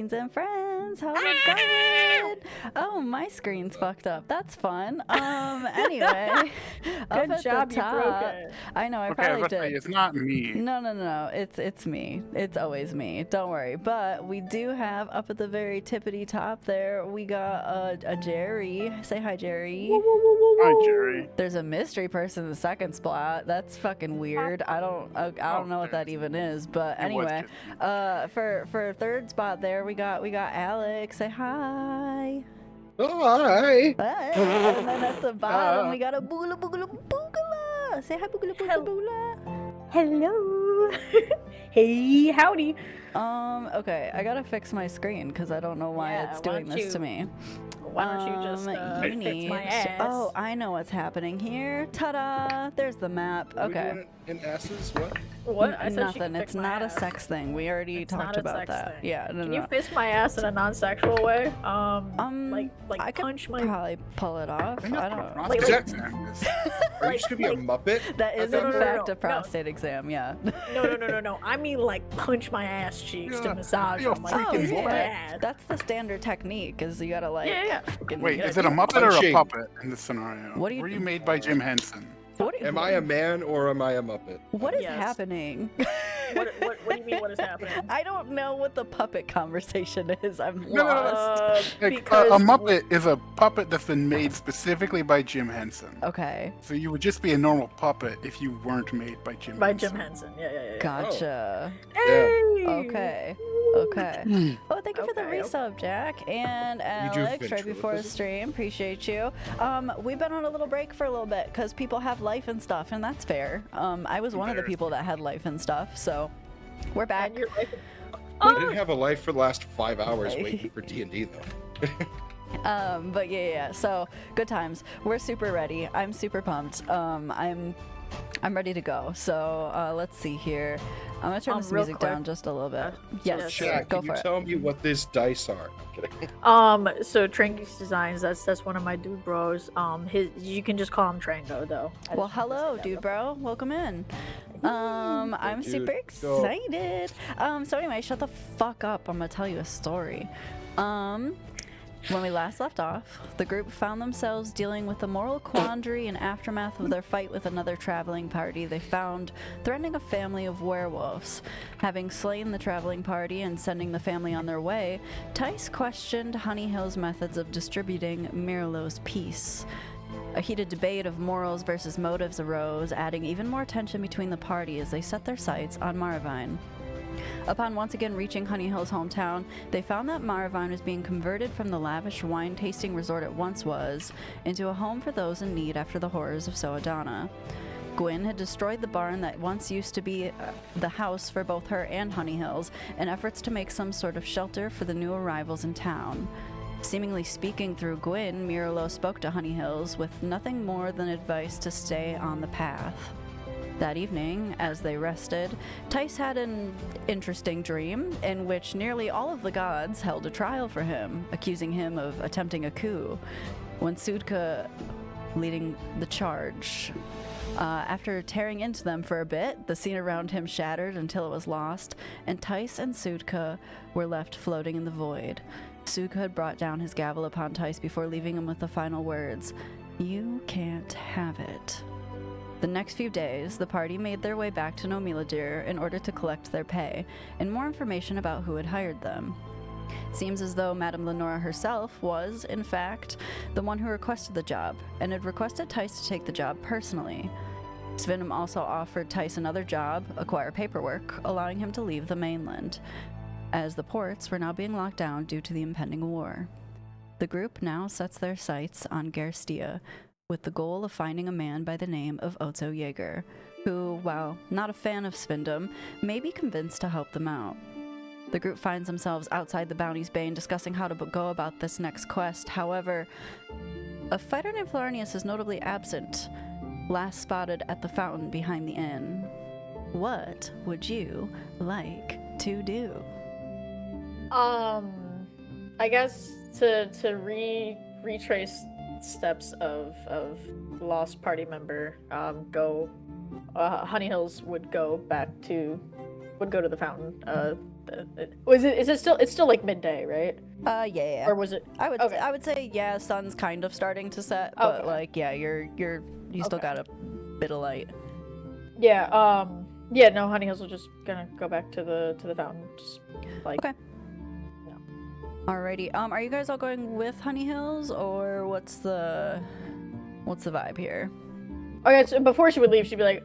Greetings and friends, how's it going? Oh, my screen's fucked up. That's fun. Anyway, up Good at job, the you broke top, it. I know, I Okay, probably let's did. say it's not me. No. It's me. It's always me. Don't worry. But we do have up at the very tippity top there, we got a Jerry. Say hi, Jerry. Hi, Jerry. There's a mystery person in the second spot. That's fucking weird. I don't know what that even is. But It was anyway, just me. for third spot there, we got Alex. Say hi. Oh, hi. Hi. And then at the bottom, we got a Boogala Boogala Boogala. Say hi, Boogala Boogala Boogala. Hello. Hey, howdy. Okay, I gotta fix my screen because I don't know why Yeah, it's why doing don't this to you- me. Why don't you just You fix my need- ass? Oh, I know what's happening here. Ta-da! There's the map. Are we Okay. doing it in asses? What? What? I said she Nothing. can It's fix my not a ass. sex thing. We already It's talked not a about sex that. thing. Yeah. No. Can you fist my ass in a non-sexual way? I Like could punch my. probably pull it off. I think I that's what a don't. Like- prostate like- exam is. Are you just gonna be a Muppet? That is No, in no, fact no. a prostate exam. Yeah. No. I mean like punch my ass cheeks Yeah, to massage you're them. Like freaking fist my Muppet. ass. That's the standard technique. Is you gotta like. Yeah. fucking- Wait, you gotta is it a do- Muppet or a Punching. puppet in this scenario? What do you- Were you made by Jim Henson? What, Am I a man or am I a Muppet? what is Yes. happening? What do you mean? What is happening? I don't know what the puppet conversation is. I'm No. lost. Like, Because a Muppet is a puppet that's been made specifically by Jim Henson. Okay. So you would just be a normal puppet if you weren't made by Jim by Henson. Jim Henson. Yeah. Gotcha. Hey! Okay. Okay. Oh, thank you for the Okay. resub, Jack. And do Alex, right before the ventriloquism? stream. Appreciate you. We've been on a little break for a little bit because people have life and stuff, and that's fair. I was one of the people that had life and stuff, so we're back. And you're like, I didn't have a life for the last 5 hours waiting for D&D though. But yeah. So good times. We're super ready. I'm super pumped. I'm ready to go. So let's see here. I'm gonna turn this real music quick. down just a little bit. Yes, Jack, go can for you it. tell me what these dice are? Kidding. So Tranky's Designs, that's one of my dude bros. You can just call him Trango though. I Well, just wanted to hello, say that dude, real bro. Welcome in. I'm dude. super Go. excited. So anyway, shut the fuck up. I'm gonna tell you a story. When we last left off, the group found themselves dealing with a moral quandary in aftermath of their fight with another traveling party they found threatening a family of werewolves. Having slain the traveling party and sending the family on their way, Tice questioned Honey Hill's methods of distributing Mirlo's peace. A heated debate of morals versus motives arose, adding even more tension between the party as they set their sights on Maravine. Upon once again reaching Honey Hill's hometown, they found that Maravine was being converted from the lavish wine-tasting resort it once was into a home for those in need after the horrors of Soadana. Gwyn had destroyed the barn that once used to be the house for both her and Honey Hills in efforts to make some sort of shelter for the new arrivals in town. Seemingly speaking through Gwyn, Mirlo spoke to Honey Hills with nothing more than advice to stay on the path. That evening, as they rested, Tice had an interesting dream in which nearly all of the gods held a trial for him, accusing him of attempting a coup, when Sudka leading the charge. After tearing into them for a bit, the scene around him shattered until it was lost, and Tice and Sudka were left floating in the void. Sudka had brought down his gavel upon Tice before leaving him with the final words, "You can't have it." The next few days, the party made their way back to Nomiladir in order to collect their pay and more information about who had hired them. It seems as though Madame Lenora herself was, in fact, the one who requested the job, and had requested Tice to take the job personally. Svinim also offered Tice another job, acquire paperwork, allowing him to leave the mainland, as the ports were now being locked down due to the impending war. The group now sets their sights on Gerstia, with the goal of finding a man by the name of Otto Jaeger, who, while not a fan of Svindom, may be convinced to help them out. The group finds themselves outside the Bounty's Bane discussing how to go about this next quest. However, a fighter named Florinius is notably absent, last spotted at the fountain behind the inn. What would you like to do? I guess to retrace steps of lost party member, Honey Hills would go to the fountain, Is it still? It's still like midday, right? Yeah. Or was it? Okay. I would say yeah, sun's kind of starting to set, but Okay. like yeah, you still Okay. got a bit of light. Yeah. Yeah. No, Honey Hills was just gonna go back to the fountain. Just like. Okay. Alrighty. Are you guys all going with Honey Hills, or what's the vibe here? Okay. So before she would leave, she'd be like,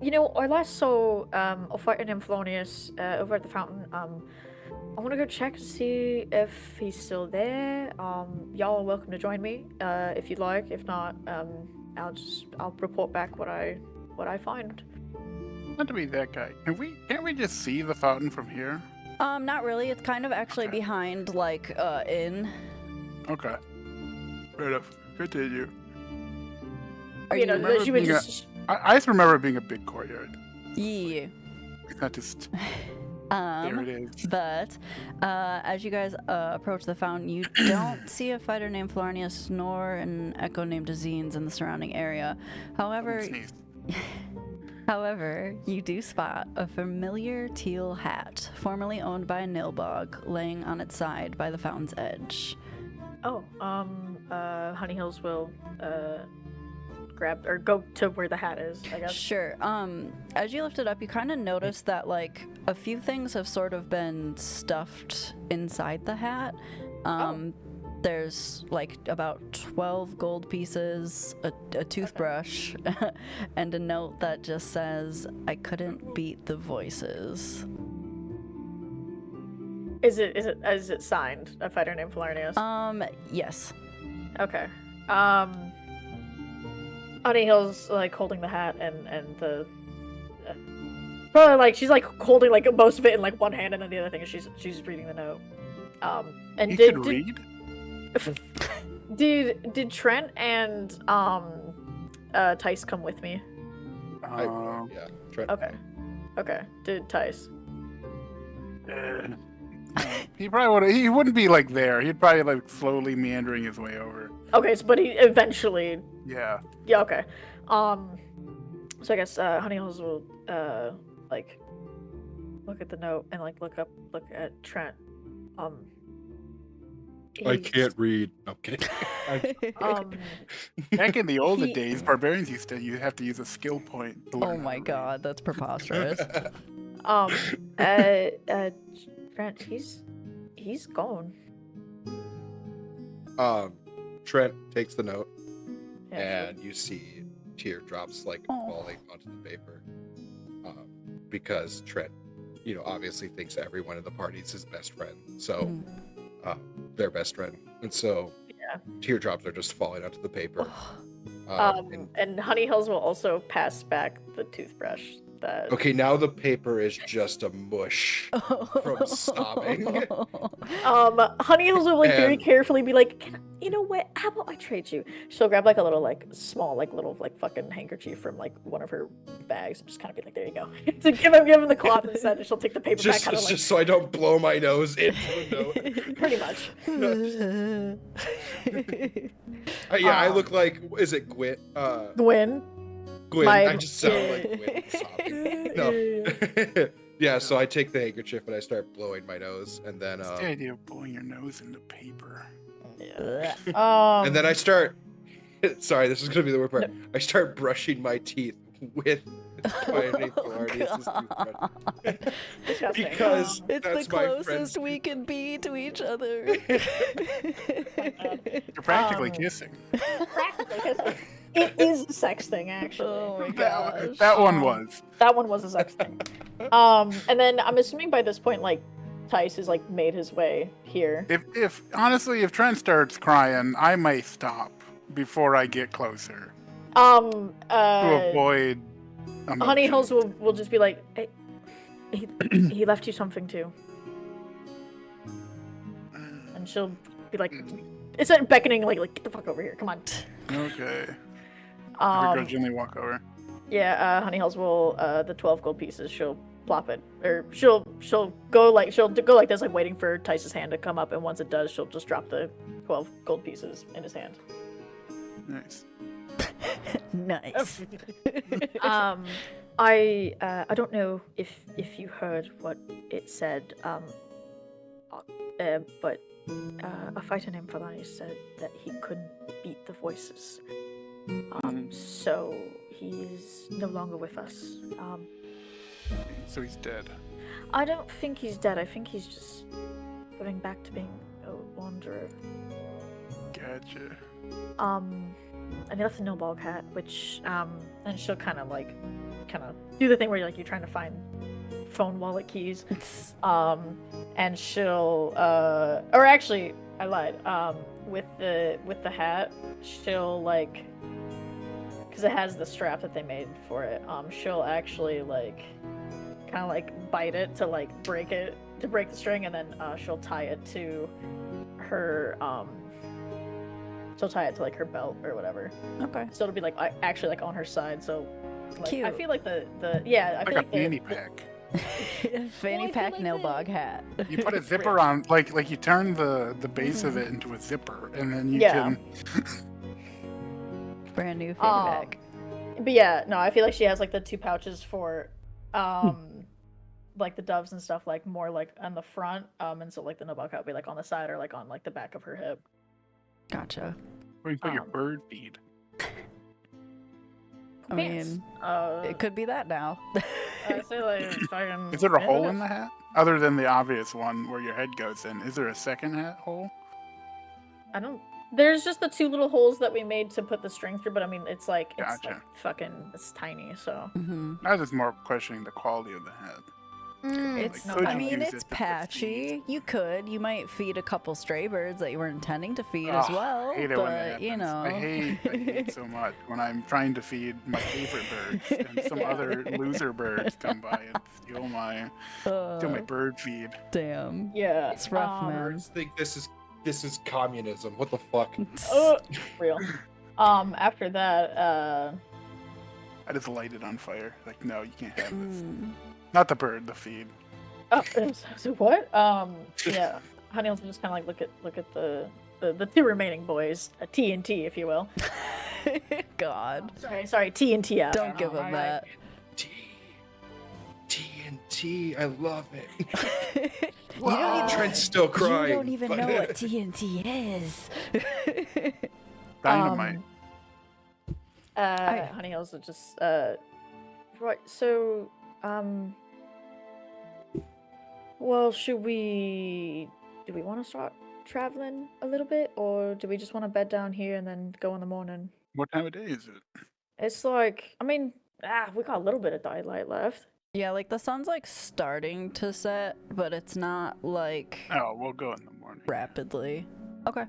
you know, I last saw Alfred and Inflonius over at the fountain. I want to go check to see if he's still there. Y'all are welcome to join me if you'd like. If not, I'll report back what I find. Not to be that guy. Can't we just see the fountain from here? Not really. It's kind of actually behind like inn. Okay. Fair enough. Continue. Are You know, remember she would being just. I just remember it being a big courtyard. Yeah. It's not just there it is. But as you guys approach the fountain, you don't see a fighter named Flornius nor an echo named Azines in the surrounding area. However, Sneeze. you do spot a familiar teal hat, formerly owned by a Nilbog, laying on its side by the fountain's edge. Oh, Honey Hills will grab or go to where the hat is, I guess. Sure. As you lift it up, you kind of notice that like a few things have sort of been stuffed inside the hat. There's like about 12 gold pieces, a toothbrush, and a note that just says, "I couldn't beat the voices." Is it signed? A fighter named Flornius? Yes. Okay. Honey Hill's like holding the hat and the probably like she's like holding like most of it in like one hand, and then the other thing is she's reading the note. And You did could read? did Trent and Tice come with me? Yeah. Trent. Okay. Did Tice? He probably he wouldn't be like there. He'd probably like slowly meandering his way over. Okay, so, but he eventually. Yeah. Yeah. Okay. So I guess Honey Hills will like look at the note and like look at Trent. I can't read. No, I'm kidding. Back in the olden He- days, barbarians you have to use a skill point. To Oh learn how my to read. god, that's preposterous. Trent, he's gone. Trent takes the note, Yeah. and you see teardrops like Oh. falling onto the paper, because Trent, obviously thinks everyone in the party is his best friend, so their best friend, and so Yeah. teardrops are just falling onto the paper. And Honey Hills will also pass back the toothbrush. That. Okay, now the paper is just a mush from sobbing. Honey Hills will like very And- carefully be like, you know what? How about I trade you? She'll grab like a little like small like little like fucking handkerchief from like one of her bags and just kind of be like, there you go. To give him the cloth instead, and she'll take the paper back, kind of like Just so I don't blow my nose into the note. pretty much. Yeah, I look like, is it Gwyn? Gwyn. Gwyn. my- I just sound like Gwyn sobbing. No. Yeah, so I take the handkerchief and I start blowing my nose, and then It's the idea of blowing your nose into paper. Yeah. and then I start. Sorry, this is gonna be the worst part. I start brushing my teeth with my Arnius's toothbrush. Disgusting. Because It's that's the my closest friend's we can be to each other. You're practically kissing. It is a sex thing, actually. Oh my gosh. That one was. That one was a sex thing. And then I'm assuming by this point, like, Tice has like made his way here. If honestly, if Trent starts crying, I may stop before I get closer to avoid. Honey emotion. Hills will just be like, hey, he left you something too, and she'll be like, instead of beckoning, like get the fuck over here, come on. Okay. I begrudgingly walk over. Yeah, Honey Hills will the 12 gold pieces. She'll plop it, or she'll go like this, like waiting for Tice's hand to come up, and once it does, she'll just drop the 12 gold pieces in his hand. Nice. Nice. I don't know if you heard what it said, but a fighter named Falani said that he couldn't beat the voices. So he is no longer with us. So he's dead. I don't think he's dead. I think he's just going back to being a wanderer. Gotcha. And he left a no-bog hat, which and she'll kind of do the thing where you're trying to find phone wallet keys. And she'll or actually I lied. With the hat, she'll because it has the strap that they made for it. She'll actually kind of bite it to break it, to break the string, and then she'll tie it to her she'll tie it to her belt or whatever. Okay. So it'll be actually on her side. So Cute. I feel like the yeah, I feel Like a like fanny pack. Fanny pack no bog hat. You put a zipper on, like you turn the base of it into a zipper, and then you Yeah. can. Brand new fanny pack. But yeah, no, I feel like she has the two pouches for the doves and stuff, more on the front, and so the no-bog hat will be on the side or on the back of her hip. Gotcha. Where you put your bird feed. I mean, it could be that now. I say fucking. Is there a hole in the hat? Other than the obvious one where your head goes in, is there a second hat hole? I don't. There's just the two little holes that we made to put the string through, but I mean, it's Gotcha. it's tiny, so. I was just more questioning the quality of the hat. It's. could I you mean, use it's it to put patchy. You could. You might feed a couple stray birds that you weren't intending to feed as well. I hate it when that But you happens. know. I hate so much when I'm trying to feed my favorite birds and some other loser birds come by and steal my bird feed. Damn. Yeah. It's rough, man. Birds think this is communism. What the fuck? Real. After that, I just light it on fire. Like, no, you can't have this. Not the bird, the feed. So what? Yeah. Honey will just kind of look at the two remaining boys, T and T, if you will. God. Sorry, T and T. Don't give him that. TNT, I love it. You don't even, Trent's still crying. You don't even but- know what TNT is. Dynamite. Honey Hills would just right. So well, do we want to start traveling a little bit, or do we just want to bed down here and then go in the morning? What time of day is it? It's I mean, we got a little bit of daylight left. Yeah, the sun's starting to set, but it's not Oh, we'll go in the morning. rapidly. Okay.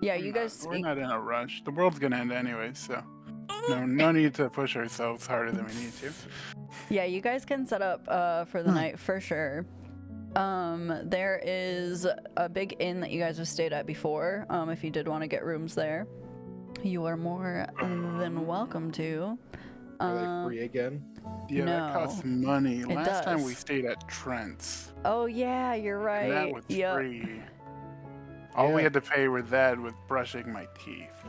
Yeah, you guys. We're not in a rush. The world's gonna end anyway, so no need to push ourselves harder than we need to. Yeah, you guys can set up for the night for sure. There is a big inn that you guys have stayed at before. If you did want to get rooms there, you are more than welcome to. Are they free again? Yeah, that costs money. It Last time does. we stayed at Trent's. Oh yeah, you're right. And that was Yep. free. All we Yeah. had to pay with that was brushing my teeth.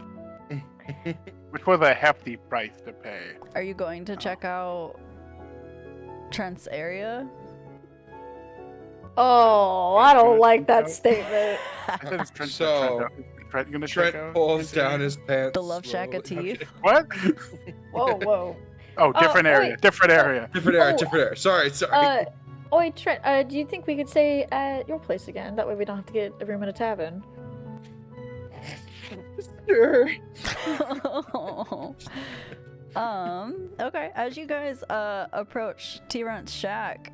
Which was a hefty price to pay. Are you going to check out Trent's area? Oh, I don't like that statement. I said it's Trent. So, Trent gonna check Trent out pulls his down area? his pants. The love shack of slowly. teeth. What? Whoa. Oh, different area. wait. Different area. Different area, Oh, different area. Sorry. Oi, Trent, do you think we could stay at your place again? That way we don't have to get a room in a tavern. Sure. Okay. As you guys approach T-Runt's shack,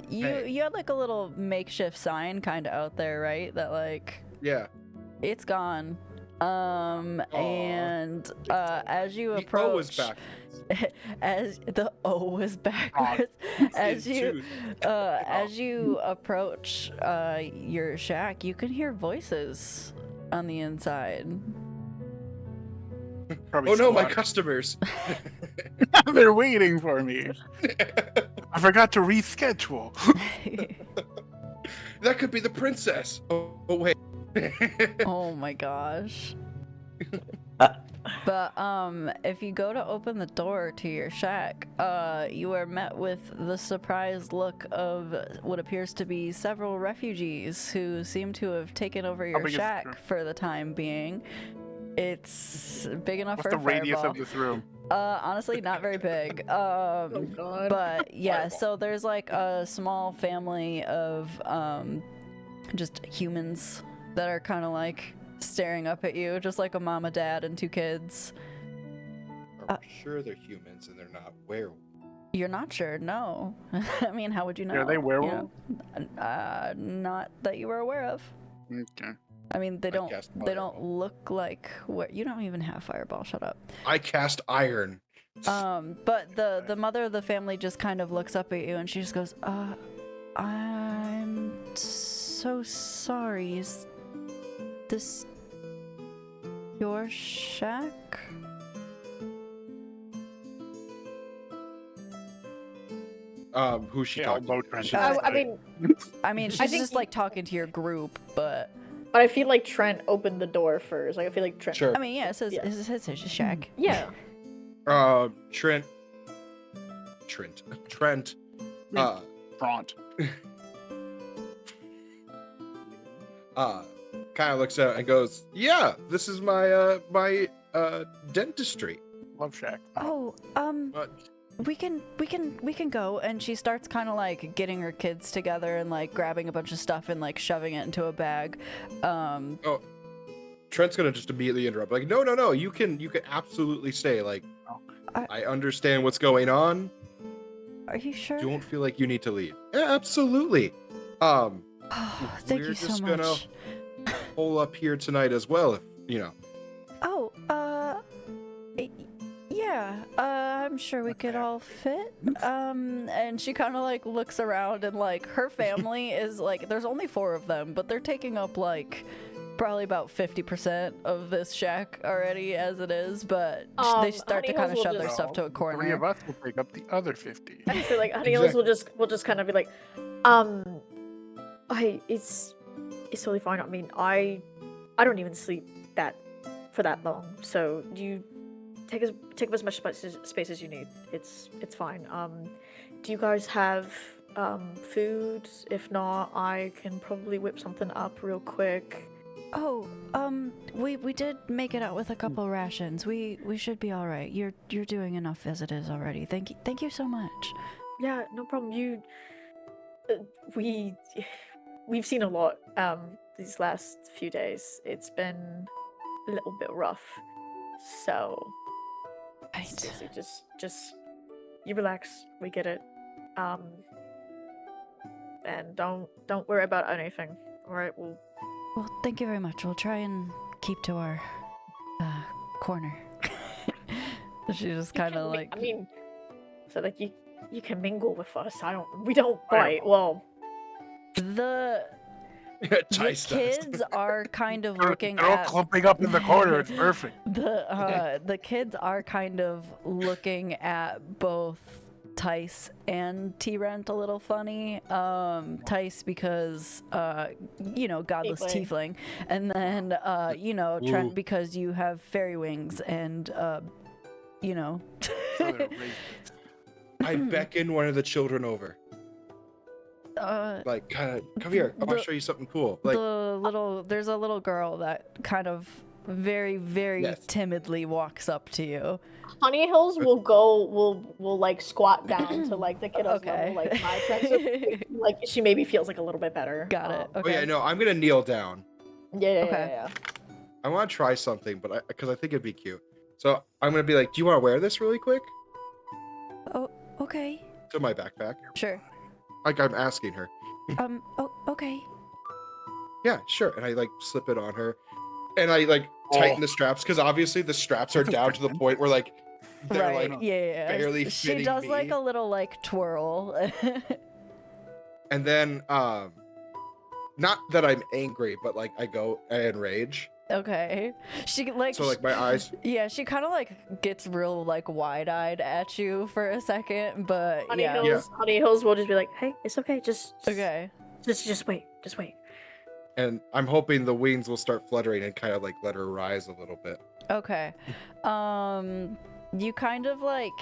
you had a little makeshift sign kind of out there, right? That Yeah. it's gone. And as you The approach, O was back. as the O was backwards, as you approach your shack, you can hear voices on the inside. Probably Oh no, my squatters. customers. They're waiting for me. I forgot to reschedule. That could be the princess. Oh wait. Oh my gosh. But if you go to open the door to your shack, you are met with the surprised look of what appears to be several refugees who seem to have taken over your big is the shack room? for the time being. It's big enough What's for the a radius fireball. of this room? Honestly, not very big. Oh god. But yeah, Fireball. so there's like a small family of just humans that are kind of like staring up at you, just like a mom, a dad, and two kids. Are we sure they're humans and they're not werewolves? You're not sure? No. I mean, how would you know? Are they you know? werewolves? Not that you were aware of. Okay. I mean, they don't. cast They don't fireball. look like what. You don't even have fireball. Shut up. I cast iron. But the mother of the family just kind of looks up at you and she just goes, I'm so sorry. Is this your shack? Who's she Yeah, talking boat to? trench. She- I mean, I mean, she's think just he- like talking to your group, but but I feel like Trent opened the door first. Like I feel like Trent. Sure. I mean, yeah, it says Yeah. it says his shack. Yeah. Trent. Front. Kind of looks out and goes, "Yeah, this is my dentistry." Love Shack. Oh, But we can go. And she starts kind of like getting her kids together and like grabbing a bunch of stuff and like shoving it into a bag. Trent's gonna just immediately interrupt, like, "No, you can absolutely stay. Like, I understand what's going on. Are you sure? Don't feel like you need to leave." Yeah, absolutely. Oh, thank we're you so just much. gonna hole up here tonight as well, if you know. Oh, yeah, I'm sure we could all fit. And she kind of like looks around and like her family is like, there's only 4 of them, but they're taking up like probably about 50% of this shack already as it is, but they start to Honey kind of Holes will shove their just- stuff to a 3 corner. of us will take up the other 50. I feel like Honey Holes will just kind of be like, it's totally fine. I mean, I don't even sleep for that long. So you take up as much space as you need. It's fine. Do you guys have food? If not, I can probably whip something up real quick. Oh, we did make it out with a couple rations. We should be all right. You're doing enough as it is already. Thank you so much. Yeah, no problem. We've seen a lot these last few days. It's been a little bit rough. So Right. seriously, just you relax. We get it. And don't worry about anything. All right. Well, Thank you very much. We'll try and keep to our corner. She just kind of like. I mean, so like you can mingle with us. We don't bite. Well, The Tice does. kids are kind of They're looking all at clumping up in the corner. It's perfect. the kids are kind of looking at both Tice and T-Rent a little funny. Tice because godless Tiefling. tiefling, and then Ooh. Trent because you have fairy wings and So they're racist. I beckon one of the children over. Like, kind of, come here. I want to show you something cool. Like, there's a little girl that kind of very, very Yes. timidly walks up to you. Honey Hills will like squat down to like the kiddos Okay. level, like my Trent. So, like she maybe feels like a little bit better. Got it. oh Okay. yeah, no, I'm gonna kneel down. Yeah. Okay. I want to try something, but because I think it'd be cute. So I'm gonna be like, "Do you want to wear this really quick?" Oh, okay. To my backpack. Sure. Like I'm asking her. Oh, okay. Yeah, sure. And I like slip it on her, and I like tighten the straps because obviously the straps are down to the point where like they're Right. like, yeah. barely She fitting does like me. a little like twirl. and then not that I'm angry, but like I go and rage. Okay. She like. So like my eyes. Yeah, she kind of like gets real like wide-eyed at you for a second, but Honey yeah. Hills. Honey Hills will just be like, "Hey, it's okay. Just Okay. Just wait. Just wait." And I'm hoping the wings will start fluttering and kind of like let her rise a little bit. Okay. You kind of like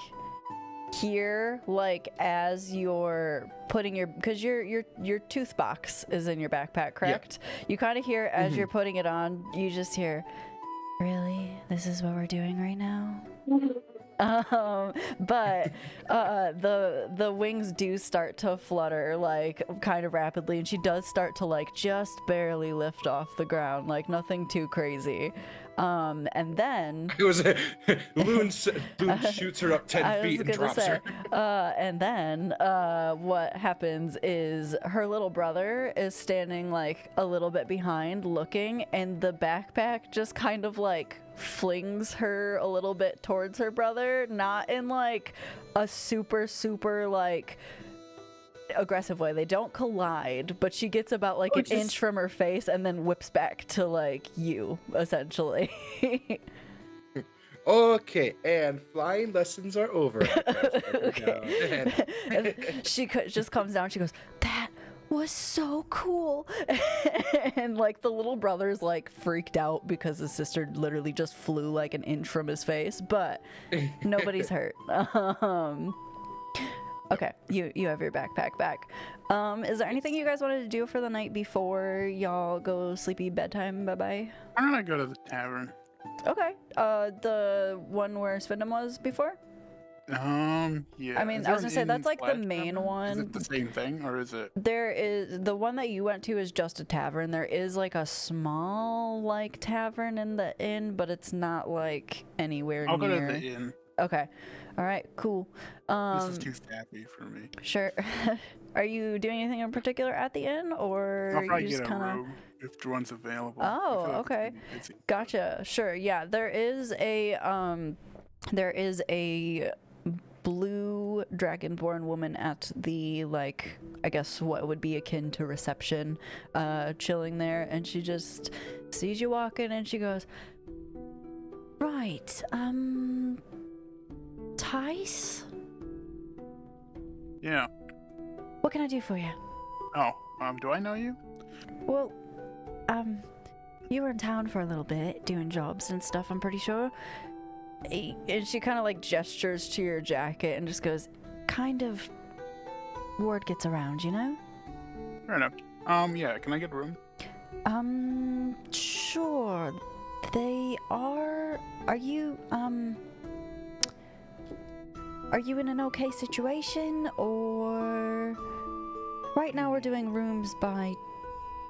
hear like as you're putting your, because your tooth box is in your backpack, correct? You kind of hear as you're putting it on, you just hear, really? This is what we're doing right now? But the wings do start to flutter like kind of rapidly, and she does start to like just barely lift off the ground, like nothing too crazy. And then It was Loon shoots her up 10 feet and drops her. and then what happens is her little brother is standing like a little bit behind looking, and the backpack just kind of like flings her a little bit towards her brother, not in like a super like aggressive way. They don't collide, but she gets about like an inch from her face and then whips back to like you, essentially. Okay, and flying lessons are over. Okay. And she just comes down, she goes, that was so cool. And like the little brother's like freaked out because his sister literally just flew like an inch from his face, but nobody's hurt. Okay, you have your backpack back. Is there anything you guys wanted to do for the night before y'all go sleepy bedtime? Bye-bye. I'm gonna go to the tavern. Okay. The one where Svindom was before? Yeah. I mean, Is I was there gonna say an that's like the inn/tavern? main one. Is it the same thing, or is it? There is, the one that you went to is just a tavern. There is like a small like tavern in the inn, but it's not like anywhere I'll near. go to the inn. Okay. All right, cool. This is too sappy for me. Sure. Are you doing anything in particular at the inn, or I'll probably you just get a kind of? robe if one's available. Oh, I feel like it's okay. gonna be busy. Gotcha. Sure. Yeah, there is a blue dragonborn woman at the, like, I guess what would be akin to reception, chilling there, and she just sees you walking and she goes, right, Tice? Yeah. What can I do for you? Oh, do I know you? Well, you were in town for a little bit doing jobs and stuff, I'm pretty sure. And she kind of like gestures to your jacket and just goes, kind of, word gets around, you know? Fair enough. Yeah, can I get a room? Sure. They are you in an okay situation, or right now we're doing rooms by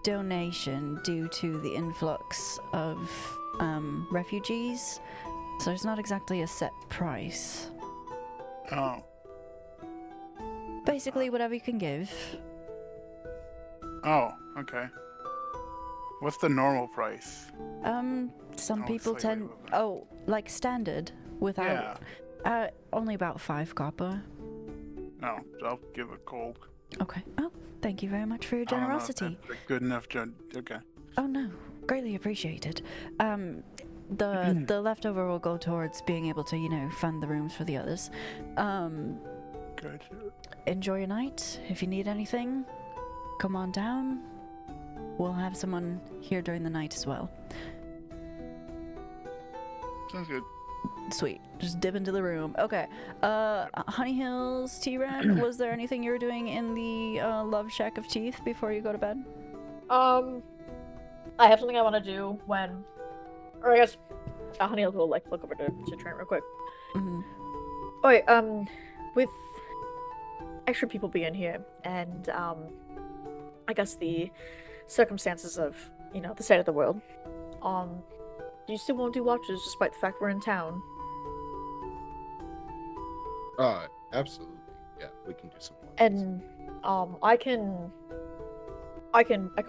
donation due to the influx of refugees, so there's not exactly a set price. Oh. Basically whatever you can give. Oh, okay. What's the normal price? Some Oh, people it's like tend, way over. like standard without only about 5 copper. No, I'll give a cold. Okay. Oh, thank you very much for your I don't know if generosity. that's a good enough. Okay. Oh no, greatly appreciated. The leftover will go towards being able to, you know, fund the rooms for the others. Good. Enjoy your night. If you need anything, come on down. We'll have someone here during the night as well. Sounds good. Sweet. Just dip into the room. Okay. Honey Hills, T-Ren, was there anything you were doing in the Love Shack of Teeth before you go to bed? I have something I want to do when, or I guess, Honey will like look over to Trent real quick. Mm-hmm. Alright, with extra people being here, and I guess the circumstances of, you know, the state of the world, do you still want to do watches despite the fact we're in town? Absolutely. Yeah, we can do some more. And I can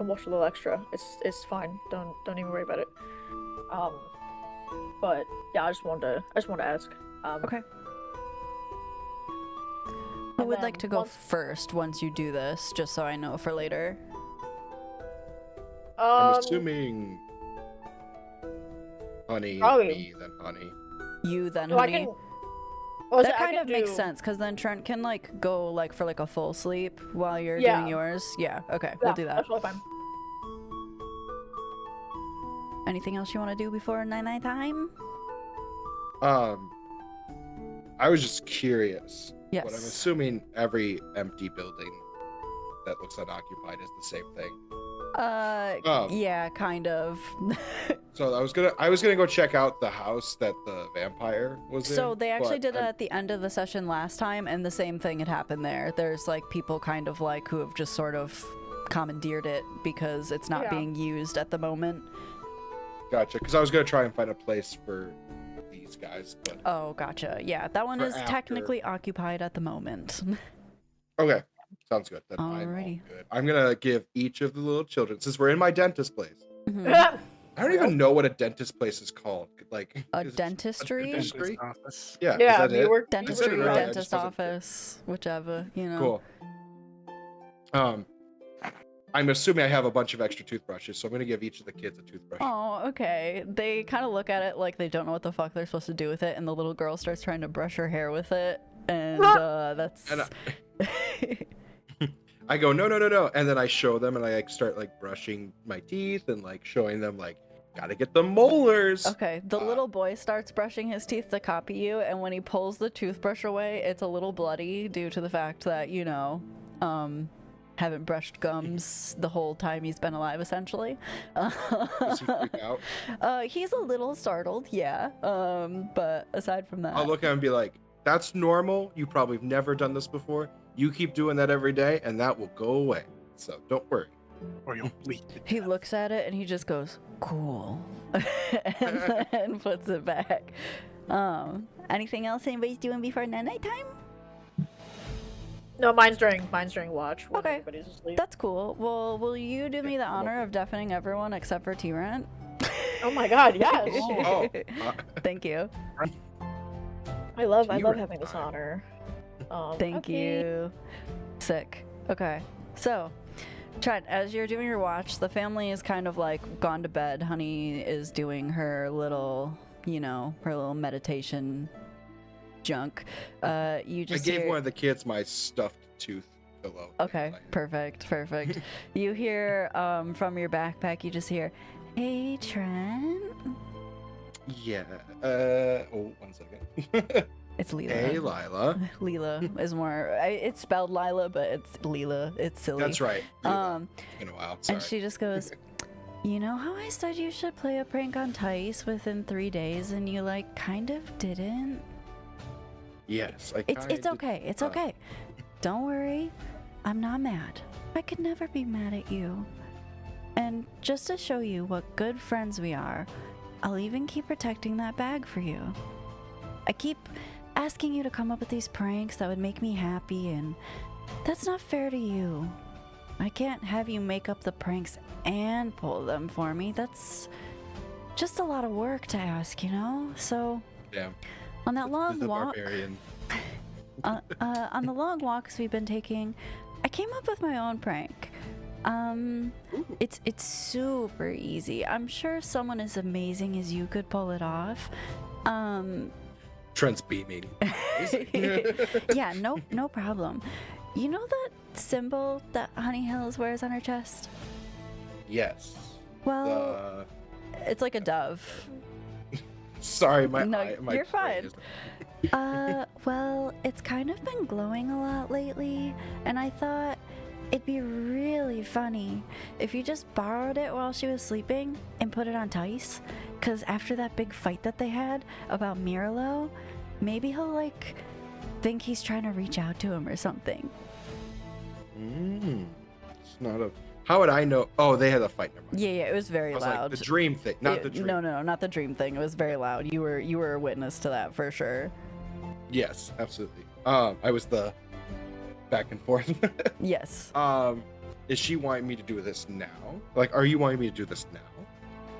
watch a little extra. It's fine. Don't even worry about it. But yeah, I just wanted to ask. Okay. Who would like to go first once you do this, just so I know for later? I'm assuming Honey, probably. me, then Honey. You then No, Honey. Well, That I kind can of makes do- sense, because then Trent can like go like for like a full sleep while you're Yeah. doing yours. Yeah, okay, Yeah, we'll do that. That's really fine. Anything else you want to do before night time? I was just curious. Yes. But I'm assuming every empty building that looks unoccupied is the same thing. Yeah, kind of. So I was gonna go check out the house that the vampire was in. So they actually but did it at the end of the session last time, and the same thing had happened there. There's like people kind of like who have just sort of commandeered it because it's not being used at the moment. Gotcha. Because I was gonna try and find a place for these guys, but Oh, gotcha. Yeah, that one For is after. technically occupied at the moment. okay, sounds good. Then I'm all Alrighty. good. I'm gonna give each of the little children, since we're in my dentist place. Mhm. I don't even know what a dentist place is called. Like A is it dentistry? dentistry? Office. Yeah. Yeah, Is that you it? work. Dentistry, earlier, I just dentist wasn't sure. office, whichever, you know. Cool. I'm assuming I have a bunch of extra toothbrushes, so I'm gonna give each of the kids a toothbrush. Oh, okay. They kind of look at it like they don't know what the fuck they're supposed to do with it, and the little girl starts trying to brush her hair with it, and that's. And I go, no, and then I show them, and I like start like brushing my teeth and like showing them like gotta get the molars. Okay, the little boy starts brushing his teeth to copy you, and when he pulls the toothbrush away, it's a little bloody due to the fact that, you know, haven't brushed gums the whole time he's been alive, essentially. Does he freak out? He's a little startled, yeah. But aside from that, I'll look at him and be like, that's normal. You probably have never done this before. You keep doing that every day, and that will go away. So don't worry. Or you'll bleed. he looks at it and he just goes, "Cool," and then puts it back. Anything else anybody's doing before night time? No, mine's during watch when Okay. everybody's asleep. That's cool. Well, will you do me the honor of deafening everyone except for T-Rent? Oh my god, yes. Oh, Thank you. I love T-Rex having this time. honor. Thank okay. you. Sick. Okay. So, Trent, as you're doing your watch, the family is kind of like gone to bed. Honey is doing her little, you know, her little meditation junk. You I just gave hear... one of the kids my stuffed tooth pillow. Okay, perfect. You hear from your backpack, you just hear, "Hey, Trent." Yeah. Oh, 1 second. It's Leela. Hey, Lila. Leela is more. It's spelled Lila, but it's Leela. It's silly. That's right. Lila. Um, It's been a while. Sorry. and she just goes, "You know how I said you should play a prank on Tice within 3 days, and you like kind of didn't? Yes, I It's kinda okay. It's uh, okay. Don't worry. I'm not mad. I could never be mad at you. And just to show you what good friends we are, I'll even keep protecting that bag for you. I keep asking you to come up with these pranks that would make me happy, and that's not fair to you. I can't have you make up the pranks and pull them for me. That's just a lot of work to ask, you know? So, Damn. on that long the walk, barbarian. on the long walks we've been taking, I came up with my own prank. It's super easy. I'm sure someone as amazing as you could pull it off. Trent's beaming. Yeah, no problem. You know that symbol that Honey Hills wears on her chest? Yes. Well, it's like a dove. Sorry, my No, eye, my you're brain fine. is- Well, it's kind of been glowing a lot lately, and I thought it'd be really funny if you just borrowed it while she was sleeping and put it on Tice. Because after that big fight that they had about Mirlo, maybe he'll, like, think he's trying to reach out to him or something. It's not a. How would I know? Oh, they had a fight. Never mind. Yeah, it was very I was loud. like the dream thing, not the dream. No, not the dream thing. It was very loud. You were a witness to that for sure. Yes, absolutely. I was the back and forth. Yes. Is she wanting me to do this now? Like, are you wanting me to do this now?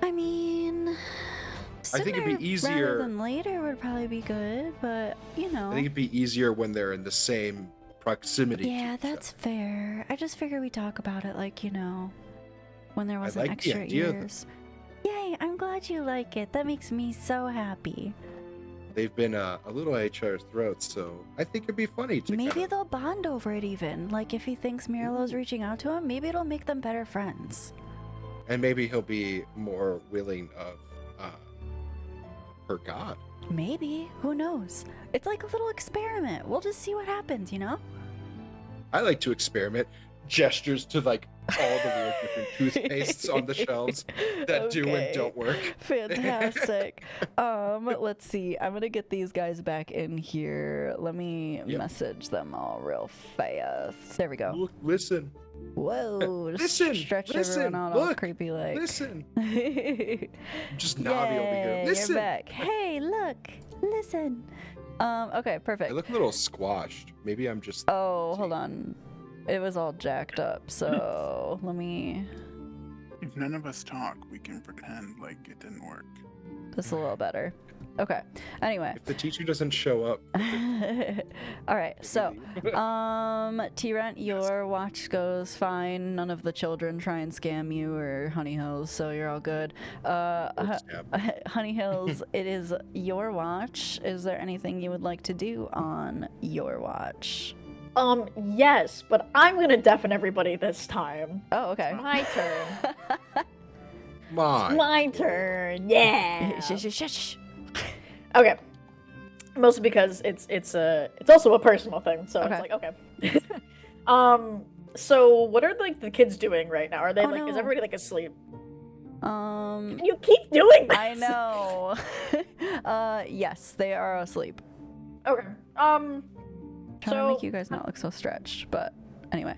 I mean, I think it'd be sooner easier- rather than later would probably be good, but you know. I think it'd be easier when they're in the same proximity. to Yeah, each that's other. fair. I just figure we talk about it like, you know, when there wasn't like the extra idea of ears. Yay, I'm glad you like it. That makes me so happy. They've been a little at each other's throats, so I think it'd be funny to Maybe kind of, they'll bond over it even. Like if he thinks Mirlo's reaching out to him, maybe it'll make them better friends. and maybe he'll be more willing of her god. Maybe. Who knows? It's like a little experiment. We'll just see what happens, you know? I like to experiment. Gestures to like all the weird different toothpastes on the shelves that do and Okay. don't work. Fantastic. Let's see. I'm gonna get these guys back in here. Let me message them all real fast. There we go. Look, listen, Whoa. listen, Stretch listen, everyone out all look, creepy like. listen. Yay, Just Navi over here. Listen. You're back. Hey, look. Listen. Okay, perfect. I look a little squashed. Maybe I'm just. Oh, hold on. It was all jacked up, so let me... If none of us talk, we can pretend like it didn't work. Just a little better. Okay. Anyway. If the teacher doesn't show up. All right. So, T-Rent, your watch goes fine. None of the children try and scam you or Honey Hills, so you're all good. Honey Hills, it is your watch. Is there anything you would like to do on your watch? Yes, but I'm gonna deafen everybody this time. Oh, okay. My turn. My turn. Yeah. Shush. Okay. Mostly because it's also a personal thing, so Okay. it's like okay. So what are like the kids doing right now? Are they Oh, like no. is everybody like asleep? Um, You keep doing this. I know. Yes, they are asleep. Okay. Trying to So make you guys not look so stretched, but anyway,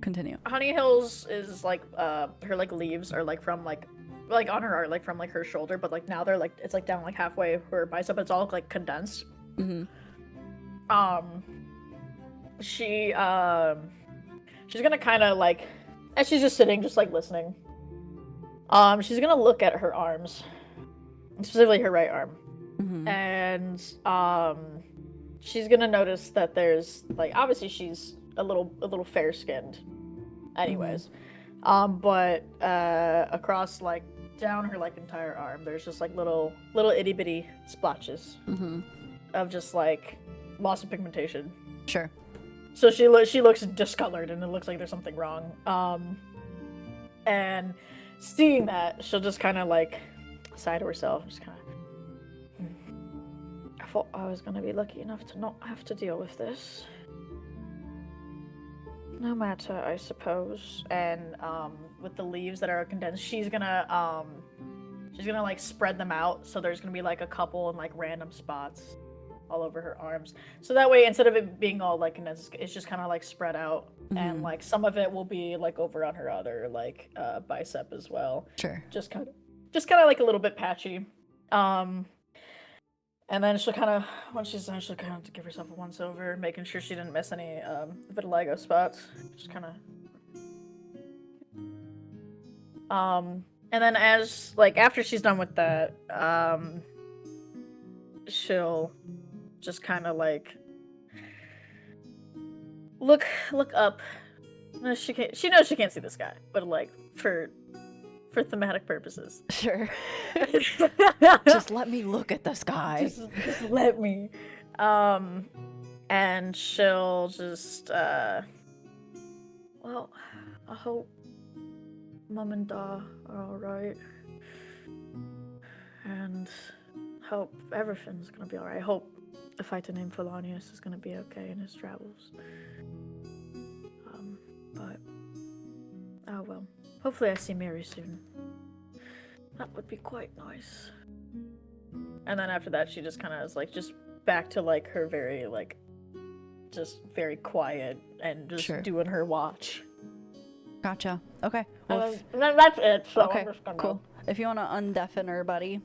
continue. Honey Hills is like her like leaves are like from like on her are like from like her shoulder, but like now they're like it's like down like halfway her bicep. It's all like condensed. Mm-hmm. She's gonna kind of like as she's just sitting, just like listening. She's gonna look at her arms, specifically her right arm, Mm-hmm. and she's gonna notice that there's like obviously she's a little fair skinned, anyways, but across like down her like entire arm, there's just like little itty bitty splotches Mm-hmm. of just like loss of pigmentation. Sure. So she looks discolored and it looks like there's something wrong. And seeing that, she'll just kind of like sigh to herself, just kind of. I thought I was gonna be lucky enough to not have to deal with this. No matter, I suppose. And with the leaves that are condensed, she's gonna like spread them out. So there's gonna be like a couple in like random spots all over her arms. So that way, instead of it being all like condensed, it's just kind of like spread out. And like some of it will be like over on her other like bicep as well. Sure. Just kind of like a little bit patchy. And then she'll kind of, once she's done, she'll kind of give herself a once over, making sure she didn't miss any vitiligo spots. Just kind of. And then after she's done with that, she'll just kind of like look up. No, she knows she can't see this guy, but like for thematic purposes. Sure. Just let me look at this guy. Just let me. And she'll just well, I hope Mum and Dad are alright. And hope everything's gonna be alright. I hope the fighter named Felonius is gonna be okay in his travels. But oh well. Hopefully I see Mary soon. That would be quite nice. And then after that, she just kind of is like just back to like her very like just very quiet and just Sure. doing her watch. Gotcha. Okay. Well, And then that's it. So okay. I'm just gonna Cool. If you want to undeafen her, buddy,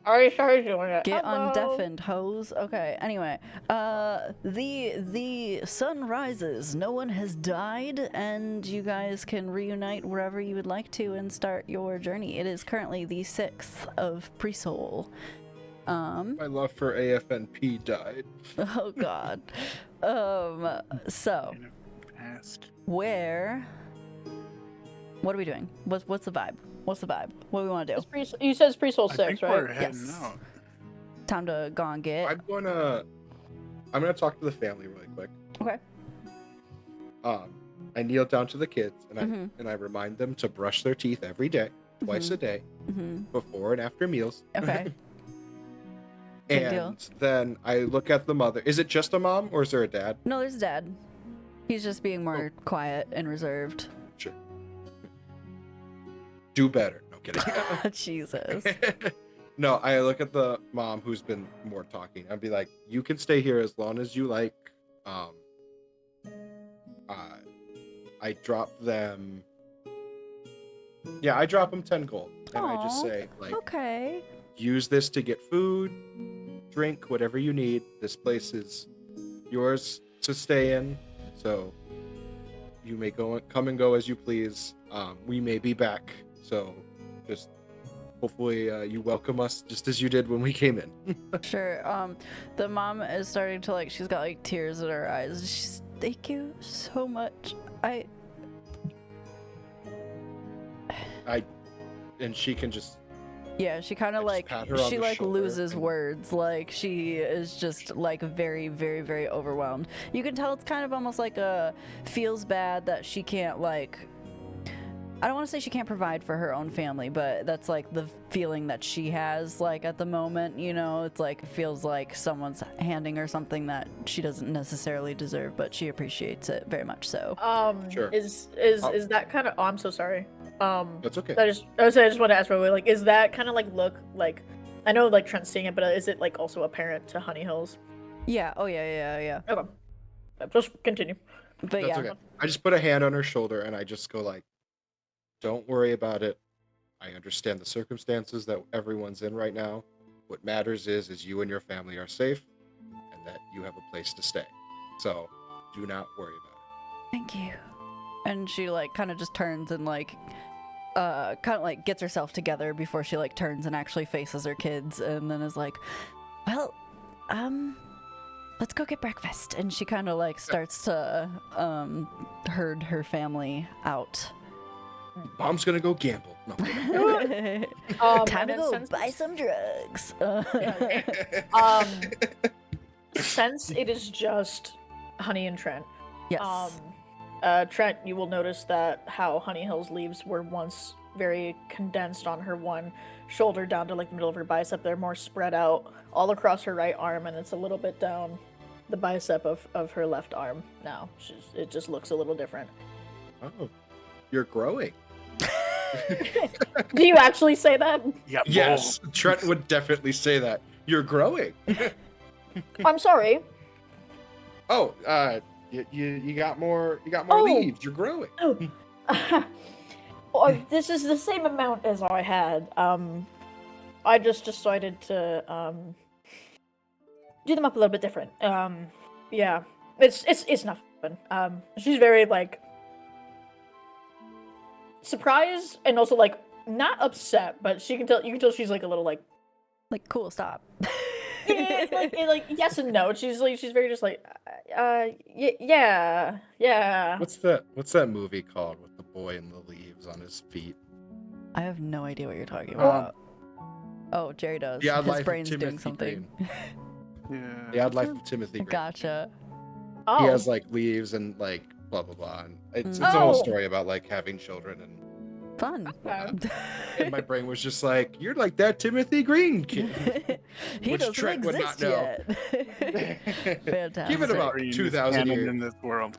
Already started doing it. get Hello. undeafened, hoes. Okay. Anyway, the sun rises. No one has died, and you guys can reunite wherever you would like to and start your journey. It is currently the 6th of Pre-Soul. My love for AFNP died. Oh God. So In the past. what are we doing? What's the vibe? What's the vibe? What do we want to do? You said it's pre-soul I 6, think right? we're heading Yes. out. Time to go and get. I'm gonna talk to the family really quick. Okay. I kneel down to the kids and Mhm. I remind them to brush their teeth every day, twice a day, Mm-hmm. before and after meals. Okay. Big deal. And then I look at the mother. Is it just a mom or is there a dad? No, there's dad. He's just being more quiet and reserved. Sure. Do better. No kidding. Jesus. No, I look at the mom who's been more talking. I'd be like, you can stay here as long as you like. I drop them. Yeah, I drop them 10 gold. And I just Aw, say, like, okay. use this to get food, drink, whatever you need. This place is yours to stay in. So you may come and go as you please. We may be back. So just hopefully you welcome us just as you did when we came in. Sure. The mom is starting to like, she's got like tears in her eyes. She's, thank you so much. And she can just Yeah, she kind of just like, pat her on she the like shoulder loses and- words. Like she is just like very, very, very overwhelmed. You can tell it's kind of almost like feels bad that she can't like, I don't want to say she can't provide for her own family, but that's like the feeling that she has like at the moment, you know. It's like it feels like someone's handing her something that she doesn't necessarily deserve, but she appreciates it very much so. Sure. Is that kind of? Oh, I'm so sorry. That's okay. I just want to ask real quick, like, is that kind of like look like? I know like Trent's seeing it, but is it like also apparent to Honey Hills? Yeah. Oh yeah. Okay. Just continue. But That's yeah. okay. I just put a hand on her shoulder and I just go like, don't worry about it. I understand the circumstances that everyone's in right now. What matters is you and your family are safe and that you have a place to stay. So do not worry about it. Thank you. And she like kind of just turns and like kind of like gets herself together before she like turns and actually faces her kids and then is like, well, let's go get breakfast. And she kind of like starts to herd her family out. Mom's gonna go gamble. No, I'm kidding. Time to and go then buy some drugs. Since it is just Honey and Trent, Yes. Trent, you will notice that how Honey Hill's leaves were once very condensed on her one shoulder down to like the middle of her bicep. They're more spread out all across her right arm, and it's a little bit down the bicep of her left arm now. It just looks a little different. Oh, you're growing. Do you actually say that? Yeah. Yes, Trent would definitely say that. You're growing. I'm sorry. Oh, you got more Oh. leaves. You're growing. Oh, this is the same amount as I had. I just decided to do them up a little bit different. Yeah, it's not fun. She's very like surprised and also like not upset, but you can tell she's like a little like Cool, stop. like yes and no. She's very just like yeah. What's that movie called with the boy and the leaves on his feet? I have no idea what you're talking about. Oh, Jerry does. The Odd His Life of brain's Timothy doing something. Yeah. The Odd Life of Timothy Green. Gotcha. Oh, He has like leaves and like blah blah blah. And it's a whole Oh. story about like having children and Fun. and my brain was just like, you're like that Timothy Green kid. He Which doesn't Trent would not exist know. yet. Fantastic. Give it about Green is 2,000 canon years. in this world.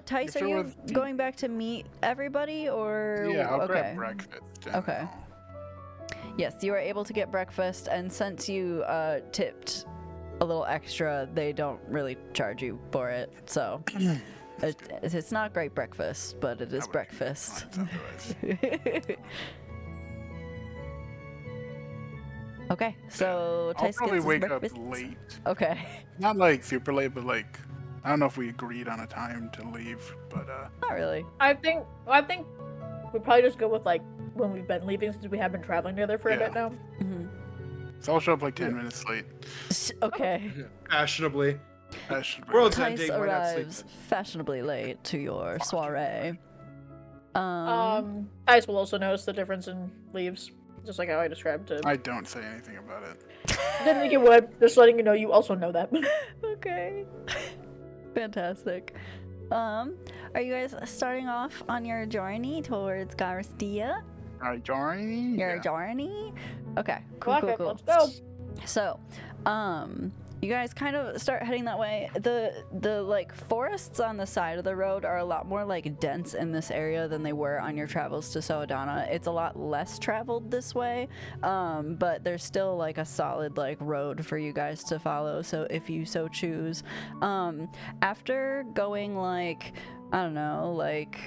Tice, If are it you was deep. going back to meet everybody or? Yeah, I'll okay. grab breakfast. and Okay. I'll- Yes, you are able to get breakfast, and since you tipped a little extra, they don't really charge you for it. So it's not great breakfast, but it is I would breakfast. find otherwise. Okay, so I'll Tice probably gets his wake up breakfast. late. Okay, Not like super late, but like I don't know if we agreed on a time to leave, but not really. I think we probably just go with like when we've been leaving since we have been traveling together for a bit now. Mhm. so I'll show up like 10 minutes late. Okay. Fashionably. That should be World's right. Tice ending. Why not sleep? arrives fashionably late to your soiree. Guys will also notice the difference in leaves, just like how I described it. I don't say anything about it. Didn't think you would. Just letting you know, you also know that. Okay. Fantastic. Are you guys starting off on your journey towards Garcia? Alright, Johnny. Your Yeah. journey? Okay, cool, Fuck cool, it, cool. let's go. So, you guys kind of start heading that way. The like forests on the side of the road are a lot more like dense in this area than they were on your travels to Soadana. It's a lot less traveled this way, but there's still like a solid like road for you guys to follow. So if you so choose, after going like, I don't know, like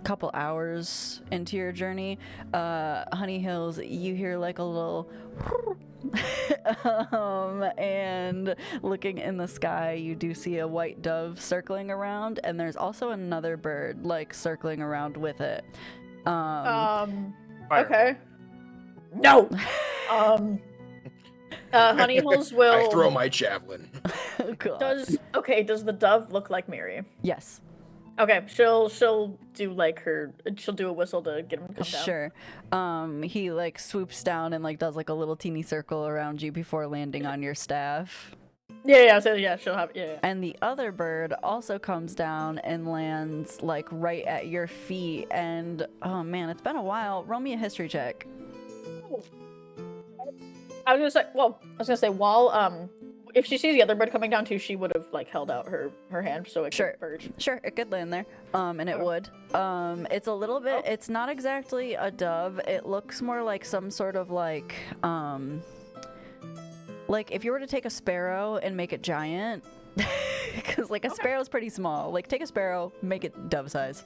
couple hours into your journey, Honey Hills, you hear like a little and looking in the sky, you do see a white dove circling around, and there's also another bird like circling around with it. Okay. No. Honey Hills will. I throw my javelin. God. Does the dove look like Miri? Yes. Okay, she'll do like she'll do a whistle to get him to come down. Sure. He like swoops down and like does like a little teeny circle around you before landing on your staff. Yeah, so yeah, she'll have yeah. And the other bird also comes down and lands like right at your feet. And oh man, it's been a while. Roll me a history check. I was gonna say while if she sees the other bird coming down too, she would have like held out her hand so it could perch. Sure, it could land there. And it would. It's a little bit. It's not exactly a dove. It looks more like some sort of like if you were to take a sparrow and make it giant, because like a sparrow's pretty small. Like take a sparrow, make it dove size.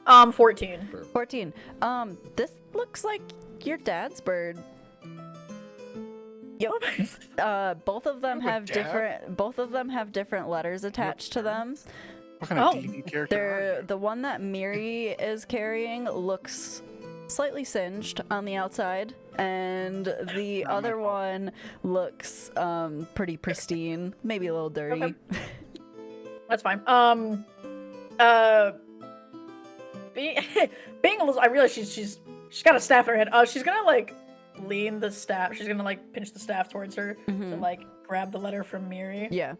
14. 14. This looks like your dad's bird. Yep. Both of them have different letters attached to them. What kind of D&D character are The one that Miri is carrying looks slightly singed on the outside, and the other one looks pretty pristine, maybe a little dirty. Okay. That's fine. Being a little, I realize she's got a staff in her hand. She's gonna like lean the staff. She's gonna like pinch the staff towards her to like grab the letter from Miri. Yeah.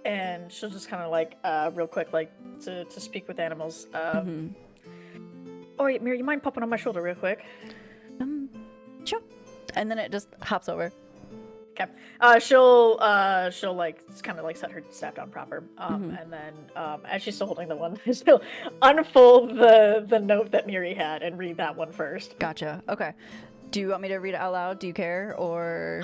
And she'll just kind of like real quick like to speak with animals. Oh wait, Miri, you mind popping on my shoulder real quick? Sure. And then it just hops over. Okay. She'll like kind of like set her staff down proper. And then as she's still holding the one, she'll unfold the note that Miri had and read that one first. Gotcha. Okay. Do you want me to read it out loud? Do you care or?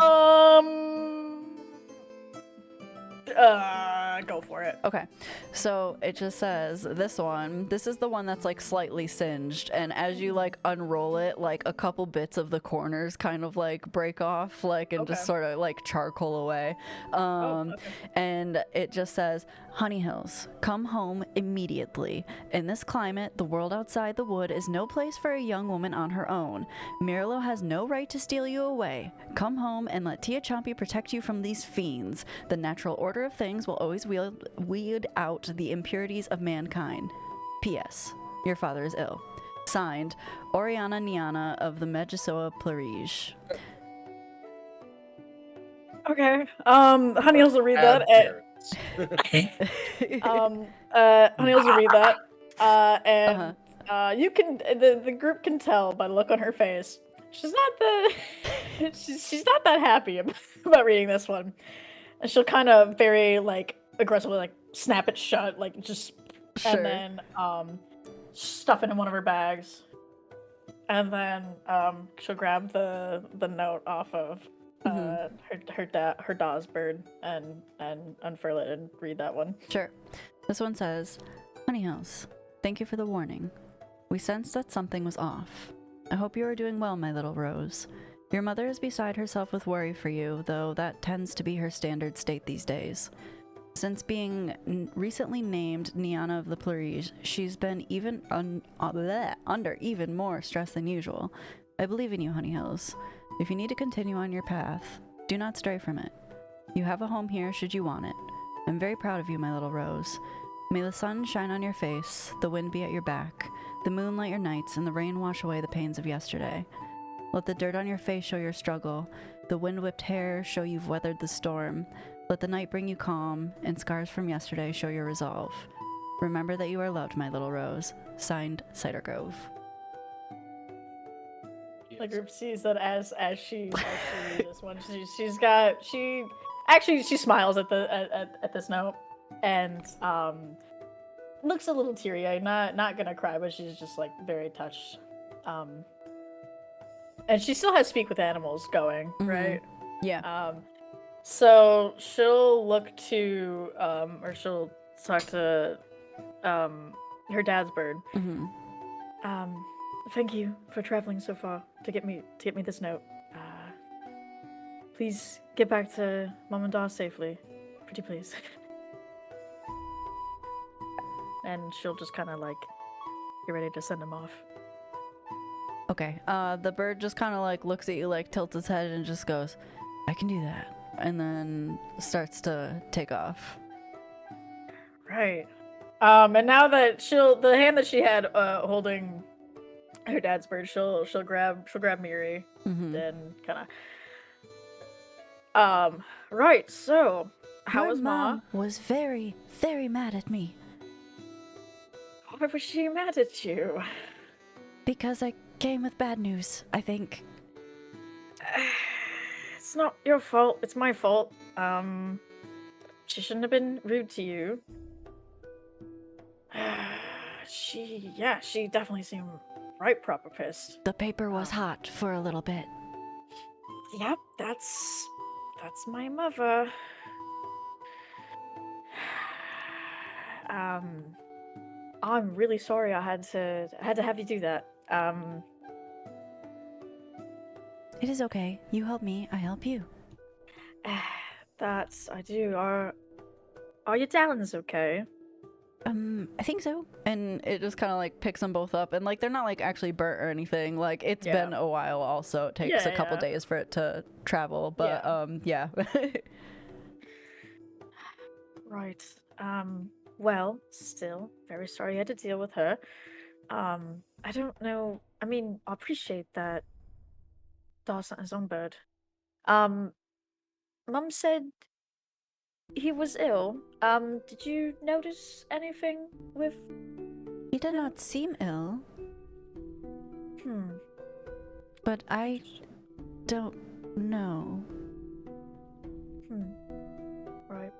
Go for it. Okay, so it just says this is the one that's like slightly singed, and as you like unroll it, like a couple bits of the corners kind of like break off, like and just sort of like charcoal away. And it just says, Honey Hills, come home immediately. In this climate, the world outside the wood is no place for a young woman on her own. Mirlo has no right to steal you away. Come home and let Tia Chompy protect you from these fiends. The natural order of things will always weed out the impurities of mankind. P.S. Your father is ill. Signed, Oriana Niana of the Megisoa Plurige. Okay. Honey Hills will read that. Honey Hills will read that. And you can the group can tell by the look on her face. She's not she's not that happy about reading this one. And she'll kind of very like aggressively like snap it shut, like just and then stuff it in one of her bags. And then she'll grab the note off of her Dawes bird and unfurl it and read that one. Sure. This one says, Honey Hills, thank you for the warning. We sensed that something was off. I hope you are doing well, my little Rose. Your mother is beside herself with worry for you, though that tends to be her standard state these days. Since being recently named Niana of the Plurige, she's been even under even more stress than usual. I believe in you, Honey Hills. If you need to continue on your path, do not stray from it. You have a home here should you want it. I'm very proud of you, my little Rose. May the sun shine on your face, the wind be at your back, the moon light your nights, and the rain wash away the pains of yesterday. Let the dirt on your face show your struggle, the wind-whipped hair show you've weathered the storm. Let the night bring you calm, and scars from yesterday show your resolve. Remember that you are loved, my little Rose. Signed, Cider Grove. The group sees that as she reads this one, she smiles at this note and looks a little teary-eyed, not gonna cry, but she's just like very touched. And she still has speak with animals going, right? Yeah. So she'll look to or she'll talk to her dad's bird. Thank you for traveling so far to get me this note. Please get back to Mom and Dad safely. Pretty please. And she'll just kind of like get ready to send him off. Okay. The bird just kind of like looks at you, like tilts its head and just goes, "I can do that," and then starts to take off. Right. And now that the hand that she had holding her dad's bird, she'll grab Miri and kind of. Right. So, how Your was Ma? mom was very, very mad at me Why was she mad at you? because I came with bad news, I think. It's not your fault. It's my fault. She shouldn't have been rude to you. She definitely seemed right proper pissed. The paper was hot for a little bit. Yep, that's my mother. I'm really sorry I had to have you do that. It is okay. You help me, I help you. I do. Are your Talons okay? I think so. And it just kind of like picks them both up, and like they're not like actually burnt or anything. Like it's been a while. Also, it takes a couple days for it to travel. But yeah. Right. Well, still very sorry you had to deal with her. I don't know. I mean, I appreciate that Dawson his own bird. Mum said he was ill. Did you notice anything with He did not seem ill, but I don't know. Right.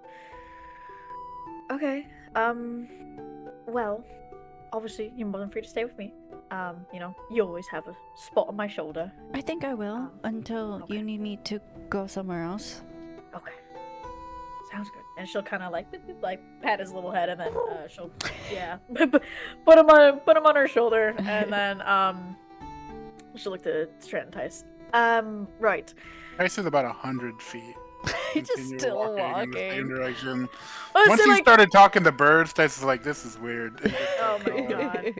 Okay. Well, obviously you're more than free to stay with me. You always have a spot on my shoulder. I think I will until you need me to go somewhere else. Okay. Sounds good. And she'll kind of like, boop, boop, like pat his little head, and then she'll, put him on her shoulder, and then she'll look to Trent and Tice. Right. Tice is about 100 feet. He's just Continue still in the walking. same direction. Oh, Once so, he like- started talking to birds, Tice is like, "This is weird." Oh my god.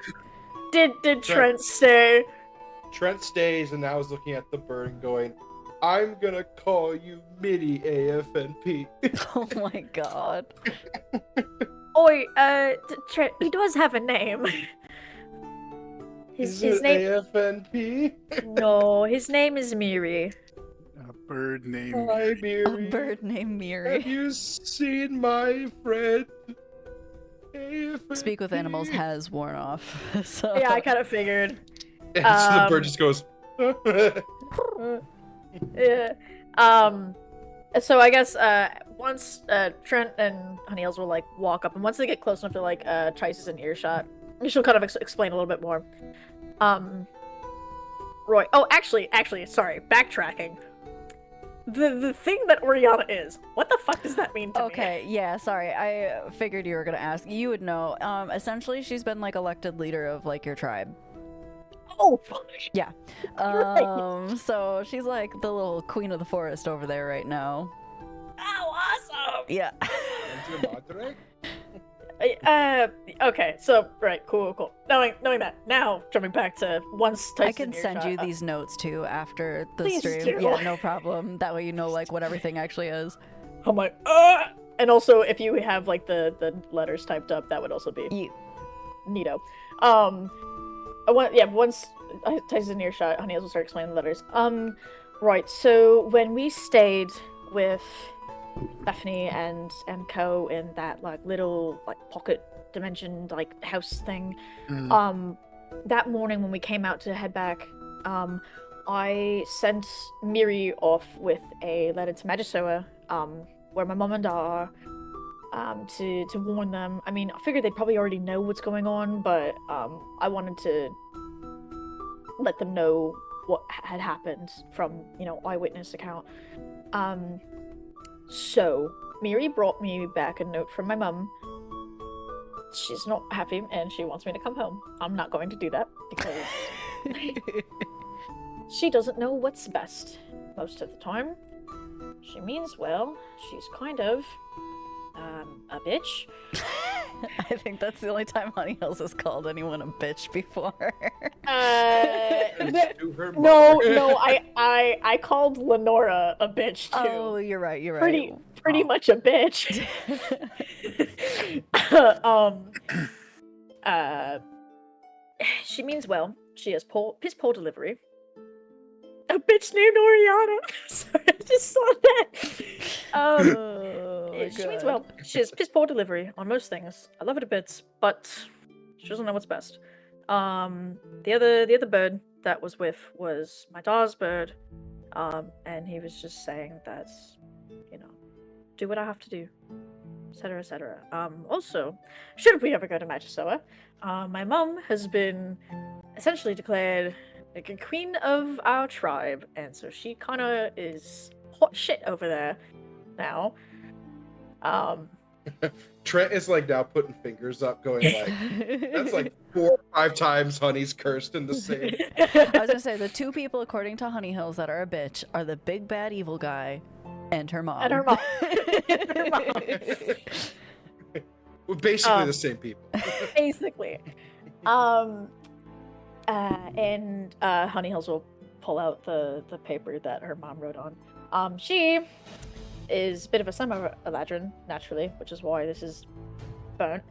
Did Trent stay? Trent stays and now is looking at the bird and going, "I'm gonna call you Mini AFNP." Oh my god. Oi, Trent, he does have a name. His name. AFNP? No, his name is Miri. A bird named. Hi, A Miri. bird named Miri. Have you seen my friend? AFNP? Speak with Animals has worn off. So Yeah, I kind of figured. And so the bird just goes. Yeah. So I guess once Trent and Honeyales will like walk up, and once they get close enough to like Trice is in earshot, she'll kind of explain a little bit more. Roy. Oh, actually, sorry. Backtracking. The thing that Oriana is, what the fuck does that mean to me? Okay, yeah, sorry. I figured you were gonna ask. You would know. Essentially, she's been like elected leader of like your tribe. Oh, fuck. Yeah. Right. So she's like the little queen of the forest over there right now. Oh, awesome. Yeah. Okay, so right, cool. Knowing that, now jumping back to once Tice I is can in send earshot, you these notes too after the Please stream. do. Yeah, no problem. That way you know like what everything actually is. I'm like, and also if you have like the letters typed up, that would also be neato. Once Tice is in earshot, Honeyales will start explaining the letters. Right. So when we stayed with Bethany and Co in that like little like pocket dimension like house thing, that morning when we came out to head back, I sent Miri off with a letter to Magisoa, where my mom and dad are, to warn them. I mean, I figured they'd probably already know what's going on, but I wanted to let them know what had happened from, eyewitness account. So Miri brought me back a note from my mum. She's not happy and she wants me to come home. I'm not going to do that because she doesn't know what's best most of the time. She means well. She's kind of a bitch. I think that's the only time Honey Hills has called anyone a bitch before. To her No, mother. I called Lenora a bitch too. Oh, you're right. You're pretty right. much a bitch. She means well. She has piss poor delivery. A bitch named Oriana. Sorry, I just saw that. Oh, my She means God. well. She has piss poor delivery on most things. I love her to bits, but she doesn't know what's best. The other bird that was with was my dad's bird, and he was just saying that, do what I have to do, etc., etc. Also, should we ever go to Magisoa, my mum has been essentially declared like a queen of our tribe, and so she kind of is hot shit over there now. Trent is like now putting fingers up, going like, that's like 4 or 5 times Honey's cursed in the same. I was gonna say the two people, according to Honey Hills, that are a bitch are the big bad evil guy and her mom. And her mom. And her mom. We're basically the same people. Basically. And Honey Hills will pull out the paper that her mom wrote on. She is a bit of a semi-Eladrin, naturally, which is why this is burnt.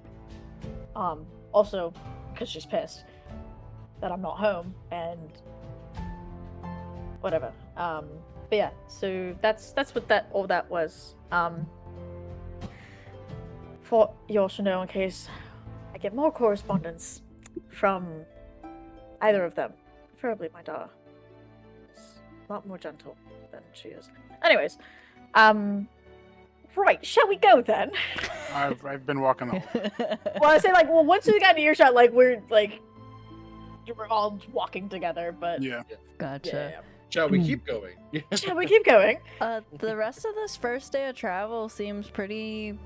Also, because she's pissed that I'm not home, and whatever. But yeah, so that's what all that was. For you all should know, in case I get more correspondence from either of them, preferably my daughter. She's a lot more gentle than she is. Anyways, right, shall we go then? I've been walking the whole way. Well, I say once we got to earshot, we're all walking together, but Yeah. Gotcha. Shall we keep going? Shall we keep going? The rest of this first day of travel seems pretty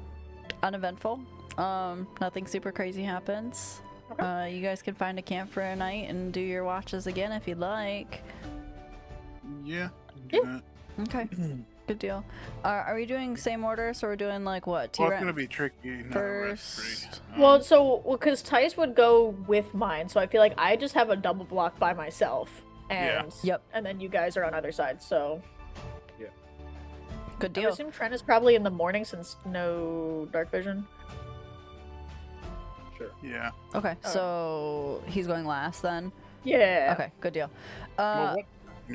uneventful. Nothing super crazy happens. You guys can find a camp for a night and do your watches again if you'd like. Yeah. Do that. Okay, good deal. Are we doing same order? So we're doing what? Well, it's gonna be tricky. Not a rest first. free. Well, because Tice would go with mine, so I feel like I just have a double block by myself, and Yep. and then you guys are on either side. So Good I deal. assume Trent is probably in the morning since no dark vision. Sure. Yeah. Okay, so he's going last then. Yeah. Okay, good deal. Well, what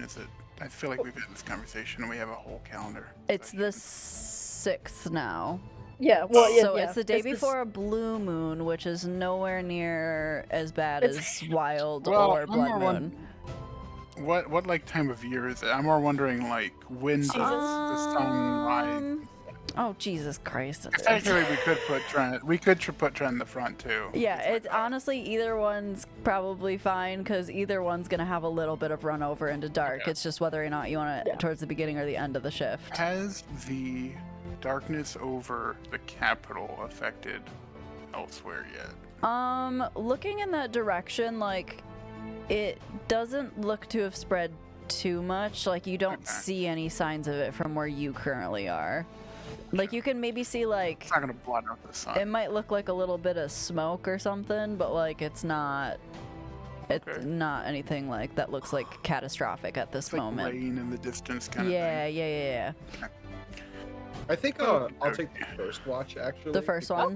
is it? I feel like we've had this conversation and we have a whole calendar. It's the 6th now. Yeah. Well, yeah. So yeah. it's the day this- before a blue moon, which is nowhere near as bad It's- as wild Well, or I'm blood more moon. What time of year is it? I'm more wondering when does the sun rise? Oh Jesus Christ! it is. Technically, we could put Trent. We could put Trent in the front too. Yeah, It's it's honestly either one's probably fine because either one's gonna have a little bit of run over into dark. Okay. It's just whether or not you want it Yeah. towards the beginning or the end of the shift. Has the darkness over the capital affected elsewhere yet? Looking in that direction, it doesn't look to have spread too much. You don't Okay. see any signs of it from where you currently are. You can maybe see It's not gonna blot out the sun. it might look like a little bit of smoke or something, but it's not. It's Okay. not anything that looks catastrophic at this It's like moment. rain in the distance kind Yeah, of thing. yeah. I think Oh, I'll okay. take the first watch actually. The first because,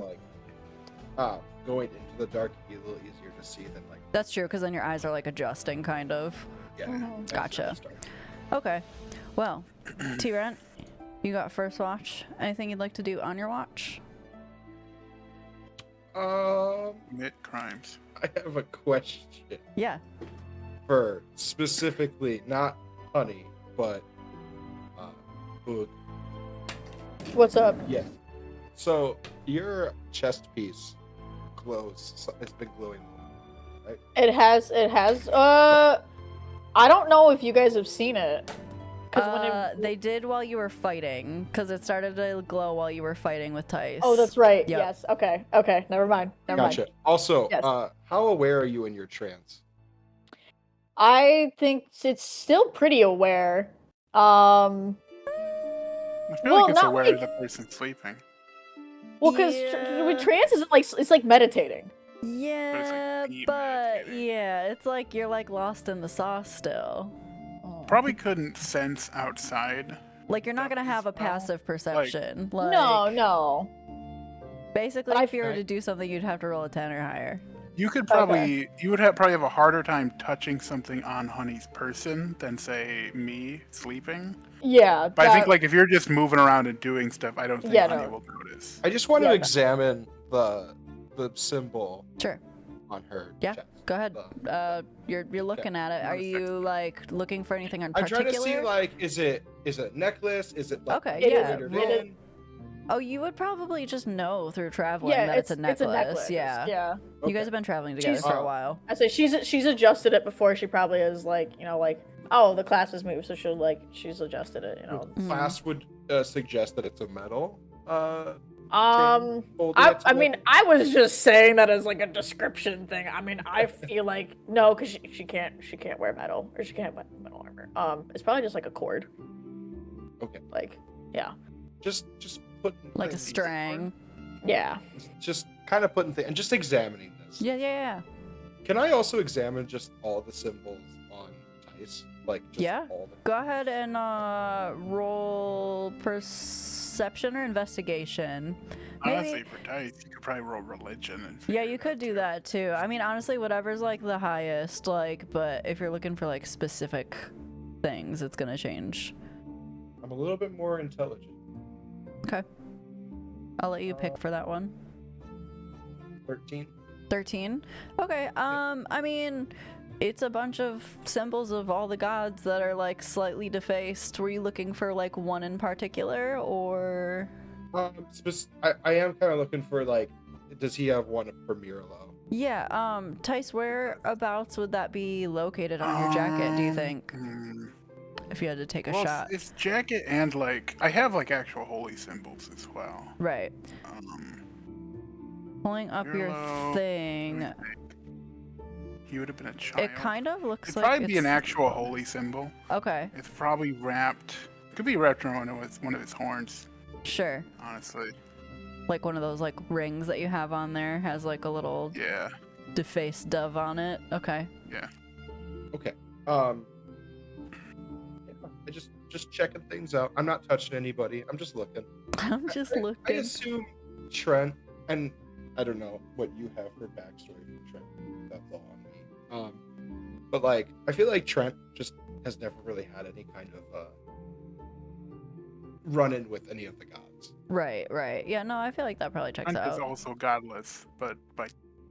one? Going into the dark would be a little easier to see than That's true, because then your eyes are adjusting, kind of. yeah. Mhm. as Gotcha. I start. Okay. Well, T-Rent, you got first watch. Anything you'd like to do on your watch? Commit crimes. I have a question. Yeah. for specifically not honey, but food. What's up? Yeah. So your chest piece glows. It's been glowing, right? It has. I don't know if you guys have seen it. They did while you were fighting, because it started to glow while you were fighting with Tice. Oh, that's right. Yep. Yes. Okay. Okay. Never mind. Gotcha. Also, Yes. how aware are you in your trance? I think it's still pretty aware. I feel Well, like it's not aware like- of the person sleeping. Well, because Yeah. trance is like it's like meditating. Yeah, deep but meditating. yeah, it's like you're like lost in the sauce still. Probably couldn't sense outside. Like you're not gonna have a Well, passive perception. Like, No. Basically, But if you were I- to do something, you'd have to roll a 10 or higher. You could Okay. probably probably have a harder time touching something on Honey's person than say me sleeping. Yeah. But I think that- like if you're just moving around and doing stuff, I don't think Yeah, Honey no. will notice. I just want Yeah, to no. examine the symbol Sure. on her Yeah. chest. Go ahead. You're looking at it. Are One you like looking for anything in I'm particular? trying to see like is it a necklace? Is it like Okay, It is yeah. glitter roll- in? Oh, you would probably just know through traveling yeah, that it's a necklace. It's a necklace. Yeah. Yeah. You guys have been traveling together She's- for a while. I say she's adjusted it before she probably is like oh the class has moved so she's adjusted it Mm-hmm. Class would suggest that it's a metal. I mean I was just saying that as like a description thing. I mean I feel like no because she can't wear metal or she can't wear metal armor. It's probably just like a cord. Okay. Like yeah just putting Like a things- strang. yeah. Just kind of putting things and just examining this. Yeah. Can I also examine just all the symbols on Tice? Like just Yeah. all the Go ahead and roll perception or investigation. Maybe- Honestly, for Tice, you could probably roll religion and Yeah, figure you it could out, do too. that too. I mean, honestly, whatever's like the highest, like, but if you're looking for like specific things, it's gonna change. I'm a little bit more intelligent. Okay. I'll let you pick for that one. 13. 13. Okay. I mean, it's a bunch of symbols of all the gods that are like slightly defaced. Were you looking for like one in particular, or? I am kind of looking for like, does he have one for Mirlo? Yeah. Tice, whereabouts would that be located on your jacket? Do you think? If you had to take a Well, shot. it's jacket and like I have like actual holy symbols as well. Right. Pulling up your Mirlo, let thing. me think. He would have been a child. It kind of looks It'd like probably be an it's- actual holy symbol. Okay, It's probably wrapped. Could be wrapped around one of his horns. sure. Honestly, Like one of those like rings that you have on there has like a little yeah. defaced dove on it. Okay. Okay. Yeah, I just checking things out. I'm not touching anybody. I'm just looking. I'm just I looking. assume Trent, and I don't know what you have for backstory for Trent. That's all on me. But like, I feel like Trent just has never really had any kind of run-in with any of the gods. Right. Yeah, no, I feel like that probably checks Hunt is out. also godless, but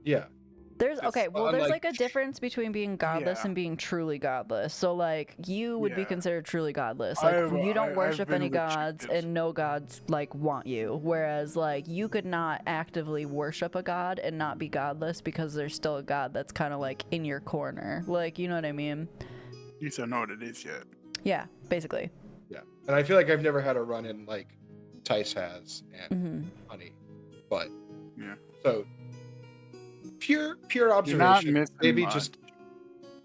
Yeah. There's just okay, well there's unlike- like a difference between being godless Yeah. and being truly godless. So like you would be Yeah. considered truly godless. Like you don't I've worship been any gods rejected. and no gods like want you. Whereas like you could not actively worship a god and not be godless because there's still a god that's kind of like in your corner. Like, you know what I mean? you don't know what it is yet. Yeah, basically. Yeah. And I feel like I've never had a run-in like Tice has and Honey. But Yeah. so pure You're not observation. missing Maybe much.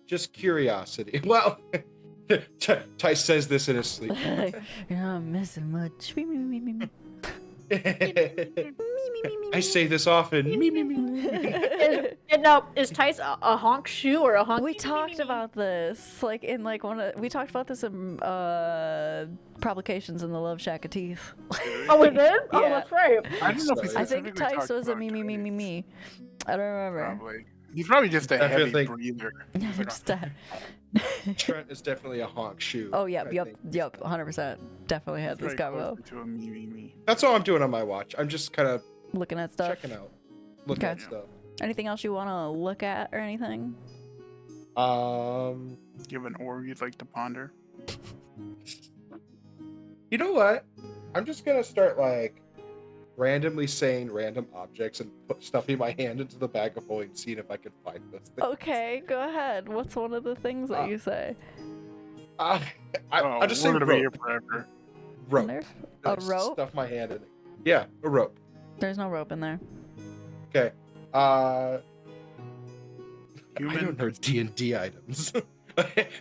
just curiosity. Well, Tice says this in his sleep. You're not missing much. Me, me, me, me, me. I say this often. Me, me, me. Is Tice a honk shoe or a honk? We talked about this, like in like we talked about this in Provocations in the Love Shack of Teeth. Oh, we did. Oh, Yeah. that's right. I don't know if we I I think specifically Tice talked was a about me, me, me, me, Tice. me. I don't remember. Probably. He's probably just a I feel heavy like- breather. He's like, Just, Trent is definitely a honk shoe. oh, yep, I yep, think. yep, 100%. Definitely had "He's this very combo. close to a me. That's all I'm doing on my watch. I'm just kind of Looking at stuff. checking out, looking Okay. at stuff. Anything else you want to look at or anything? Um, Do you have an orb you'd like to ponder? you know what? I'm just gonna start like randomly saying random objects and stuffing my hand into the bag of holding, seeing if I can find this thing. Okay, go ahead. What's one of the things that you say? I'll just say we're gonna be here rope. forever. Rope. A I just rope? Stuff my hand in it. Yeah, a rope. There's no rope in there. Okay. I Human. don't know D&D items.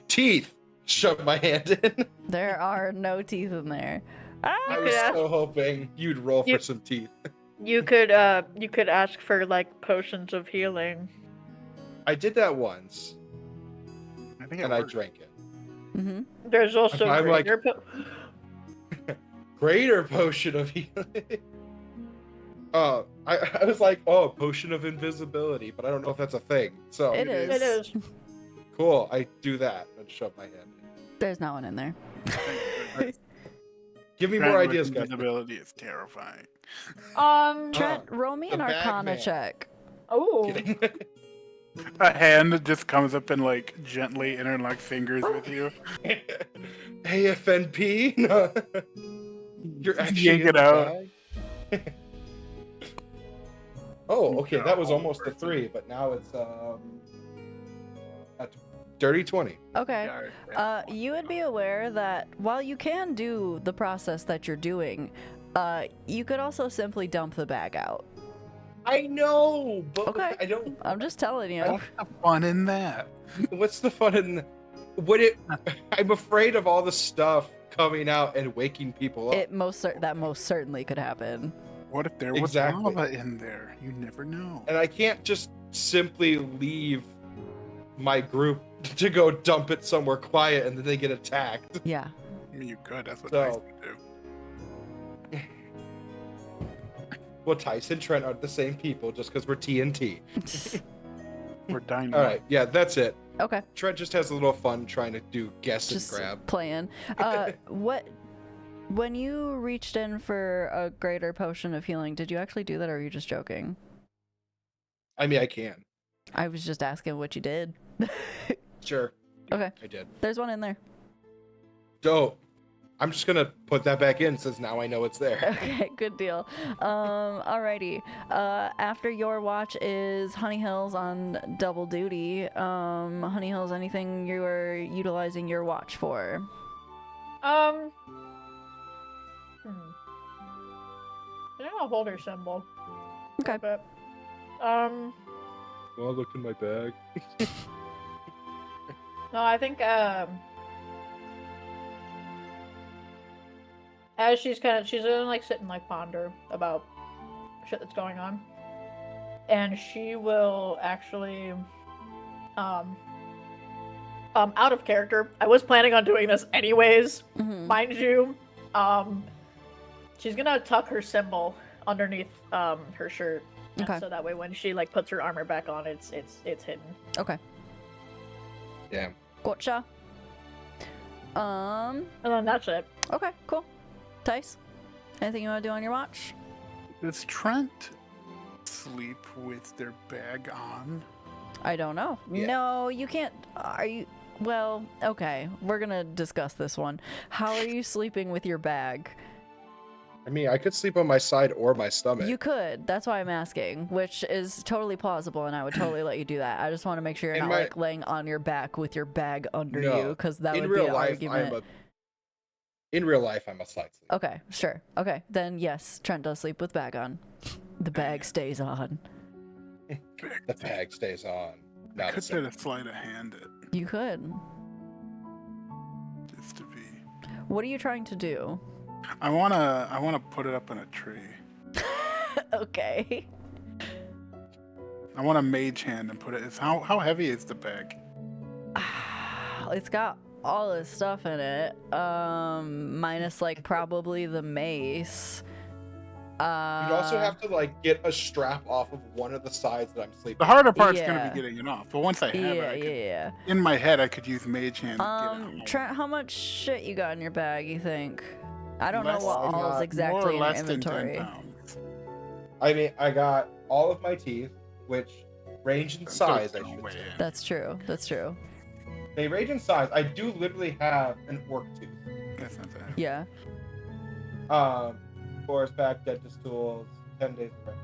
Teeth. Shove my hand in. There are no teeth in there. Ah! I was ask- so hoping you'd roll for some teeth. You could ask for like potions of healing. I did that once, I think it and I worked. drank it. Mm-hmm. There's also I'm like- greater Greater potion of healing. I was like, oh, potion of invisibility, but I don't know if that's a thing. So It is. It is. cool. I do that and shove my hand in. There's no one in there. Give me more ideas, guys. Invisibility is terrifying. Trent, roll me the an bag Arcana man. check. Oh. Kidding. A hand that just comes up and like gently interlock fingers with you. Hey, FNP. No. You're actually Yank in it the out. bag? Oh, okay. That was No, almost a person. 3, but now it's a dirty 20. Okay. Yeah, You would be aware that while you can do the process that you're doing, you could also simply dump the bag out. I know, but Okay. I don't. I'm just telling you. What's the fun in that? What's the fun in? Would it? I'm afraid of all the stuff coming out and waking people up. It most certainly could happen. What if there was Exactly. lava in there? You never know. And I can't just simply leave my group to go dump it somewhere quiet and then they get attacked. Yeah. I mean, you could. That's what So- I used to do. Well, Tyson and Trent aren't the same people just because we're TNT. We're dynamite. All right, yeah, that's it. Okay. Trent just has a little fun trying to do guess Just and grab. playing. When you reached in for a greater potion of healing, did you actually do that or are you just joking? I mean, I can. I was just asking what you did. Sure. Okay. I did. There's one in there. Dope. I'm just gonna put that back in since now I know it's there. Okay, good deal. Alrighty. After your watch is Honey Hills on double duty. Honey Hills, anything you are utilizing your watch for? I don't know, holder symbol. Okay. But, Well, look in my bag. no, I think as she's gonna like sit and like ponder about shit that's going on, and she will actually out of character. I was planning on doing this anyways, Mhm. mind you. She's gonna tuck her symbol underneath her shirt, and Okay. so that way when she like puts her armor back on, it's hidden. Okay. Damn. Gotcha. And then that's it. Okay, cool. Tice, anything you want to do on your watch? Does Trent sleep with their bag on? I don't know. Yeah. No, you can't. Are you? Well, okay. We're gonna discuss this one. How are you sleeping with your bag? I mean, I could sleep on my side or my stomach. You could. That's why I'm asking, which is totally plausible, and I would totally let you do that. I just want to make sure you're In not my- like laying on your back with your bag under No. you, because that in would real be an life, argument. in real life, I'm a side sleeper. Okay, sure. Okay, then yes, Trent does sleep with bag on. The bag stays on. The bag stays on. I Not a could try second. to sleight of hand it, You could. just to be. What are you trying to do? I wanna put it up in a tree. Okay. I want to mage hand and put it. How heavy is the bag? It's got all this stuff in it. Minus like probably the mace. You'd also have to like get a strap off of one of the sides that I'm sleeping. The harder part's gonna Yeah. be getting it off. But once I have it, Yeah, I could, yeah. in my head, I could use mage hand. To get it home. Trent, how much shit you got in your bag, you think? I don't Less know what than all is that. exactly More or in your less than 10 inventory. pounds. I mean, I got all of my teeth, which range in size, I should Way say. in. That's true. That's true. They range in size. I do literally have an orc tooth. That's not bad. Yeah. Forest pack, dentist tools, 10 days of rest.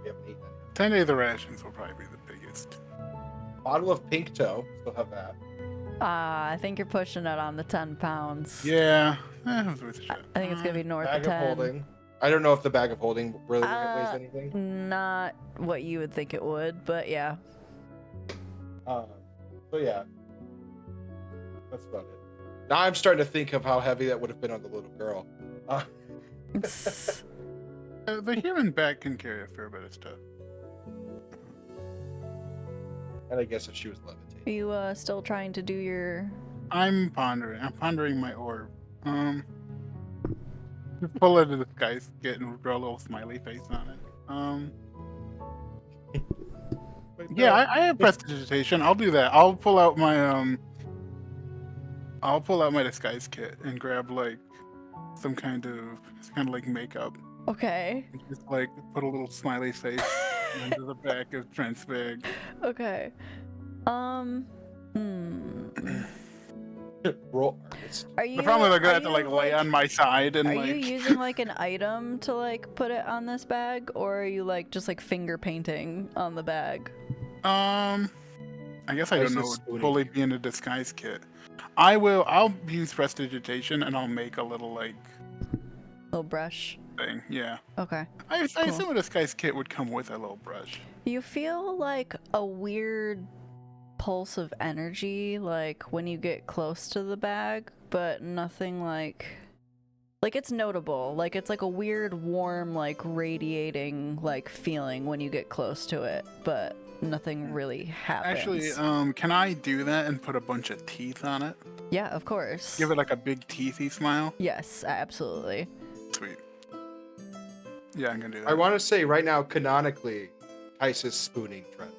We haven't eaten any. 10 days of rations will probably be the biggest. Bottle of pink toe. Still have that. I think you're pushing it on the 10 pounds. Yeah, it was worth a shot. I think it's gonna be north Bag of 10. of holding. I don't know if the bag of holding really weighs anything. Not what you would think it would, but yeah. So yeah, that's about it. Now I'm starting to think of how heavy that would have been on the little girl. The human back can carry a fair bit of stuff. And I guess if she was levitating. Are you still trying to do your? I'm pondering my orb. Just pull it to the guy's get and draw a little smiley face on it. Yeah, I have prestidigitation. I'll do that. I'll pull out my disguise kit and grab like some kind of like makeup. Okay. And just like put a little smiley face into the back of Trent's bag. Okay. Roll artist. Are you? The problem is I'm gonna have to are like you, lay on my side and Are like. you using like an item to like put it on this bag, or are you like just like finger painting on the bag? I guess I Nice don't and know. spoony. Fully be in a disguise kit. I'll use prestidigitation and I'll make a little like Little brush. thing. Yeah. Okay. I Cool. assume a disguise kit would come with a little brush. You feel like a weird pulse of energy, like when you get close to the bag, but nothing like it's notable. Like it's like a weird, warm, like radiating, like feeling when you get close to it, but nothing really happens. Actually, can I do that and put a bunch of teeth on it? Yeah, of course. Give it like a big teethy smile? Yes, absolutely. Sweet. Yeah, I'm gonna do that. I want to say right now, canonically, Tice is spooning Trent.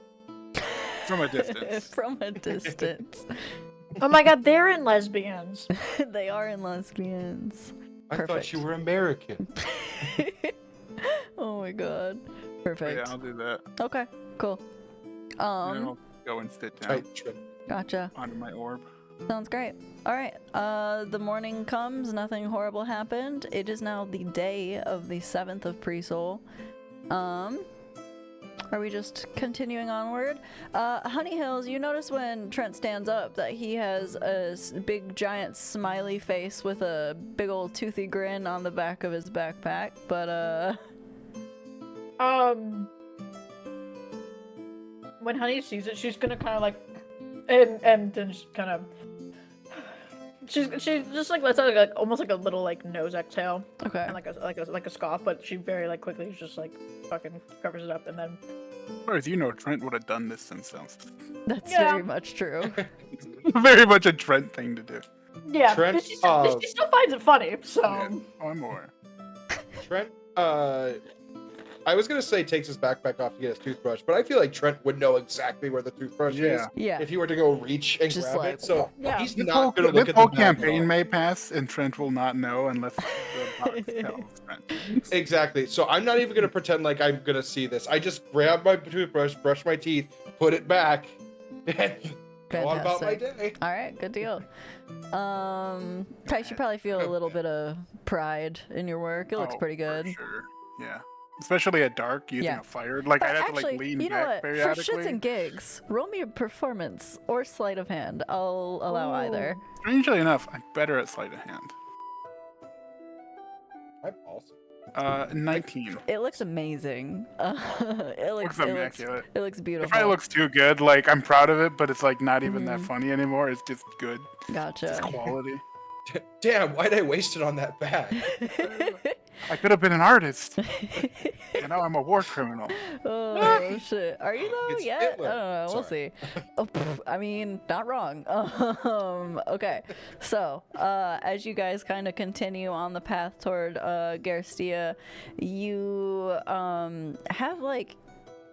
From a distance. From a distance. Oh my god, they're in lesbians. They are in lesbians. I thought Perfect. you were American. Oh my god. But Perfect. yeah, I'll do that. Okay, cool. And then I'll go and sit down Tight Trent. Gotcha. onto my orb. Sounds great. All right. The morning comes. Nothing horrible happened. It is now the day of the 7th of Pre-Soul. Are we just continuing onward? Honey Hills, you notice when Trent stands up that he has a big giant smiley face with a big old toothy grin on the back of his backpack, but When Honey sees it, she's gonna kind of like, and then just kind of, she just like lets out like almost like a little like nose exhale okay. and like a scoff, but she very like quickly just like fucking covers it up and then. As far as you know, Trent would have done this himself. That's Yeah. very much true. Very much a Trent thing to do. Yeah, Trent, but she still finds it funny, so. Yeah. Or more. Trent, I was gonna say takes his backpack off to get his toothbrush, but I feel like Trent would know exactly where the toothbrush is Yeah. Yeah. if he were to go reach and Just grab like- it. So Yeah. he's This not whole, gonna this look at whole the bag at campaign all. may pass, and Trent will not know unless the box tells Trent. Exactly. So I'm not even gonna pretend like I'm gonna see this. I just grab my toothbrush, brush my teeth, put it back, and go on about my Fantastic. day. All right, good deal. Tice, you probably feel a little bit of pride in your work. It looks Oh, pretty for good. sure. Yeah. Especially at dark, using Yeah. a fire. Like, But I'd have actually, to, like, lean you know back what? For periodically. shits and gigs, roll me a performance or sleight of hand. I'll allow either. Strangely enough, I'm better at sleight of hand. I'm awesome. 19. It looks amazing. It Looks looks immaculate. it looks It beautiful. probably looks too good. Like, I'm proud of it, but it's, like, not even that Mhm. funny anymore. It's just good. It's Gotcha. quality. Damn, why'd I waste it on that bag? I could have been an artist. And now I'm a war criminal. Oh shit! Are you though It's yet? Hitler. I don't know. We'll Sorry. see. Oh, I mean, not wrong. Okay. So, as you guys kind of continue on the path toward Garstia, you have like.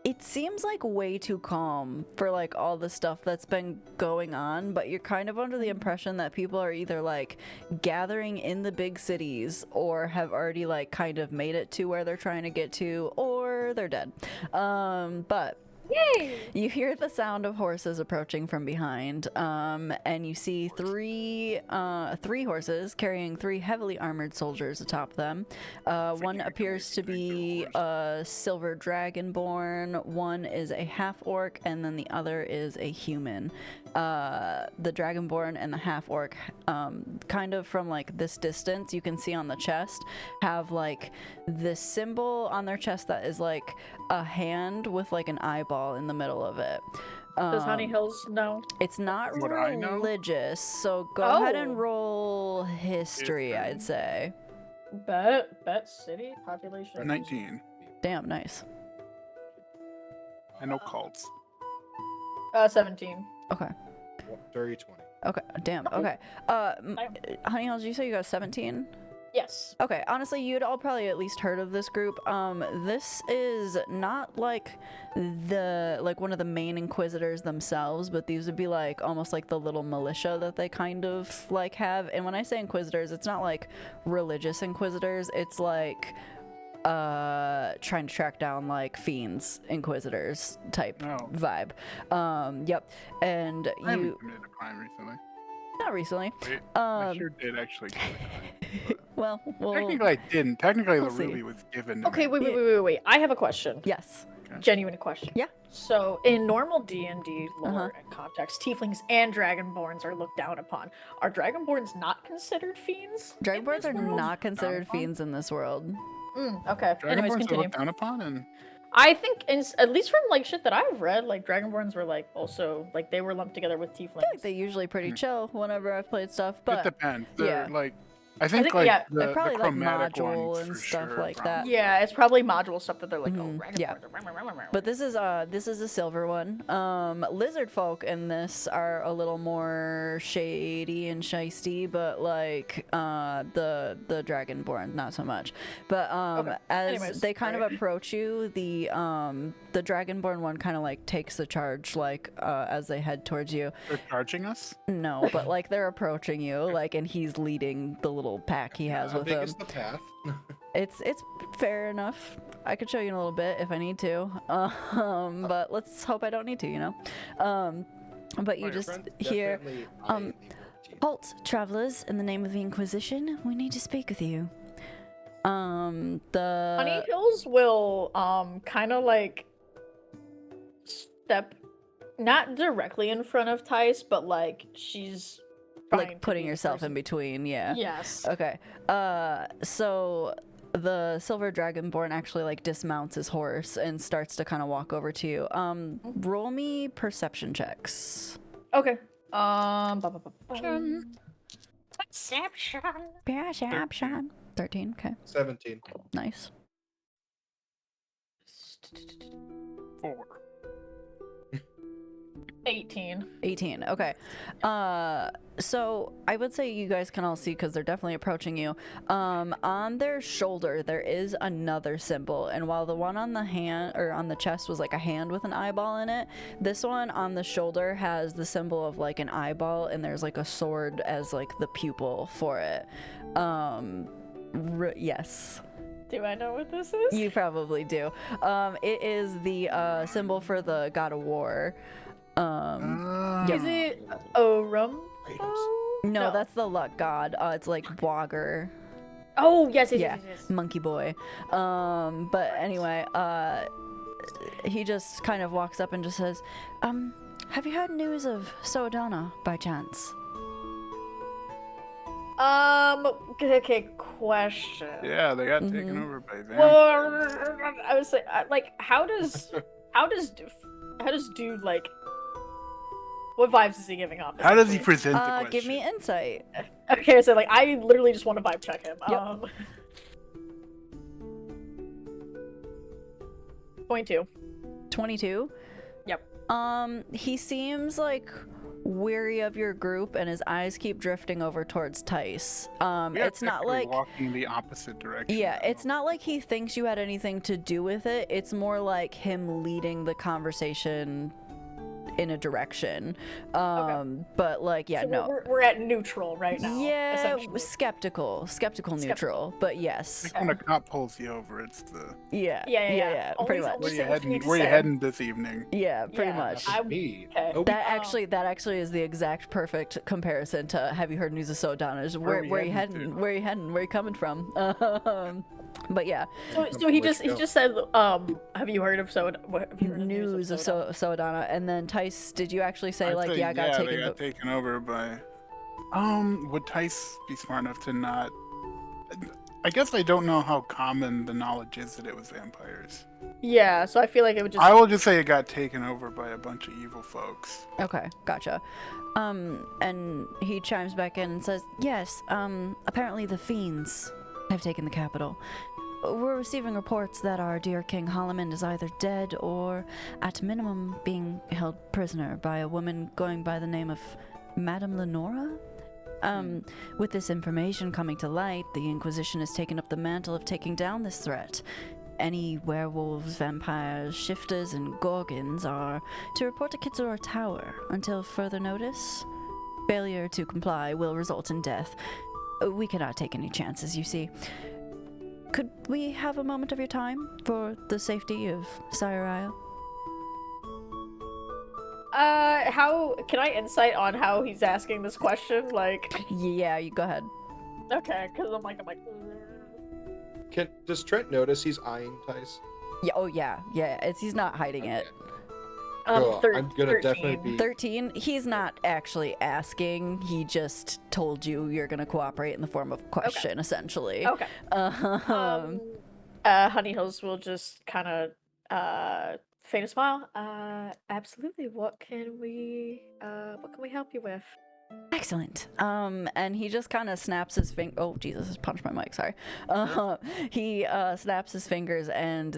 It seems like way too calm for like all the stuff that's been going on, but you're kind of under the impression that people are either like gathering in the big cities or have already like kind of made it to where they're trying to get to, or they're dead. But Yay! You hear the sound of horses approaching from behind, and you see three horses carrying 3 heavily armored soldiers atop them. One appears to be a silver dragonborn, one is a half-orc, and then the other is a human. The dragonborn and the half-orc, kind of from like this distance, you can see on the chest, have like this symbol on their chest that is like a hand with like an eyeball in the middle of it. Does Honey Hills know? It's not Would I know? religious, so go ahead Oh. and roll history, I'd say. Bet city population. 19. Damn, nice. I know cults. 17. Okay. Dirty 20. Okay. Damn. Okay. Honey, how did you say you got 17? Yes. Okay, honestly, you'd all probably at least heard of this group. This is not like one of the main inquisitors themselves, but these would be like almost like the little militia that they kind of like have. And when I say inquisitors, it's not like religious inquisitors. It's like trying to track down like fiends, inquisitors type vibe. Yep. And I haven't you committed a crime recently. not recently. Wait, I sure did actually commit a crime. Well, Technically, I didn't. Technically, we'll the see. ruby was given to Okay, me. wait. I have a question. yes. Genuine question. Yeah. So, in normal D&D lore Uh-huh. and context, tieflings and dragonborns are looked down upon. Are dragonborns not considered fiends? in Dragonborns this are world? not considered upon? fiends in this world. Okay. Anyways, Dragonborns are continue. looked down upon, and I think, at least from like shit that I've read, like dragonborns were like also like they were lumped together with tieflings. I feel like they're usually pretty chill whenever I've played stuff, it but depends. They're yeah. like, I think think, like yeah, the probably, like, chromatic module ones and for stuff sure, like that. probably. Yeah, it's probably module stuff that they're like, Mhm, oh, dragonborns yeah. are. but this is a silver one. Lizard folk in this are a little more shady and shisty, but like the dragonborn not so much. But Okay. as Anyways, they kind of right. approach you, the dragonborn one kind of like takes the charge like as they head towards you. They're charging us. No, but like they're approaching you, like, and he's leading the little pack he has How with big him. is the path? It's fair enough. I could show you in a little bit if I need to. But let's hope I don't need to, you know. But you Well, your just Friend, hear, definitely um, I need your team. "Halt, travelers! In the name of the Inquisition, we need to speak with you." Honey The Hills will kind of like step not directly in front of Tice, but like she's trying like to putting be the yourself in person- between, yeah. Yes. Okay. So the silver dragonborn actually like dismounts his horse and starts to kind of walk over to you. Roll me perception checks. Okay. Perception. 13. Okay. 17. Nice. 4. 18. 18. Okay. So I would say you guys can all see because they're definitely approaching you. On their shoulder there is another symbol, and while the one on the hand or on the chest was like a hand with an eyeball in it, this one on the shoulder has the symbol of like an eyeball, and there's like a sword as like the pupil for it. Yes. Do I know what this is? You probably do. It is the symbol for the god of war. Is it Orum? No, No. that's the luck god. It's like Wogger, Oh, yes. Yeah. monkey boy. But anyway, he just kind of walks up and just says, have you heard news of Soadana by chance? Okay, question. Yeah, they got Mhm. taken over by them. Well, I was like, how does dude like, what vibes is he giving off? How does he essentially? present the question? Give me insight. Okay, so like, I literally just want to vibe check him. Yep. 22. 22? Yep. He seems like weary of your group and his eyes keep drifting over towards Tice. We are It's not technically like walking the opposite direction. yeah, now. it's not like he thinks you had anything to do with it. It's more like him leading the conversation in a direction. But like, yeah, So no. we're at neutral right now. Yeah, essentially. skeptical neutral, but yes. When a cop pulls you over, it's the Yeah, pretty much. where you heading this evening? Yeah, pretty Yeah. much. Me. Okay. Oh, That actually is the exact perfect comparison to Have You Heard News of Sodanas? Where you heading? Where you heading? Where you coming from? But yeah. So he just said, have you heard of News of Sodana, and then Tice, did you actually say I'd say, I got they got taken over by. Would Tice be smart enough to not? I guess I don't know how common the knowledge is that it was vampires. Yeah, so I feel like it would just. I will just say it got taken over by a bunch of evil folks. Okay, gotcha. And he chimes back in and says, yes, apparently the fiends have taken the capital. We're receiving reports that our dear King Holloman is either dead or, at minimum, being held prisoner by a woman going by the name of Madame Lenora? With this information coming to light, the Inquisition has taken up the mantle of taking down this threat. Any werewolves, vampires, shifters, and gorgons are to report to Kitsura Tower until further notice. Failure to comply will result in death. We cannot take any chances, you see. Could we have a moment of your time for the safety of Sire Isle? How can I insight on how he's asking this question? Like, Yeah, you go ahead. okay, because I'm like. Does Trent notice he's eyeing Tice? Yeah. Oh yeah. He's not hiding it. Cool. I'm gonna 13. definitely be. 13. He's not actually asking. He just told you you're gonna cooperate in the form of question, essentially. Okay. Honey Hills will just kind of feign a smile. Absolutely. What can we help you with? Excellent. And he just kind of snaps his finger. Oh, Jesus, I just punched my mic. Sorry. He snaps his fingers, and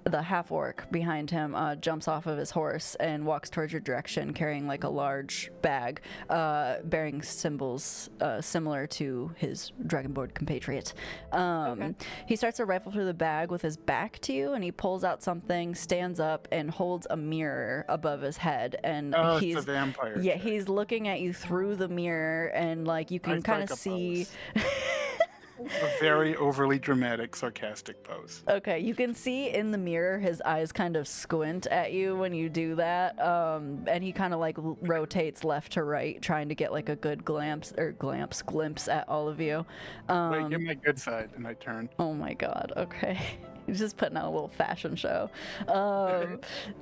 the half orc behind him jumps off of his horse and walks towards your direction, carrying like a large bag, bearing symbols similar to his dragonborn compatriot. He starts to rifle through the bag with his back to you, and he pulls out something, stands up, and holds a mirror above his head. And he's it's a vampire. Yeah, he's looking at you through the mirror, and like you can kind of see. A very overly dramatic, sarcastic pose. Okay, you can see in the mirror his eyes kind of squint at you when you do that, and he kind of like rotates left to right, trying to get like a good glimpse at all of you. Wait, get my good side, and I turn. Oh my god, okay. He's just putting on a little fashion show.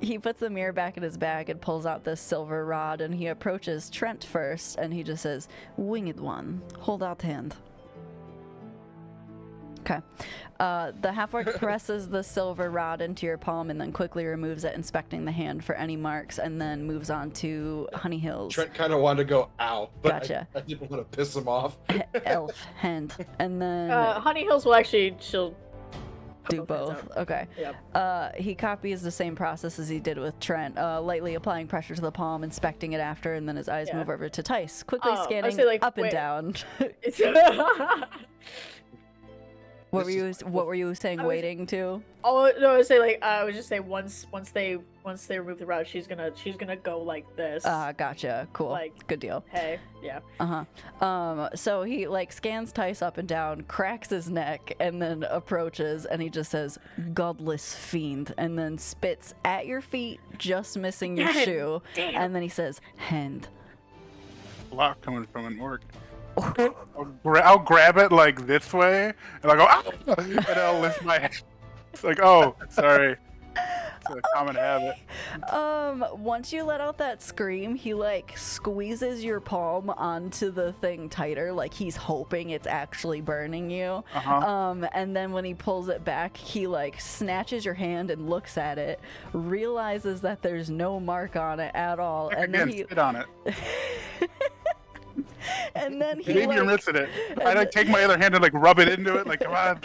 He puts the mirror back in his bag and pulls out this silver rod, and he approaches Trent first, and he just says, "Winged one, hold out hand." Okay. The half-orc presses the silver rod into your palm and then quickly removes it, inspecting the hand for any marks, and then moves on to Honey Hills. Trent kind of wanted to go, ow, but Gotcha. I didn't want to piss him off. Elf hand. And then Honey Hills will she'll do both. Okay. Yep. He copies the same process as he did with Trent, lightly applying pressure to the palm, inspecting it after, and then his eyes move over to Tice, quickly scanning up and down. What were you saying? Waiting to? Oh no, I was saying I would just say once they remove the rod, she's gonna go like this. Gotcha. Cool. Like, good deal. Hey, yeah. So he like scans Tice up and down, cracks his neck, and then approaches, and he just says, "Godless fiend," and then spits at your feet, just missing your shoe. Damn. And then he says, "Hand." A lot coming from an orc. I'll grab it like this way, and I'll go, ah! And I'll lift my hand. It's like, oh, sorry. It's a common habit. Once you let out that scream, he like squeezes your palm onto the thing tighter, like he's hoping it's actually burning you. And then when he pulls it back, he like snatches your hand and looks at it, realizes that there's no mark on it at all, and then he spit on it. And then he Maybe you're missing it. I like take my other hand and like rub it into it, like come on.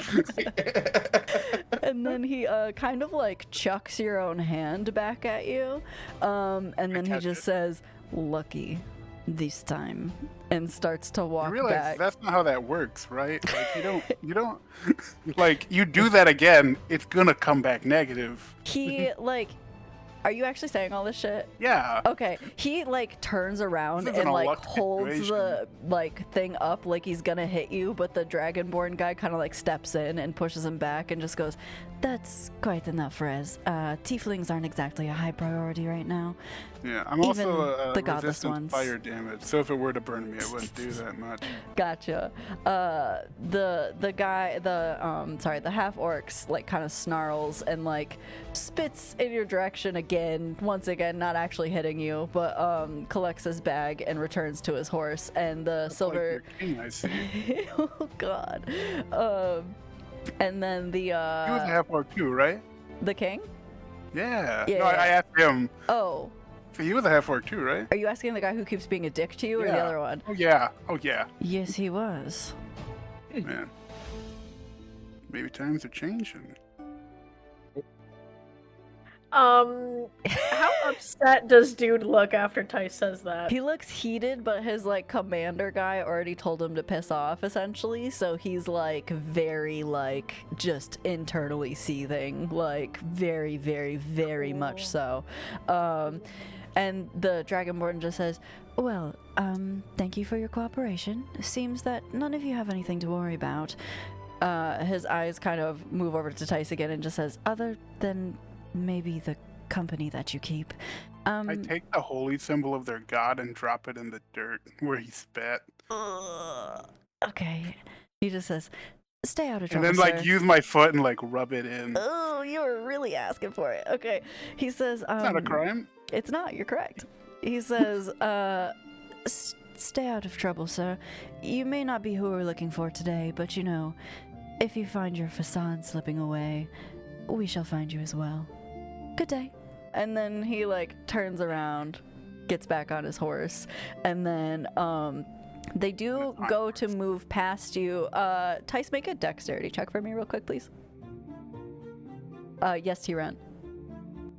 And then he kind of like chucks your own hand back at you, and then he just says, "Lucky this time," and starts to walk You realize back. that's not how that works, right? Like you don't like you do that again, it's gonna come back negative. He like Are you actually saying all this shit? Yeah. Okay, he like turns around This isn't and a like luck holds situation. the like thing up like he's gonna hit you, but the Dragonborn guy kind of like steps in and pushes him back and just goes, "That's quite enough, Rez. Tieflings aren't exactly a high priority right now." Yeah, I'm Even also the godless resistant ones. fire damage, so if it were to burn me, it wouldn't do that much. Gotcha. The guy, the half orcs like kind of snarls and like spits in your direction again. Once again, not actually hitting you, but collects his bag and returns to his horse. And the silver. Like your king, I see. Oh God. And then the He was a half orc too, right? the king. Yeah. Yeah, No, I yeah. asked him. Oh, So he was a half orc too, right? are you asking the guy who keeps being a dick to you, or the Yeah. other one? Oh yeah. Oh yeah. Yes, he was. Man. Maybe times are changing. How upset does dude look after Tice says that? He looks heated, but his like commander guy already told him to piss off essentially, so he's like very like just internally seething, like very, very, very much so. And the Dragonborn just says, "Well, thank you for your cooperation. Seems that none of you have anything to worry about." His eyes kind of move over to Tice again and just says, "Other than maybe the company that you keep." I take the holy symbol of their god and drop it in the dirt where he spat. Okay. He just says, "Stay out of And trouble, then like sir." use my foot and like rub it in. Oh, you were really asking for it. Okay. He says, It's not a crime. It's not, you're correct. He says, "Stay out of trouble, sir. You may not be who we're looking for today, but you know, if you find your facade slipping away, we shall find you as well. Good day." And then he like turns around, gets back on his horse, and then they do go to move past you. Tice, make a dexterity check for me real quick, please. Yes, T-Rent.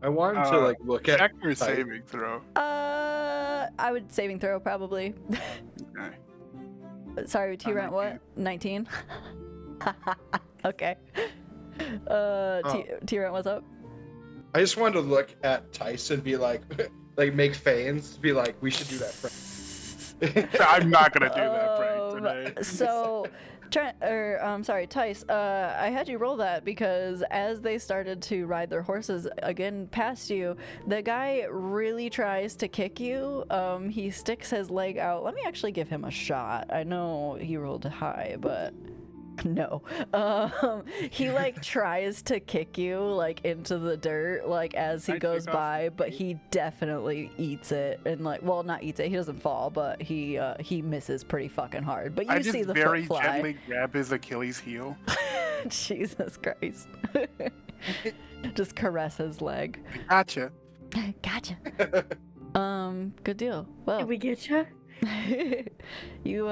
I wanted to like look at Check your Tice. saving throw. I would saving throw probably. Okay. Sorry, T-Rent, what? 19? Okay. T-Rent, what's up? I just wanted to look at Tice and be like, like make feigns, be like, we should do that. I'm not gonna do that prank today. So, Tice, I had you roll that because as they started to ride their horses again past you, the guy really tries to kick you. He sticks his leg out. Let me actually give him a shot. I know he rolled high, but no. He like tries to kick you like into the dirt like as he I goes take off by, his but feet? he definitely eats it and like, well, not eats it. He doesn't fall, but he misses pretty fucking hard. But you I see just the very foot fly. gently grab his Achilles heel. Jesus Christ. Just caress his leg. Gotcha. Gotcha. Good deal. Well, Did we get you? you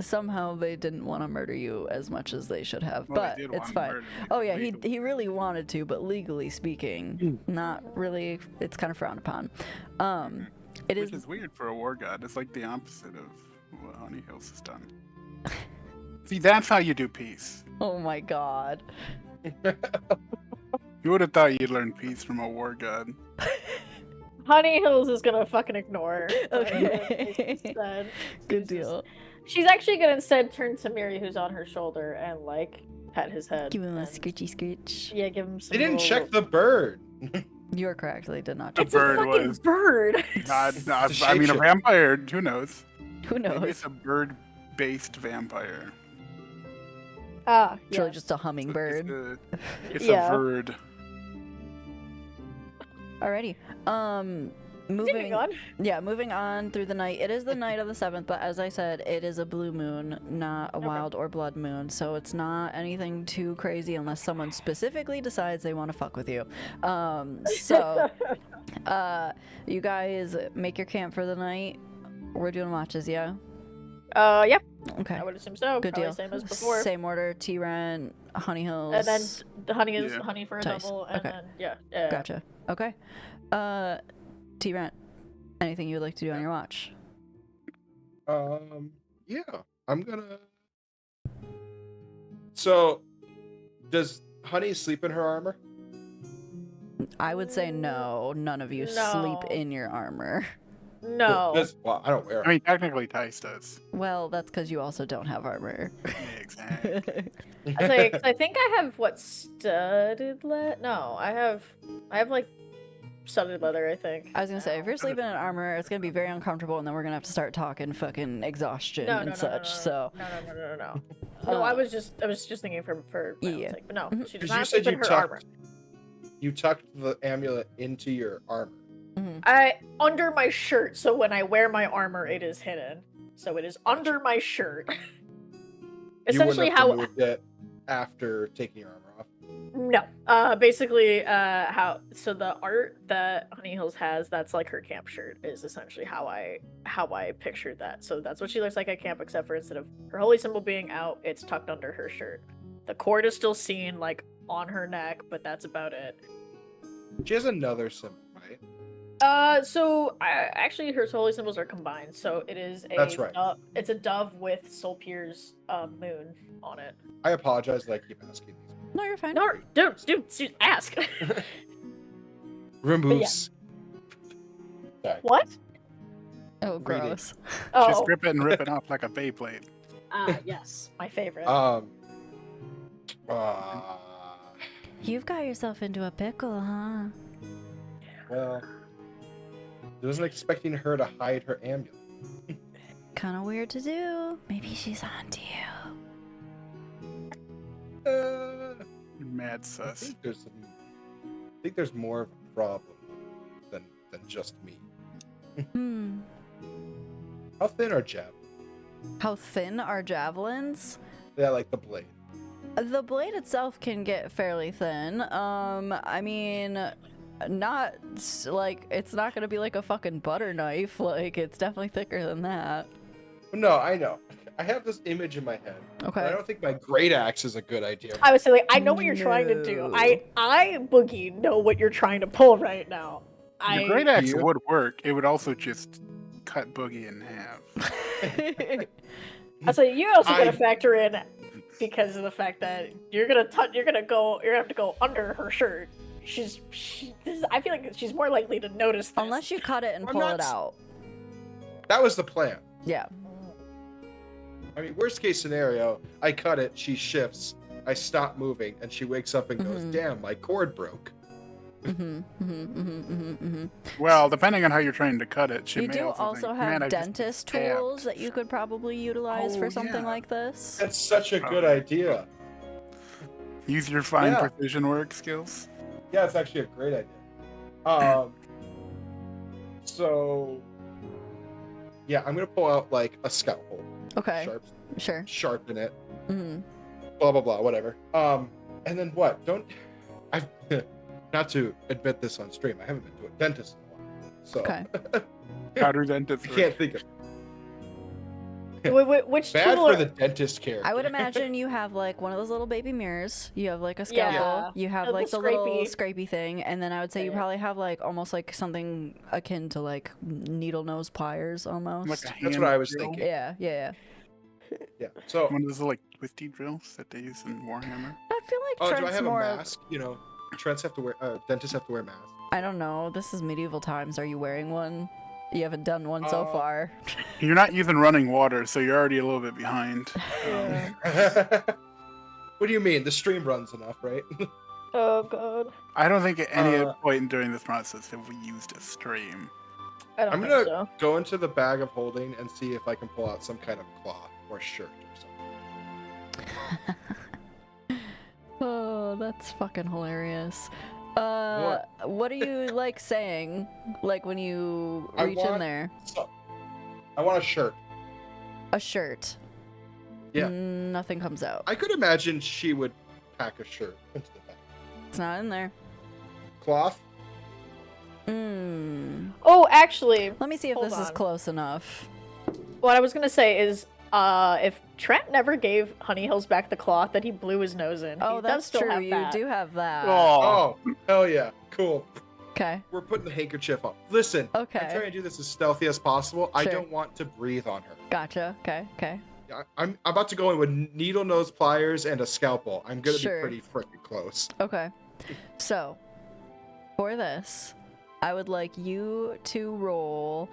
somehow they didn't want to murder you as much as they should have, Well, but they did it's want to fine. murder me, Oh yeah, legally. he really wanted to, but legally speaking, not really. It's kind of frowned upon. It Which is is weird for a war god. It's like the opposite of what Honey Hills has done. See, that's how you do peace. Oh my god. You would have thought you'd learn peace from a war god. Honey Hills is gonna fucking ignore. Okay. Instead. Good deal. She's actually gonna instead turn to Miri, who's on her shoulder, and like pet his head. Give him a and- screechy screech. Yeah, give him some. They didn't little- check the bird. You are correct. They did not. The It's bird a fucking was- bird. God, no, It's a I mean, a shapeshifter. vampire, who knows? Who Maybe knows? it's a bird-based vampire. Ah, It's really yes. just a hummingbird. It's Yeah. a bird. Alrighty. Moving on. Yeah, moving on through the night. It is the night of the 7th, but as I said, it is a blue moon, not a wild or blood moon, so it's not anything too crazy unless someone specifically decides they want to fuck with you. So, you guys make your camp for the night. We're doing watches, yeah? Yep. Okay. I would assume so. Good Probably deal. Same as before. Same order, T-Ren, Honey Hills. And then the honey is Yeah. honey for a Tice. double, and Okay. then yeah. Gotcha. Okay. T-Ren, anything you would like to do on your watch? Yeah, I'm gonna. So, does Honey sleep in her armor? I would say no. None of you sleep No. in your armor. No. Well, I don't wear I mean, technically, Tice does. Well, that's because you also don't have armor. Yeah, exactly. I was like, 'cause I think I have what studded leather? No, I have like studded leather. I think. I was gonna say, if you're sleeping in armor, it's gonna be very uncomfortable, and then we're gonna have to start talking fucking exhaustion No, and no, such. So, no. No, I was just thinking for my own Yeah. sake, but no, Mhm. she does Because you not said sleep in you her armor. tucked the amulet into your armor. I under my shirt, so when I wear my armor, it is hidden. So it is under my shirt. Essentially, you wouldn't how have removed it after taking your armor off. no, basically, how so the art that Honey Hills has, that's like her camp shirt, is essentially how I pictured that. So that's what she looks like at camp, except for instead of her holy symbol being out, it's tucked under her shirt. The cord is still seen like on her neck, but that's about it. She has another symbol, right? So actually, her holy symbols are combined. So it is a That's right. It's a dove with Solpier's moon on it. I apologize that I keep asking these. no, you're fine. No, dude, ask. Removes. Sorry. What? Oh, Reading. gross. Just Oh, grip it and rip it off like a Beyblade. yes, my favorite. Uh, You've got yourself into a pickle, huh? well, I wasn't expecting her to hide her amulet. Kind of weird to do. Maybe she's onto you. Mad I sus. think there's more of a problem than just me. Hmm. How thin are javelins? How thin are javelins? Yeah, like the blade. The blade itself can get fairly thin. I mean, not like it's not gonna be like a fucking butter knife. Like it's definitely thicker than that. No, I know. I have this image in my head. Okay. But I don't think my great axe is a good idea. I would say, like, I know what you're trying to do. No. I Boogie know what you're trying to pull right now. The great axe You- would work. It would also just cut Boogie in half. I say you also I- gotta factor in because of the fact that you're gonna have to go under her shirt. I feel like she's more likely to notice this. Unless you cut it and I'm pull not it s- out. That was the plan. Yeah. I mean, worst case scenario, I cut it, she shifts, I stop moving, and she wakes up and goes, Mhm. damn, my cord broke. Well, depending on how you're trying to cut it, she You may do also also think, have "Man, I just been dentist stabbed." tools that you could probably utilize Oh, for something yeah. like this. That's such a good idea. Use your fine Yeah. precision work skills. Yeah, it's actually a great idea. So, yeah, I'm gonna pull out like a scalpel, Okay, sure. sharpen it, Mhm. blah blah blah, whatever. And then what? I've not to admit this on stream. I haven't been to a dentist in a while, so Okay. Powder dentist. I work. can't think of Which bad tool for are- the dentist care. I would imagine you have like one of those little baby mirrors. You have like a Yeah. scalpel. You have The like the little little scrapey. scrapey thing, and then I would say you Yeah. probably have like almost like something akin to like needle nose pliers almost. Like a That's hand what I was drill. thinking. Yeah. Yeah. So, One of those like twisty drills that they use in Warhammer. I feel like oh, do I Trent's have more. a mask? You know, Trents have to wear. Dentists have to wear masks. I don't know. This is medieval times. Are you wearing one? You haven't done one so far. You're not using running water, so you're already a little bit behind. Yeah. What do you mean? The stream runs enough, right? Oh god. I don't think at any Uh, point during this process have we used a stream. I don't I'm think gonna so. go into the bag of holding and see if I can pull out some kind of cloth or shirt or something. Oh, that's fucking hilarious. What are you like saying? Like when you I reach in want- there? So, I want a shirt. A shirt. Yeah. Nothing comes out. I could imagine she would pack a shirt into the bag. It's not in there. Cloth? Oh, actually, Let me see if Hold this is on. close enough. what I was gonna say is, if Trent never gave Honey Hills back the cloth that he blew his nose in, Oh, he does that's still true. have You that. do have that. Oh, Oh, hell yeah. Cool. Okay. We're putting the handkerchief on. Listen, Okay. I'm trying to do this as stealthy as possible. I Sure. don't want to breathe on her. Gotcha. Okay. I'm about to go in with needle nose pliers and a scalpel. I'm gonna Sure. be pretty freaking close. Okay. So, For this, I would like you to roll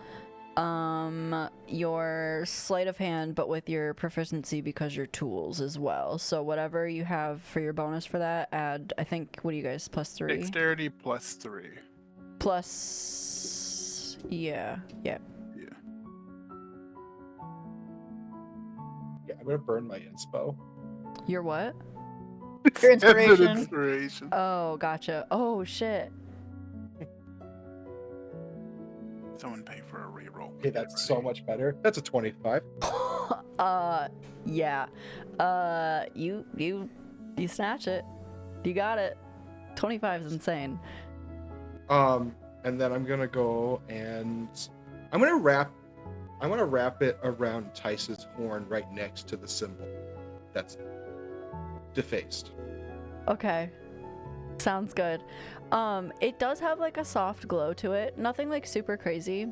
your sleight of hand, but with your proficiency because your tools as well. So whatever you have for your bonus for that, add, I think, what do you guys, +3? Dexterity +3. Plus, yeah. Yeah. Yeah, I'm gonna burn my inspo. Your what? Your That's an inspiration. inspiration. Oh, gotcha. Oh, shit. Someone pay for a reroll. Okay, that's so much better. That's a 25. Yeah. You snatch it. You got it. 25 is insane. And then I'm gonna go and I'm gonna wrap it around Tice's horn right next to the symbol that's defaced. Okay. Sounds good. It does have like a soft glow to it. Nothing like super crazy.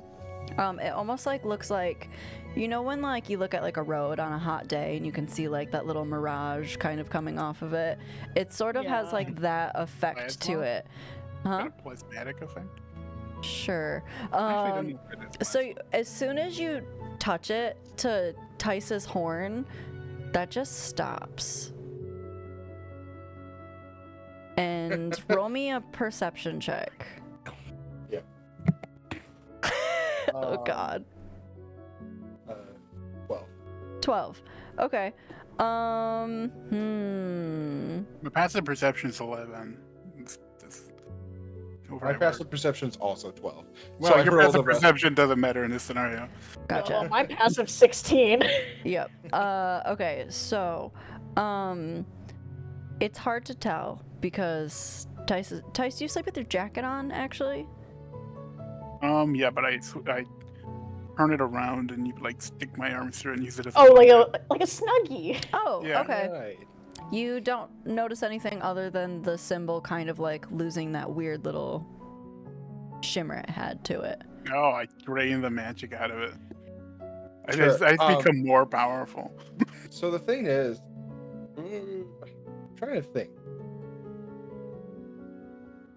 It almost like looks like, you know, when like you look at like a road on a hot day and you can see like that little mirage kind of coming off of it. It sort of has Yeah. like that effect to Plasma? it. Huh? Got a plasmatic effect? Sure. Actually, I don't know if it is So plasma. as soon as you touch it to Tice's horn, that just stops. And roll me a perception check. Yeah. Oh Um, god. 12. 12. Okay. My passive perception is 11. It's over My at passive work. perception is also 12. Well, so I your rolled passive a rest. perception doesn't matter in this scenario. Gotcha. Well, my passive 16. Yep. Okay, so it's hard to tell because Tice, do you sleep with your jacket on actually? Yeah, but I turn it around and you like stick my arms through it and use it as Oh, like a snuggie. Oh, Yeah. okay. Right. You don't notice anything other than the symbol kind of like losing that weird little shimmer it had to it. Oh, I drain the magic out of it. Sure, I become more powerful. So the thing is, I'm trying to think.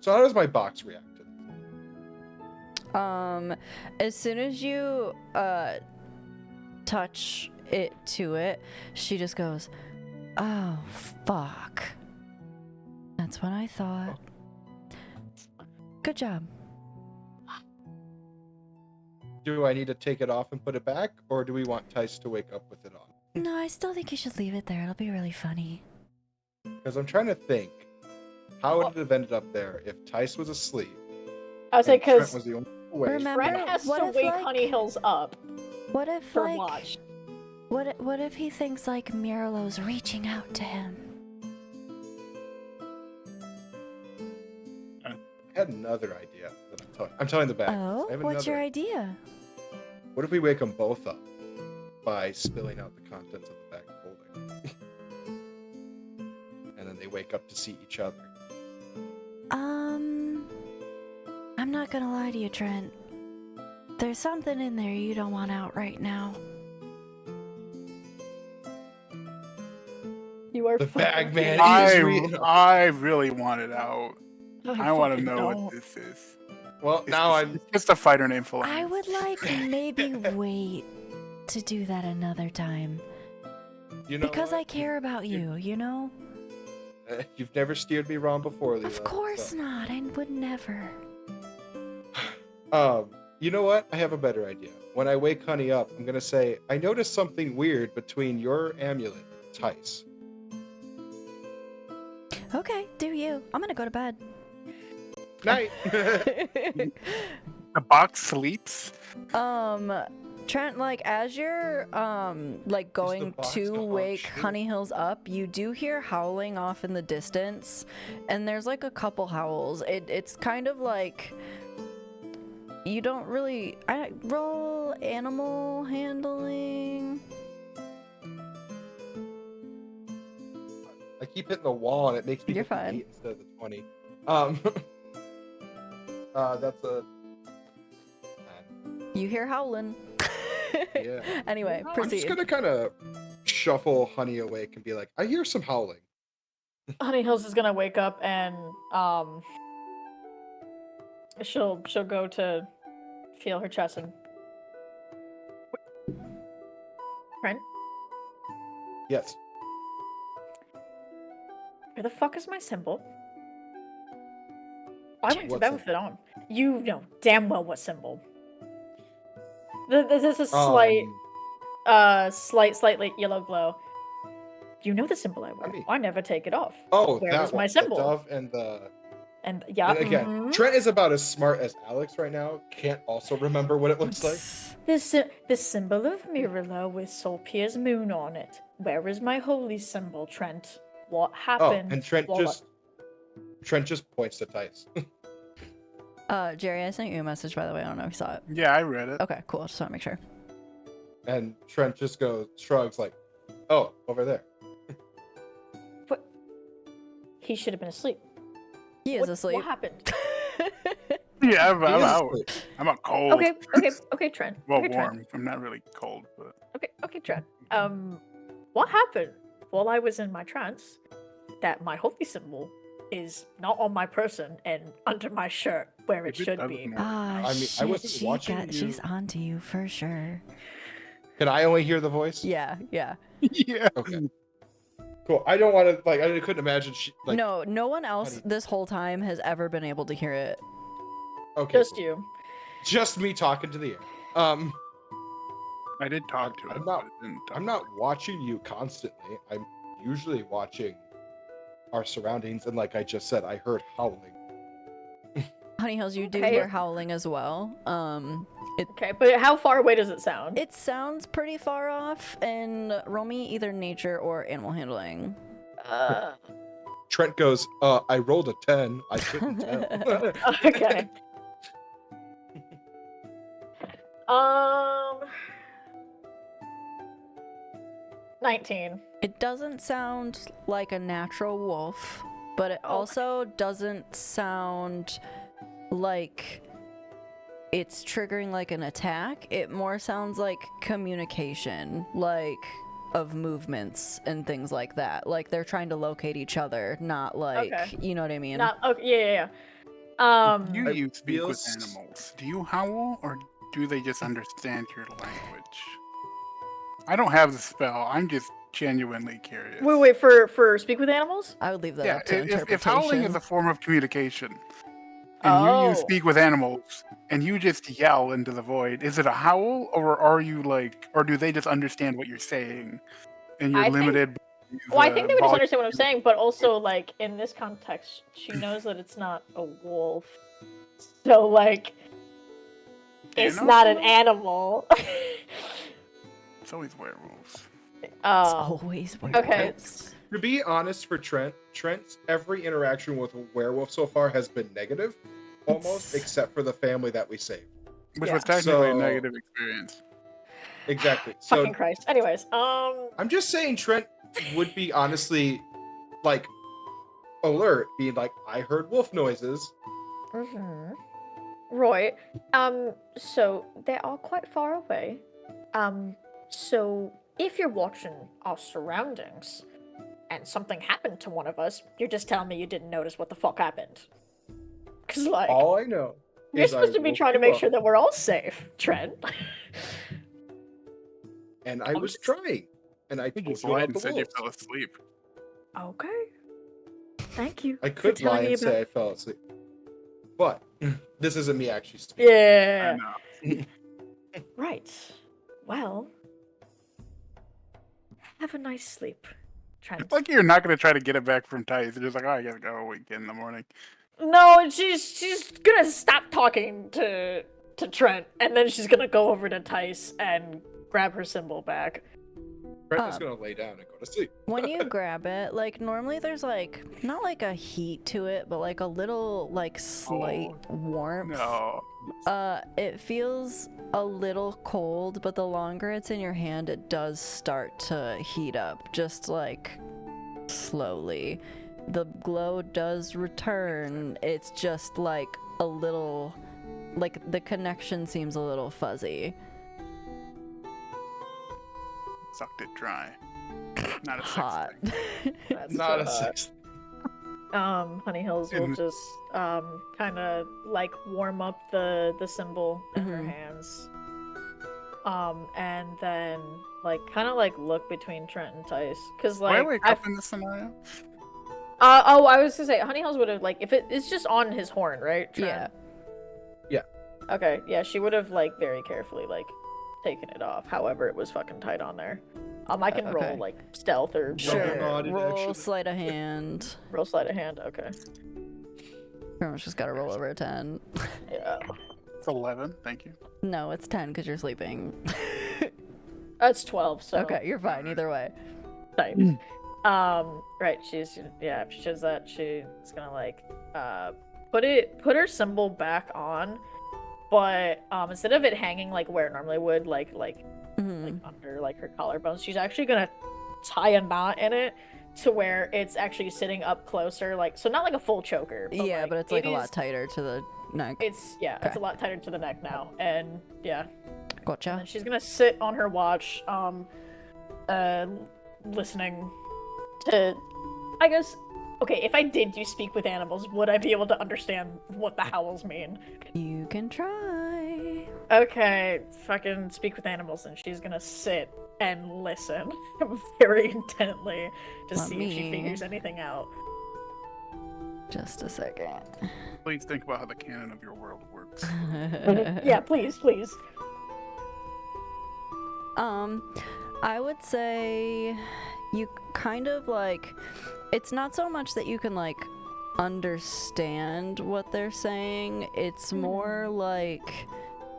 So how does my box react to this? As soon as you touch it to it, she just goes, "Oh fuck." That's what I thought. Good job. Do I need to take it off and put it back, or do we want Tice to wake up with it on? No, I still think you should leave it there. It'll be really funny. Because I'm trying to think, how would it have ended up there if Tice was asleep? I would say and Trent because was the only way. Remember- Trent has what to if, wake like- Honey Hills up What if for like watch. what if he thinks like Mirlo's reaching out to him? I had another idea that I'm telling the bad guys. Oh, I have what's your another- idea? What if we wake them both up by spilling out the contents of the bag of holding? And then they wake up to see each other. I'm not gonna lie to you, Trent. There's something in there you don't want out right now. You are The fucking bag man I is real. I really want it out. I want to fucking know don't. what this is. Well, now I'm. It's just a fighter named Philip. I would like maybe wait to do that another time. You know Because what? I care about you, you know? You've never steered me wrong before, Leela. Of course not. I would never. You know what? I have a better idea. When I wake Honey up, I'm gonna say, I noticed something weird between your amulet and Tice. Okay, do you. I'm gonna go to bed. Night. The box sleeps. Trent, like as you're like going box to the wake shit? Honey Hills up, you do hear howling off in the distance, and there's like a couple howls. It's kind of like you don't really roll animal handling. I keep hitting the wall and it makes me You're get the fine. 8 instead of the 20. That's a. You hear howling. Yeah. Anyway, I'm proceed. just gonna kind of shuffle Honey awake and be like, I hear some howling. Honey Hills is gonna wake up and She'll go to feel her chest and. Trent, Yes. where the fuck is my symbol? I went to What bed with it on. You know damn well what symbol. There's a slight, slight yellow glow. You know the symbol I wear. mean- I never take it off. Oh, Where that is my one. symbol? The dove and the. And yeah, And again, mhm. Trent is about as smart as Alex right now. Can't also remember what it looks like. The symbol of Mirala with Solpia's moon on it. Where is my holy symbol, Trent? What Oh, happened? and Trent while I- just points to Tice. Jerry, I sent you a message, by the way. I don't know if you saw it. Yeah, I read it. Okay, cool. Just want to make sure. And Trent just shrugs like, oh, over there. But he should have been asleep. He is What asleep. happened? Yeah, I'm He is out. asleep. I'm out cold. Okay, Trent. Well, okay, Trent. warm. I'm not really cold, but Okay, Trent. What happened while I was in my trance that my holy symbol is not on my person and under my shirt where it If it should doesn't be? work. Ah, I mean, I shit. wasn't watching you. She's onto you for sure. Can I only hear the voice? Yeah. yeah. Okay. Cool. I don't want to, I couldn't imagine she, No one else do you- this whole time has ever been able to hear it. Okay. Just cool. you. Just me talking to the air. I did talk to I'm him. not- but it didn't talk I'm not watching you constantly. I'm usually watching our surroundings, and like I just said, I heard howling. Honey Hills, you do Okay. hear howling as well. Okay, but how far away does it sound? It sounds pretty far off, and roll me either nature or animal handling. Trent goes, I rolled a 10. I couldn't tell. Okay. 19. It doesn't sound like a natural wolf, but it also doesn't sound like it's triggering like an attack. It more sounds like communication, like of movements and things like that. Like they're trying to locate each other, not like, Okay. you know what I mean? Not okay, yeah. You It speak with feels- animals. Do you howl, or do they just understand your language? I don't have the spell. I'm just genuinely curious. Wait, for speak with animals? I would leave that Yeah, up to if howling is interpretation. a form of communication, and you Oh. use speak with animals, and you just yell into the void, is it a howl, or are you like, or do they just understand what you're saying, and you're I think- limited? by Well, I the think they would just volume? understand what I'm saying, but also like in this context, she knows that it's not a wolf. So like it's not an animal. It's always werewolves. It's Oh. always Okay. To be honest, for Trent's every interaction with a werewolf so far has been negative, almost, except for the family that we saved. Which Yeah. was technically a So- negative experience. Exactly. So Fucking Christ. Anyways, I'm just saying Trent would be honestly like alert, being like, I heard wolf noises. Roy, so they are quite far away. So if you're watching our surroundings and something happened to one of us, you're just telling me you didn't notice what the fuck happened. Cause like All I know you're is supposed I to be woke trying to you make up, sure that we're all safe, Trent. and I was trying. And I You told just you lied about and the said you wolves. fell asleep. Okay. Thank you. I for could telling lie me and say I about- fell asleep. But this isn't me actually speaking. Yeah. I know. Right. Well, have a nice sleep, Trent. It's like you're not going to try to get it back from Tice. You're just like, oh, I got to go again in the morning. No, she's gonna stop talking to Trent, and then she's gonna go over to Tice and grab her symbol back. Trent is gonna lay down and go to sleep. When you grab it, like normally there's like not like a heat to it, but like a little like slight warmth. No. It feels a little cold, but the longer it's in your hand, it does start to heat up, just like slowly. The glow does return. It's just like a little, like the connection seems a little fuzzy. Sucked it dry. Not a Hot. six. That's Not a hot. sixth. Honey Hills will just kind of like warm up the symbol in her hands. And then like kind of like look between Trent and Tice, because like Why wake up in this scenario? I was gonna say Honey Hills would have like if it's just on his horn, right? Trent? Yeah. Okay, yeah, she would have like very carefully like taken it off. However, it was fucking tight on there. I can okay. roll like stealth or Sure. on it, Roll actually. sleight of hand. roll sleight of hand. Okay. Pretty much just gotta roll over a 10. Yeah. It's 11. Thank you. No, it's 10 because you're sleeping. That's 12. So Okay, you're fine either way. tight. Right. If she does that, she's gonna like put her symbol back on, but instead of it hanging like where it normally would, like under like her collarbones, she's actually gonna tie a knot in it to where it's actually sitting up closer, like so not like a full choker. But Yeah, like, but it's like it a lot is- tener to the neck. It's Okay. a lot tighter to the neck now, and yeah. Gotcha. And she's gonna sit on her watch, listening to, I guess, okay, if I did do speak with animals, would I be able to understand what the howls mean? You can try. Okay, fucking speak with animals, and she's gonna sit and listen very intently to Let see if she me- figures anything out. Just a second. Please think about how the canon of your world works. Yeah, please. I would say you kind of like, it's not so much that you can like understand what they're saying, it's more like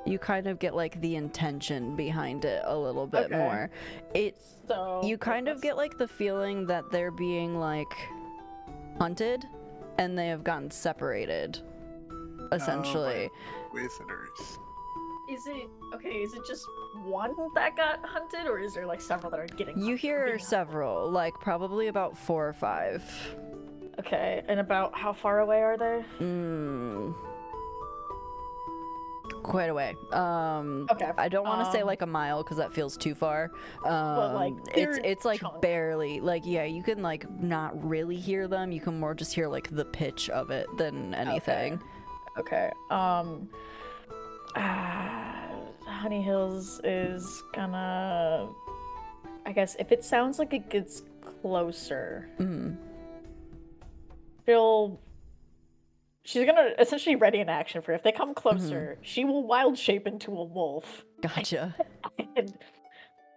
you kind of get like the intention behind it a little bit Okay. more. So You kind of get like the feeling that they're being like hunted and they have gotten separated, essentially. Visitors. Is it just one that got hunted, or is there like several that are getting You hunted or hear being several, like probably about 4 or 5. hunted? Okay, and about how far away are they? Quite a way. Okay. I don't want to say like a mile because that feels too far. like, It's they're like chunk. barely, like, yeah, you can like not really hear them. You can more just hear like the pitch of it than anything. Okay. Honey Hills is gonna, I guess, if it sounds like it gets closer, she's gonna essentially ready an action for if they come closer, she will wild shape into a wolf Gotcha. and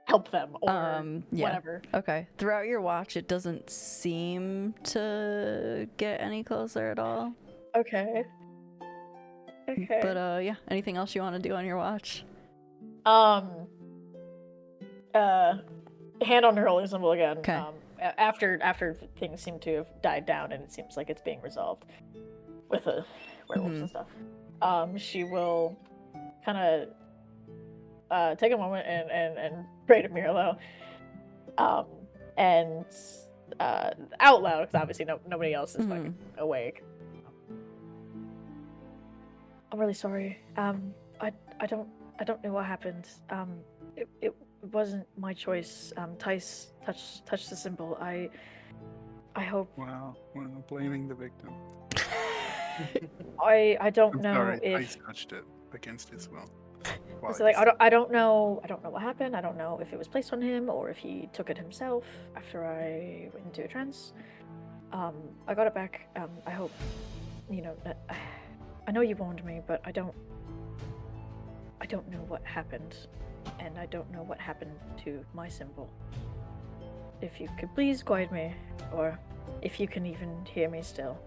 help them or Yeah. whatever. Okay. Throughout your watch, it doesn't seem to get any closer at all. Okay. Okay. But yeah. Anything else you want to do on your watch? Hand on her holy symbol again. 'Kay. After things seem to have died down and it seems like it's being resolved with the werewolves and stuff. She will kind of take a moment and pray to Mirlo. And out loud, because obviously nobody else is fucking awake. I'm really sorry. I don't know what happened. It wasn't my choice. Tice touched the symbol. I hope. Wow. Well, blaming the victim. I don't I'm know sorry, if. Ice touched it against his will. So like I don't know what happened. I don't know if it was placed on him or if he took it himself after I went into a trance. I got it back. I hope, I know you warned me, but I don't know what happened, and I don't know what happened to my symbol. If you could please guide me, or if you can even hear me still.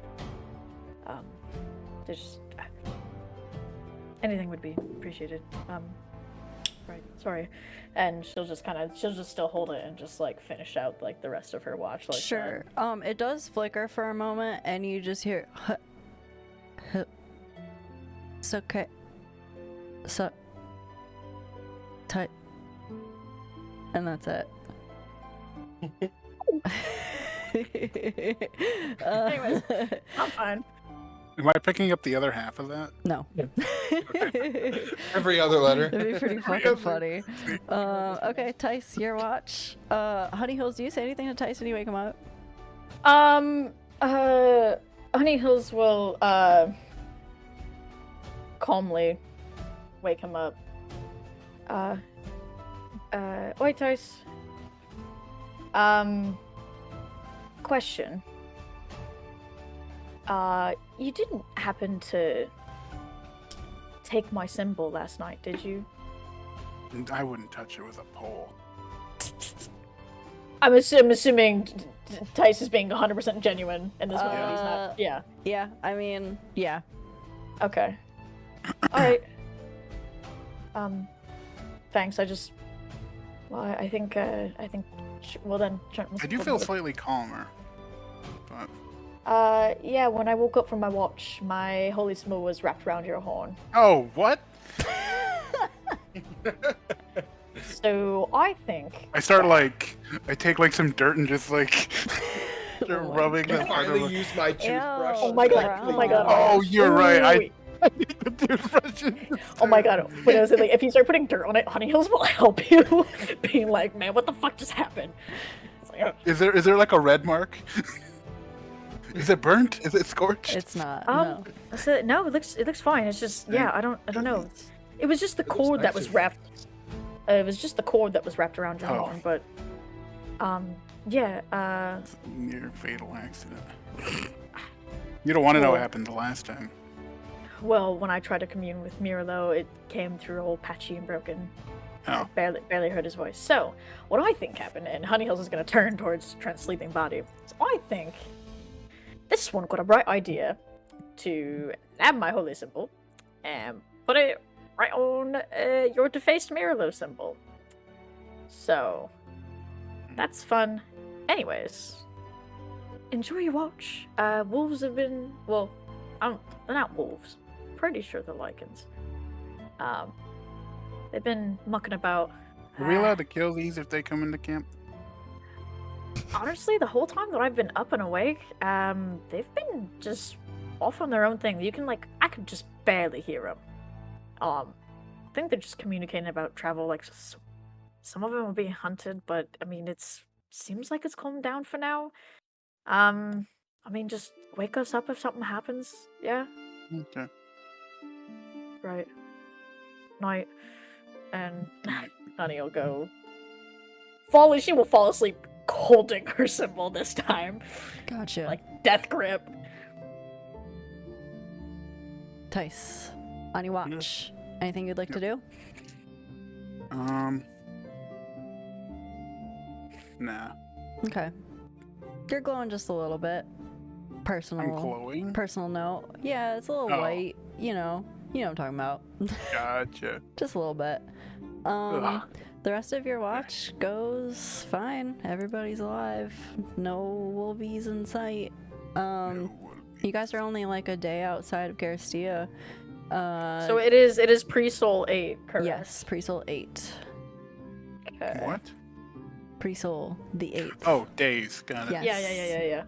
Just anything would be appreciated. Right, sorry. And she'll just still hold it and just like finish out like the rest of her watch. Like Sure. It does flicker for a moment, and you just hear, it's okay. So tight. And that's it. Anyways, I'm fine. Am I picking up the other half of that? No. Every other letter. That'd be pretty fucking funny. Okay, Tice, your watch. Honey Hills, do you say anything to Tice when you wake him up? Honey Hills will calmly wake him up. Oi, Tice. Question. You didn't happen to take my symbol last night, did you? I wouldn't touch it with a pole. I'm assuming Tice is being 100% genuine in this moment. He's not. Yeah. Yeah, I mean, yeah. Okay. All right. Thanks. I just. Well, I think. Well then. I do feel slightly calmer, but Yeah. When I woke up from my watch, my holy symbol was wrapped around your horn. oh, what? So I think. I start like I take like some dirt and just like start rubbing I the part of finally it. use my toothbrush. Oh my god! Oh my god! Oh, you're right. Wait. I need the toothbrush. Oh my god! But I was like, if you start putting dirt on it, Honey Hills will help you. Being like, man, what the fuck just happened? It's like, oh. Is there like a red mark? Is it burnt? Is it scorched? It's not. No. So, no, it looks fine. It's just I don't know. It was just the cord that was wrapped. It was just the cord that was wrapped around your horn, but yeah. Near fatal accident. You don't want to know what happened the last time. Well, when I tried to commune with Mirlo, it came through all patchy and broken. Oh. Barely heard his voice. So, what I think happened, and Honey Hills is going to turn towards Trent's sleeping body. So I think this one got a bright idea to nab my holy symbol and put it right on your defaced Mirlo symbol. So, that's fun. Anyways, enjoy your watch. Wolves have been, well, they're not wolves. Pretty sure they're lichens. They've been mucking about. Are we allowed to kill these if they come into camp? Honestly, the whole time that I've been up and awake, they've been just off on their own thing. You can I could just barely hear them. I think they're just communicating about travel. Like, some of them are being hunted, but I mean, seems like it's calmed down for now. I mean, just wake us up if something happens. Yeah. Okay. Right. Night. And Honey will go. She will fall asleep holding her symbol this time. Gotcha. Like death grip. Tice, on your watch. Anything you'd like to do? Nah. Okay. You're glowing just a little bit. I'm Personal glowing. note. Yeah, it's a little Oh. white. You know what I'm talking about. Gotcha. Just a little bit. Ugh. The rest of your watch goes fine. Everybody's alive. No wolvies in sight. You guys are only like a day outside of Garistia. So it is pre-Soul 8, correct? Yes, pre-Soul 8. Okay. What? Pre-Soul the 8th. Oh, days. Got it. Yes. Yeah.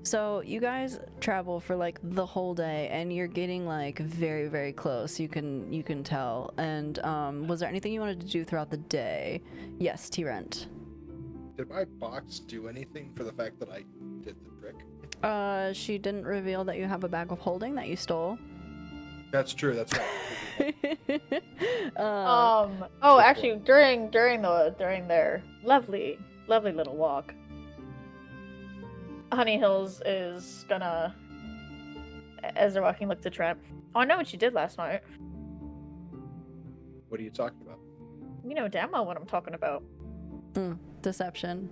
So you guys travel for like the whole day, and you're getting like very, very close. You can tell. And was there anything you wanted to do throughout the day? Yes, T-Rent. Did my box do anything for the fact that I did the trick? She didn't reveal that you have a bag of holding that you stole. That's true. That's right. Oh, actually, during their lovely little walk, Honey Hills is gonna, as they're walking, look to Trent. Oh, I know what you did last night. What are you talking about? You know damn well what I'm talking about. Deception.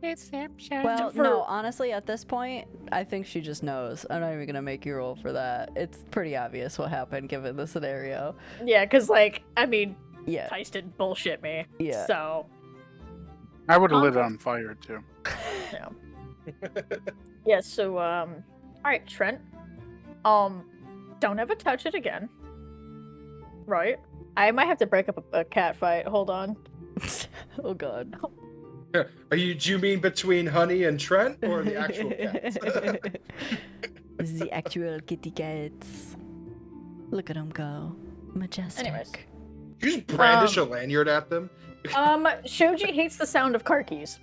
Deception. Well, no, honestly, at this point, I think she just knows. I'm not even gonna make you roll for that. It's pretty obvious what happened given the scenario. Yeah, because, I mean, Yeah. Tice didn't bullshit me. Yeah. So. I would have lit it on fire too. Yeah. Yeah, so, alright, Trent. Don't ever touch it again. Right? I might have to break up a cat fight. Hold on. Oh god. Do you mean between Honey and Trent, or the actual cats? The actual kitty cats. Look at them go. Majestic. Anyways. You just brandish a lanyard at them? Shoji hates the sound of car keys.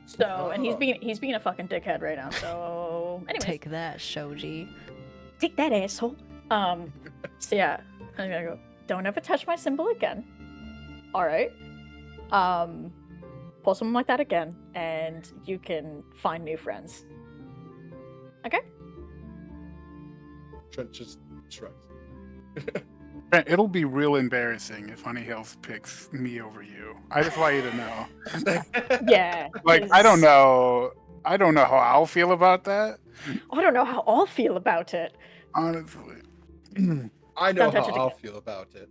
So, and Oh. he's being a fucking dickhead right now. So, anyways, Take that, Shoji. take that, asshole. So yeah, I'm gonna go. Don't ever touch my symbol again. All right. Pull something like that again, and you can find new friends. Okay. Trent just shrugs. It'll be real embarrassing if Honey Hills picks me over you. I just want you to know. Yeah. Like, I don't 'cause know. I don't know how I'll feel about that. I don't know how I'll feel about it. Honestly. I know Don't touch how it I'll again. feel about it.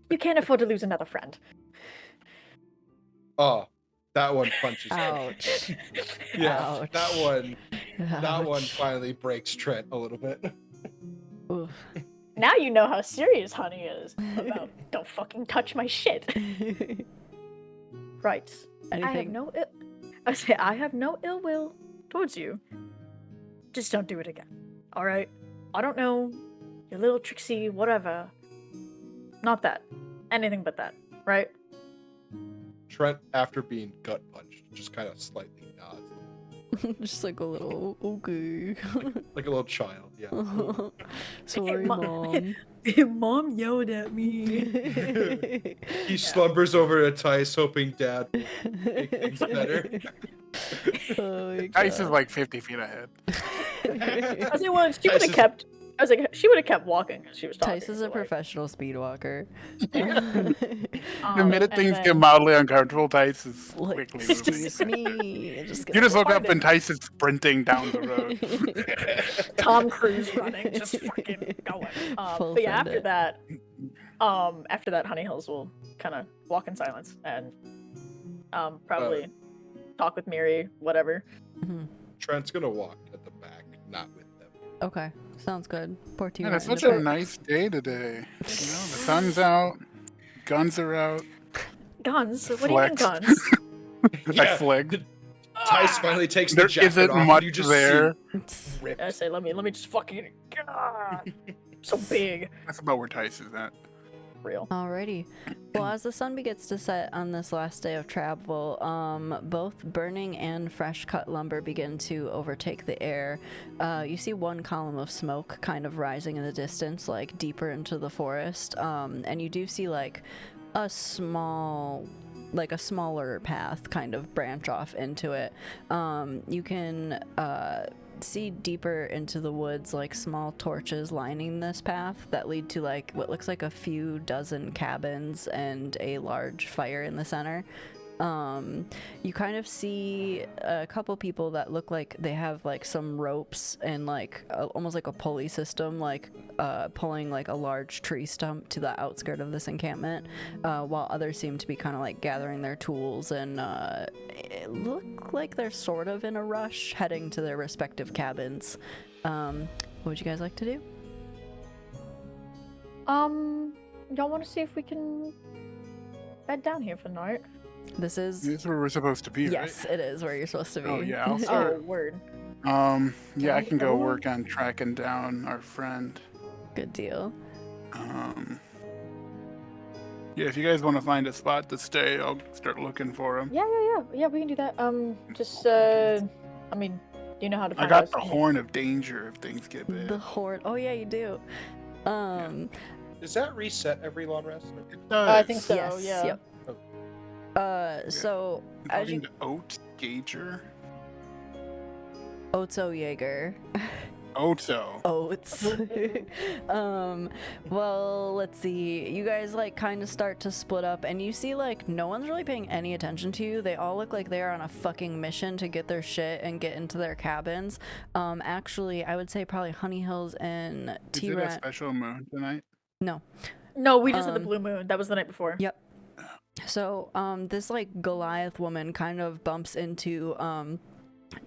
You can't afford to lose another friend. Oh, that one punches. me. Ouch. Yeah, Ouch. that one Ouch. finally breaks Trent a little bit. Oof. Now you know how serious Honey is about don't fucking touch my shit. Right. I have Anything? no I have no ill will towards you. Just don't do it again. All right? I don't know. You're a little tricksy, whatever. Not that. Anything but that, right? Trent, after being gut punched, just kind of slightly nods, Just like a little okay. like a little child. Yeah. Sorry, Mom. Mom. Mom yelled at me. He slumbers over to Tice, hoping Dad will make things better. Oh my Ice is God. like 50 feet ahead. I was like, well, she would Tice have is- kept. I was like, she would have kept walking as she was talking. Tice is so, a like, professional speed walker. The minute and things get then- mildly uncomfortable, Tice is Like, quickly moving. excuse me. Just You just look find up and Tice is sprinting down the road. Tom Cruise running, just fucking going. Full But yeah, send after it. that, Honey Hills will kind of walk in silence and probably talk with Miri, whatever. Trent's gonna walk at the back, not with them. Okay, sounds good. Poor T. Man, it's Martin. such a nice day today. You know, the sun's out, guns are out. Guns? What do you mean Flex. guns? I Yeah. flicked. Tice finally takes There the jacket isn't off, and much you just there. see ripped. I say, let me just fucking. So big. That's about where Tice is at. Real. Alrighty. Well, as the sun begins to set on this last day of travel, both burning and fresh cut lumber begin to overtake the air. You see one column of smoke kind of rising in the distance, like deeper into the forest, and you do see like a smaller path kind of branch off into it. You can see deeper into the woods, like small torches lining this path that lead to like what looks like a few dozen cabins and a large fire in the center. You kind of see a couple people that look like they have like some ropes and like almost like a pulley system, like pulling like a large tree stump to the outskirt of this encampment, while others seem to be kind of like gathering their tools and it look like they're sort of in a rush heading to their respective cabins. What would you guys like to do? Y'all want to see if we can bed down here for the night? This is This is where we're supposed to be, yes, it is where you're supposed to be. Oh, yeah, I'll Oh, start. word. right? Yeah, I can go Oh. work on tracking down our friend. Good deal. Yeah, if you guys want to find a spot to stay, I'll start looking for him. Yeah, we can do that. I mean, you know how to I find got us. the horn of danger if things get bad. The horde. Oh yeah, you do. Does that reset every long rest? It does. I think so. Yes, yeah. yep. So as you According to Oat Gager. Otso Jaeger. Oto. Oats. Well, let's see. You guys like kind of start to split up and you see like no one's really paying any attention to you. They all look like they're on a fucking mission to get their shit and get into their cabins. Actually, I would say probably Honey Hills and Is it a T-Rat. special moon tonight? No. No, we just had the Um, blue moon. That was the night before. Yep. So, this like Goliath woman kind of bumps into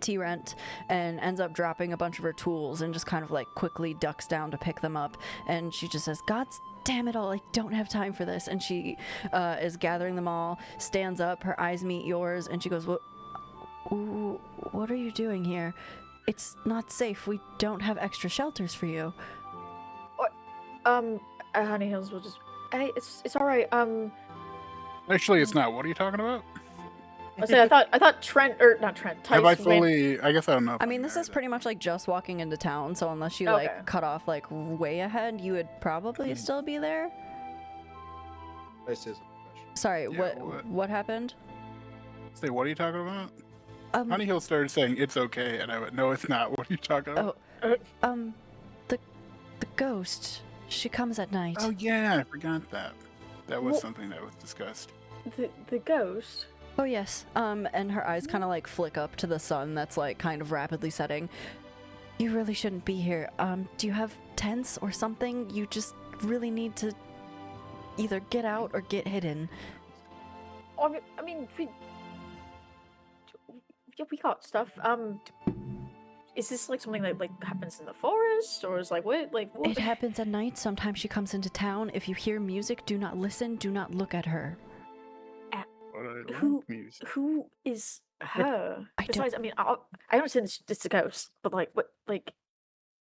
T-Rent and ends up dropping a bunch of her tools and just kind of like quickly ducks down to pick them up. And she just says, "God damn it all, I don't have time for this." And she is gathering them all, stands up, her eyes meet yours, and she goes, what are you doing here? It's not safe. We don't have extra shelters for you." Honey Hills will just. Hey, it's all right. Actually, it's not. What are you talking about? I thought Trent or not Trent. Have I Tice made- fully? I guess I don't know. I mean, this is pretty much like just walking into town, so unless you Okay. like cut off like way ahead, you would probably still be there. This is a professional. Sorry, Yeah, what happened? Say, what are you talking about? Um, Honey Hill started saying it's okay, and I went, no, it's not. What are you talking about? The ghost. She comes at night. Oh yeah, I forgot that. That was Well- something that was discussed. the ghost. Oh yes. And her eyes kind of like flick up to the sun that's like kind of rapidly setting. You really shouldn't be here. Do you have tents or something? You just really need to either get out or get hidden. Oh, I mean, we got stuff. Is this like something that like happens in the forest, or is like what? It happens at night. Sometimes she comes into town. If you hear music, do not listen. Do not look at her. But I like Who- music. Who is her? I don't- Besides, I mean, I understand it's a ghost, but like, what, like?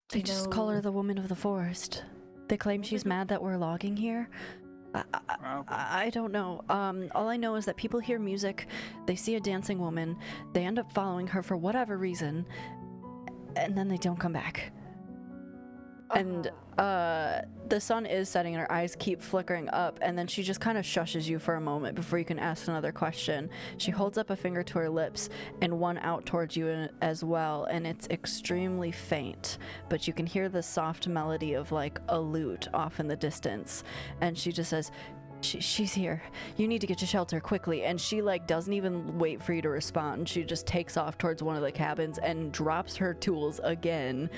They you just call her know- the woman of the forest. They claim she's mad that we're logging here. Wow. I don't know. All I know is that people hear music, they see a dancing woman, they end up following her for whatever reason, and then they don't come back. And the sun is setting and her eyes keep flickering up, and then she just kind of shushes you for a moment before you can ask another question. She holds up a finger to her lips and one out towards you as well, and it's extremely faint, but you can hear the soft melody of like a lute off in the distance, and she just says, She's here. You need to get to shelter quickly. And she like doesn't even wait for you to respond. She just takes off towards one of the cabins and drops her tools again.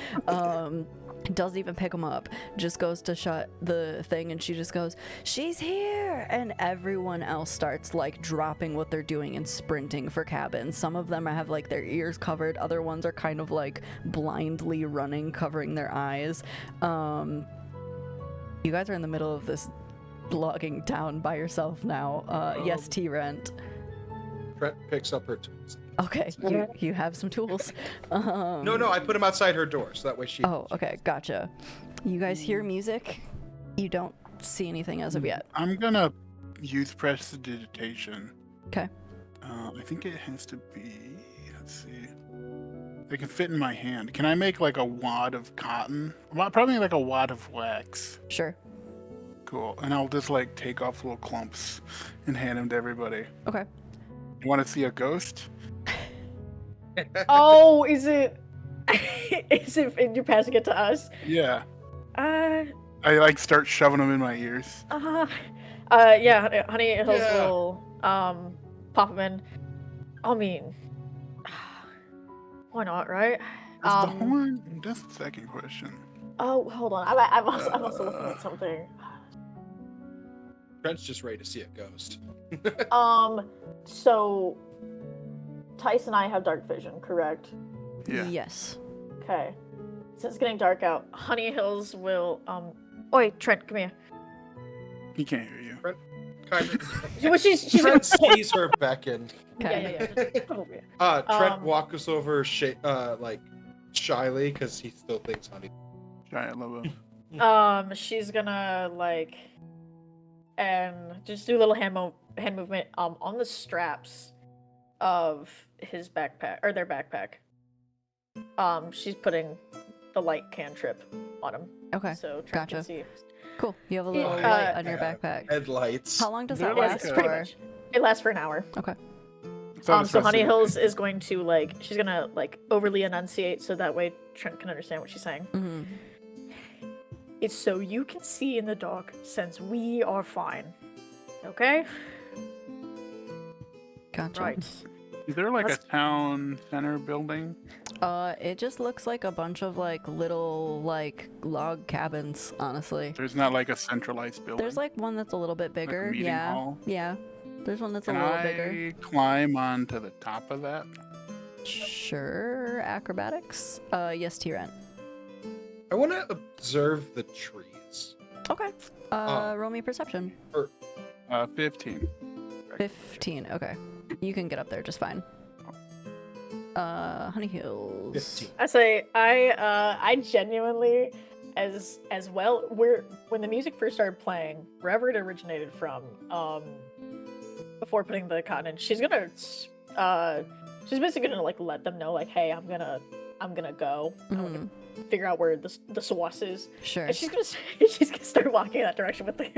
Doesn't even pick them up. Just goes to shut the thing, and she just goes, "She's here!" And everyone else starts like dropping what they're doing and sprinting for cabins. Some of them have like their ears covered. Other ones are kind of like blindly running, covering their eyes. You guys are in the middle of this logging town by yourself now. Yes, T-Rent. Trent picks up her tools. Okay, you have some tools. No, I put them outside her door, so that way she. Oh, okay, gotcha. You guys hear music? You don't see anything as of yet. I'm gonna use prestidigitation. Okay. I think it has to be. Let's see. It can fit in my hand. Can I make like a wad of cotton? Probably like a wad of wax. Sure. Cool. And I'll just like take off little clumps and hand them to everybody. Okay. You want to see a ghost? Oh, is it? Is it? And you're passing it to us? Yeah. Uh, I like start shoving them in my ears. yeah. Honey Hills Yeah. will pop them in. I mean, why not, right? Is the horn? That's the second question. Oh, hold on. I'm also looking at something. Trent's just ready to see a ghost. So Tice and I have dark vision, correct? Yeah. Yes. Okay. Since it's getting dark out, Honey Hills will Oi, Trent, come here. He can't hear you. Kind of. Well, she's gonna Trent sees her beckon. Okay. Yeah. Come over here. Trent walks over like shyly because he still thinks Honey. Giant lobo. She's gonna like and just do a little hand movement on the straps of his backpack or their backpack. She's putting the light cantrip on him. Okay. So Trent Gotcha. can see. Cool. You have a little Yeah. light on your backpack. Headlights. How long does They're that like last a- Pretty for? much. It lasts for an hour. Okay. So Honey Hills is going to like she's gonna like overly enunciate so that way Trent can understand what she's saying. Mm-hmm. It's so you can see in the dark since we are fine. Okay? Gotcha. Right. Is there like a Let's- town center building? It just looks like a bunch of like little like log cabins, honestly. There's not like a centralized building. There's like one that's a little bit bigger. meeting Yeah. hall? Yeah. There's one that's Can a little I bigger. climb onto the top of that? Sure. Acrobatics. Yes, T-Rent. I want to observe the trees. Okay. Roll me perception. 15. 15. Okay. You can get up there just fine. Honey Hills. 15. I say I genuinely as well when the music first started playing, wherever it originated from, before putting the cotton in, she's gonna she's basically gonna like let them know like, hey, I'm gonna go. I'm gonna figure out where the source is. Sure. And she's gonna start walking in that direction with the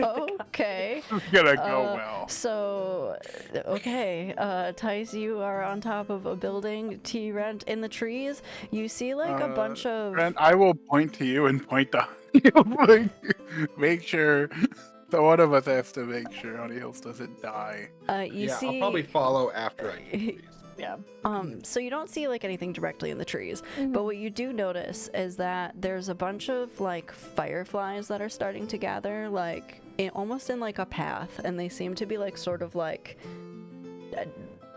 Okay. It's gonna go well. So, okay, Tice, you are on top of a building. T-Rent in the trees. You see like a bunch of. Brent, I will point to you and point to Honey Hills. Make sure. So one of us has to make sure Honey Hills doesn't die. You see. I'll probably follow after I get these. Yeah. So you don't see like anything directly in the trees, but what you do notice is that there's a bunch of like fireflies that are starting to gather, like almost in like a path, and they seem to be like sort of like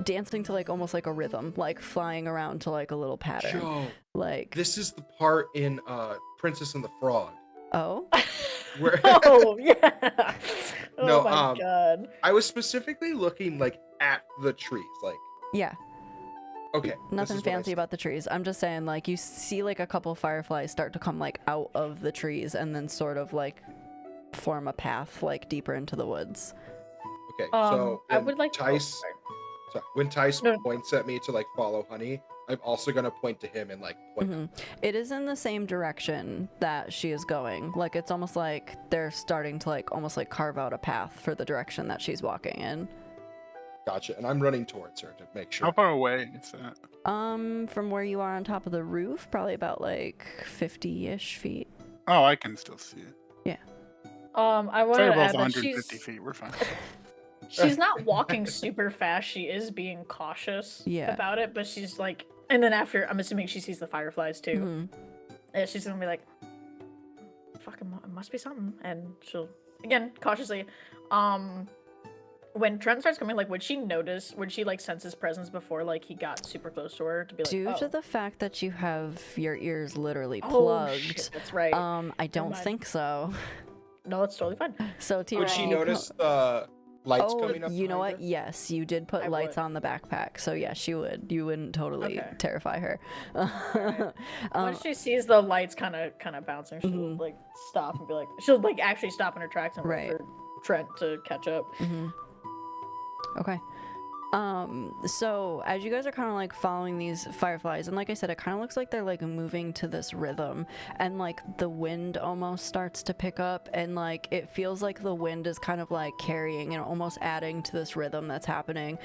dancing to like almost like a rhythm, like flying around to like a little pattern. Joe, Like this is the part in Princess and the Frog. oh, Where Oh yeah. Oh No, my god. I was specifically looking like at the trees, like yeah. okay. Nothing fancy about the trees. I'm just saying, like, you see, like, a couple fireflies start to come, like, out of the trees and then sort of, like, form a path, like, deeper into the woods. Okay, so I when would like Tice, when Tice No. points at me to like follow Honey, I'm also gonna point to him and like point. It is in the same direction that she is going. Like, it's almost like they're starting to, like, almost, like, carve out a path for the direction that she's walking in. Gotcha, and I'm running towards her to make sure. How far away is that? From where you are on top of the roof, probably about, like, 50-ish feet. Oh, I can still see it. I want Say to we're both add that 150 feet. We're fine. she's not walking super fast. She is being cautious Yeah. about it, but she's like, and then after, I'm assuming she sees the fireflies too. Mhm. And she's gonna be like, "Fucking, it must be something," and she'll again cautiously. When Trent starts coming, like, would she like sense his presence before like he got super close to her to be like, Due oh. to the fact that you have your ears literally Oh, plugged, shit, that's right. I don't mind. think so. No, it's totally fine. So, T, Would she you notice the lights Oh, coming up? you know behind what? her? Yes, you did put I lights would. on the backpack, so yeah, she would. You wouldn't totally Okay. terrify her. Once she sees the lights kind of bouncing, she'll like stop and be like, she'll like actually stop in her tracks and wait Right. for Trent to catch up. Okay. So as you guys are kind of like following these fireflies, and like I said, it kind of looks like they're like moving to this rhythm, and like the wind almost starts to pick up, and like it feels like the wind is kind of like carrying and almost adding to this rhythm that's happening.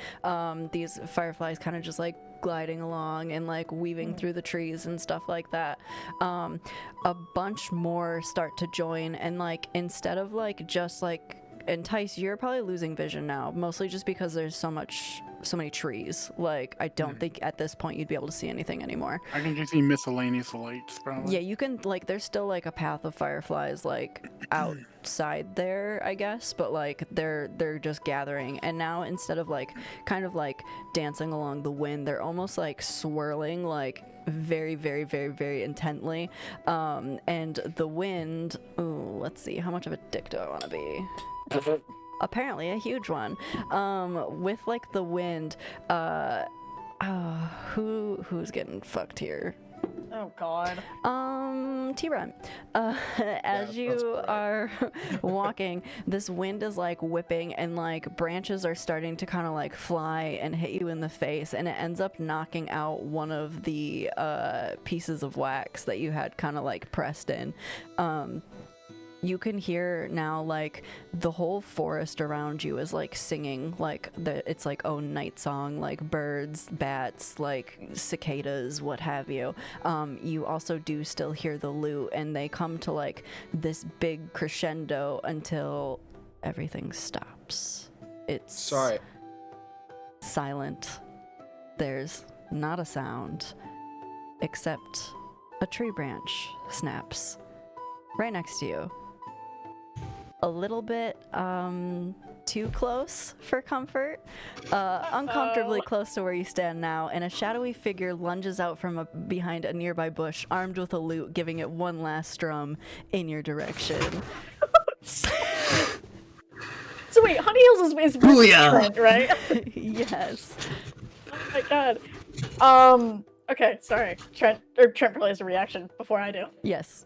These fireflies kind of just like gliding along and like weaving through the trees and stuff like that. A bunch more start to join, and like instead of like just like Tice, you're probably losing vision now, mostly just because there's so many trees. Like, I don't think at this point you'd be able to see anything anymore. I can just see miscellaneous lights, probably. Yeah, you can, like, there's still, like, a path of fireflies, like, outside there, I guess, but, like, they're just gathering, and now instead of, like, kind of, like, dancing along the wind, they're almost, like, swirling, like, very, very, very, very intently, and the wind, ooh, let's see, how much of a dick do I want to be? Apparently a huge one. With like the wind, who's getting fucked here? Oh God. T-Run. As you are walking, this wind is like whipping, and like branches are starting to kind of like fly and hit you in the face, and it ends up knocking out one of the pieces of wax that you had kind of like pressed in. You can hear now, like, the whole forest around you is, like, singing, like, it's, like, night song, like, birds, bats, like, cicadas, what have you. You also do still hear the lute, and they come to, like, this big crescendo until everything stops. It's Sorry. silent. There's not a sound, except a tree branch snaps right next to you. A little bit too close for comfort, uncomfortably close to where you stand now, and a shadowy figure lunges out from behind a nearby bush, armed with a lute, giving it one last strum in your direction. So wait, Honey Hills is Trent, right? Yes. Oh my God. Okay, sorry. Trent probably has a reaction before I do. Yes.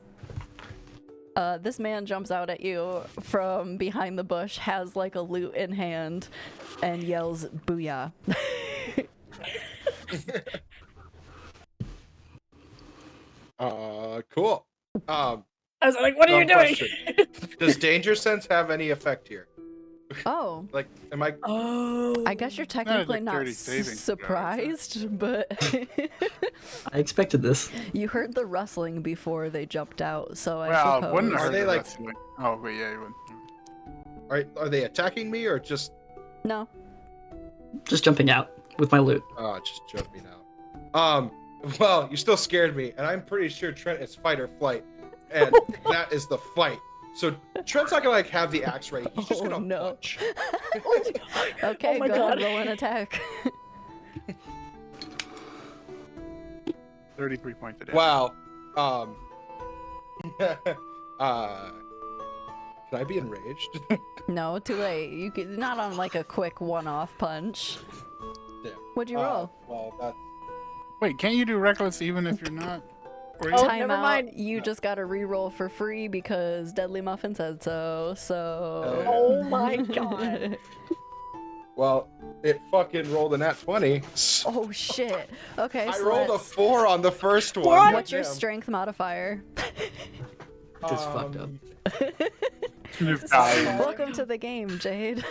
This man jumps out at you from behind the bush, has like a lute in hand, and yells "Booyah!" Cool. I was like, what are you Dumb doing? Does danger sense have any effect here? Oh, Like, am I? Oh. I guess you're technically not dexterity saving throw, surprised, but I expected this. you heard the rustling before they jumped out, so I Well, suppose. wouldn't have Are heard they, the like- wrestling. Oh, wait, yeah, you wouldn't. Are they attacking me or just? No. Just jumping out with my loot. Oh, just jumping out. Well, you still scared me, and I'm pretty sure Trent is fight or flight, and that is the fight. So Trent's not gonna like have the axe ready. He's just Oh, gonna no. punch. Okay, Oh my go God. roll an attack. 33 points of damage. Wow. Can I be enraged? No, too late. You could not on like a quick one-off punch. Yeah. What'd you roll? Well, that's Wait, can't you do reckless even if you're not? Or Oh, Time never out. mind. You just got to re-roll for free because Deadly Muffin said so. So. Oh my god. well, it fucking rolled a nat 20. Oh shit. Okay. I So rolled a let's- 4 on the first one. What? What's your Goddamn. strength modifier? Just fucked up. Just die. Welcome to the game, Jade.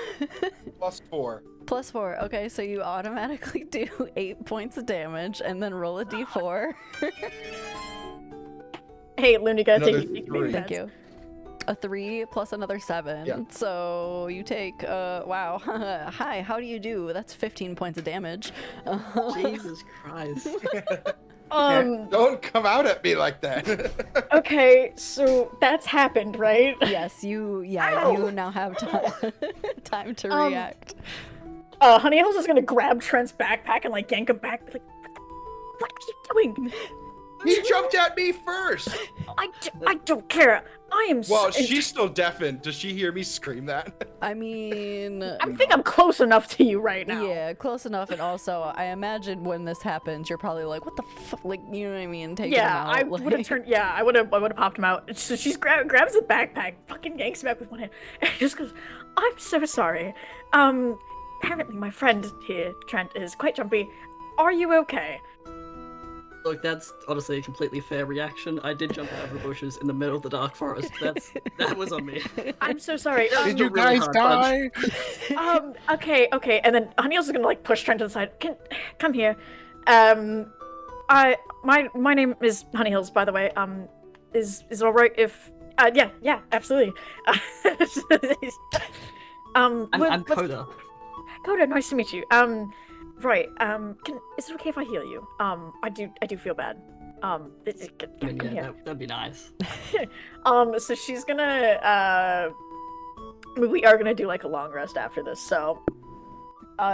+4. +4. Okay, so you automatically do 8 points of damage and then roll a d4. Hey, Looney, gotta Another take it. 3. Thank you. A 3 plus another 7. Yeah. So you take, wow. Hi, how do you do? That's 15 points of damage. Jesus Christ. Don't come out at me like that. Okay, so that's happened, right? Yes, you now have time to react. Honey Hill's is gonna grab Trent's backpack and like yank him back. Be like, what are you doing? He jumped at me first. I don't care. I am. Well, so she's still deafened. Does she hear me scream that? I mean, I think I'm close enough to you right now. yeah, close enough. And also, I imagine when this happens, you're probably like, "What the fuck?" Like, you know what I mean? Taking him Yeah, out. I would have like- turned. Yeah, I would have popped him out. So she's grabs the backpack, fucking yanks him back with one hand, and just goes, "I'm so sorry. Apparently my friend here, Trent, is quite jumpy. Are you okay?" Look, that's honestly a completely fair reaction. I did jump out of the bushes in the middle of the dark forest. That was on me. I'm so sorry. Did a you really guys hard die? Okay, and then Honey is gonna like push Trent to the side. Come here. My name is Honey Hills, by the way. Is it alright if? Yeah, absolutely. I'm let's- Coda. Coda, nice to meet you. Right. Is it okay if I heal you? I do feel bad. I mean, Come yeah, here. that'd be nice. So she's gonna we are gonna do like a long rest after this, so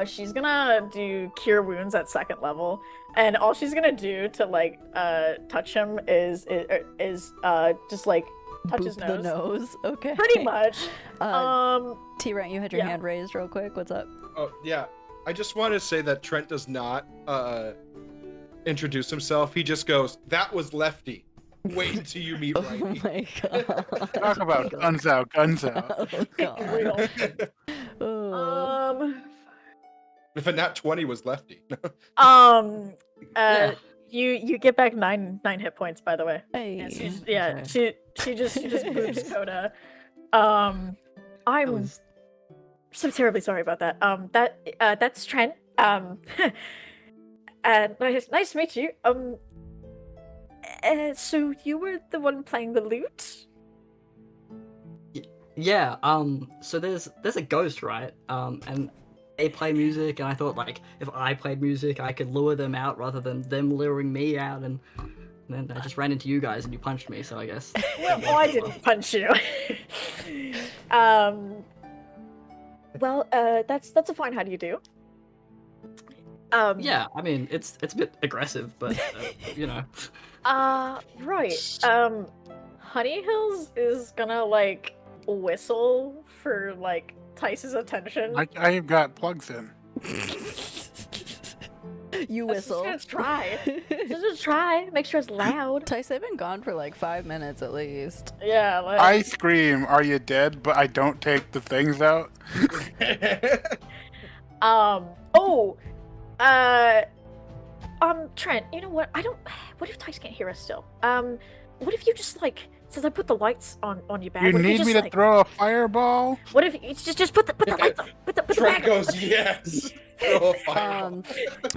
she's gonna do cure wounds at 2nd level, and all she's gonna do to like touch him is just like touch his Boop the nose. nose. Okay. Pretty much. T-Rant, you had your yeah. hand raised real quick. What's up? Oh yeah. I just want to say that Trent does not introduce himself. He just goes, "That was Lefty. Wait until you meet Oh Righty." my god. Talk about guns out, guns out. Oh god. Real. Oh. If a nat 20 was Lefty. Yeah. You get back nine hit points, by the way. Hey. And she just boops Coda. That I'm was so terribly sorry about that. That's Trent. And nice to meet you. So you were the one playing the lute? yeah. So there's a ghost, right? And they play music, and I thought like if I played music, I could lure them out rather than them luring me out. And then I just ran into you guys, and you punched me. So I guess. Well, I didn't punch you. Well, that's a fine. How do you do? Yeah, I mean it's a bit aggressive, but you know. Right. Honey Hills is gonna like whistle for like Tice's attention. I've got plugs in. You Let's whistle. just try. Just try. Make sure it's loud. Tice, they've been gone for like 5 minutes at least. Yeah. Like, I scream, "Are you dead?" But I don't take the things out. Oh. Trent, you know what? What if Tice can't hear us still? What if you just like, since I put the lights on your bag, You what if need just, me to like, throw a fireball? What if it's just put the lights on? Put the Trent bag. goes, yes. Throw a fireball.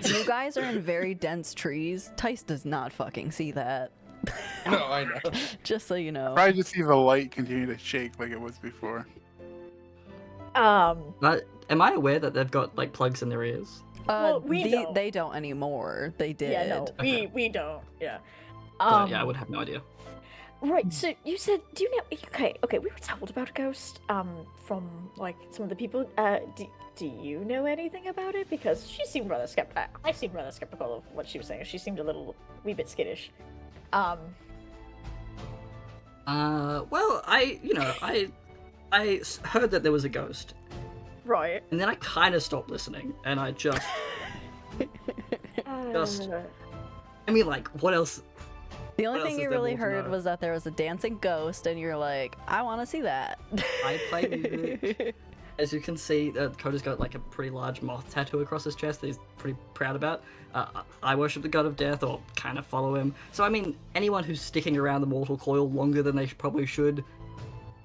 You guys are in very dense trees. Tice does not fucking see that. No, I know. Just so you know. Probably just see the light continue to shake like it was before. But am I aware that they've got like plugs in their ears? Well, we don't. They don't anymore. They did. Yeah, no, Okay. we don't. Yeah. So, yeah, I would have no idea. Right. So you said, do you know? Okay. We were told about a ghost. From like some of the people. Do you know anything about it? Because she seemed rather skeptical. I seemed rather skeptical of what she was saying. She seemed wee bit skittish. Well, I heard that there was a ghost, Right. and then I kind of stopped listening, and I just, I mean, like, what else? The only What thing else you is there really more to heard know? was that there was a dancing ghost, and you're like, I want to see that. I play music. As you can see, Coda's got like a pretty large moth tattoo across his chest that he's pretty proud about. I worship the god of death, or kind of follow him. So I mean, anyone who's sticking around the mortal coil longer than they probably should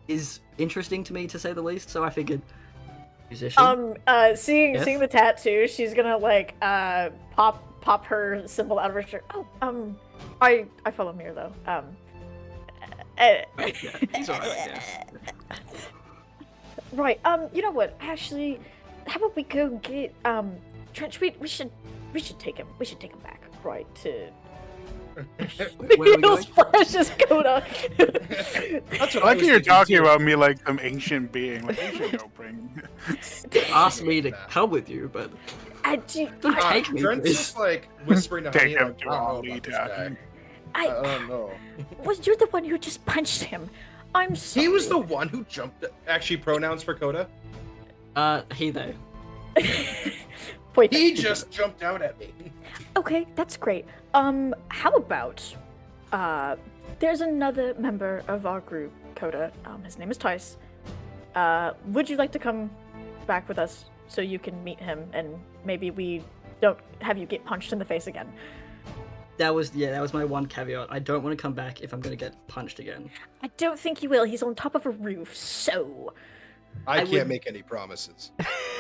is interesting to me, to say the least. So I figured, musician. Seeing Yes? the tattoo, she's gonna like pop her symbol out of her shirt. Oh, I follow Mir though. Right, yeah, he's alright, I guess. Right. You know what? Actually, how about we go get Trent? We should take him. We should take him back. Right to. Where are we going? Splashes Coda. That's what I like was you're thinking, talking too. about me like some ancient being. Like, you should go bring. Asked me to come with you, but don't take me, Trent's please. just like whispering to Take Honey, him like, to I a don't know about this guy. I don't know. You're the one who just punched him. I'm sorry. He was the one who jumped. Actually, pronouns for Coda. He though. Wait, He just jumped out at me. Okay, that's great. How about there's another member of our group, Coda. His name is Tice. Would you like to come back with us so you can meet him and maybe we don't have you get punched in the face again? That was my one caveat. I don't want to come back if I'm going to get punched again. I don't think you will. He's on top of a roof, so I I can't would- make any promises.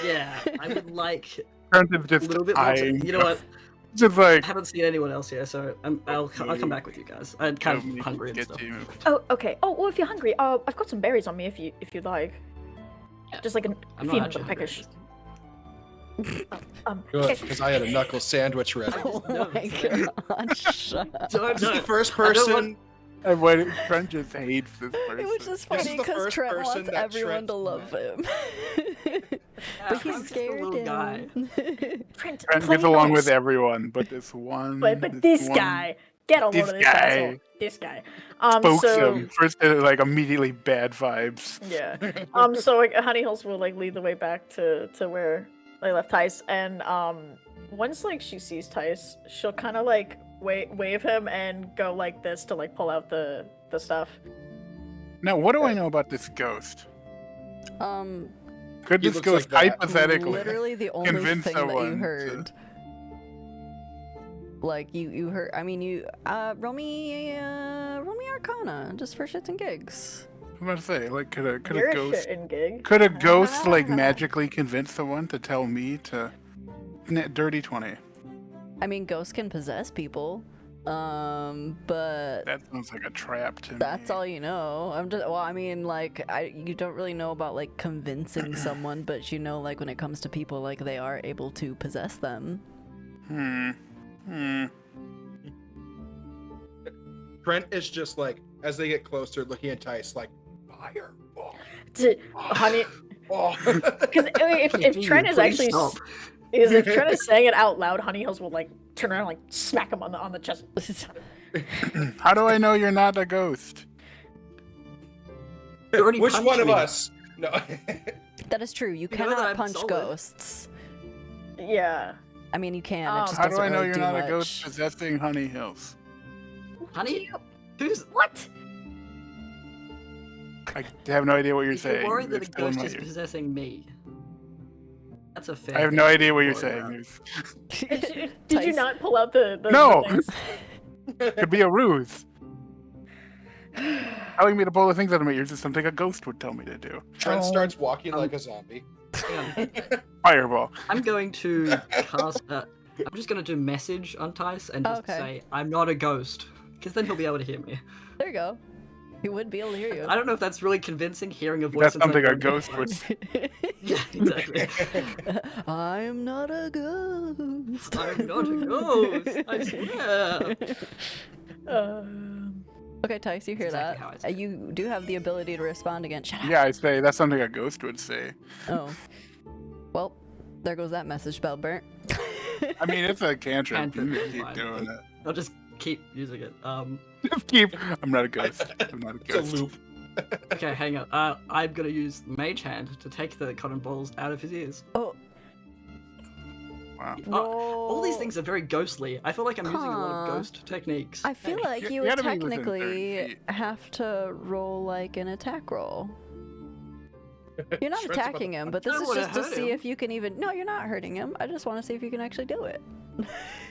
Yeah, I would like Trent is a just little bit more. eyeing. You know what? Just I like. haven't seen anyone else here, so I'll come back with you guys. I'm kind of me hungry and get stuff. you. Oh, okay. Oh, well, if you're hungry, I've got some berries on me if you'd like. Yeah. Just like a I'm feed not of the actually peckish. hungry. Good, because I had a knuckle sandwich ready. Oh No, my god, shut up. Don't This is the know. first I don't person. want- And when Trent just hates this person. It was just This is funny the because first Trent person wants that everyone Trent to love him. But I'm he's just a scared little guy. him. Trent, Trent play gets along nice. with everyone, but this one. But this one guy, get a load This of this guy. asshole. This guy. spokes So him. First, like immediately bad vibes. yeah. So like Honey Hills will like lead the way back to where they left Tice, and once like she sees Tice, she'll kind of like wave him and go like this to like pull out the stuff. Now, what do I know about this ghost? Could He this looks ghost like that. hypothetically Literally the only convince thing that you someone to- heard. Like you heard. I mean, you roll me Arcana just for shits and gigs. I'm about to say, like, could You're a a ghost shit in gig. could a ghost like magically convince someone to tell me to dirty 20? I mean, ghosts can possess people, but That sounds like a trap to me. that's all you know. I mean, like, you don't really know about like convincing someone, but you know, like when it comes to people, like they are able to possess them. Trent is just like, as they get closer, looking at Tice, like, fire. Honey, Oh. because if Trent is Please actually stop. if Trent is saying it out loud, Honey Hills will like turn around and like smack him on the chest. How do I know you're not a ghost? You already Which punched one of me. us? No. That is true. You know that cannot I'm punch solid. ghosts. Yeah. I mean, you can. It just How do doesn't I know really you're do not much. a ghost possessing Honey Hills? Honey, who's What? I have no idea what you're if you're saying. worried that a It's still in ghost my is ears. possessing me? That's a fair. I have no thing idea what to you're go saying. around. Did you Tyson- not pull out the No! things? Could be a ruse. Telling me to pull the things out of my ears is something a ghost would tell me to do. Trent Oh. starts walking like a zombie. Hang on. Fireball. I'm going to cast. I'm just going to do message on Tice and just Okay. say I'm not a ghost, because then he'll be able to hear me. There you go. He would be able to hear you. I don't know if that's really convincing, hearing a voice. That's inside something your a own ghost head. would. Yeah, exactly. I'm not a ghost. I'm not a ghost. I swear. Okay, Tice, you hear That's exactly that? how I'd say it. You do have the ability to respond again. Shut up. Yeah, I say that's something a ghost would say. Oh. Well, there goes that message spell burnt. I mean, it's a cantrip. Cantrip You is can keep fine. doing it. I'll just keep using it. Just keep. I'm not a ghost. I'm not a It's a ghost. loop. Okay, hang on. I'm gonna use Mage Hand to take the cotton balls out of his ears. Oh. Wow. All these things are very ghostly. I feel like I'm using a lot of Huh. ghost techniques. I feel like You- you you would gotta be within 30 technically feet. have to roll like an attack roll. You're not Trent's about attacking to him, punch but this I is wanna just to hurt see him. if you can even. No, you're not hurting him. I just want to see if you can actually do it.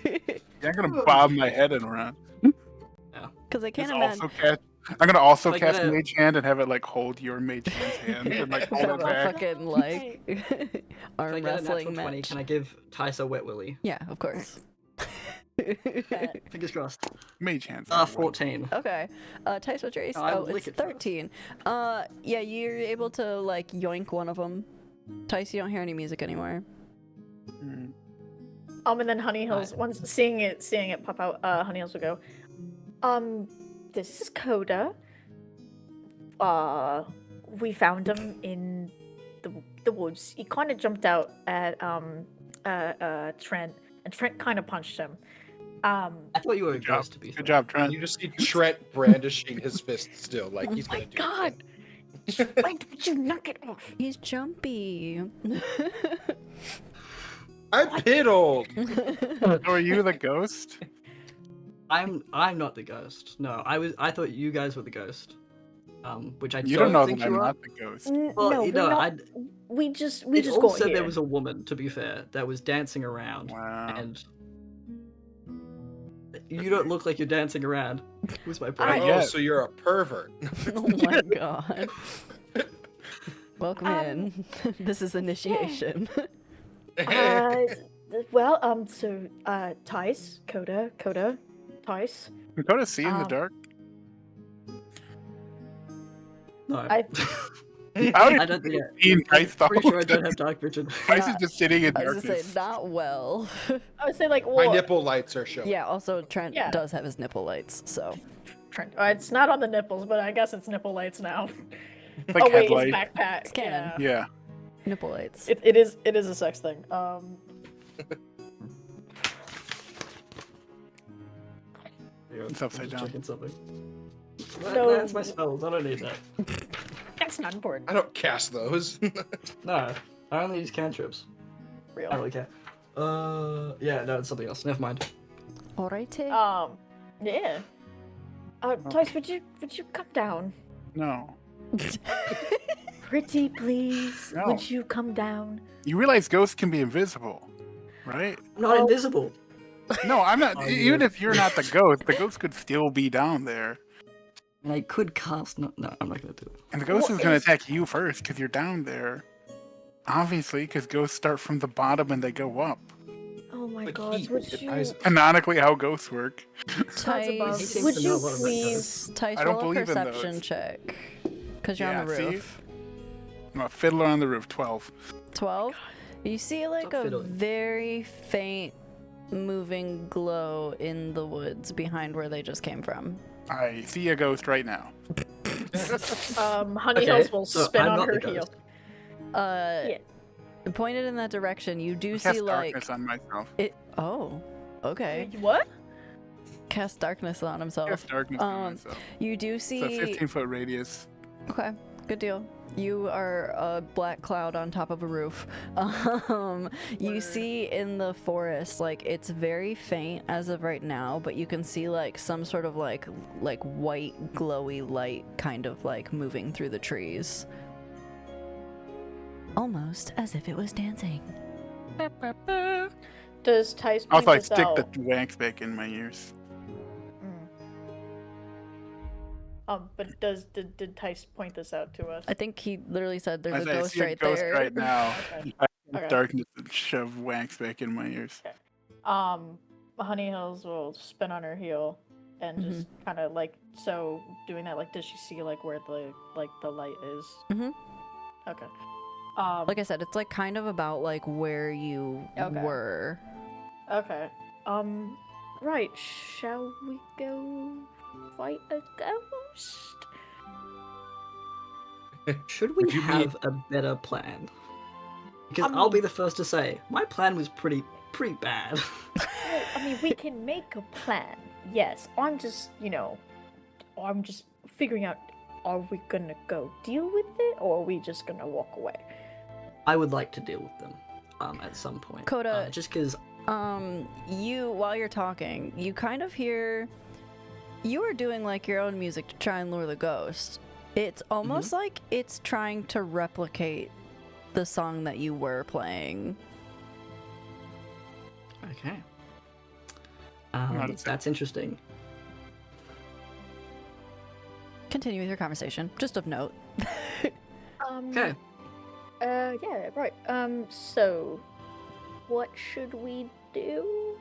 Yeah, I'm gonna bob my head in around. Because I can't Just imagine. also cast. I'm gonna also Like cast a- Mage Hand and have it like hold your Mage Hand's hand and like hold Have it a back. fucking like If I arm get a wrestling natural 20, match. can I give Tice a wet willy? Yeah, of course. Fingers crossed. Mage Hand's. 14. Okay. Tice, what's your AC? No, I Oh, lick it's it first. 13. Yeah, you're able to like yoink one of them. Tice, you don't hear any music anymore. Mm. And then Honey Hills, once seeing it pop out, Honey Hills will go, this is Coda. We found him in the woods. He kind of jumped out at Trent, and Trent kind of punched him. I thought you were a Good job. ghost, to be fair. Good job, Trent. You just see Trent brandishing his fist still, like he's Oh my gonna do God. something. Why did you knock it off? He's jumpy. I piddled. So are you the ghost? I'm not the ghost. No, I thought you guys were the ghost. Which I You don't don't know think that I'm you are. not the ghost. Well, no, you we're know, not, I'd- we just It got also here. there was a woman, to be fair, that was dancing around, Wow. and you don't look like you're dancing around. Was my point. I Oh, get- so you're a pervert. Oh my god. Welcome Um, in. This is initiation. Tice, Coda, Tice. Can Coda see in the Um, dark? No, I- How I did don't think. you see in Tice the Pretty whole sure I don't time? have dark vision. Tice is just sitting in I was gonna darkness. say, not well. I would say like, My well, nipple lights are showing. Yeah, also Trent Yeah. does have his nipple lights, so. Trent. It's not on the nipples, but I guess it's nipple lights now. It's like oh wait, headlight. it's backpack. It's canon. Yeah. Yeah. Nipple lights. It is a sex thing. It's upside I'm just down. checking something. No. That's my spells. I don't need that. That's not important. I don't cast those. No, I only use cantrips. I don't Real. really care. Yeah, no, it's something else. Never mind. Alrighty. Yeah. Tice, would you come down? No. Pretty please. No. Would you come down? You realize ghosts can be invisible, right? I'm not Oh. invisible. No, I'm not. Oh, Even yeah. if you're not the ghost could still be down there. And I could cast. No, I'm not gonna do it. And the ghost What is going to is- attack you first because you're down there. Obviously, because ghosts start from the bottom and they go up. Oh my Like god, heat, would it you rises. Canonically, how ghosts work. Sounds above. He seems Would to know you a lot about please Tice, I don't roll a believe in perception those. check. Because you're on the Yeah, see? roof. I'm a fiddler on the roof. 12. 12. You see like Stop a fiddling. very faint moving glow in the woods behind where they just came from. I see a ghost right now. Honey Okay, Hills will so spin I'm on not her the heel. ghost. Yeah. Pointed in that direction, you do Cast see like darkness on myself. it. Oh, okay. What? Cast darkness on himself. Cast darkness on myself. You do It's a see. 15-foot radius. Okay, good deal. You are a black cloud on top of a roof. You see in the forest, like it's very faint as of right now, but you can see like some sort of like white glowy light kind of like moving through the trees. Almost as if it was dancing. Does Tice point Also, I this stick out? the wax back in my ears. But did Tice point this out to us? I think he literally said there's As a I ghost see a right ghost there. right now, Okay. I Okay. darkness and shove wax back in my ears. Honey Hills will spin on her heel and just kind of like doing that. Like, does she see like where the light is? Mhm. Okay. Like I said, it's like kind of about like where you Okay. were. Okay. Right. Shall we go fight a ghost? Should we Would you be- have a better plan? Because I'll be the first to say my plan was pretty bad. Well, I mean, we can make a plan. Yes. I'm just figuring out, are we gonna go deal with it, or are we just gonna walk away? I would like to deal with them at some point. Coda- just because You, while you're talking, you kind of hear you are doing like your own music to try and lure the ghost. It's almost like it's trying to replicate the song that you were playing. Okay. That's- That's interesting. Continue with your conversation, just of note. Okay. Yeah, right. So, what should we do?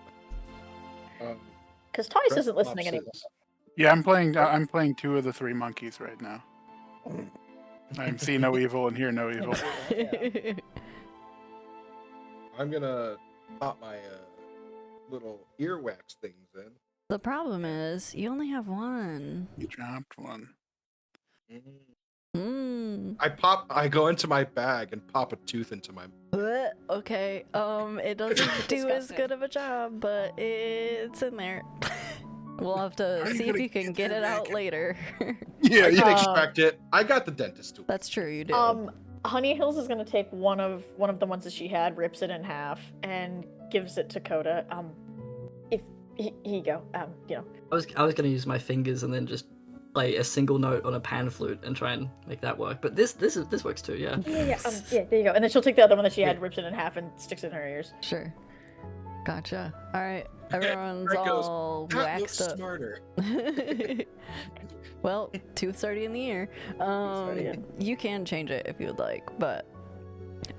Because Tice isn't listening anymore. Yeah, I'm playing 2 of the 3 monkeys right now. I see no evil and hear no evil. I'm gonna pop my little earwax things in. The problem is, you only have one. You dropped one. I go into my bag and pop a tooth into my. Okay, it doesn't do as good of a job, but it's in there. We'll have to How are you see if gonna you can get get that it back? out later. Yeah, I can yeah. extract it. I got the dentist tool. That's true, you do. Honey Hills is gonna take one of the ones that she had, rips it in half, and gives it to Coda. Here you go. I was gonna use my fingers and then just play a single note on a pan flute and try and make that work. But this works too, yeah. Yeah, there you go. And then she'll take the other one that she had, rips it in half, and sticks it in her ears. Sure. Gotcha. Alright, everyone's Greg goes, all That looks waxed up. smarter. Well, 2:30 in the year. 2:30 in. You can change it if you would like, but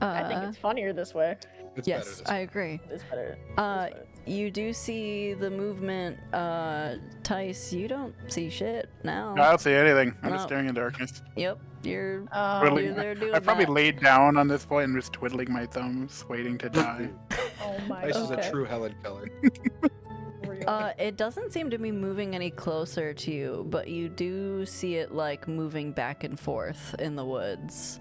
I think it's funnier this way. It's yes, better this I agree. It's better. You do see the movement. Tice, you don't see shit now. I don't see anything. I'm No. just staring in darkness. Yep, you're Twiddling- you're there doing I probably that. laid down on this point and just twiddling my thumbs, waiting to die. Oh my This is god. a true Helen Keller. It doesn't seem to be moving any closer to you, but you do see it like moving back and forth in the woods.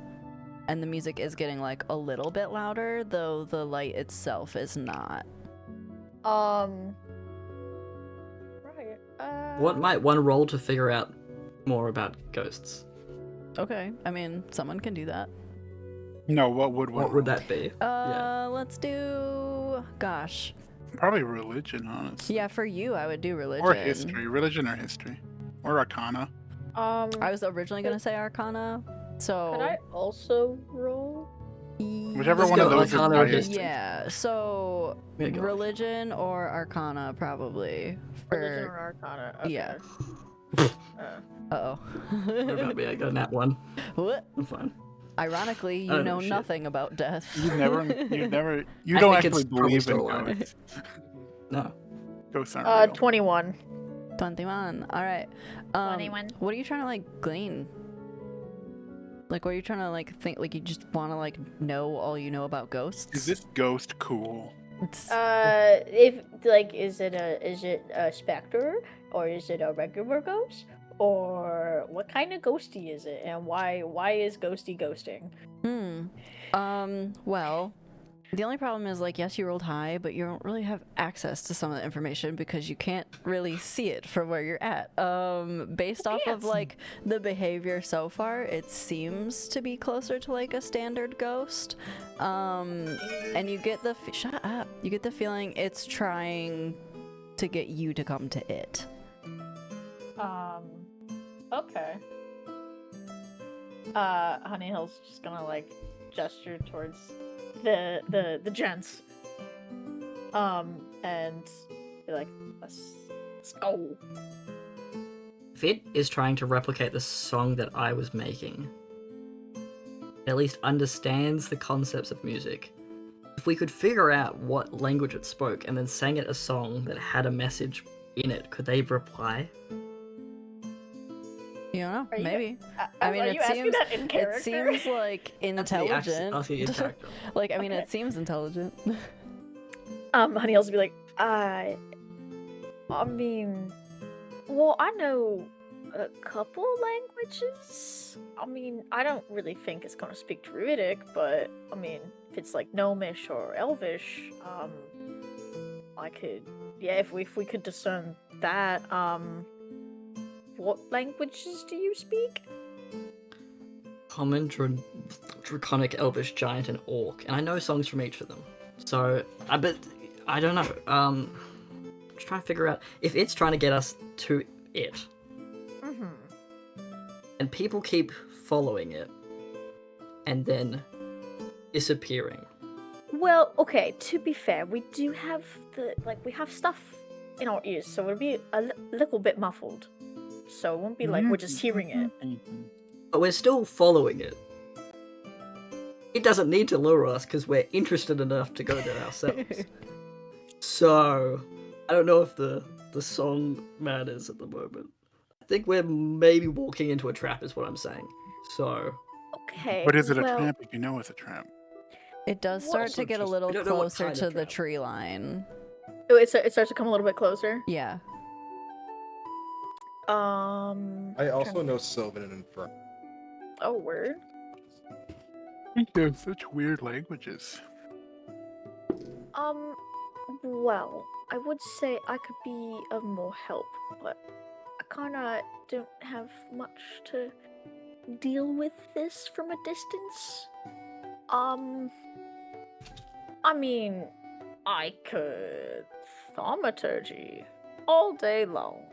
And the music is getting like a little bit louder, though the light itself is not. Right. What might one roll to figure out more about ghosts? Okay, I mean, someone can do that. No, what would What would that be? Let's do. Gosh. Probably religion, honestly. Yeah, for you, I would do religion. Or history. Religion or history. Or arcana. I was originally gonna say Arcana, so. Could I also roll? Whichever Let's one of go those is Arcana or highest. history. Yeah, so Yeah, go. religion or Arcana probably. Religion or For Arcana? Okay. yeah. Uh, Uh What about me? I got a nat one. What? I'm fine. Ironically, you Oh, know shit. nothing about death. You I don't think it's actually probably believe in still alive. ghosts. No. Ghosts aren't real. 21. 21. All right. 21. What are you trying to like glean? Like, what are you trying to like think? Like, you just want to like know all you know about ghosts? Is this ghost cool? It's- If like, is it a specter, or is it a regular ghost, or what kind of ghosty is it, and why is ghosty ghosting? Well, the only problem is like, yes, you rolled high, but you don't really have access to some of the information because you can't really see it from where you're at. Based off of like the behavior so far, it seems to be closer to like a standard ghost. And you get the shut up. You get the feeling it's trying to get you to come to it. Okay. Honey Hill's just gonna like gesture towards the gents. And be like, let's go. If it is trying to replicate the song that I was making, at least understands the concepts of music. If we could figure out what language it spoke and then sang it a song that had a message in it, could they reply? You don't know, Are you- maybe. Are mean, you it asking seems that in character? it seems like That's me intelligent. asking in character. Like, I mean, Okay. it seems intelligent. Honey Elves will be like, I mean, well, I know a couple languages. I mean, I don't really think it's gonna speak Druidic, but I mean, if it's like Gnomish or Elvish, I could, yeah, if we could discern that, what languages do you speak? Common, Draconic, Elvish, Giant, and Orc, and I know songs from each of them. So, but I don't know. Just trying to figure out if it's trying to get us to it, Mm-hmm. and people keep following it, and then disappearing. Well, okay, to be fair, we do have we have stuff in our ears, so it'll be a little bit muffled. So it won't be like we're just hearing it. But we're still following it. It doesn't need to lure us because we're interested enough to go there ourselves. So, I don't know if the song matters at the moment. I think we're maybe walking into a trap is what I'm saying. So, Okay. But is it a well, tramp if you know it's a tramp? It does Well, start also to get a just- little We don't know what closer kind of to the trap. tree line. oh, it starts to come a little bit closer. Yeah. I also know Sylvan and Infernal. Oh, word. You have such weird languages. Well, I would say I could be of more help, but I kinda don't have much to deal with this from a distance. I mean, I could thaumaturgy all day long.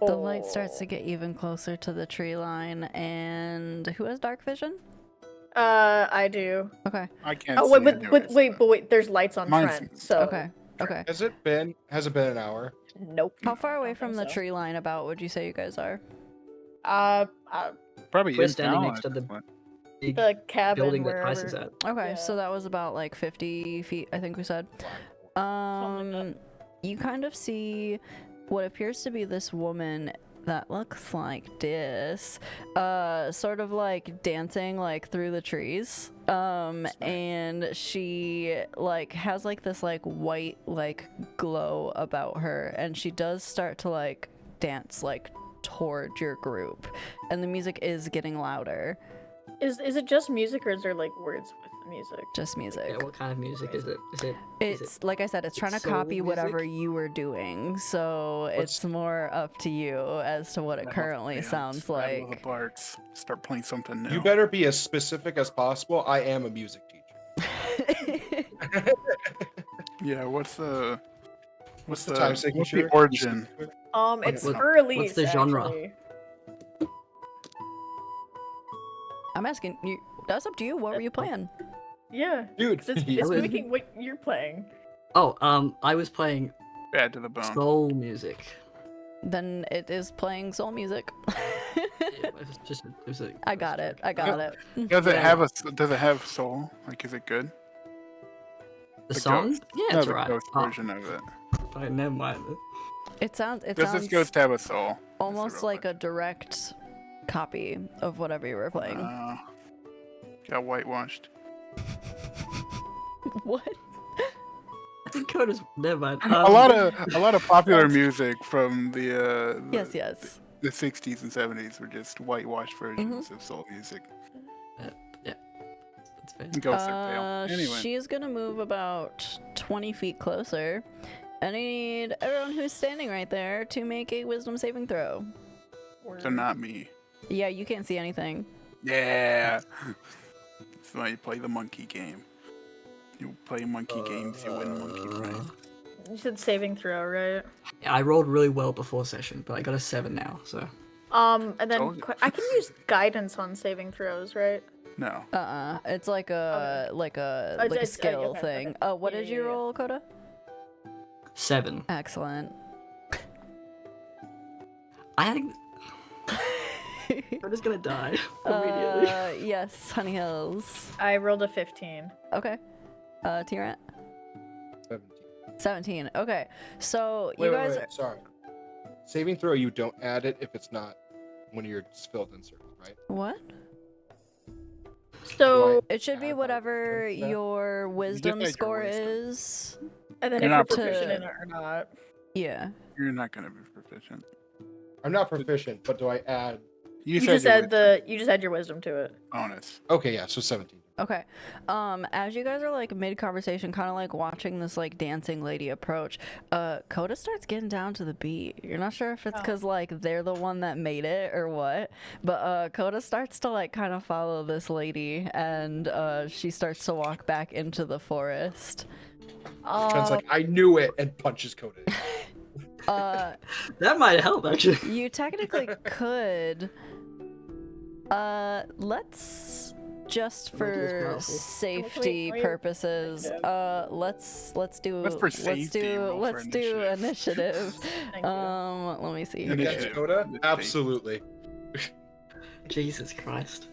The light starts to Or- get even closer to the tree line, and who has dark vision? I do. Okay. I can't. Oh, see wait, anyways, but wait, there's lights on Mine's- Trent, so. Okay. Okay. Has it been an hour? Nope. How far I away don't from think the so. tree line about would you say you guys are? Probably we're in standing town next to at the this point. big The cabin, building that wherever. Tice is at. Okay, so Yeah. that was about like 50 feet, I think we said. Something like You kind of see what appears to be this woman that looks like this, sort of like dancing like through the trees. And she like has like this like white like glow about her, and she does start to like dance like toward your group, and the music is getting louder. Is it just music, or is there like words with the music? Just music. Yeah, what kind of music is it? Is it It's like I said, it's trying to soul copy whatever music? you were doing, so it's more up to you as to what it currently Yeah, sounds Rattle like. the parts. Start playing something new. You better be as specific as possible. I am a music teacher. Yeah. What's the time what's signature? the origin? It's what- for release. what's the genre? actually. I'm asking you. That's up to you. What were you playing? Yeah, Dude, it's Yeah. mimicking what you're playing. Oh, I was playing Bad to the bone. soul music. Then it is playing soul music. It was a I got it. I got it. Does it Yeah. have Does it have soul? Like, is it good? The The song? ghost. Yeah, No, it's the right. ghost Oh, version of it. fine, never mind. It sounds. It Does sounds this ghost have a soul? almost real like a direct copy of whatever you were playing. Got whitewashed. What? I think Coda's never mind. A lot of popular music from the Yes. Yes. the 60s and 70s were just whitewashed versions Mm-hmm. of soul music. That's fair. Ghosts are pale. Anyway, She is gonna move about 20 feet closer. I need everyone who's standing right there to make a wisdom saving throw. so not me. Yeah, you can't see anything. Yeah. That's why you play the monkey game. You play monkey games, you win monkey prize. You said saving throw, right? Yeah, I rolled really well before session, but I got a 7 now, so And then Told you. I can use guidance on saving throws, right? No. It's like a Oh, like a it's- skill okay, thing. okay. Oh, what Yeah, did yeah, you yeah. roll, Coda? 7. Excellent. I think we're just gonna die immediately. Yes, Honey Hills. I rolled a 15. Okay. T-Rant? 17. 17. Okay. So Wait, you wait, guys wait, sorry. Saving throw, you don't add it if it's not one of your filled in circles, right? what? So, It should be add, like, whatever strength stat? your wisdom add your score wisdom. is. and then You're if you're not proficient in proficient. it or not. Yeah. You're not gonna be proficient. I'm not proficient, but do I add? You You said just you add would you just add your wisdom to it. bonus. Okay, yeah, so 17. Okay. As you guys are like mid conversation, kind of like watching this like dancing lady approach, Coda starts getting down to the beat. You're not sure if it's because like they're the one that made it or what, but Coda starts to like kind of follow this lady, and she starts to walk back into the forest. Trent's like, I knew it, and punches Coda. That might help actually. You technically could. Let's just Might be as for powerful. safety Can we- purposes, let's do Let's for safety, roll for let's do initiative. Thank you. Let me see. Initiative. Against Coda? Initiative. Absolutely. Jesus Christ.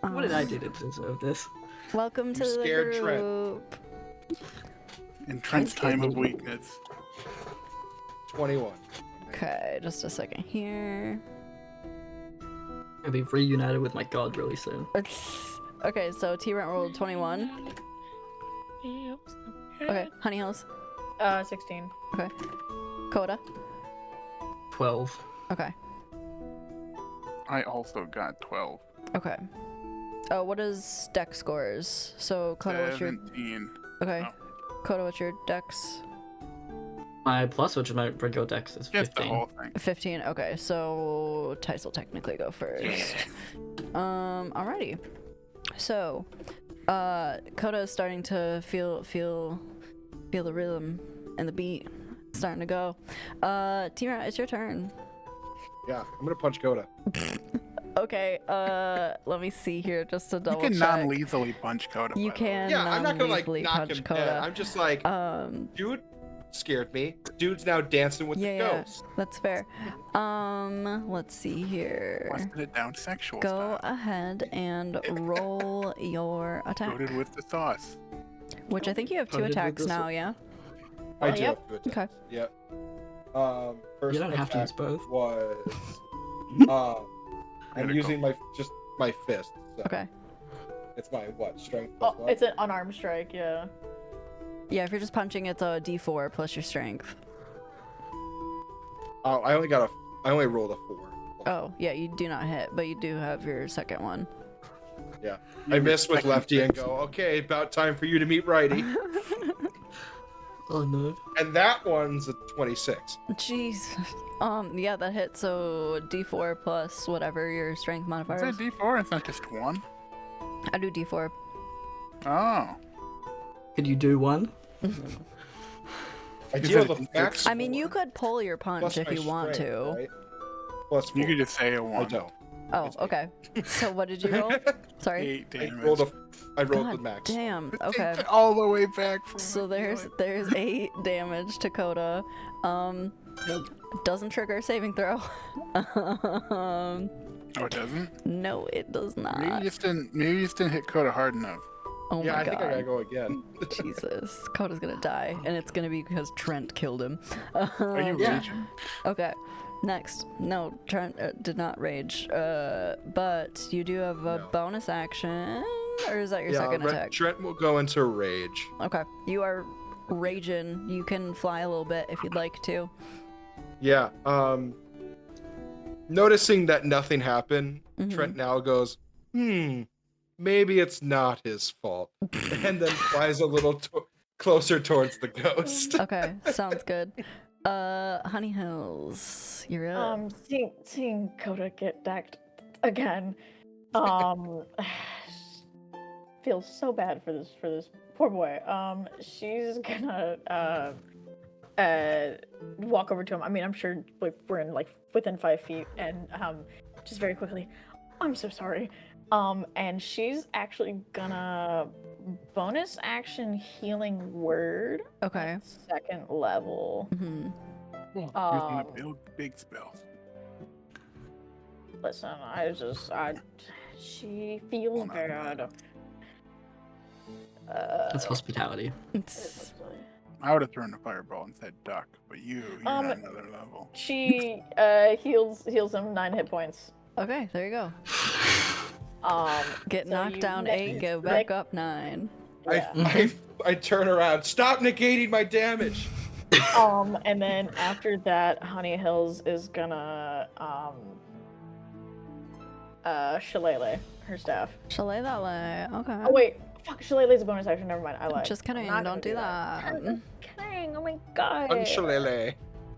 What did I do to deserve this? Welcome to the scared Trent. group. In Trent's time of weakness. 21. Okay, just a second here. I'll be reunited with my god really soon. Okay, so T-Rent rolled 21. Okay, Honey Hills. 16. Okay. Coda. 12. Okay. I also got 12. Okay. What is dex scores? So Coda, what's your 17. okay? Oh. Coda, what's your dex? My plus, which is my regular dex, is Just the 15. whole thing. 15. Okay, so Tice will technically go first. Alrighty. So, Coda is starting to feel the rhythm and the beat starting to go. T-Rant, it's your turn. Yeah, I'm gonna punch Coda. Okay, let me see here just to You double can check. non-lethally punch Coda. You by the way. can Yeah, I'm not gonna like non-lethally knock punch him Coda. dead. I'm just like, dude scared me. Dude's now dancing with the ghost. That's fair. Let's see here. Busted it down sexual Go style. ahead and roll your attack. Coated with the sauce. Which I think you have 2 Coated with attacks the now, sauce. yeah? I do yep. have to attack. Okay. Yep. First You don't have to use attack both. was I'm Critical. using my fist. So Okay. it's my what? Strength plus Oh, what? it's an unarmed strike, yeah. Yeah, if you're just punching, it's a d4 plus your strength. Oh, I only rolled a 4. Oh, yeah, you do not hit, but you do have your second one. Yeah. I miss with lefty and go, okay, about time for you to meet righty. Oh no. And that one's a 26. Jeez. Yeah, that hit, so d4 plus whatever your strength Is modifier that is. D4? It's not just one? I do d4. Oh. Could you do one? I You deal said with it's- max. I mean, you could pull your punch plus if my you want strength, to. Right? Plus 4. You could just say a I 1. don't. Oh, It's okay. So what did you roll? Sorry. 8 I damage. rolled I rolled the God max. damn. Take Okay. it all the way back from So my there's healing. 8 damage to Coda. Doesn't trigger a saving throw. Oh, it doesn't? No, it does Maybe you not. just didn't hit Coda hard enough. Oh Yeah, my I think I gotta god. go again. Jesus. Coda's gonna die, and it's gonna be because Trent killed him. Are you Yeah. raging? Okay. Next. No, Trent did not rage. But you do have a No. bonus action, or is that your Yeah, second attack? Trent will go into rage. Okay. You are raging. You can fly a little bit if you'd like to. Yeah. Noticing that nothing happened, Mhm. Trent now goes, maybe it's not his fault, and then flies a little closer towards the ghost. Okay, sounds good. Honey Hills, you're up. Seeing Coda get decked again, feels so bad for this poor boy. She's gonna walk over to him. I mean, I'm sure we're in like within 5 feet, and just very quickly, I'm so sorry. And she's actually gonna bonus action healing word. Okay. At 2nd level. Mm-hmm. Using the big spells. Listen, she feels bad. That's hospitality. It's I would have thrown a fireball and said duck, but you're at another level. She heals him 9 hit points. okay. There you go. Get So knocked you down next- 8, go back up 9. Yeah. I turn around. Stop negating my damage. And then after that, Honey Hills is gonna shillelagh her staff. Shillelagh. Okay. Oh wait, fuck, shillelagh's a bonus action. Never mind, I lied. Just kidding. I'm not Don't gonna do that. Just kidding. Oh my god. Unshillelagh.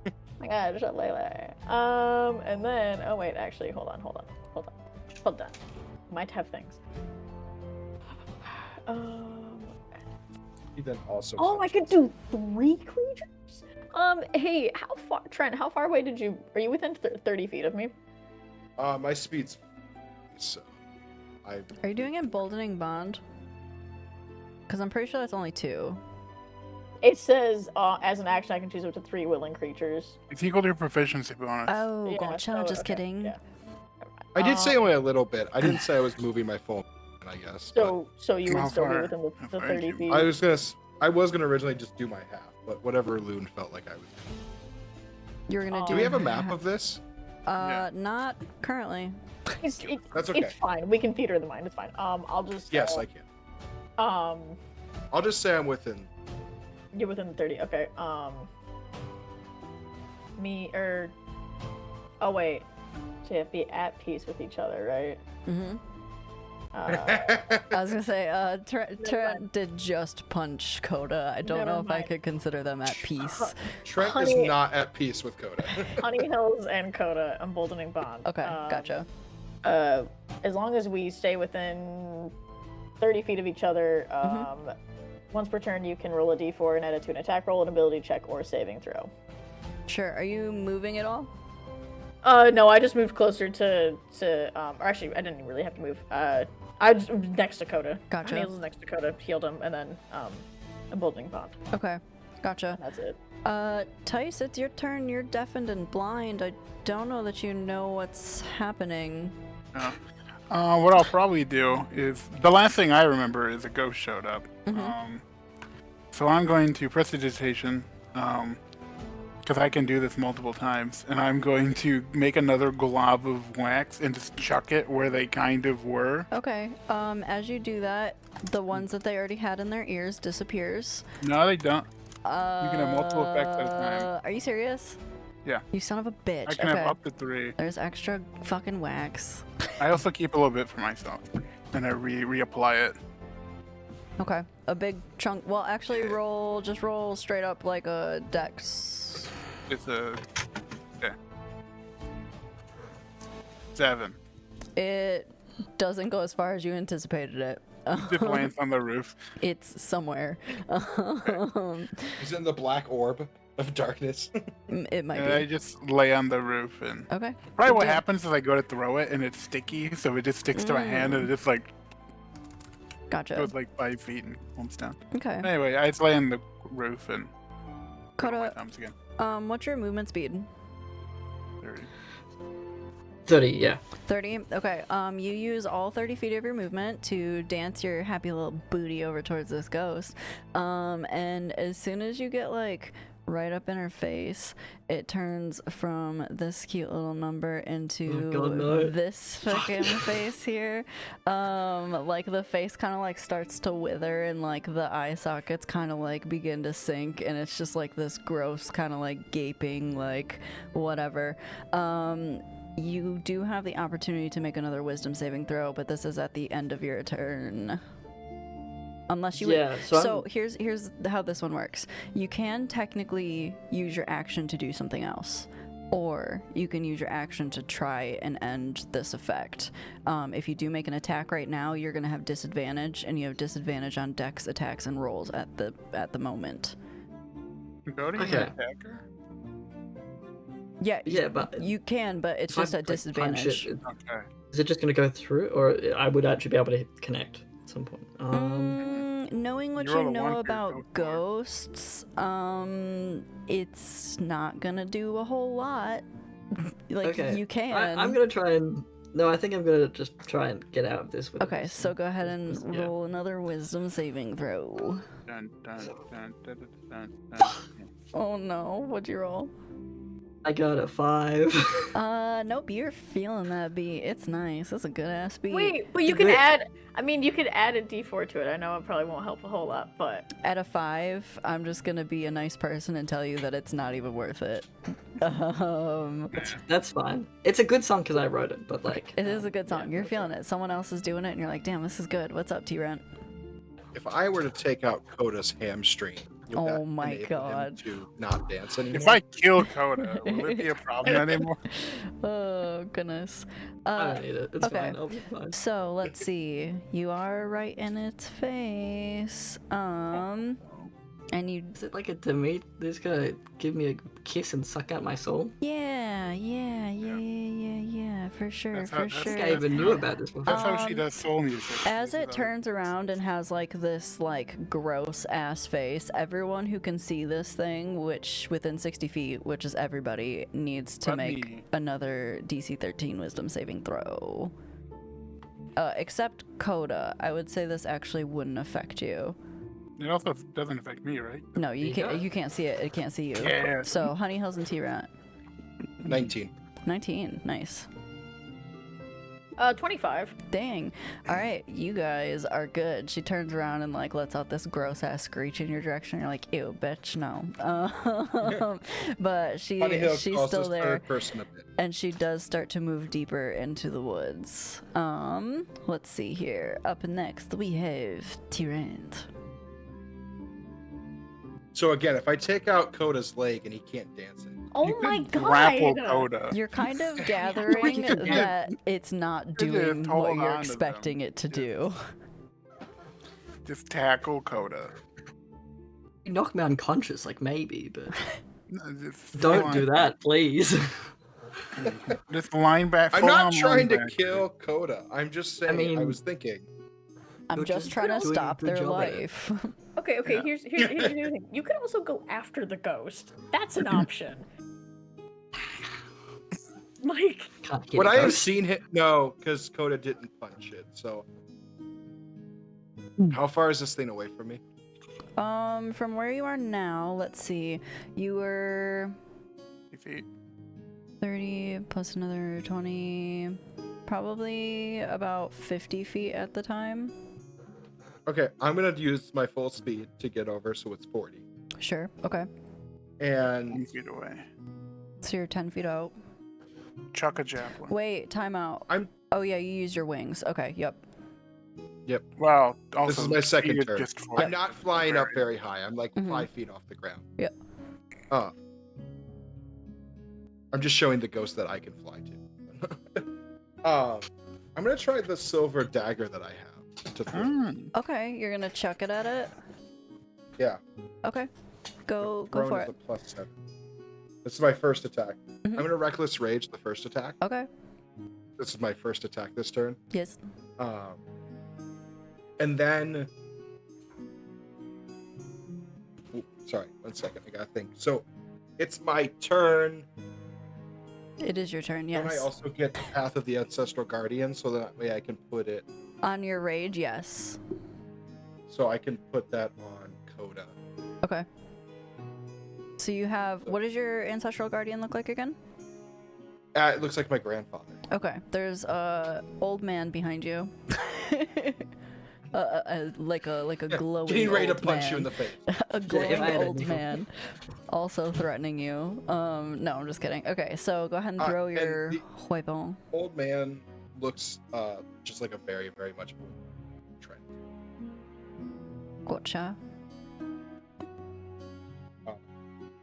Oh my god, shillelagh. And then oh wait, actually, hold on. Might have things. He then also. Oh, I could do 3 creatures. Hey, Trent? How far away are you within 30 feet of me? My speed's so. Are you doing emboldening bond? Because I'm pretty sure that's only 2. It says, as an action, I can choose up to 3 willing creatures. It's equal to your proficiency bonus. Oh, Yeah, gotcha. so- Just okay, kidding. yeah. I did say only a little bit. I didn't say I was moving my phone. I guess. So you How would still be far? within How the far 30 is feet. you- I was gonna originally just do my half, but whatever Loon felt like I was. You're gonna do. Do we have a map of this? Yeah. Not currently. It's okay. It's fine. We can theater the mind. It's fine. I'll just. Yes, I can. I'll just say I'm within. You're within the 30. Okay. Oh wait. So you have to be at peace with each other, right? Mm-hmm. Uh, I was gonna say, Trent did just punch Coda. I don't Never know if I mind. could consider them at peace. Trent Honey- is not at peace with Coda. Honey Hills and Coda, emboldening bond. Okay, gotcha. As long as we stay within 30 feet of each other, once per turn, you can roll a d4 and add it to an attack roll, an ability check, or a saving throw. Sure. Are you moving at all? No, I just moved closer to or actually, I didn't really have to move. I was next to Coda. Gotcha. Honey Hills was next to Coda, healed him, and then emboldening bond. Okay, gotcha. That's it. Tice, it's your turn. You're deafened and blind. I don't know that you know what's happening. What I'll probably do is the last thing I remember is a ghost showed up. So I'm going to prestidigitation, because I can do this multiple times, and I'm going to make another glob of wax and just chuck it where they kind of were. Okay. As you do that, the ones that they already had in their ears disappears. No, they don't. You can have multiple effects at a time. Are you serious? Yeah. You son of a bitch. I can Okay. have up to 3. There's extra fucking wax. I also keep a little bit for myself, and I reapply it. Okay. A big chunk. Well, actually, just roll straight up like a dex. It's a 7. It doesn't go as far as you anticipated it. It lands on the roof. It's somewhere. He's in the black orb of darkness. It might And I be. just lay on the roof, and Okay. probably Good what deal. happens is I go to throw it, and it's sticky, so it just sticks to my hand, and it just like Gotcha. goes like 5 feet and comes down. Okay. Anyway, I just lay on the roof and twiddle my Coda, thumbs again. what's your movement speed? 30. 30, yeah. 30? Okay. You use all 30 feet of your movement to dance your happy little booty over towards this ghost. And as soon as you get like right up in her face, it turns from this cute little number into Oh God, no. this fucking face here. Like the face kind of like starts to wither, and like the eye sockets kind of like begin to sink, and it's just like this gross kind of like gaping like whatever. You do have the opportunity to make another wisdom saving throw, but this is at the end of your turn. Unless you Yeah, so here's how this one works. You can technically use your action to do something else, or you can use your action to try and end this effect. If you do make an attack right now, you're gonna have disadvantage, and you have disadvantage on dex attacks and rolls at the moment. Go to Okay. your attacker. Yeah, Yeah, but you can, but it's if I, just at like, punch disadvantage. it, Okay. is it just gonna go through, or I would actually be able to connect at some point? Knowing what You you roll a know one here, about go for it. ghosts, it's not gonna do a whole lot. Like, Okay. you can. I'm gonna try and. No, I think I'm gonna just try and get out of this with. Okay, so go ahead and Yeah. roll another wisdom saving throw. Dun, dun, dun, dun, dun, dun, dun. Oh no, what'd you roll? I got a 5. Nope, you're feeling that beat. It's nice. That's a good ass beat. Wait, but you can add. I mean, you could add a D4 to it. I know it probably won't help a whole lot, but At a 5, I'm just gonna be a nice person and tell you that it's not even worth it. That's fine. It's a good song because I wrote it, but like. It is a good song. yeah, You're that's feeling it. Someone else is doing it, and you're like, damn, this is good. What's up, T-Rent? If I were to take out Coda's hamstring, would that Oh my enable him God. to not dance anymore? If I kill Coda, will it be a problem anymore? Oh, goodness. I don't need it. It's okay. fine. I'll be fine. So let's see. You are right in its face. And you, Is it like a Demeter? This gonna give me a kiss and suck out my soul? yeah, for sure, That's for how- I that's sure. think I even knew about this before. That's how she Um, does soul music. As it So- turns around and has like this like gross ass face, everyone who can see this thing, which within 60 feet, which is everybody, needs to Let make me- another DC 13 wisdom saving throw. Except Coda. I would say this actually wouldn't affect you. It also doesn't affect me, right? No, you Yeah. can't. You can't see it. It can't see you. Yeah. So Honey Hills and T-Rat. 19. 19. Nice. 25. Dang. All right, you guys are good. She turns around and like lets out this gross ass screech in your direction. You're like, ew, bitch, no. But Funny Hill she's calls still this there, third person a bit. and she does start to move deeper into the woods. Let's see here. Up next, we have Tyrant. So again, if I take out Coda's leg and he can't dance it, Oh You my could god! grapple Coda. You're kind of gathering that it's not doing hold what you're on to them. expecting it to do. Just tackle Coda. You knock me unconscious, like maybe, but No, just don't do line- that, please. Just line back. I'm full not on trying to line back. kill Coda. I'm just saying. I mean- was thinking. I'm You're just just trying to doing a stop good their job at it. life. Okay, Yeah. here's the other thing. You can also go after the ghost. That's an option. Like, Can't hit Would a I have ghost. seen it? No, because Coda didn't punch it. So, how far is this thing away from me? From where you are now, let's see. You were 50 feet. 30 plus another 20, probably about 50 feet at the time. Okay, I'm gonna use my full speed to get over, so it's 40. Sure. Okay. 10 And feet away. So you're 10 feet out. Chuck a javelin. Wait, time out. I'm- Oh yeah, you used your wings. Okay. Yep. Well, also this is my second speed turn. just for- I'm not flying up very high. I'm like Mhm. 5 feet off the ground. Yep. I'm just showing the ghost that I can fly to. I'm gonna try the silver dagger that I have. To throw. Mm. Okay, you're gonna chuck it at it. Yeah. Okay. Go Thrown for is it. a +7. This is my first attack. Mhm. I'm gonna reckless rage the first attack. Okay. This is my first attack this turn. Yes. And then, Ooh, sorry, 1 second. I gotta think. So, it's my turn. It is your turn. And Yes. I also get the Path of the Ancestral Guardian, so that way I can put it. On your rage, yes. So I can put that on Coda. Okay. So you have, what does your ancestral guardian look like again? It looks like my grandfather. Okay, there's a old man behind you. Like a glowing Getting ready to old punch man. you in the face. A glowing I had a old new- man, also threatening you. No, I'm just kidding. Okay, so go ahead and throw and your the- weapon. Old man looks just like a very, very much old Trent. Gotcha.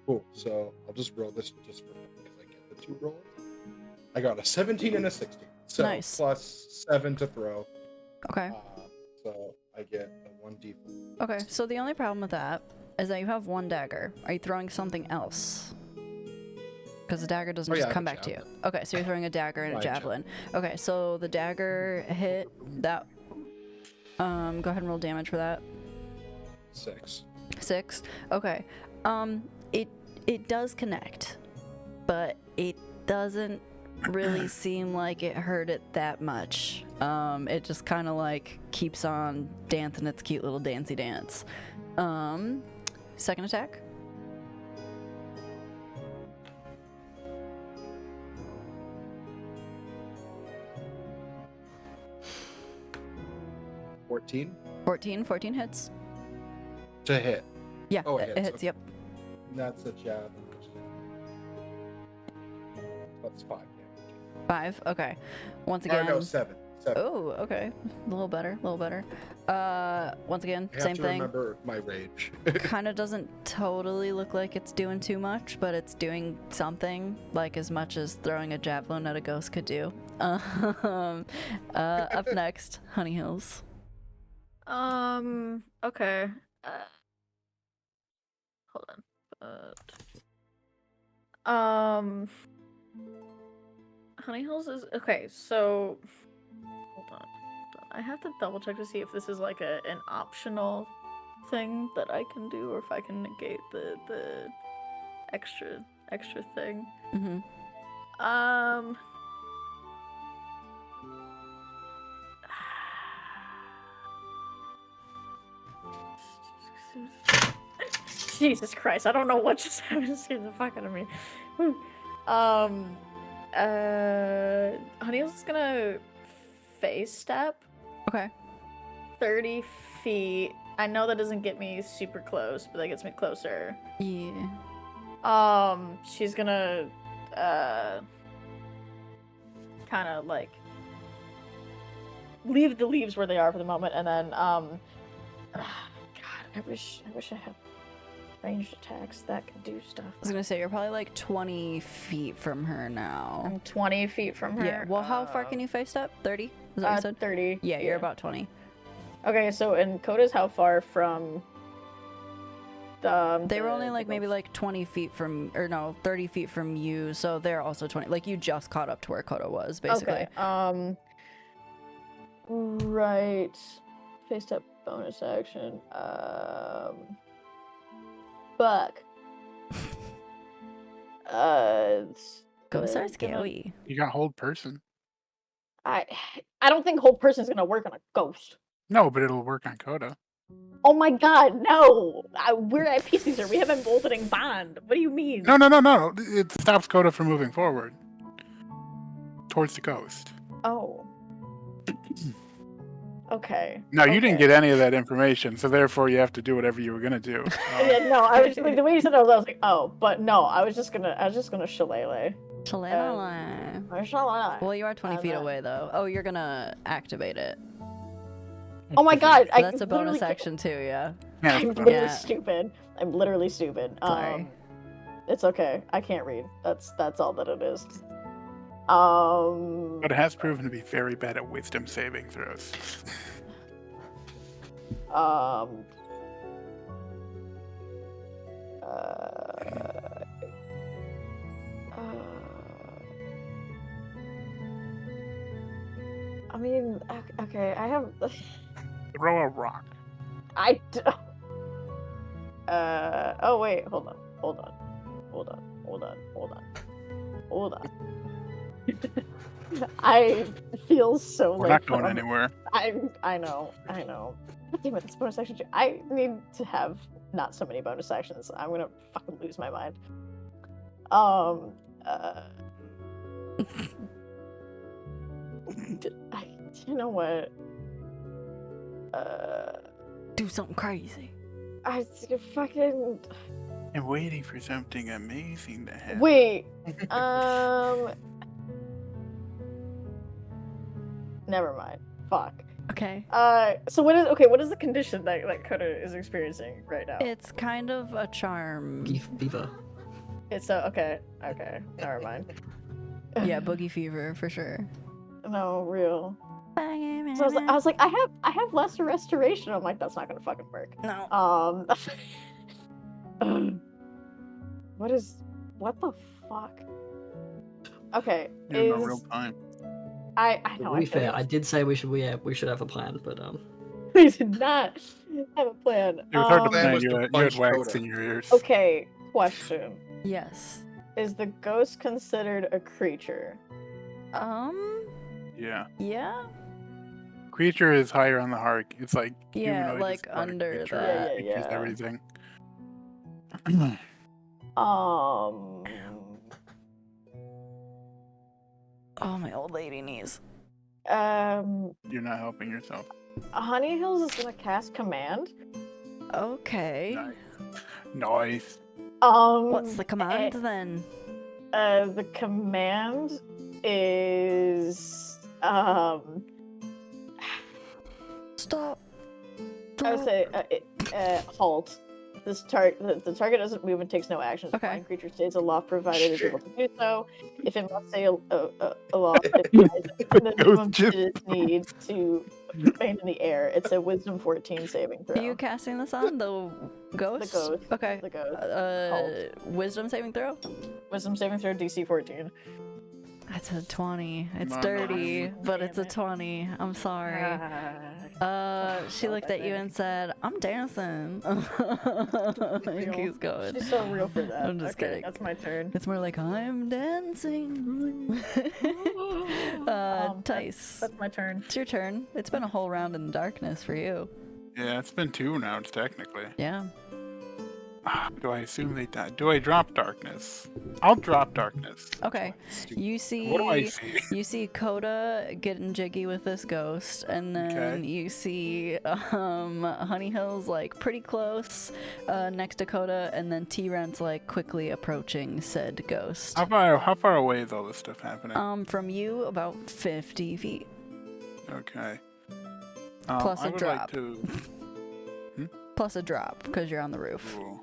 Cool. So I'll just roll this just for because I get the 2 rolls. I got a 17 and a 16. So Nice. plus 7 to throw. Okay. So I get a 1d4. Okay, so the only problem with that is that you have one dagger. Are you throwing something else? Because the dagger doesn't Oh, yeah, just I have come a back to you. javelin. Okay, so you're throwing a dagger and a Right, javelin. Okay, so the dagger hit that. Go ahead and roll damage for that. 6. 6. Okay. It does connect, but it doesn't really seem like it hurt it that much. It just kind of like keeps on dancing its cute little dancey dance. Second attack. $14 14 hits. to hit. Yeah, Oh, it hits. okay. Yep. That's a javelin. That's 5 damage. 5. Okay. Once Or again. no, 7. 7. Oh, okay. A little better. Once again, I have same to thing. remember my rage. Kind of doesn't totally look like it's doing too much, but it's doing something, like as much as throwing a javelin at a ghost could do. Up next, Honey Hills. Okay. Hold on. Honey Hills is okay. So, hold on. I have to double check to see if this is like an optional thing that I can do, or if I can negate the extra thing. Mm-hmm. Jesus Christ, I don't know what just happened. It scared the fuck out of me. Whew. Honey's is gonna phase step Okay. 30 feet. I know that doesn't get me super close, but that gets me closer. Yeah. She's gonna kind of like leave the leaves where they are for the moment, and then God, I wish I had ranged attacks that could do stuff. I was gonna say you're probably like 20 feet from her now. I'm 20 feet from her. Yeah. Well, how far can you face step? 30? Is that what you said? 30. Yeah, you're about 20. Okay, so and Coda's how far from They were only like maybe like 20 feet from, or no, 30 feet from you, so they're also 20. Like you just caught up to where Coda was, basically. Okay. Right. Face step bonus action. Fuck. Ghosts are gonna- scary. You got hold person. I don't think whole person's gonna work on a ghost. No, but it'll work on Coda. Oh my god, no! We're at peace, sir. We have an emboldening bond. What do you mean? No. It stops Coda from moving forward towards the ghost. Oh. Okay. No, you didn't okay. get any of that information, so therefore you have to do whatever you were gonna do. Yeah, no, I was just, like the way you said it, I was like, oh, but no, I was just gonna shillelagh. Shalala. Well, you are 20 feet away, though. Oh, you're gonna activate it. Oh my god, But that's a bonus literally- action, too, yeah. Yeah, I'm it's literally Yeah. stupid. I'm literally stupid. Sorry. It's okay. I can't read. That's all that it is. But it has proven to be very bad at wisdom saving throws. I mean, okay, I have. Throw a rock. Oh wait, hold on. I feel so We're like not going anywhere. I know. God damn it, this bonus action. I need to have not so many bonus actions. I'm gonna fucking lose my mind. You know what? Do something crazy. I fucking I'm waiting for something amazing to happen. wait. Never mind. Fuck. Okay. So what is the condition that Coda is experiencing right now? It's kind of a charm. Fever. It's okay. Never mind. Yeah, boogie fever, for sure. No, real. So I was like, I have lesser restoration. I'm like, that's not gonna fucking work. No. What the fuck? Okay, You're in real time. I To know. be fair, I I did say we should have a plan, but we did not have a plan. It was hard to Plan plan. was You to had punch wax Coda. in your ears. Okay, question. Yes. Is the ghost considered a creature? Yeah. Yeah. Creature is higher on the hierarchy. It's like Yeah, humanoid like is not a under creature. that. Creature's Yeah. everything. Oh, my old lady knees. You're not helping yourself. Honey Hills is gonna cast command. Okay. Nice. What's the command then? The command is Stop. I would say halt. The target doesn't move and takes no actions. The Okay. flying creature stays aloft provided it's able to do so. If it must stay aloft, it provides the minimum it needs to remain in the air. It's a Wisdom 14 saving throw. Are you casting this on the ghost? The ghost. Okay. The ghost. Wisdom saving throw? Wisdom saving throw DC 14. That's a 20. It's Come on, dirty, Mom. but it's a Damn it. 20. I'm sorry. She looked at you and said, I'm dancing. And keeps going. She's so real for that. I'm just Okay, kidding. That's my turn. It's more like, I'm dancing. Tice. That's my turn. It's your turn. It's been a whole round in the darkness for you. Yeah, it's been 2 rounds technically. Yeah. Do I assume they die? Do I drop darkness? I'll drop darkness. Okay. You see, What do I see? you see Coda getting jiggy with this ghost, and then Okay. you see Honey Hill's like pretty close next to Coda, and then T-Rent's like quickly approaching said ghost. How far away is all this stuff happening? From you about 50 feet. Okay. Plus I a would drop. Like to... Plus a drop because you're on the roof. Ooh.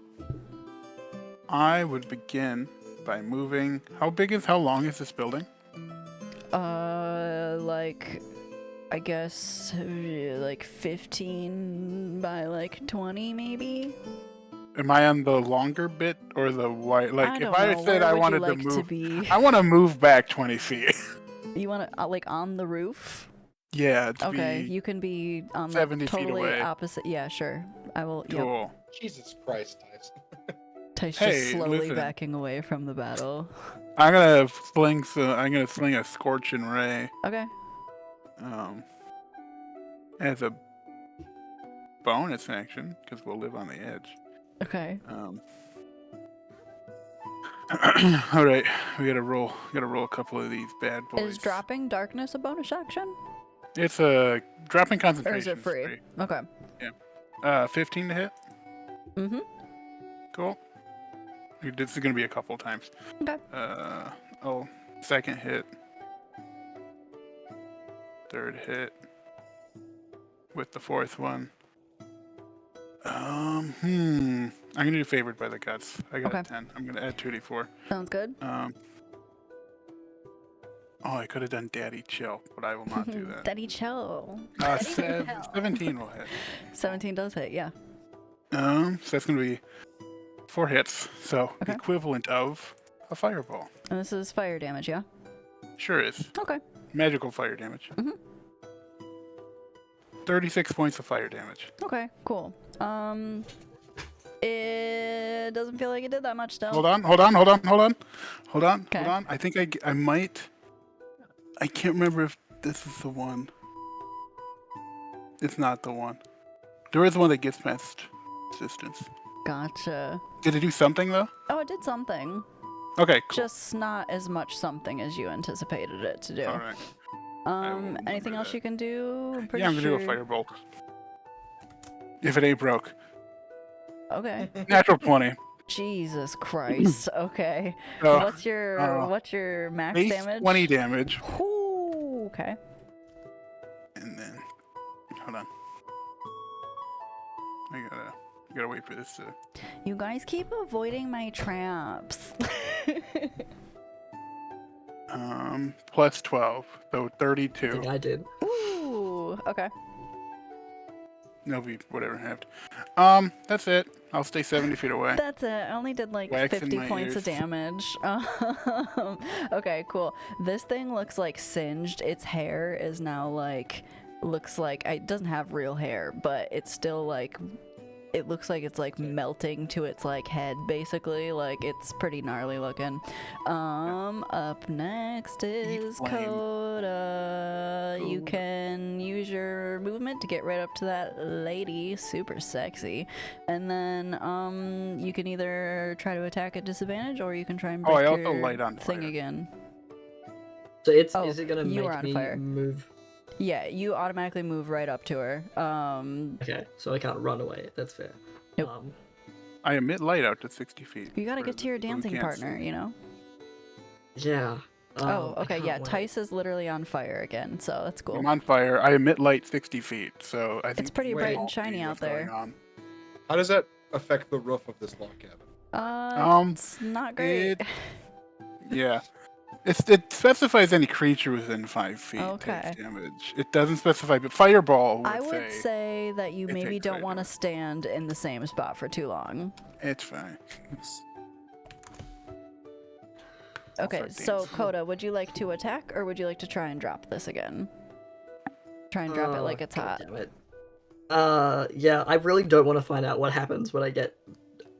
I would begin by moving. How long is this building? Like, I guess like 15 by like 20 maybe. Am I on the longer bit or the wide? Like, I if don't I know. said Where I would wanted you like to move, be? I want to move back 20 feet. You want to like on the roof? Yeah. To Okay, be you can be on the 70 feet totally away. opposite. Yeah, sure. I will. Yep. cool. Jesus Christ, Tyson. Tice Hey, just slowly listen. backing away from the battle. I'm gonna sling a scorching ray. Okay. As a bonus action because we'll live on the edge. Okay. All right, we gotta roll. Gotta roll a couple of these bad boys. Is dropping darkness a bonus action? It's a dropping Or concentration. is it free? Okay. 15 to hit. Mm-hmm. Cool. This is gonna be a couple times. Okay. Second hit. Third hit. With the fourth one. I'm gonna do favored by the guts. I got a Okay. 10. I'm gonna add 2d4. Sounds good. I could have done Daddy Chill, but I will not do that. Daddy chill. 17 will hit. 17 does hit, yeah. So that's gonna be 4 hits. So the Okay. equivalent of a fireball. And this is fire damage, yeah? Sure is. Okay. Magical fire damage. Mhm. 36 points of fire damage. Okay, cool. It doesn't feel like it did that much still. Hold on. Okay. I think I might. I can't remember if this is the one. It's not the one. There is one that gets past resistance. Gotcha. Did it do something though? Oh, it did something. Okay, cool. Just not as much something as you anticipated it to do. All right. will Anything remember else that. you can do? I'm pretty Yeah, I'm gonna do a sure- firebolt. If it ain't broke. Okay. Natural 20. Jesus Christ. Okay. So, What's your max base damage? 20 damage. Ooh, okay. And then, hold on. I gotta wait for this to. You guys keep avoiding my traps. Plus 12, so I 32. think I did. Ooh, okay. No, whatever happened. That's it. I'll stay 70 feet away. That's it. I only did like Wax in 50 my points of ears. damage. Okay, cool. This thing looks like singed. Its hair is now like, looks like, it doesn't have real hair, but it's still like, it looks like it's like melting to its like head basically. Like it's pretty gnarly looking. Up next is flame. Coda. You can use your movement to get right up to that lady, super sexy, and then you can either try to attack at disadvantage or you can try and break I also your light on thing fire. again. So it's Oh, is it gonna you are make on me fire. move? Yeah, you automatically move right up to her. Okay, so I can't run away. That's fair. Nope. I emit light out to 60 feet. You gotta for get to your the people who dancing can't partner, see. you know? Yeah. Oh, I okay, can't yeah, wait. Tice is literally on fire again, so that's cool. I'm on fire. I emit light 60 feet, so I think It's pretty you bright can and all shiny see out what's going there. on. How does that affect the roof of this log cabin? It's not great. Yeah. It specifies any creature within 5 feet Okay. takes damage. It doesn't specify, but fireball would I would say say that you it maybe takes don't fire want to damage. stand in the same spot for too long. it's fine. Okay, start so dancing. Coda, would you like to attack or would you like to try and drop this again? Try and drop it like it's hot. Damn it. Yeah, I really don't want to find out what happens when I get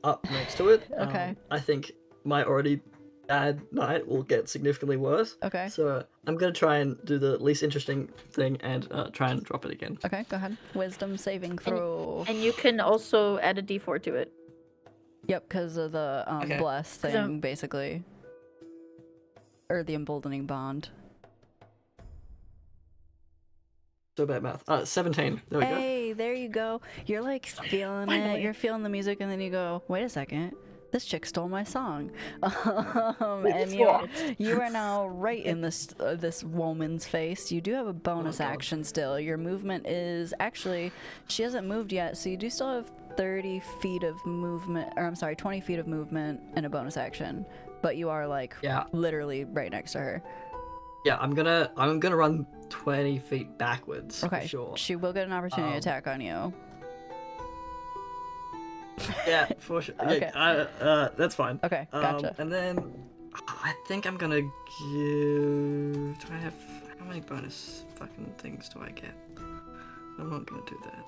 up next to it. Okay. I think my already bad night will get significantly worse. Okay. So I'm gonna try and do the least interesting thing and try and drop it again. Okay, go ahead. Wisdom saving throw. And you can also add a d4 to it. Yep, because of the Okay. bless 'Cause thing, basically. Or the emboldening bond. So bad math. 17. There we go. Hey, there you go. You're like feeling Finally. it. You're feeling the music, and then you go, "Wait a second, this chick stole my song." And you are now right in this woman's face. You do have a bonus God. action still. Your movement is actually, she hasn't moved yet, so you do still have 30 feet of movement, or I'm sorry, 20 feet of movement and a bonus action. But you are like Yeah. literally right next to her. Yeah, I'm gonna run 20 feet backwards. Okay, For sure. she will get an opportunity to Um, attack on you. Yeah, for sure. Okay. Yeah, that's fine. Okay, gotcha. And then I think I'm gonna give. Do I have how many bonus fucking things do I get? I'm not gonna do that.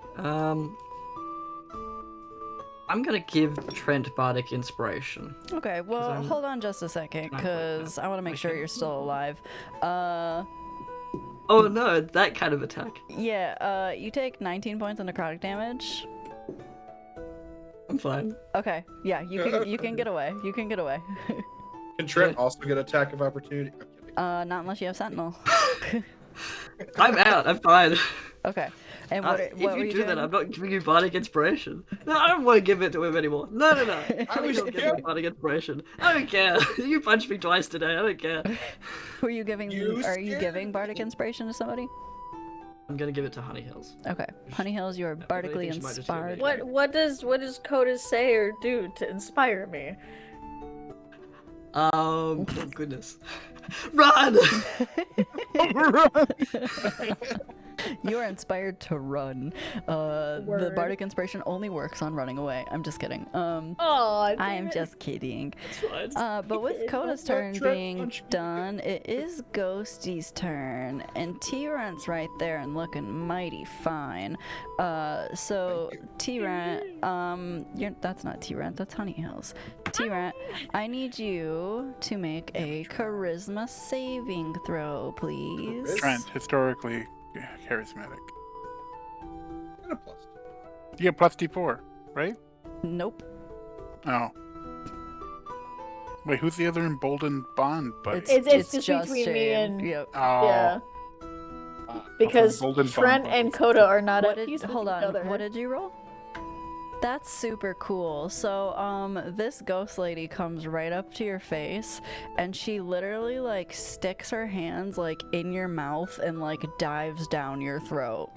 I'm gonna give Trent Bardic Inspiration. Okay, well, I'm- hold on just a second, Not quite because that. I want to make sure Okay. you're still alive. Oh no, that kind of attack. Yeah, you take 19 points of necrotic damage. I'm fine. Okay, yeah, you can get away. You can get away. Can Trent also get attack of opportunity? I'm kidding. Not unless you have Sentinel. I'm out. I'm fine. Okay, and If what were you you do doing? that, I'm not giving you Bardic Inspiration. No, I don't want to give it to him anymore. No. I was don't give me Bardic Inspiration. I don't care. You punched me twice today. I don't care. Were you giving? You Are you scared giving me. Bardic Inspiration to somebody? I'm gonna give it to Honey Hills. Okay, Honey Hills, you are if anything, bardically she might just give me inspired. What does Coda say or do to inspire me? Oh goodness. Run! You are inspired to run. The Word. bardic inspiration only works on running away. I'm just kidding. Oh, I am just kidding. It's fine. But with Coda's turn Trent, being punch me. done, it is Ghosty's turn, and T-Rant's right there and looking mighty fine. So T-Rant, that's not T-Rant, that's Honey Hills. T-Rant, I need you to make a charisma saving throw, please. Trent, historically charismatic. And a plus. You get plus D4, right? Nope. Oh. Wait, who's the other emboldened bond buddy? It's just between me Shane. and- Yep. Oh. Yeah, because Golden Bond Trent Buddy. and Coda are not What at did, peace with hold each on, other. what did you roll? That's super cool. So, this ghost lady comes right up to your face, and she literally, like, sticks her hands, like, in your mouth and, like, dives down your throat.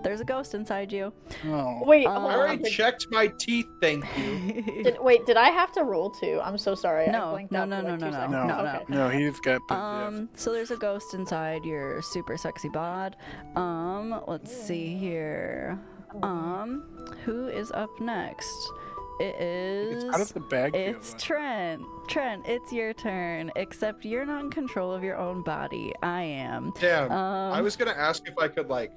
There's a ghost inside you. Oh. Wait, I hold I on. already checked my teeth, thank you. Did I have to roll too? I'm so sorry. I No, blanked no, out no, for like no, 2 no, seconds. No, no, Okay. no, he's got the So there's a ghost inside your super sexy bod. Let's see here. Who is up next? It is. How does the bag feel? It's Trent. Trent, it's your turn. Except you're not in control of your own body. I am. Damn. I was gonna ask if I could like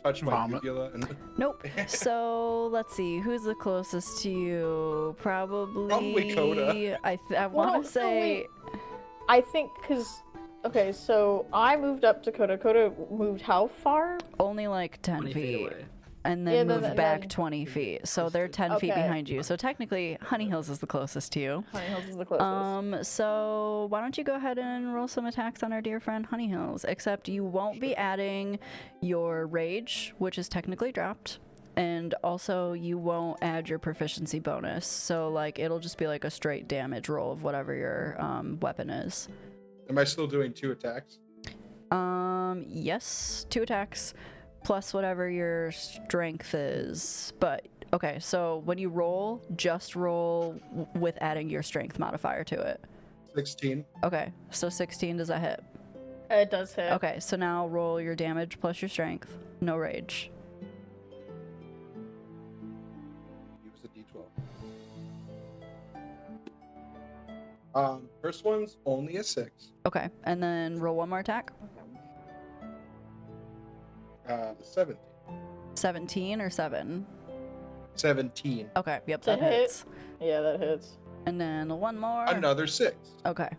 touch my Vomit. uvula and Nope. So let's see. Who's the closest to you? Probably Coda. I Well, want no, to say. I think because okay, so I moved up to Coda. Coda moved how far? Only like 10 20 feet. feet away. And Yeah, then then- move and back then- 20 feet. So they're 10 feet Okay. behind you. So technically, Honey Hills is the closest to you. Honey Hills is the closest. So why don't you go ahead and roll some attacks on our dear friend Honey Hills? Except you won't be adding your rage, which is technically dropped. And also you won't add your proficiency bonus. So like it'll just be like a straight damage roll of whatever your weapon is. am I still doing 2 attacks? Yes, 2 attacks plus whatever your strength is. But okay, so when you roll, just roll with adding your strength modifier to it. 16. Okay, so 16, does that hit? It does hit. Okay, so now roll your damage plus your strength. No rage. Use a d12. First one's only a 6. Okay, and then roll one more attack. 17. 17 or 7? 17. Okay, yep, Does that that hit? hits. Yeah, that hits. And then one more. Another 6. Okay.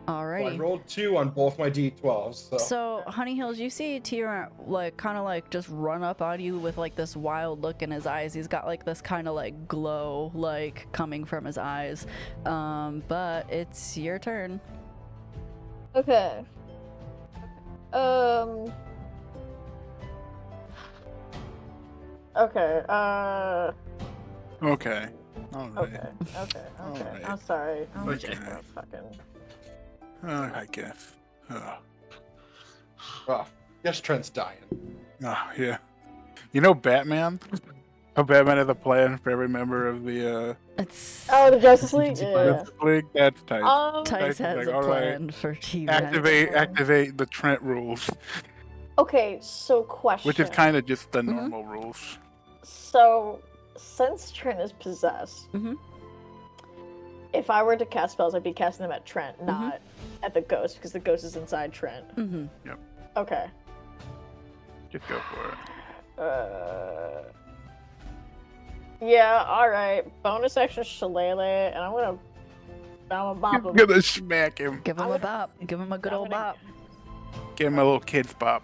Well, I Alrighty. rolled 2 on both my d12s. So, Honey Hills, you see Tyr like kind of like just run up on you with like this wild look in his eyes. He's got like this kind of like glow like coming from his eyes. But it's your turn. Okay. Okay. Okay. All right. Okay. Okay. Alright. I'm sorry. I'm Okay. just gonna fucking. I guess. Oh, guess Trent's dying. Yeah. You know Batman? How Batman has a plan for every member of the It's Oh, the Justice League. Yeah. Justice League? That's tight. Tice has like, a all right. plan for T. Activate the Trent rules, Okay, so question. which is kind of just the Mhm. normal rules. So, since Trent is possessed, Mhm. if I were to cast spells, I'd be casting them at Trent, Mm-hmm. not at the ghost, because the ghost is inside Trent. Mm-hmm. Okay. Just go for it. Yeah, alright. Bonus action Shillelagh, and I'm gonna bop him. Gonna smack him. Give him a bop. Give him a good old bop. Give him a little kid's bop.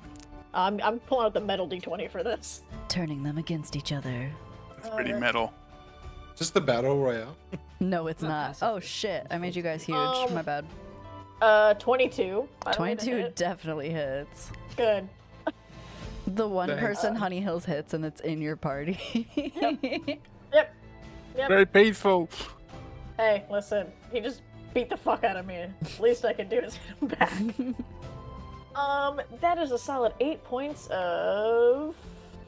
I'm pulling out the metal d20 for this. Turning them against each other. That's pretty Alright. metal. Is this the battle royale? No, it's Not not. passive. Oh shit! I made you guys huge. My bad. 22. By the way, to 22 hit. definitely hits. Good. The one Thanks. person Honey Hills hits, and it's in your party. Yep. Very peaceful. Hey, listen. He just beat the fuck out of me. Least I can do is hit him back. That is a solid 8 points of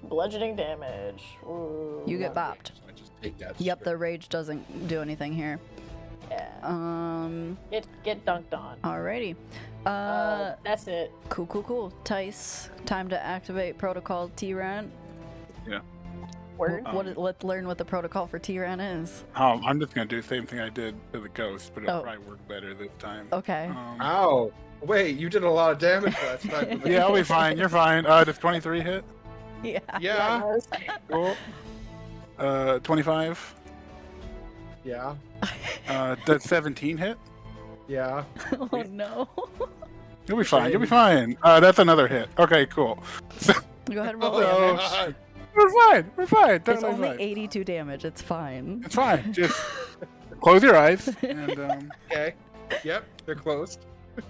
bludgeoning damage. Ooh, You get bopped. I just take that. Yep, straight. the rage doesn't do anything here. Yeah. Get dunked on. Alrighty. That's it. Cool. Tice, time to activate protocol T-Ran. Word. Let's learn what the protocol for T-Ran is. I'm just gonna do the same thing I did to the ghost, but it'll Oh. probably work better this time. Okay. Ow! Wait, you did a lot of damage last time. with the- Yeah, I'll be fine. You're fine. Does 23 hit? Yeah. Yeah. Cool. 25. Yeah. Does 17 hit? Yeah. Oh no. You'll be fine. You'll be fine. That's another hit. Okay, cool. Go ahead and roll Oh, damage. God. We're fine. We're fine. It's Totally only fine. 82 damage. It's fine. It's fine. Just close your eyes and Okay. Yep, they're closed.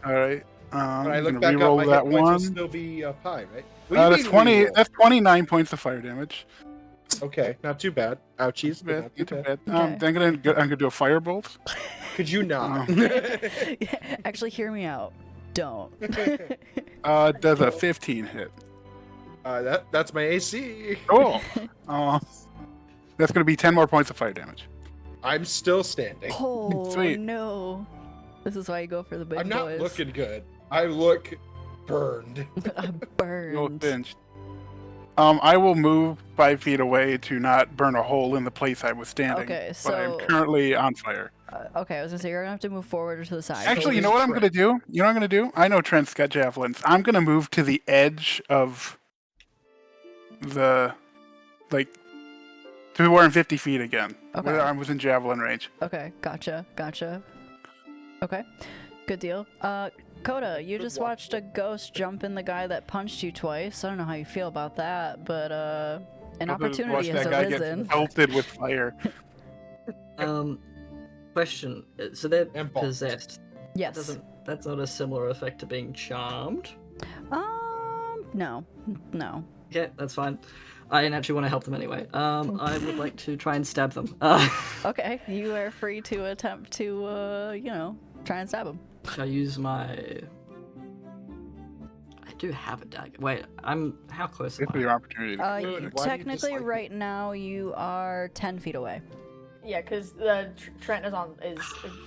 all right. When I I'm look gonna back up, reroll my that hit points will one. still be up high, right? What do you That's mean 20. reroll? That's 29 points of fire damage. Okay, not too bad. Ouchies, but Bad, not too too bad. bad. Okay. I'm gonna do a firebolt. Could you not? Actually, hear me out. Don't. Does a 15 hit? That's my AC. Cool. That's gonna be 10 more points of fire damage. I'm still standing. Oh Sweet. no. This is why you go for the big I'm not boys. looking good. I look burned. I'm You're burned. pinched. I will move 5 feet away to not burn a hole in the place I was standing. Okay, But I'm so- currently on fire. Okay, I was gonna say you're gonna have to move forward or to the side. Actually, you is know what I'm Trent. gonna do? You know what I'm gonna do? I know Trent's got javelins. I'm gonna move to the edge of the, like, to where I'm 50 feet again. Okay. Where I'm within javelin range. Okay, gotcha. Okay, good deal. Coda, you just watched a ghost jump in the guy that punched you twice. I don't know how you feel about that, but an opportunity Watch has that guy arisen. get pelted with fire. Question. So they're And balls. possessed. Yes. That's not a similar effect to being charmed. No. Okay, that's fine. I didn't actually want to help them anyway. I would like to try and stab them. Okay, you are free to attempt to, try and stab him. Shall I use my... I do have a dagger. Wait, how close am This is I? your opportunity. Why do you Technically, dislike me? right now you are 10 feet away. Yeah, because Trent is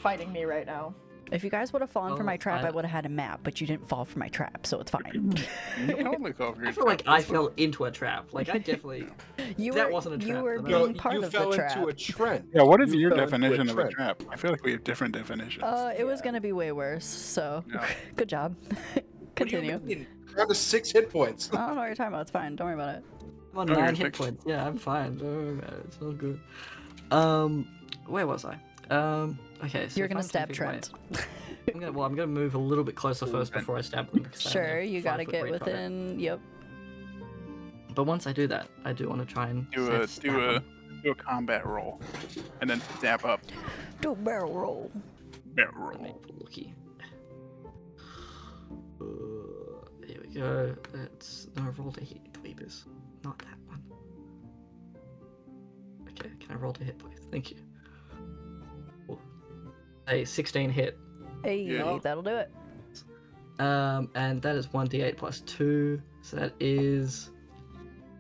fighting me right now. If you guys would have fallen for Oh, my trap, I I- would have had a map, but you didn't fall for my trap, so it's fine. You totally go for I your feel like trap. I fell into a trap. Like, I definitely... That wasn't a You trap, were then. being No, part you of fell the trap. into a trend. Yeah, what is You your fell into definition of a trend. trap? I feel like we have different definitions. It was gonna be way worse, so Yeah. good job. What do you Continue. mean? You're down to 6 hit points. I don't know what you're talking about. It's fine. Don't worry about it. I'm on Oh, you're 9 hit fixed. points. Yeah, I'm fine. Don't worry about it. It's all good. Where was I? Okay, so You're if gonna I'm 10 stab feet away- Trent. I'm gonna move a little bit closer first before I stab them. Because I only Sure, have you 5 gotta foot get reach on it. within. Yep. But once I do that, I do want to try and stab them. Do a combat roll, and then stab up. Do a barrel roll. Barrel Let me roll. looky. Here we go. Let's roll to hit, dweebers. Not that one. Okay, can I roll to hit, please? Thank you. Oh. A 16 hit. Hey, Yeah. that'll do it. And that is 1d8 plus 2, so that is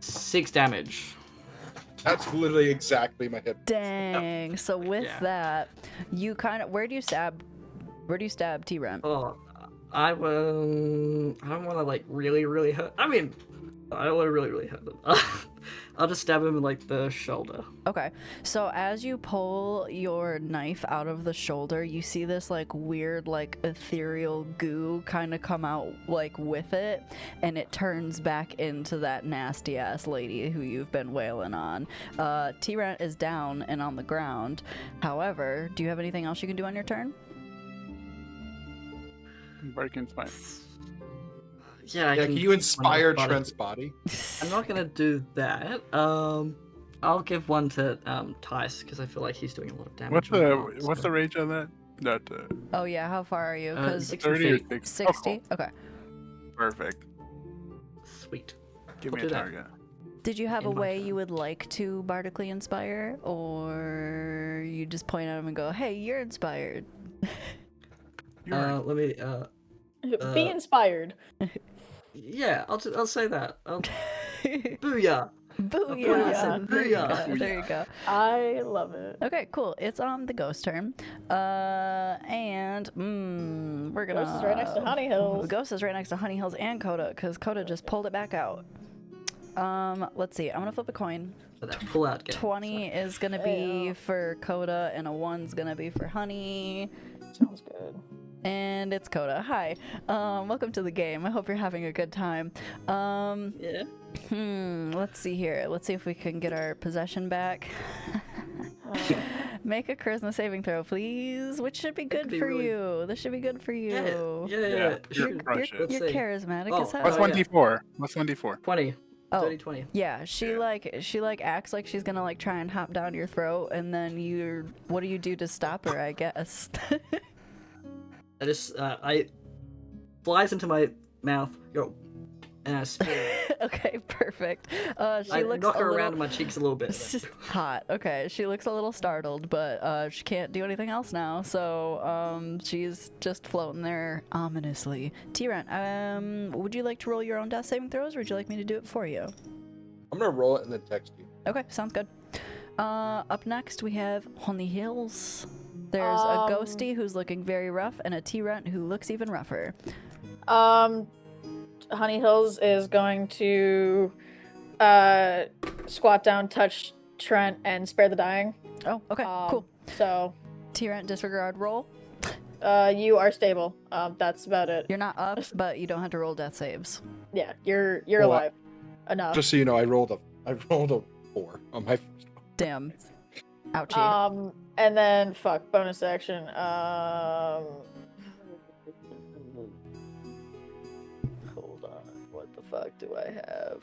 6 damage. That's literally exactly my hit. Dang. So with Yeah. that, you kind of. Where do you stab T-Rent? Oh, I will. I don't want to like really hurt. I mean, I don't want to really hurt them. I'll just stab him in like the shoulder. Okay, so as you pull your knife out of the shoulder, you see this like weird, like ethereal goo kind of come out like with it, and it turns back into that nasty ass lady who you've been wailing on. T-Rent is down and on the ground. However, do you have anything else you can do on your turn? Breaking spine. Yeah, Yeah, can you inspire body. Trent's body? I'm not gonna do that. I'll give one to Tice because I feel like he's doing a lot of damage. What's the range on that? That Oh yeah, how far are you? Because 60 30 or feet. 60? 60. Okay. Perfect. Sweet. Give I'll me a do that. target. Did you have a In my way turn. you would like to bardically inspire, or you just point at him and go, "Hey, you're inspired"? You're right. Let me. Be inspired. Yeah, I'll say that. Booyah! Booyah! There you Booyah. go. There you go. I love it. Okay, cool. It's on the ghost turn. And we're gonna. Ghost is right next to Honey Hills. The ghost is right next to Honey Hills and Coda, because Coda just pulled it back out. Let's see. I'm gonna flip a coin. For that pull out game. 20 is gonna be for Coda, and a 1's gonna be for Honey. Sounds good. And it's Coda. Hi. Welcome to the game. I hope you're having a good time. Yeah. Let's see here. Let's see if we can get our possession back. Make a charisma saving throw, please. Which should be good be for really- you. This should be good for you. Yeah. Yeah, Sure. you're crush it. Let's You're see. charismatic Oh, as hell. What's Oh, 1d4? What's 1d4? 20. Oh. 30, 20. Yeah, she acts like she's gonna like try and hop down your throat, and then what do you do to stop her? I guess. I just I flies into my mouth. Go. And I spit. Okay, perfect. She I looks knock her a around little in my cheeks a little bit. hot. Okay, she looks a little startled, but she can't do anything else now. So she's just floating there ominously. T-Rent, would you like to roll your own death saving throws, or would you like me to do it for you? I'm gonna roll it and then text you. Okay, sounds good. Up next we have Honey Hills. There's a ghosty who's looking very rough, and a T-Rent who looks even rougher. Honey Hills is going to squat down, touch Trent, and spare the dying. Oh, okay, cool. So, T-Rent disregard roll. you are stable. That's about it. You're not up, but you don't have to roll death saves. Yeah, you're Well, alive. Enough. Just so you know, I rolled a 4 on my first one. Damn. Ouchie. And then bonus action. Hold on. What the fuck do I have?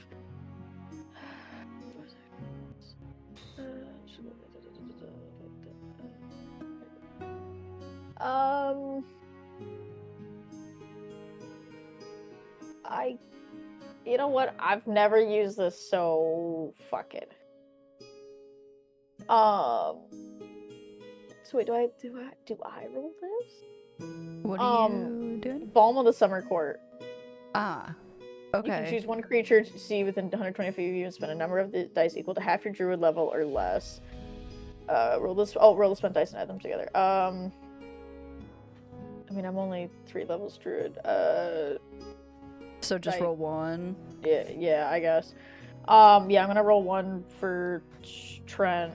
You know what? I've never used this, so fuck it. So wait, do I roll this? What are you doing? Balm of the Summer Court. Ah. You can Okay. choose one creature to see within 120 feet of you and spend a number of the dice equal to half your druid level or less. Roll the spent dice and add them together. I mean, I'm only 3 levels druid. So just right. roll 1. Yeah, I guess. Yeah, I'm gonna roll 1 for Trent.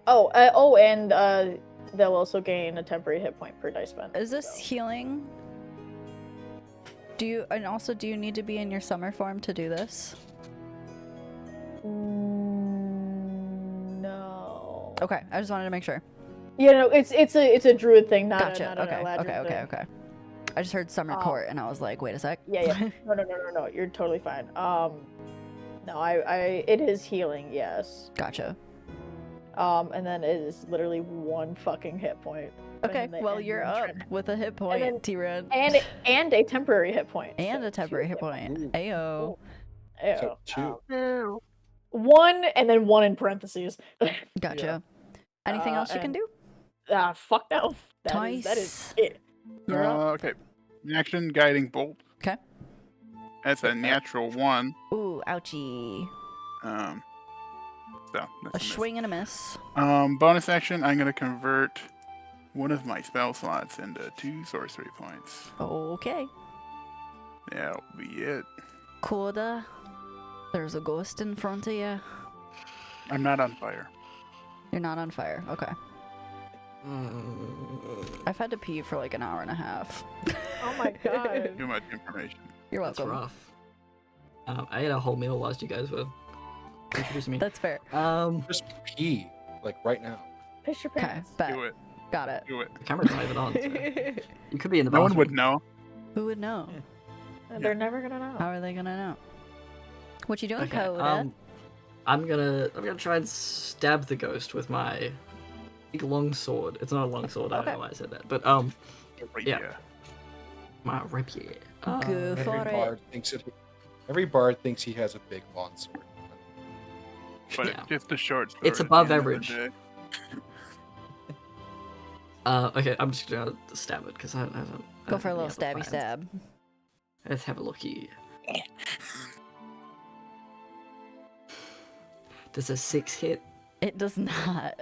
And they'll also gain a temporary hit point per dice spent. Is this so. healing? Do you need to be in your summer form to do this? No. Okay, I just wanted to make sure. Yeah, no, it's a druid thing, not Gotcha. not an Eladrin thing. Okay. I just heard summer court and I was like, wait a sec. Yeah. No, you're totally fine. No, it is healing, yes. Gotcha. And then it is literally 1 fucking hit point. Okay, well you're up with a hit point, then- T-Red. And a temporary hit point. And so a temporary 2 hit point. Ooh. Ayo. Ew. So 2. 1 and then 1 in parentheses. Gotcha. Anything else you can do? Fuck no. That is it. You're up. Okay. Action guiding bolt. Okay. That's a natural 1. Ooh, ouchie. So that's A miss. swing and a miss. Bonus action. I'm gonna convert one of my spell slots into 2 sorcery points. Okay. That'll be it. Coda, there's a ghost in front of you. I'm not on fire. You're not on fire. Okay. I've had to pee for like an hour and a half. Oh my god. Too much information. You're That's welcome. rough. I ate a whole meal whilst you guys were introducing me. That's fair. Just pee, like right now. Piss your Okay, pants. bet. Do it. Got it. Do it. The camera's not even on. So you could be in the No one bathroom. would know. Who would know? They're never gonna know. How are they gonna know? What you doing, Okay, Coda? I'm gonna try and stab the ghost with my big long sword. It's not a long sword. I don't know why I said that, but Yeah. my rapier. Go for it. Every bard thinks he has a big long sword. But Yeah. it's just a short sword. It's at above the end of the average. day. Okay, I'm just gonna stab it because I don't. Go for a little have any other stabby plans. stab. Let's have a looky. Does a 6 hit? It does not.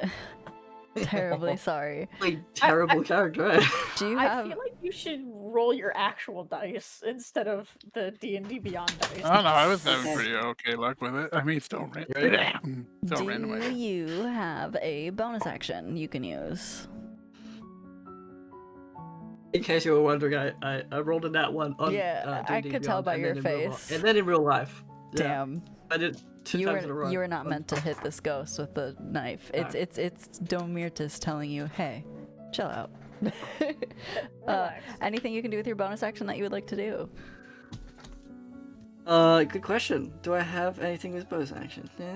Terribly sorry. Like terrible character. Right? Do you I have? feel like you should roll your actual dice instead of the D&D Beyond dice. I don't know. I was having pretty okay luck with it. I mean, it's still random. Do randomized. you have a bonus action you can use? In case you were wondering, I rolled in that one on. Yeah, I D&D could tell Beyond, by and your then in real face. and then in real life. Yeah, Damn. I did 2 You times in a row. were not meant to hit this ghost with the knife. It's Domirtis telling you, hey, chill out. Relax. Anything you can do with your bonus action that you would like to do? Good question. Do I have anything with bonus action? Do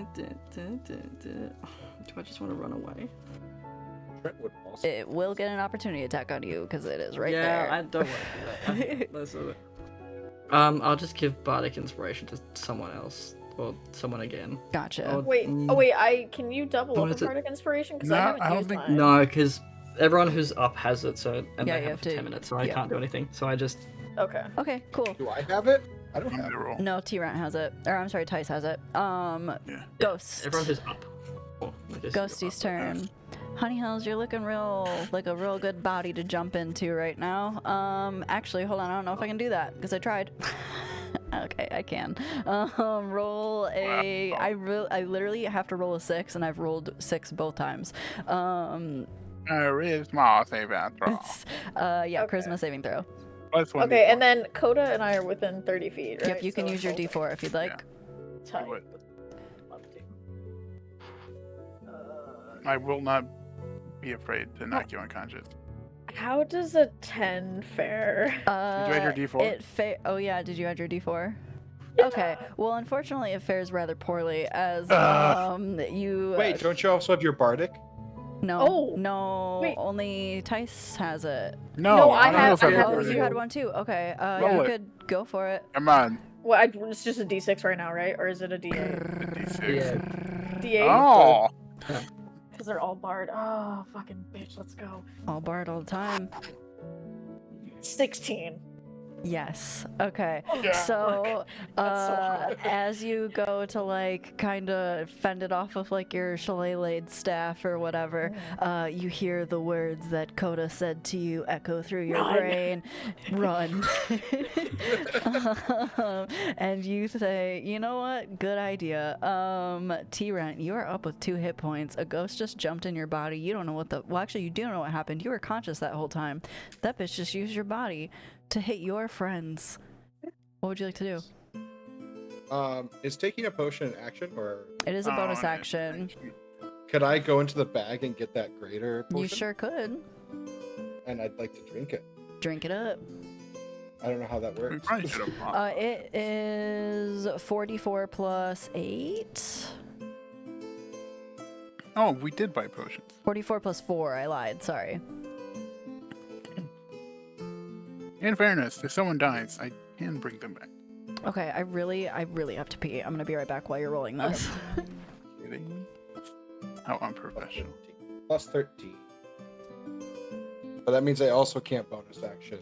I just want to run away? Trent would also. It will get an opportunity attack on you because it is right yeah, there. I don't want to do that. Let's do it. I'll just give bardic inspiration to someone else or someone again. Gotcha. Oh, Wait, can you double up What is a it? Bardic Inspiration? Because No, I haven't I don't used think- mine. No, because everyone who's up has it, so and Yeah, they you have it have for to- 10 minutes, so I yeah. can't do anything. So I just Okay. Okay, cool. Do I have it? I don't I'm have gonna it. roll. No, T-Rant has it. Or I'm sorry, Tice has it. Yeah. Ghost. everyone who's up. Oh, I guess Ghosty's turn. Honey Hills, you're looking like a real good body to jump into right now. Actually, hold on, I don't know if I can do that because I tried. Okay, I can. Roll a. Wow. I literally have to roll a 6, and I've rolled 6 both times. Really small save after all. It's, yeah, Okay. charisma saving throw. Plus one. Okay, D4. and then Coda and I are within 30 feet, right? Yep, you can So use your okay. D4 if you'd like. Tight. Do it. Love to. I will not be afraid to knock you unconscious. How does a 10 fare? Did you add your D4? Oh yeah, did you add your D4? Okay. Well, unfortunately, it fares rather poorly as you. Wait, don't you also have your bardic? No. Oh, No. wait. Only Tice has it. No, I don't know have- if I I've have- Oh, already- you had one too. Okay. Roll You it. could go for it. Come on. Well, it's just a D6 right now, right? Or is it a D8? D6. Yeah. D8? Oh. Because they're all barred. Oh, fucking bitch, let's go. All barred all the time. 16. Yes. Okay. Yeah. So, That's so hard. as you go to like kind of fend it off with like your shillelagh staff or whatever, you hear the words that Coda said to you echo through your Run. brain. Run. And you say, you know what? Good idea. T-Rent, you are up with 2 hit points. A ghost just jumped in your body. You don't know what well, actually, you do know what happened. You were conscious that whole time. That bitch just used your body to hit your friends. What would you like to do? Is taking a potion an action, or It is a bonus Oh, action. could I go into the bag and get that greater potion? You sure could. And I'd like to drink it. Drink it up. I don't know how that We works. probably should have. It is 44 plus 8. Oh, we did buy potions. 44 plus 4. I lied. Sorry. In fairness, if someone dies, I can bring them back. Okay, I really have to pee. I'm gonna be right back while you're rolling this. Kidding me? How unprofessional. Plus 13. But that means I also can't bonus action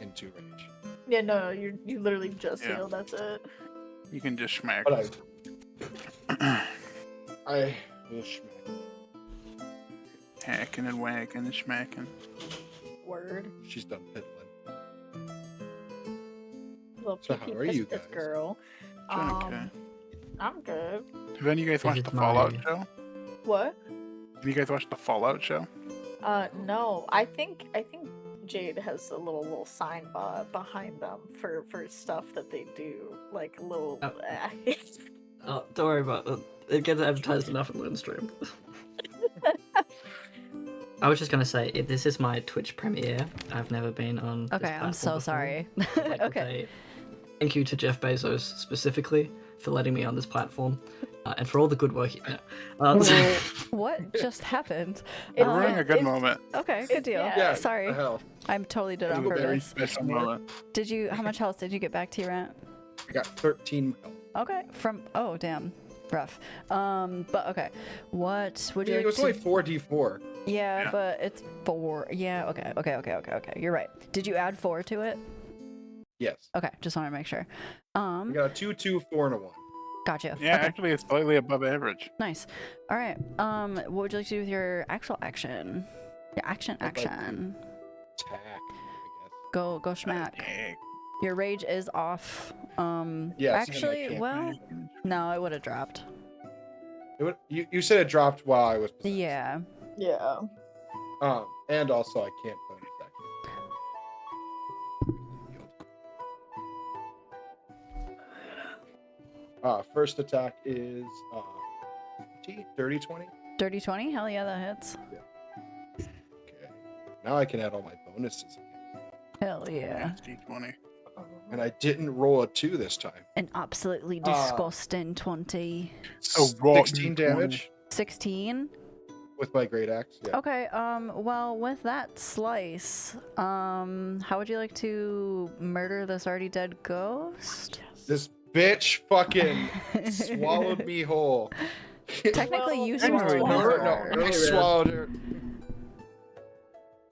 into rage. Yeah, no, you literally just Yeah. healed, that's it. You can just smack. But I will smack. Hacking and whacking and smacking. Word. She's done piddling. Little So how peeky are you pistis guys? girl. Doing okay. I'm good. Have any of you guys watched the It's my- Fallout show? What? Have you guys watched the Fallout show? No. I think Jade has a little sign behind them for stuff that they do, like a little. Oh. Oh, don't worry about it. It gets advertised enough in Lunestream. I was just gonna say, this is my Twitch premiere. I've never been on. this Okay, I'm so platform before. sorry. I'd like to Okay. say thank you to Jeff Bezos specifically for letting me on this platform, and for all the good work. What just happened? It's- We're having a good moment. Okay, good deal. Yeah. Yeah, Sorry. the hell. I totally did it on It's a very purpose. Special moment. Did you? How much health did you get back, T-Rant? I got 13 health. Okay. Oh damn. Rough. But okay. What would you It like was to? only 4d4. Yeah, Yeah. but it's 4. Yeah. Okay. You're right. Did you add 4 to it? Yes. Okay. Just want to make sure. I got a 2, 2, 4, and a 1. Gotcha. Yeah, Okay. actually, it's slightly above average. Nice. All right. What would you like to do with your actual action? Your action. I'd like to- Action. Attack, I Go smack. Dang. Your rage is off. Yes, and I Actually, can't well, no, it would have dropped. guess. You said it dropped while I was possessed. Yeah. Yeah. And also I can't bonus action. First attack is dirty 20. Dirty 20? Hell yeah, that hits. Okay. Now I can add all my bonuses again. Hell yeah. D20. And I didn't roll a 2 this time. An absolutely disgusting 20. Oh, rotten 16 20. damage 16? with my great axe. Yeah. Okay, well, with that slice, how would you like to murder this already dead ghost? This bitch fucking swallowed me whole. Technically, Well, you technically, swallowed no, her. I swallowed her.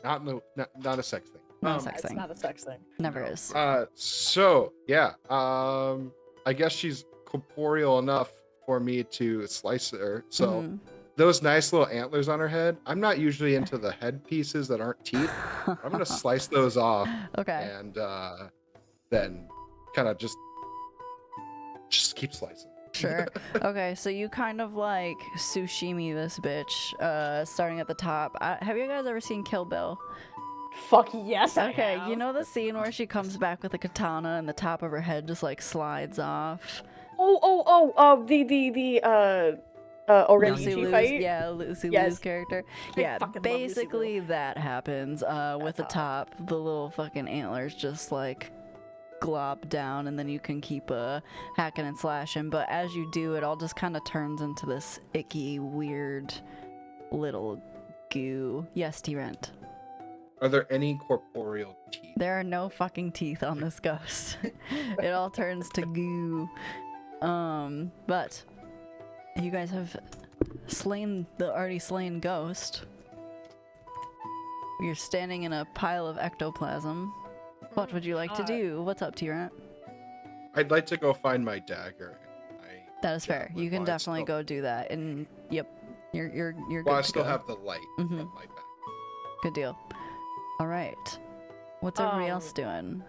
Not a sex thing. Not a sex It's thing. not a sex thing. Never is. So yeah, I guess she's corporeal enough for me to slice her. So Mhm. those nice little antlers on her head, I'm not usually into the head pieces that aren't teeth. I'm gonna slice those off Okay. and then kind of just Just keep slicing. Sure. Okay, so you kind of like sushimi this bitch, starting at the top. Have you guys ever seen Kill Bill? Fuck yes, I Okay, have. you know the scene where she comes back with a katana and the top of her head just like slides off? Origishi Lucy fight? Liu's, yeah, Lucy Yes. Liu's character. I Yeah, fucking love Lucy Liu. basically that happens with the That's top. The little fucking antlers just like glob down, and then you can keep hacking and slashing. But as you do, it all just kind of turns into this icky, weird little goo. Yes, T-Rent. Are there any corporeal teeth? There are no fucking teeth on this ghost. It all turns to goo. But you guys have slain the already slain ghost. You're standing in a pile of ectoplasm. What would you like to do? What's up, T-Rent? I'd like to go find my dagger. That is fair. You can Well, I definitely still- go do that. And yep, you're good Well, I to still go. have the light Mhm. from my back. Good deal. All right. What's everybody else doing?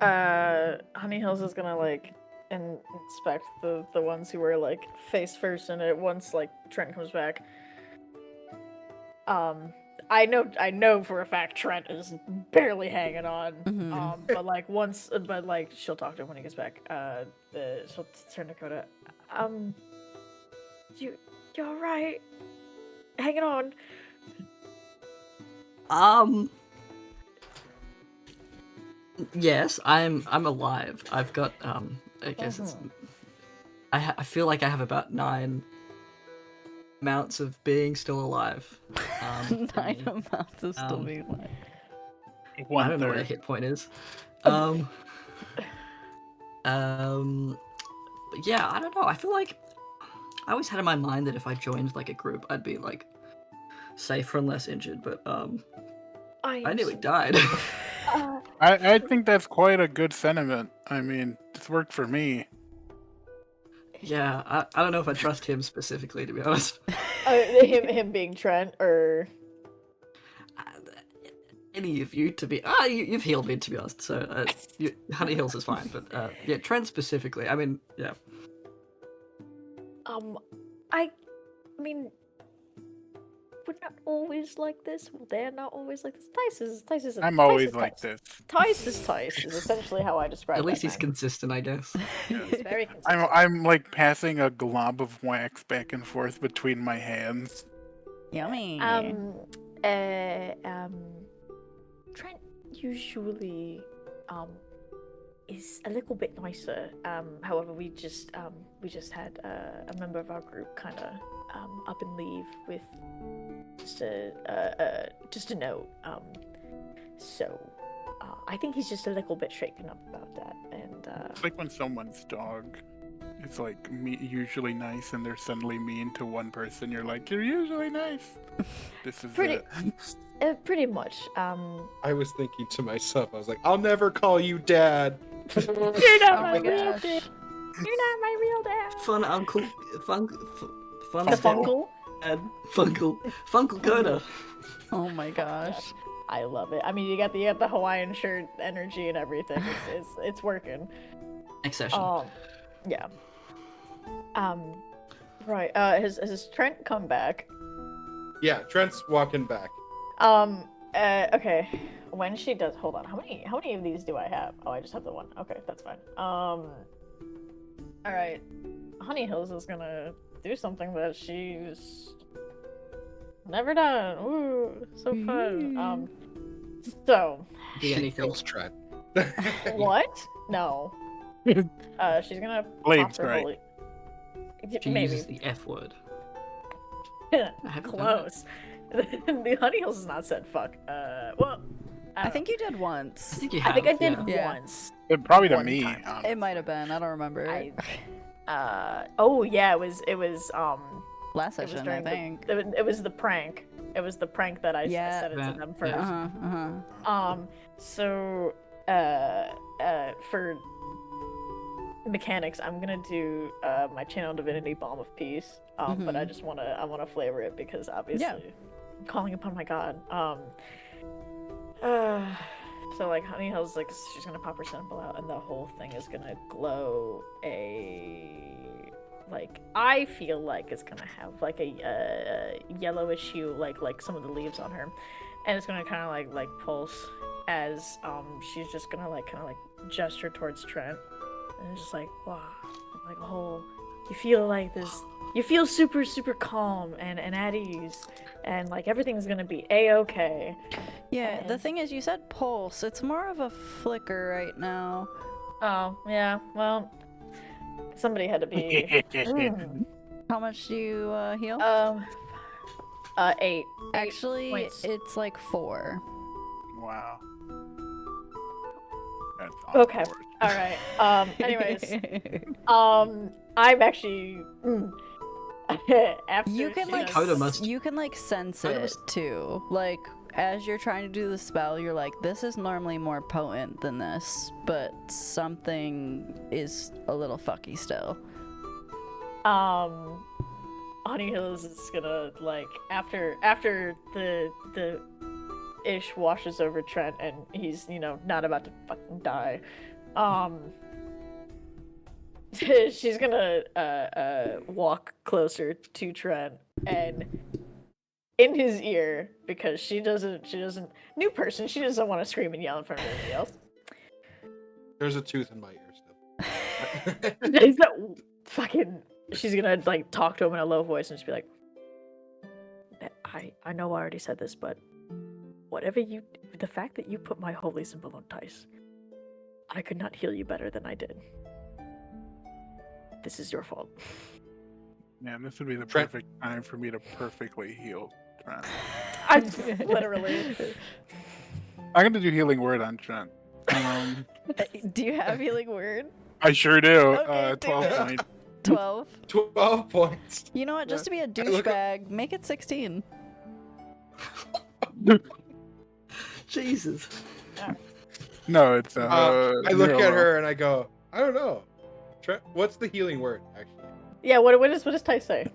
Honey Hills is gonna like inspect the ones who were like face first in it once like Trent comes back. I know for a fact Trent is barely hanging on. Mhm. But like she'll talk to him when he gets back. She'll turn to Coda. You alright? Hanging on. Yes, I'm alive. I've got I guess it's I feel like I have about 9 amounts of being still alive. 9 amounts of still being alive. I don't know what a hit point is. But yeah, I don't know. I feel like I always had in my mind that if I joined like a group, I'd be like safer and less injured. But I nearly died. I think that's quite a good sentiment. I mean, it's worked for me. Yeah, I don't know if I trust him specifically, to be honest. Him being Trent or Any of you, to be you've healed me, to be honest. So Honey Hills is fine, but yeah, Trent specifically. I mean, yeah. I mean, we're not always like this. They're not always like this. Tice is. I'm always like this. Tice is essentially how I describe. At least that he's man. consistent, I guess. He's very consistent. I'm like passing a glob of wax back and forth between my hands. Yummy. Trent usually is a little bit nicer. However, we just had a member of our group kind of up and leave with just a note. So I think he's just a little bit shaken up about that. And It's like when someone's dog is like usually nice and they're suddenly mean to one person. You're like, you're usually nice. This is Pretty- it. pretty much. I was thinking to myself, I was like, I'll never call you dad. You're not Oh my my real gosh. dad. You're not my real dad. Fun uncle, fun A step fungal. dad, Funkle Coda. Oh my gosh. I love it. I mean, you got the Hawaiian shirt energy and everything. It's working. Next session. Yeah. Right. Has Trent come back? Yeah, Trent's walking back. Okay. When she does, hold on. How many of these do I have? Oh, I just have the one. Okay, that's fine. All right. Honey Hills is gonna do something that she's never done. Ooh, so fun. So Be She anything. kills Trent. what? No. She's gonna Flame pop her strike. bully. She Maybe. uses the F word. I haven't done Close. The Honey Hills is not said fuck. Well, I think you did I once. think you I have. think I did Yeah. once. Probably to One me. time. honestly. It might have been. I don't remember. Oh yeah, it was Last it was session, I during think. it was the prank. It was the prank that I Yeah. said it to Right. them first. Uh-huh. So for mechanics, I'm gonna do my Channel Divinity Balm of Peace. But I just wanna flavor it because obviously I'm calling upon my god. So like Honey Hill's like she's gonna pop her symbol out, and the whole thing is gonna glow like I feel like it's gonna have like a yellowish hue, like some of the leaves on her, and it's gonna kind of like pulse as she's just gonna kind of gesture towards Trent, and it's just like wow, like a whole. You feel like this. You feel super calm and at ease, and like everything's gonna be a-okay. Yeah, the thing is, you said pulse. It's more of a flicker right now. Oh yeah, well, somebody had to be. How much do you heal? 8. Actually, points. it's like 4. Wow. That's Okay. awkward. All right. Anyways, I'm actually. After You can she like does- Coda must- you can like sense Coda it must- too. Like as you're trying to do the spell, you're like, this is normally more potent than this, but something is a little fucky still. Honey Hills is gonna like after the ish washes over Trent and he's not about to fucking die. She's gonna walk closer to Trent and in his ear because she doesn't new person, she doesn't want to scream and yell in front of everybody else. There's a tooth in my ear still. He's not fucking. She's gonna like talk to him in a low voice and just be like, I know I already said this, but the fact that you put my holy symbol on Tice, I could not heal you better than I did. This is your fault. Man, this would be the Trent- perfect time for me to perfectly heal Trent. I literally. I'm gonna do healing word on Trent. Do you have healing word? I sure do. Okay, do 12 it. points. 12. 12 points. You know what? Just to be a look up- douchebag, make it 16. Jesus. No, it's I look at no. her and I go, I don't know. What's the healing word, actually? Yeah. What does Tice say?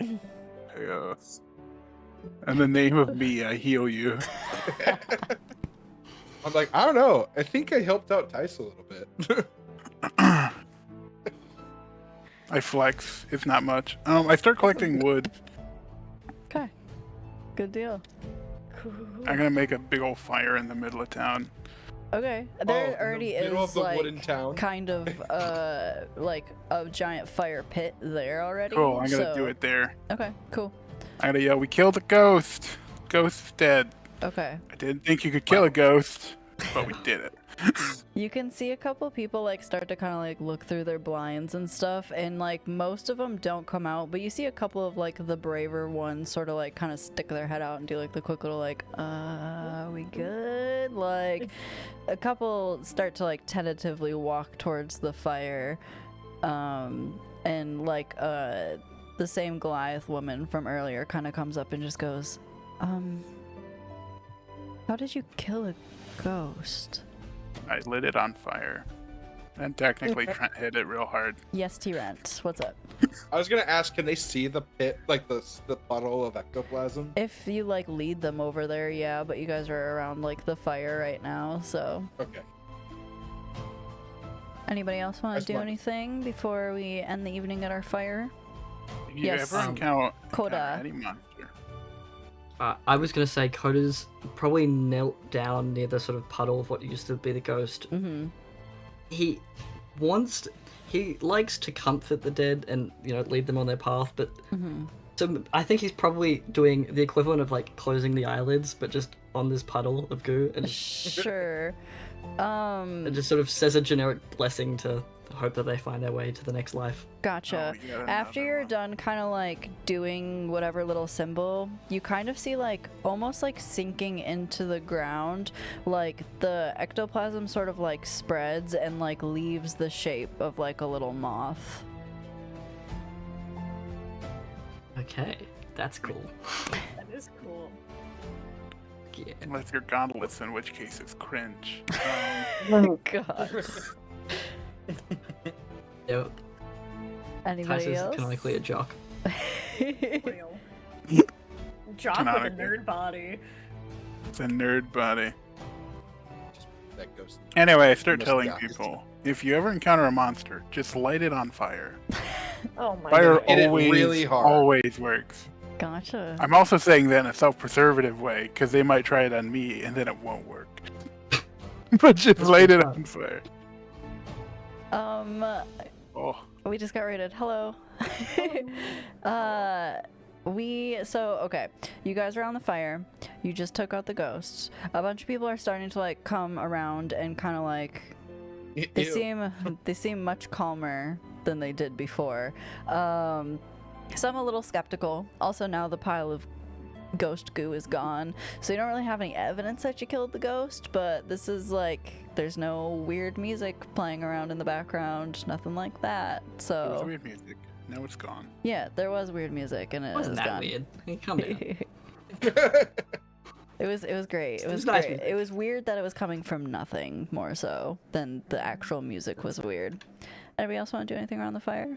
Yes. In the name of me, I heal you. I'm like, I don't know. I think I helped out Tice a little bit. I flex. It's not much. I start collecting wood. Okay. Good deal. Cool. I'm gonna make a big old fire in the middle of town. Okay. Oh, There in the already middle is of the wooden like town. kind of like a giant fire pit there already. Cool. I'm gonna do so- it there. Okay, cool. I'm gonna yell, "We killed a ghost. Ghost is dead." Okay. I didn't think you could kill a ghost, but we did it. You can see a couple people like start to kind of like look through their blinds and stuff, and like most of them don't come out, but you see a couple of like the braver ones sort of like kind of stick their head out and do like the quick little like, are we good? Like a couple start to like tentatively walk towards the fire, and like the same Goliath woman from earlier kind of comes up and just goes, how did you kill a ghost? I lit it on fire, and technically Trent hit it real hard. Yes, T-Rent. What's up? I was gonna ask, can they see the pit, like the puddle of ectoplasm? If you like lead them over there, yeah, but you guys are around like the fire right now, so. Okay. Anybody else want That's to do fine. anything before we end the evening at our fire? If you Yes. ever encounter Coda. any monster, I was gonna say Coda's probably knelt down near the sort of puddle of what used to be the ghost. Mm-hmm. He likes to comfort the dead and lead them on their path, but Mm-hmm. so I think he's probably doing the equivalent of like closing the eyelids, but just on this puddle of goo, and Sure. it just sort of says a generic blessing to hope that they find their way to the next life. Gotcha. Oh, we got After another you're one. done kind of like doing whatever little symbol, you kind of see like almost like sinking into the ground, like the ectoplasm sort of like spreads and like leaves the shape of like a little moth. Okay, that's cool. That is cool. Yeah. unless you're gondolous, in which case it's cringe. Oh god. Yep. Anybody Tyson's else? canonically a jock. Real. Jock with a Canonically. nerd body. It's a nerd body. that ghost. Anyway, I start Must telling be honest. people, if you ever encounter a monster, just light it on fire. Oh my Fire god. Hit it always, really hard. always works. Gotcha. I'm also saying that in a self-preservative way, because they might try it on me, and then it won't work. But just That's light it fun. on fire. Oh, We just got raided. Hello. Okay. You guys are on the fire. You just took out the ghosts. A bunch of people are starting to like come around and kind of like they seem much calmer than they did before. Some a little skeptical. Also, now the pile of ghost goo is gone, so you don't really have any evidence that you killed the ghost, but this is like there's no weird music playing around in the background, nothing like that. it was So weird music. Now it's gone. yeah, there was weird music and it Wasn't was that gone. weird? Hey, calm down. It was great. It It was was nice great. music. It was weird that it was coming from nothing more so than the actual music was weird. Anybody else want to do anything around the fire?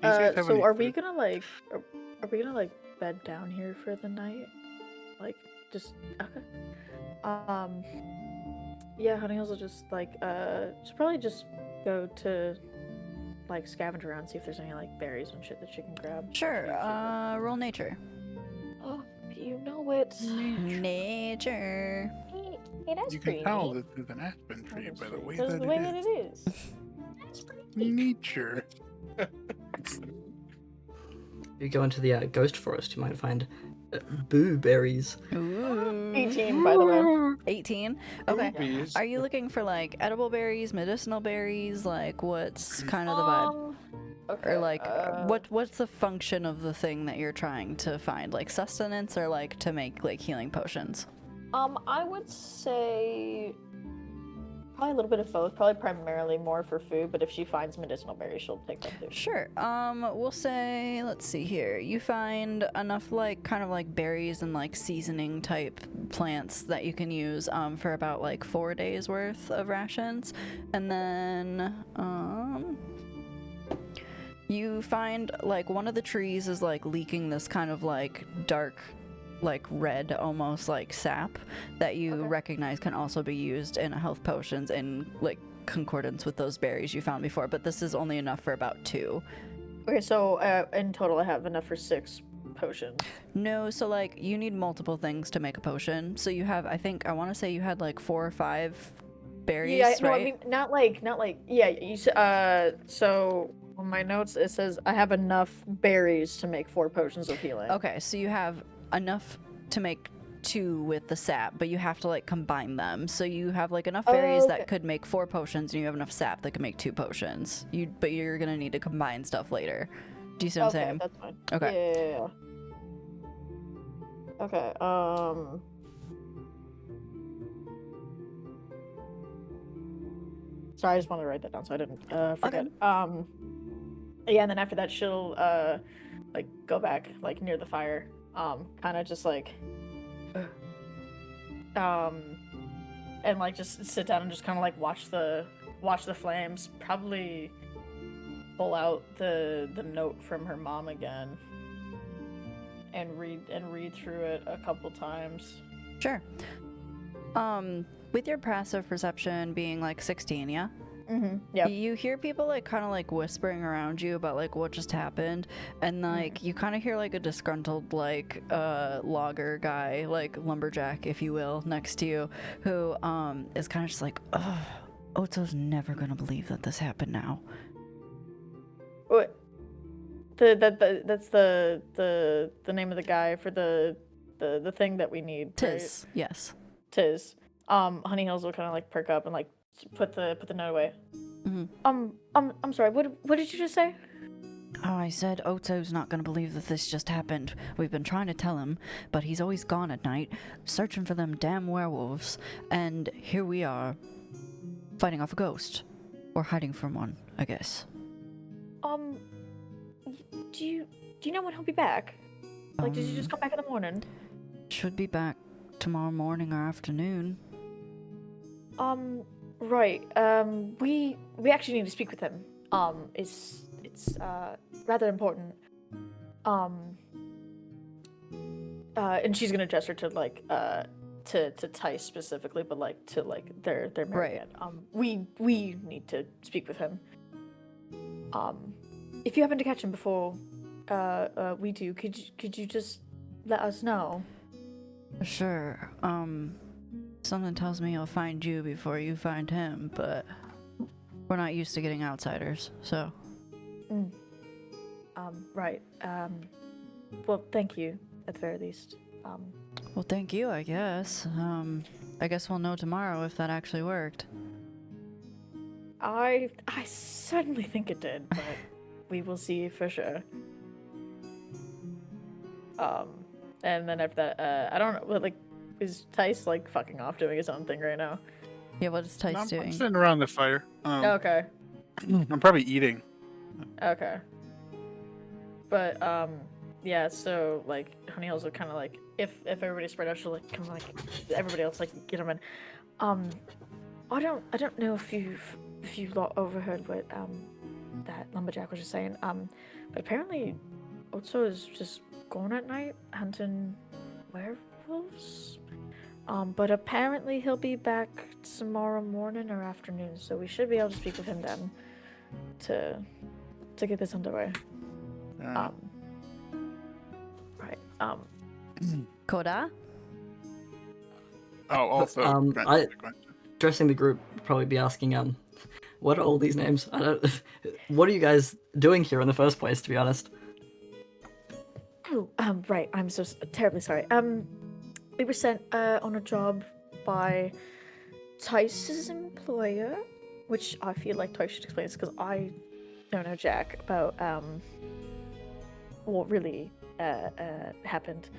You guys have So any are we food? gonna like, are we gonna like bed down here for the night? Like, just okay. Yeah, Honey Hills will just like, she'll probably just go to like scavenge around, see if there's any like berries and shit that she can grab. Sure. Roll nature. Oh, you know it. Nature. Hey, that's You pretty can tell neat. this is an aspen tree That's by the true. way That's that the way it that is. it is. That's pretty neat. Nature. You go into the ghost forest, you might find boo berries. Ooh. 18, by the way. 18. Okay. Boobies. Are you looking for like edible berries, medicinal berries? Like what's kind of the vibe? Okay. Or like what's the function of the thing that you're trying to find? Like sustenance or like to make like healing potions? I would say probably a little bit of both. Probably primarily more for food, but if she finds medicinal berries, she'll take them too. Sure. We'll say, let's see here. You find enough like kind of like berries and like seasoning type plants that you can use for about like 4 days worth of rations. And then you find like one of the trees is like leaking this kind of like dark like red almost like sap that you Okay. recognize can also be used in health potions in like concordance with those berries you found before, but this is only enough for about 2. Okay, so in total, I have enough for 6 potions. No, so like you need multiple things to make a potion. So you have, I want to say you had like 4 or 5 berries, Yeah, no, right? I mean not like yeah. You so on my notes it says I have enough berries to make 4 potions of healing. Okay, so you have enough to make 2 with the sap, but you have to like combine them. So you have like enough berries Okay. that could make 4 potions, and you have enough sap that could make 2 potions. But you're gonna need to combine stuff later. Do you see what I'm Okay, saying? that's fine. Okay. Yeah. Okay. Sorry, I just wanted to write that down so I didn't forget. Yeah, and then after that, she'll like go back like near the fire, kind of just like, and like just sit down and just kind of like watch the flames. Probably pull out the note from her mom again, and read through it a couple times. Sure. With your passive perception being like 16, yeah? Mm-hmm. Yeah. You hear people like kind of like whispering around you about like what just happened, and like you kind of hear like a disgruntled like logger guy, like lumberjack if you will, next to you, who is kind of just like, oh, Otto's never gonna believe that this happened now. What? That's the name of the guy for the thing that we need. Tis, yes. Right? Tis. Honey Hills will kind of like perk up and like put the note away. Mhm. I'm sorry. What did you just say? Oh, I said Otto's not gonna believe that this just happened. We've been trying to tell him, but he's always gone at night, searching for them damn werewolves, and here we are, fighting off a ghost. Or hiding from one, I guess. Do you know when he'll be back? Like, did you just come back in the morning? Should be back tomorrow morning or afternoon. Right. We actually need to speak with him. It's rather important. And she's gonna gesture to like to Tice specifically, but like to like their Right. marionette. We need to speak with him. If you happen to catch him before we do, could you just let us know? Sure. Something tells me he'll find you before you find him, but we're not used to getting outsiders, so. Right. Well, thank you at the very least. Well, thank you, I guess. I guess we'll know tomorrow if that actually worked. I certainly think it did, but we will see for sure. And then after that, I don't know, like, is Tice like fucking off doing his own thing right now? Yeah, what is Tice I'm doing? sitting around the fire. Okay. I'm probably eating. Okay. But yeah, so like Honey Hills would kind of like if everybody spread out, she'll like kind of like everybody else like get them in. I don't know if you lot overheard what that lumberjack was just saying. But apparently Otso is just going at night hunting werewolves. But apparently he'll be back tomorrow morning or afternoon, so we should be able to speak with him then to get this underway. Right. Koda? Oh, also. Addressing the group, would probably be asking, what are all these names? I don't. What are you guys doing here in the first place? To be honest. Oh, right. I'm so terribly sorry. We were sent on a job by Tice's employer, which I feel like Tice should explain this because I don't know jack about what really happened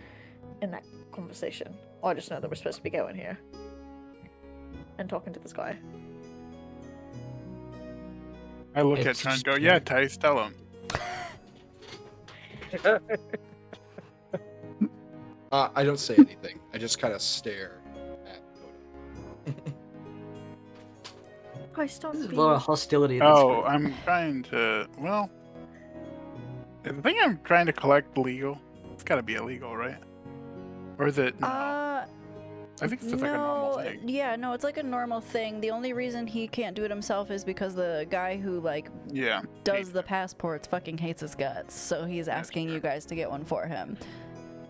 in that conversation. I just know that we're supposed to be going here and talking to this guy. I look at Sean and go, yeah, Tice, tell him. I don't say anything. I just kind of stare at Coda. I stop There's a being... lot of hostility. In this Oh, group. I'm trying to. Well, I think I'm trying to collect legal. It's got to be illegal, right? Or is it? No. I think it's just like a normal thing. Yeah, no, it's like a normal thing. The only reason he can't do it himself is because the guy who like Yeah. does the passports fucking hates his guts, so he's asking you guys to get one for him.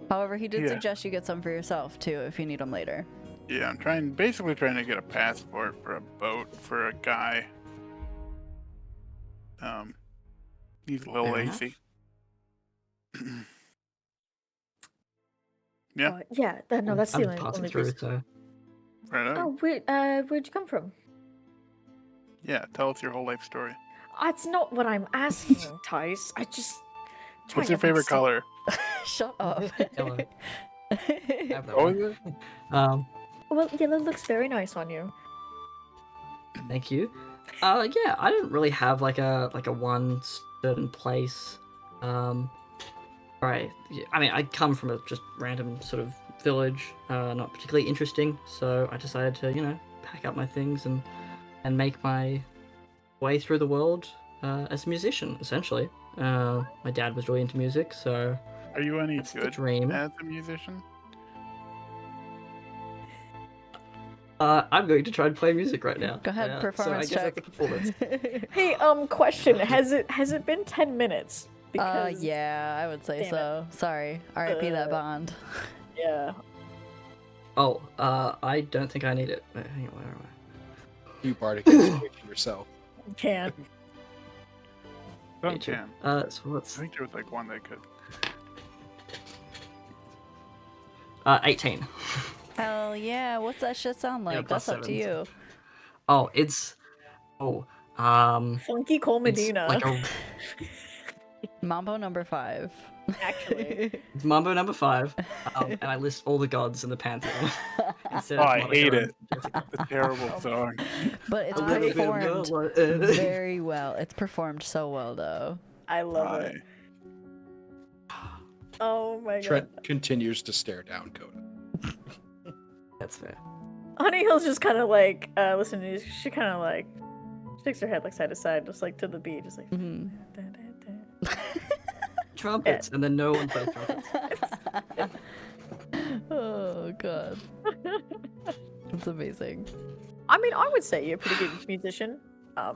However, he did Yeah. suggest you get some for yourself too if you need them later. Yeah, I'm basically trying to get a passport for a boat for a guy. He's a little Fair enough. lazy. Yeah. yeah, no, that's the I'm only passing only through, reason. so Right on. Oh, where'd you come from? Yeah, tell us your whole life story. That's not what I'm asking, Tice. I just. What's your favorite color? Shut up. Yellow. I have that Oh, one. is it? Well, yellow looks very nice on you. Thank you. Yeah, I didn't really have like a one certain place. Right. Yeah, I mean, I come from a just random sort of village, not particularly interesting. So I decided to, pack up my things and make my way through the world as a musician, essentially. My dad was really into music, so Are you any that's the good dream. as a musician? I'm going to try and play music right now. Go ahead, performance so I guess check. that's a performance. Hey, question: Has it been 10 minutes? Because Yeah, I would say Damn it. so. Sorry. R.I.P. that bond. yeah. Oh, I don't think I need it. Wait, hang on, where am I? You bardic inspiration yourself. Can. Some Nature. can. So I what's think there was like one that could. 18. Hell yeah, what's that shit sound like? plus That's up to sevens. you. Oh, it's Funky Cole it's Medina. like a Mambo number 5. Actually. it's Mambo number 5, and I list all the gods in the pantheon. Instead Oh, of I Monica hate and it. Jessica. It's a terrible song. But it's A little bit of performed Very very well. It's performed so well though. I love Why? it. Oh my god. Trent continues to stare down Coda. That's fair. Honey Hill's just kind of like listening. She kind of like shakes her head like side to side, just like to the beat, just like. Mhm. da, da, da. Trumpets, and then no one plays trumpets. Oh god. That's amazing. I mean, I would say you're a pretty good musician. Yeah,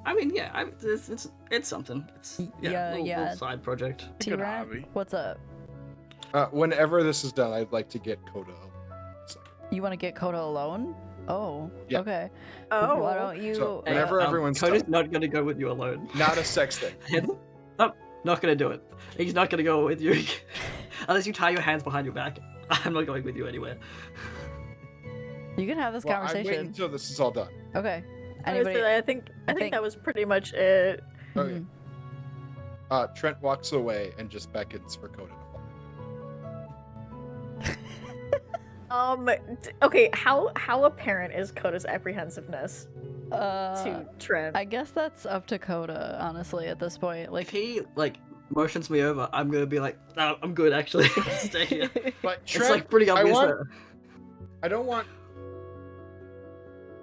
I mean, yeah, it's something. It's little side project. T-Rat, hobby. what's up? Whenever this is done, I'd like to get Coda. You want to get Coda alone? Oh, Yeah. okay. Oh. Why don't you? So, whenever everyone's Coda's done. not gonna go with you alone. Not a sex thing. Nope, not gonna do it. He's not gonna go with you unless you tie your hands behind your back. I'm not going with you anywhere. You can have this Well, I'm conversation. waiting until this is all done. Okay. I would say Anybody? that I think that was pretty much it. Okay. Mhm. Trent walks away and just beckons for Coda to fall. Okay, how apparent is Coda's apprehensiveness to Trent? I guess that's up to Coda, honestly, at this point. If Like, he motions me over, I'm gonna be like, no, I'm good actually. Stay here. But It's Trent, like pretty obvious. I don't want.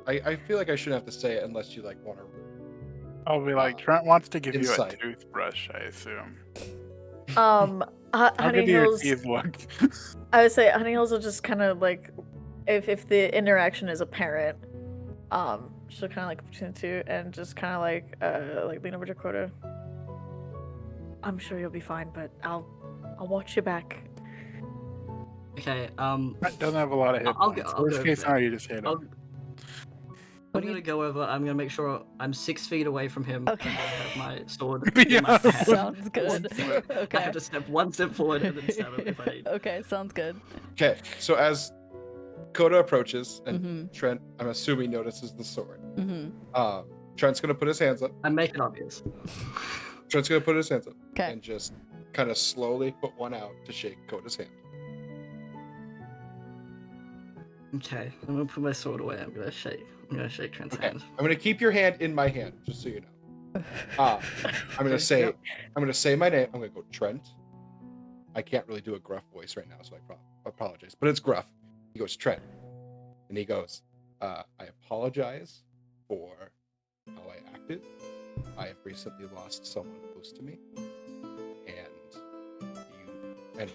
I feel like I shouldn't have to say it unless you want to. I'll be like, Trent wants to give Insight. you a toothbrush, I assume. Honey give you a Hills. teeth look. I would say Honey Hills will just kind of if the interaction is apparent, she'll kind of between the two and just kind of lean over to Coda. I'm sure you'll be fine, but I'll watch you back. Okay. Trent doesn't have a lot of hit I'll points. go Worst case for that. scenario, you just hit him. I'm gonna go over. I'm gonna make sure I'm 6 feet away from him. Okay. And I have my sword. Yeah. in my hand. sounds good. I Okay. have to step one step forward and then stab him if I need. Okay, sounds good. Okay, so as Coda approaches and Mhm. Trent, I'm assuming, notices the sword. Mhm. Trent's gonna put his hands up. I make it obvious. Trent's gonna put his hands up Okay. and just kind of slowly put one out to shake Coda's hand. Okay. I'm gonna put my sword away. I'm gonna shake Trent's Okay. hand. I'm gonna keep your hand in my hand, just so you know. I'm gonna say, Yep. I'm gonna say my name. I'm gonna go Trent. I can't really do a gruff voice right now, so I apologize, but it's gruff. He goes Trent, and he goes, I apologize for how I acted. I have recently lost someone close to me, and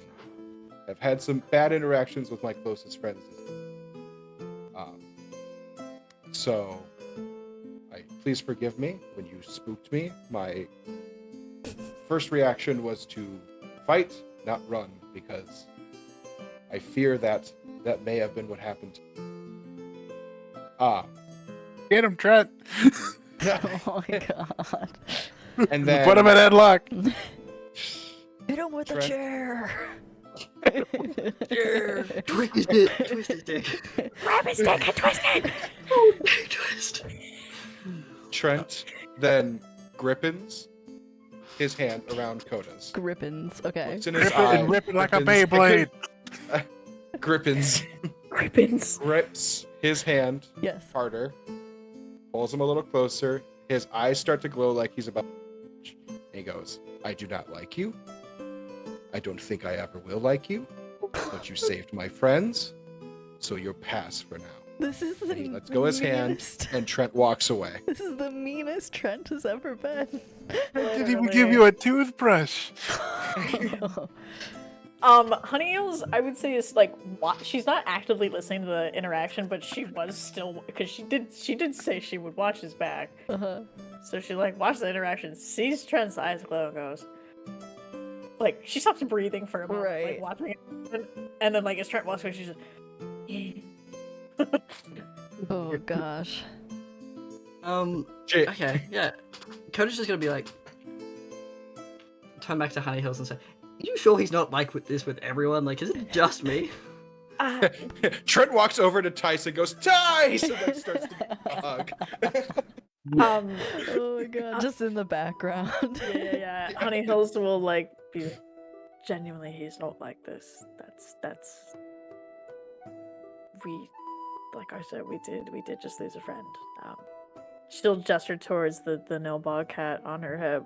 have had some bad interactions with my closest friends. So, please forgive me when you spooked me. My first reaction was to fight, not run, because I fear that may have been what happened. Get him, Trent. Oh my god. And then Put him in headlock. Hit him with a Trent. chair. Twist it. Twist his dick. Grab his dick and twist it. Twist. Trent then grippins his hand around Coda's. Grippins. Okay. Looks in his Rip it eye. and rip it like a Grippins- Beyblade. Grippins Grippins. grips his hand Yes. harder, pulls him a little closer. His eyes start to glow like he's about to. And he goes, I do not like you. I don't think I ever will like you. But you saved my friends, so you're pass for now. This is the And he lets go his hand, meanest- and Trent walks away. This is the meanest Trent has ever been. I didn't even give you a toothbrush. Honey Hills, I would say is she's not actively listening to the interaction, but she was still because she did say she would watch his back. Uh-huh. So she watches the interaction, sees Trent's eyes glow, and goes she stops breathing for a moment, Right. watching it, and then as Trent walks away, she's just. Oh gosh. Jay, Okay, yeah. Coda's just gonna be turn back to Honey Hills and say, "Are you sure he's not like with this with everyone? Is it just me?" Trent walks over to Tice and goes, Tice! And then starts to give him a hug. Oh my god. Just in the background. yeah. Honey Hills will be genuinely. He's not like this. That's. Like I said, we did just lose a friend. She'll gesture towards the Nilbog cat on her hip.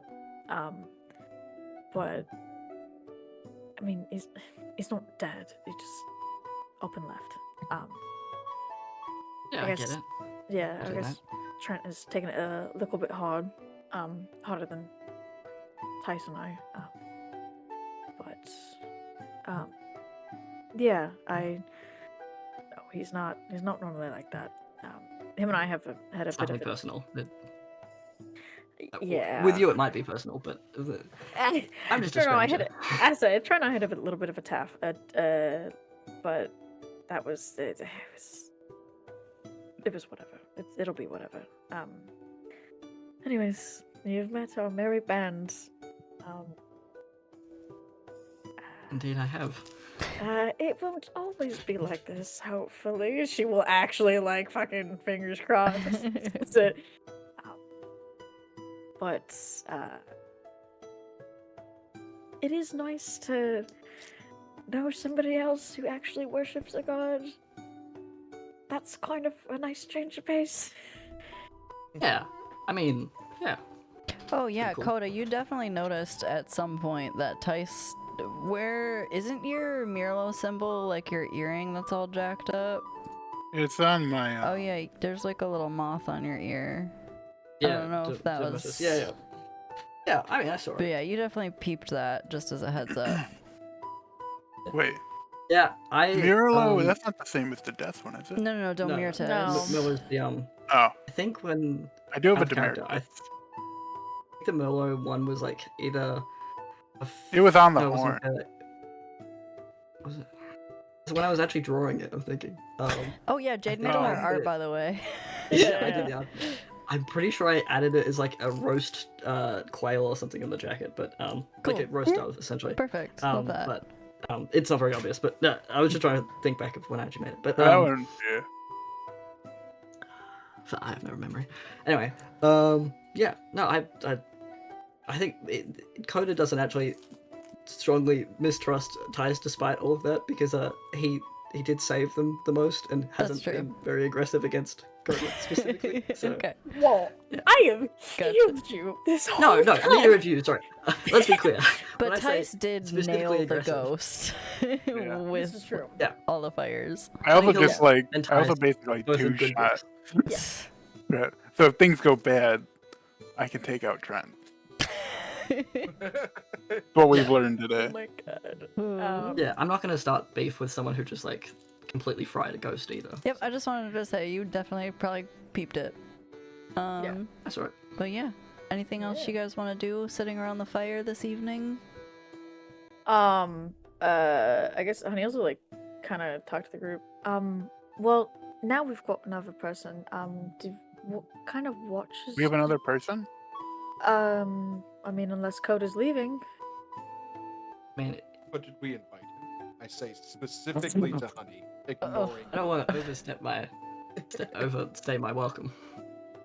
But I mean, he's not dead. He's just up and left. Yeah, I I guess- get it. Yeah, I get guess Trent is taking it a little bit hard. Harder than Tyson and I. But yeah, he's not normally like that. Him and I have had a It's bit nothing of personal. yeah. With you, it might be personal, but I'm just a no, I stranger. had as I tried. I had a little bit of a taff, but that was it. It was whatever. It'll be whatever. Anyways, you've met our merry band. Indeed, I have. It won't always be like this, hopefully. She will actually, like, fucking fingers crossed. That's it. But, it is nice to know somebody else who actually worships a god. That's kind of a nice change of pace. Yeah, I mean, yeah. Oh yeah, Cool. Coda, you definitely noticed at some point that Tice, where isn't your Mirlo symbol like your earring that's all jacked up? It's on my. Oh yeah, there's like a little moth on your ear. Yeah, don't know if that was- Yeah. Yeah, I mean, I saw But it. yeah, you definitely peeped that just as a heads up. Wait, Yeah, I. Mirlo. That's not the same as the death one, is it? No, don't No. mirror Tice. No. Miller's the Oh, I think when I do have a out of character, demerit. I think the Merlot one was like either. It was on the no, it horn. wasn't, was it? So when I was actually drawing it, I'm thinking. Oh yeah, Jade made Oh, our I art, did. by the way. Yeah, I did the art. I'm pretty sure I added it as like a roast quail or something on the jacket, but like Cool. a roast dove essentially. Perfect. Love that. But it's not very obvious. But no, I was just trying to think back of when I actually made it. But That one, yeah. I have no memory. Anyway, yeah, no, I think Coda doesn't actually strongly mistrust Tice despite all of that because he did save them the most and hasn't true. been very aggressive against Coda specifically. So. Okay. Whoa, Yeah. I have Gotcha. healed you this No, whole no, time. neither of you. Sorry, let's be clear. When But I say Tice did specifically nail the aggressive. ghost This is with true. all the fires. I also think he'll- just like. and I also Tice, basically like both are two good shots. books. Right. So if things go bad, I can take out Trent. What we've learned Oh today. my god. Ooh. Yeah, I'm not gonna start beef with someone who just like completely fried a ghost either. Yep, I just wanted to say you definitely probably peeped it. That's alright. But yeah. Anything else you guys want to do sitting around the fire this evening? I guess Honey's will like kind of talk to the group. Well, now we've got another person. What kind of watches? We have another person? I mean, unless Coda's leaving. I mean, But did we invite him? I say specifically to Honey, ignoring. I don't want to overstay my welcome.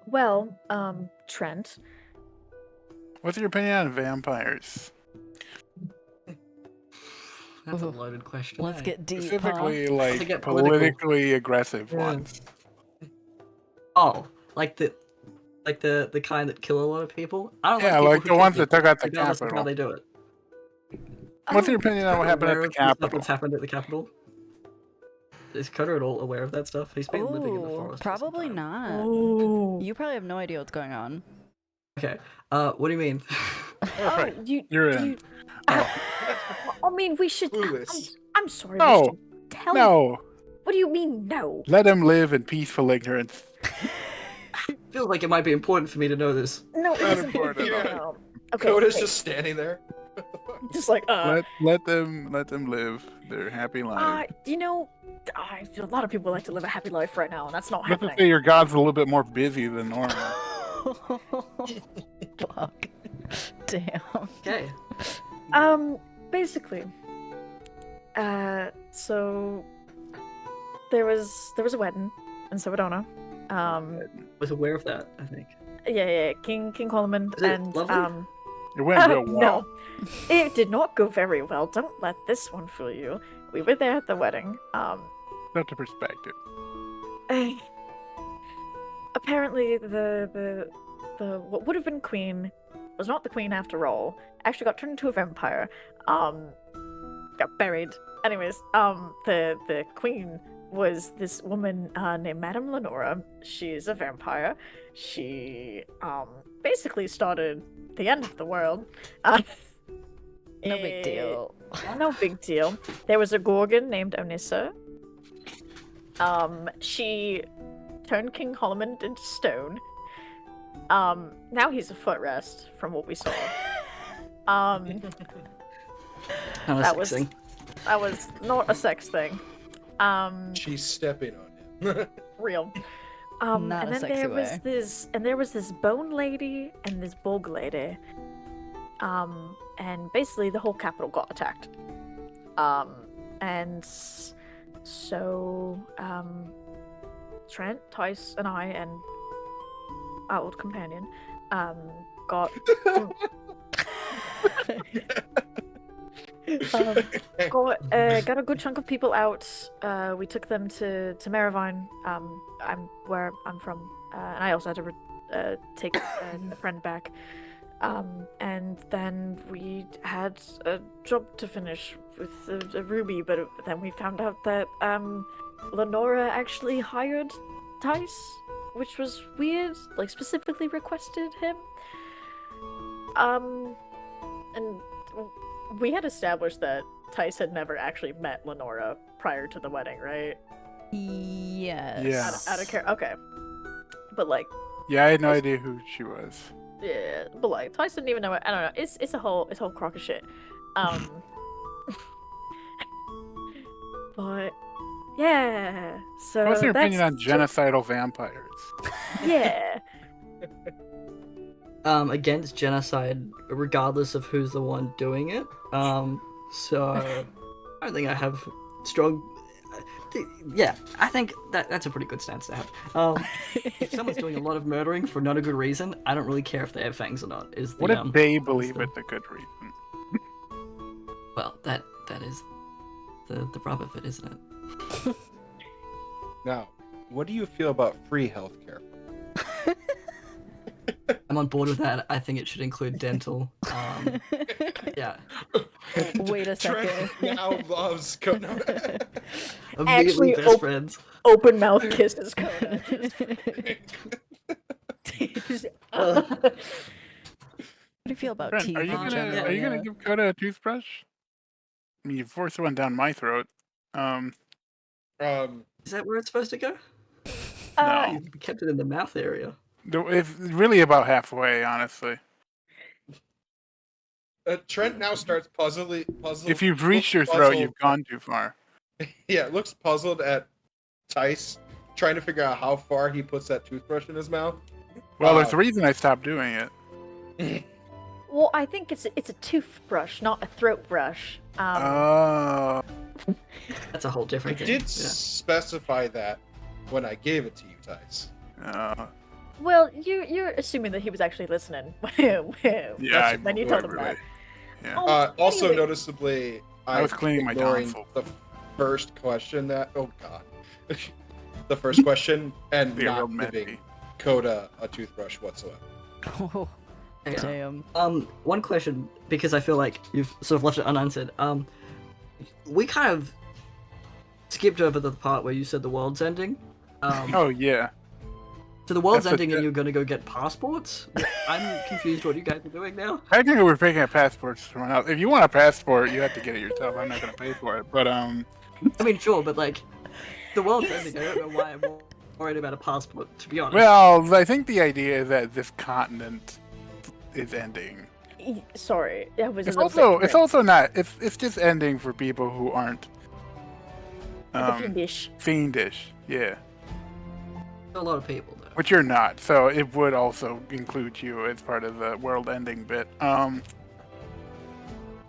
Well, Trent. What's your opinion on vampires? That's a Ooh. loaded question. Let's eh? get deep, Specifically, To like get political. politically aggressive Yeah. ones. Oh, like the kind that kill a lot of people. I don't Yeah, people like who the kill ones that people, took out the regardless of how Capitol. they do it. What's your opinion on what Coda happened aware at the of the stuff Capitol? that's happened at the Capitol? Is Coda at all aware of that stuff? He's been living in the Ooh, forest. for some probably time. not. Oh, You probably have no idea what's going on. Okay. What do you mean? Alright, You, you're in. I mean, we should. Clueless. I'm sorry. No, We should tell you. No, What do you mean, no? let him live in peaceful ignorance. Feels like it might be important for me to know this. No, it Not isn't. important. No. Okay. Coda's okay. just standing there. just like Let them live their happy life. you know, I feel a lot of people like to live a happy life right now, and that's not Let's just say happening. your god's a little bit more busy than normal. Fuck. Damn. Okay. Basically, so there was a wedding in Savadona. Was aware of that, I think. Yeah, King Coleman Is it and lovely? It went real well. no, it did not go very well. Don't let this one fool you. We were there at the wedding. Put to perspective. Apparently the what would have been queen was not the queen after all. Actually got turned into a vampire. Got buried. Anyways, the queen was this woman named Madame Lenora. She's a vampire. She basically started the end of the world. No big deal. No big deal. There was a gorgon named Onissa. She turned King Holloman into stone. Now he's a footrest from what we saw. Kind of That was- sexing. That was not a sex thing. She's stepping on him. Real. Not and a then sexy there was this bone lady and this bog lady. And basically the whole capital got attacked. And so Trent, Tice, and I and our old companion got got a good chunk of people out. We took them to Maravine, where I'm from, and I also had to take a friend back. And then we had a job to finish with a Ruby, but then we found out that Lenora actually hired Tice, which was weird. Like specifically requested him. And we had established that Tice had never actually met Lenora prior to the wedding, right? Yes. Yeah. Out of care. Okay. But like, Yeah, I had no idea who she was. yeah, but like Tice didn't even know it. I don't know. It's a whole crock of shit. But yeah. So What's your opinion on that's genocidal vampires? Yeah. Against genocide, regardless of who's the one doing it. So I don't think I have strong. Yeah, I think that's a pretty good stance to have. If someone's doing a lot of murdering for not a good reason, I don't really care if they have fangs or not. Is the What if they believe the- it's a good reason? well, that is the rub of it, isn't it? Now, what do you feel about free healthcare? I'm on board with that. I think it should include dental. Yeah. Wait a second. Trent now loves Conan. Immediately Actually, best friends. Open mouth kisses Coda. What do you feel about Brent, teeth are you in gonna general? are you gonna Yeah. give Coda a toothbrush? I mean, you forced one down my throat. Is that where it's supposed to go? No. You kept it in the mouth area. It's really about halfway, honestly. Trent now starts puzzled. If you've reached your looks throat, puzzled. you've gone too far. Yeah, looks puzzled at Tice, trying to figure out how far he puts that toothbrush in his mouth. Well, there's a reason I stopped doing it. Well, I think it's a toothbrush, not a throat brush. Oh. That's a whole I different thing. did Yeah. specify that when I gave it to you, Tice. Well, you're assuming that he was actually listening. Yeah, When you told him that. Yeah. Oh, Also, anyway. noticeably, I was cleaning my ignoring tonsil. the first question that. Oh God, the first question and The not real giving messy. Coda a toothbrush whatsoever. Oh, Yeah. damn. One question, because I feel like you've sort of left it unanswered. We kind of skipped over the part where you said the world's ending. Oh yeah. So the world's That's ending the- and you're gonna go get passports? I'm confused what you guys are doing now. Technically, we're picking up passports from someone else. If you want a passport, you have to get it yourself. I'm not gonna pay for it. But I mean, sure, but like, the world's ending. I don't know why I'm worried about a passport, to be honest. well, I think the idea is that this continent is ending. Sorry, that was a It's little also bit it's grim. also not. It's just ending for people who aren't The fiendish. fiendish. Yeah. A lot of people, though. Which you're not, so it would also include you as part of the world-ending bit. But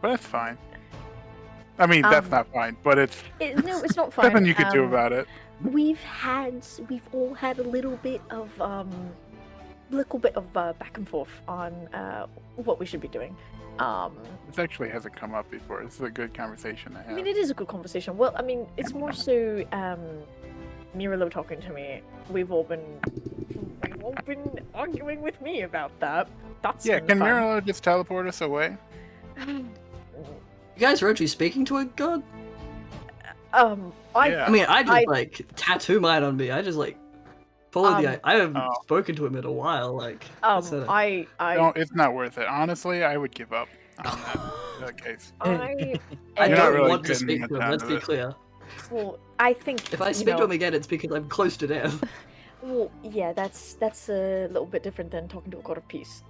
that's fine. I mean, that's not fine, but it's No, it's not fine. nothing you could do about it. We've all had a little bit of back and forth on what we should be doing. This actually hasn't come up before. This is a good conversation to I have. mean, it is a good conversation. Well, I mean, it's more so Miralo talking to me. We've all been arguing with me about that. That's Yeah, been can fun. Miralo just teleport us away? You guys are actually speaking to a god? I Yeah. I mean, I just I- like tattoo mine on me. I just like follow the. I haven't Oh. spoken to him in a while. Like, that's not a- I Don't, it's not worth it. Honestly, I would give up on that case. I You're not don't really want to getting speak much to him. out Let's of be it. clear. Well, I think If I speak to him again, it's because I'm close to death. Well, yeah, that's a little bit different than talking to a god of peace.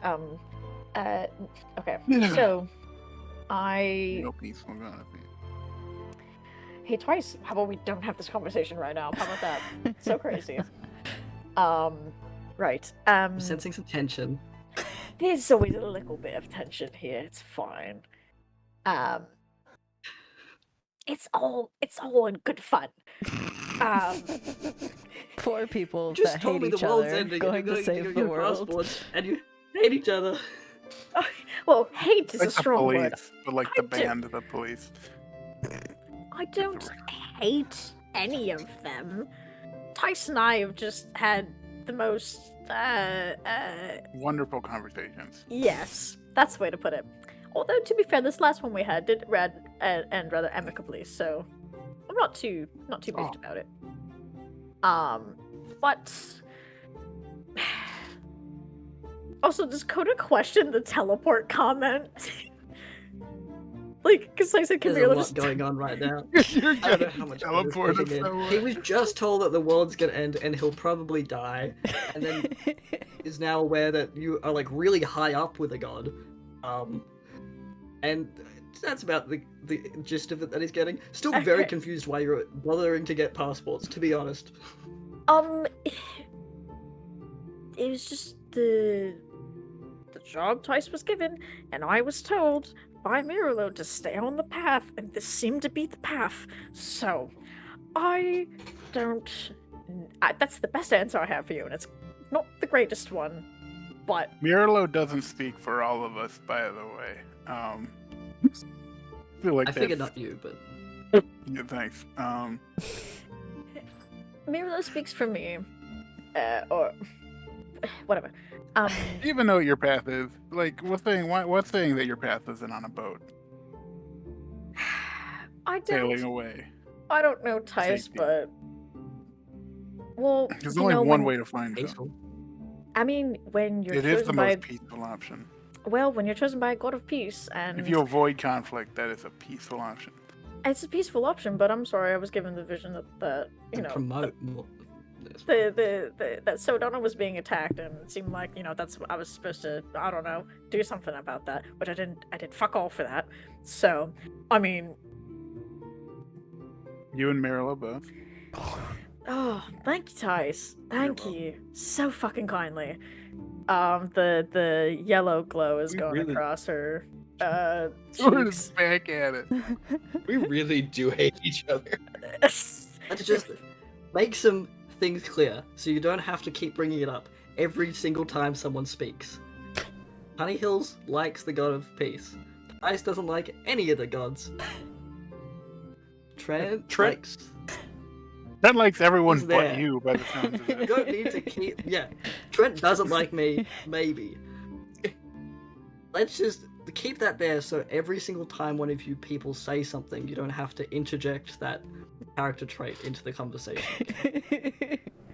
Okay, so No peaceful god. hey, Twice, how about we don't have this conversation right now? How about that? So crazy. Right. I'm sensing some tension. There's always a little bit of tension here. It's fine. It's all in good fun. Poor people You just that told hate me the each world's other ending going and to you're save going the to get world. passports and you hate each other. Well, hate is Like a the strong police, word. but like I the do- band of the police. I don't hate any of them. Tice and I have just had the most Wonderful conversations. yes, that's the way to put it. Although to be fair, this last one we had did end rather amicably, so I'm not too miffed about it. But also, does Coda question the teleport comment? Like, because I said, There's a Camila lot just going on right now. You're I don't know how much I'm teleported taking in. somewhere. He was just told that the world's gonna end and he'll probably die, and then is now aware that you are like really high up with a god. And that's about the gist of it that he's getting. Still very Okay. confused why you're bothering to get passports, to be honest. it was just the job Tice was given, and I was told by Miralo to stay on the path, and this seemed to be the path. So, I don't. That's the best answer I have for you, and it's not the greatest one, but Mirlo doesn't speak for all of us, by the way. I feel like I figured that's- not you, but Yeah, thanks. Miralo speaks for me, or whatever. Even though your path is like, what's saying that your path isn't on a boat I sailing don't. away? I don't know Tice, Safety. but well, There's you only know, one when- way to find them. peaceful. I mean, when you're It is the chosen by most peaceful option. when you're chosen by a god of peace, and If you avoid conflict, that is a peaceful option. it's a peaceful option. But I'm sorry, I was given the vision that you And know promote more. This. that Sodonna was being attacked, and it seemed like that's I was supposed to, I don't know, do something about that, which I didn't fuck all for that. So I mean, You and Mirlo both. oh, thank you, Tice, thank You're you so fucking kindly. The yellow glow is We going really- across her We're cheeks. just back at it. We really do hate each other. Let's just make some things clear so you don't have to keep bringing it up every single time someone speaks. Honey Hills likes the god of peace. Ice doesn't like any of the gods. Trent likes... Trent likes everyone He's but there. you, by the sounds of You it. don't need to keep... Yeah, Trent doesn't like me, maybe. Let's just keep that there so every single time one of you people say something, you don't have to interject that character trait into the conversation.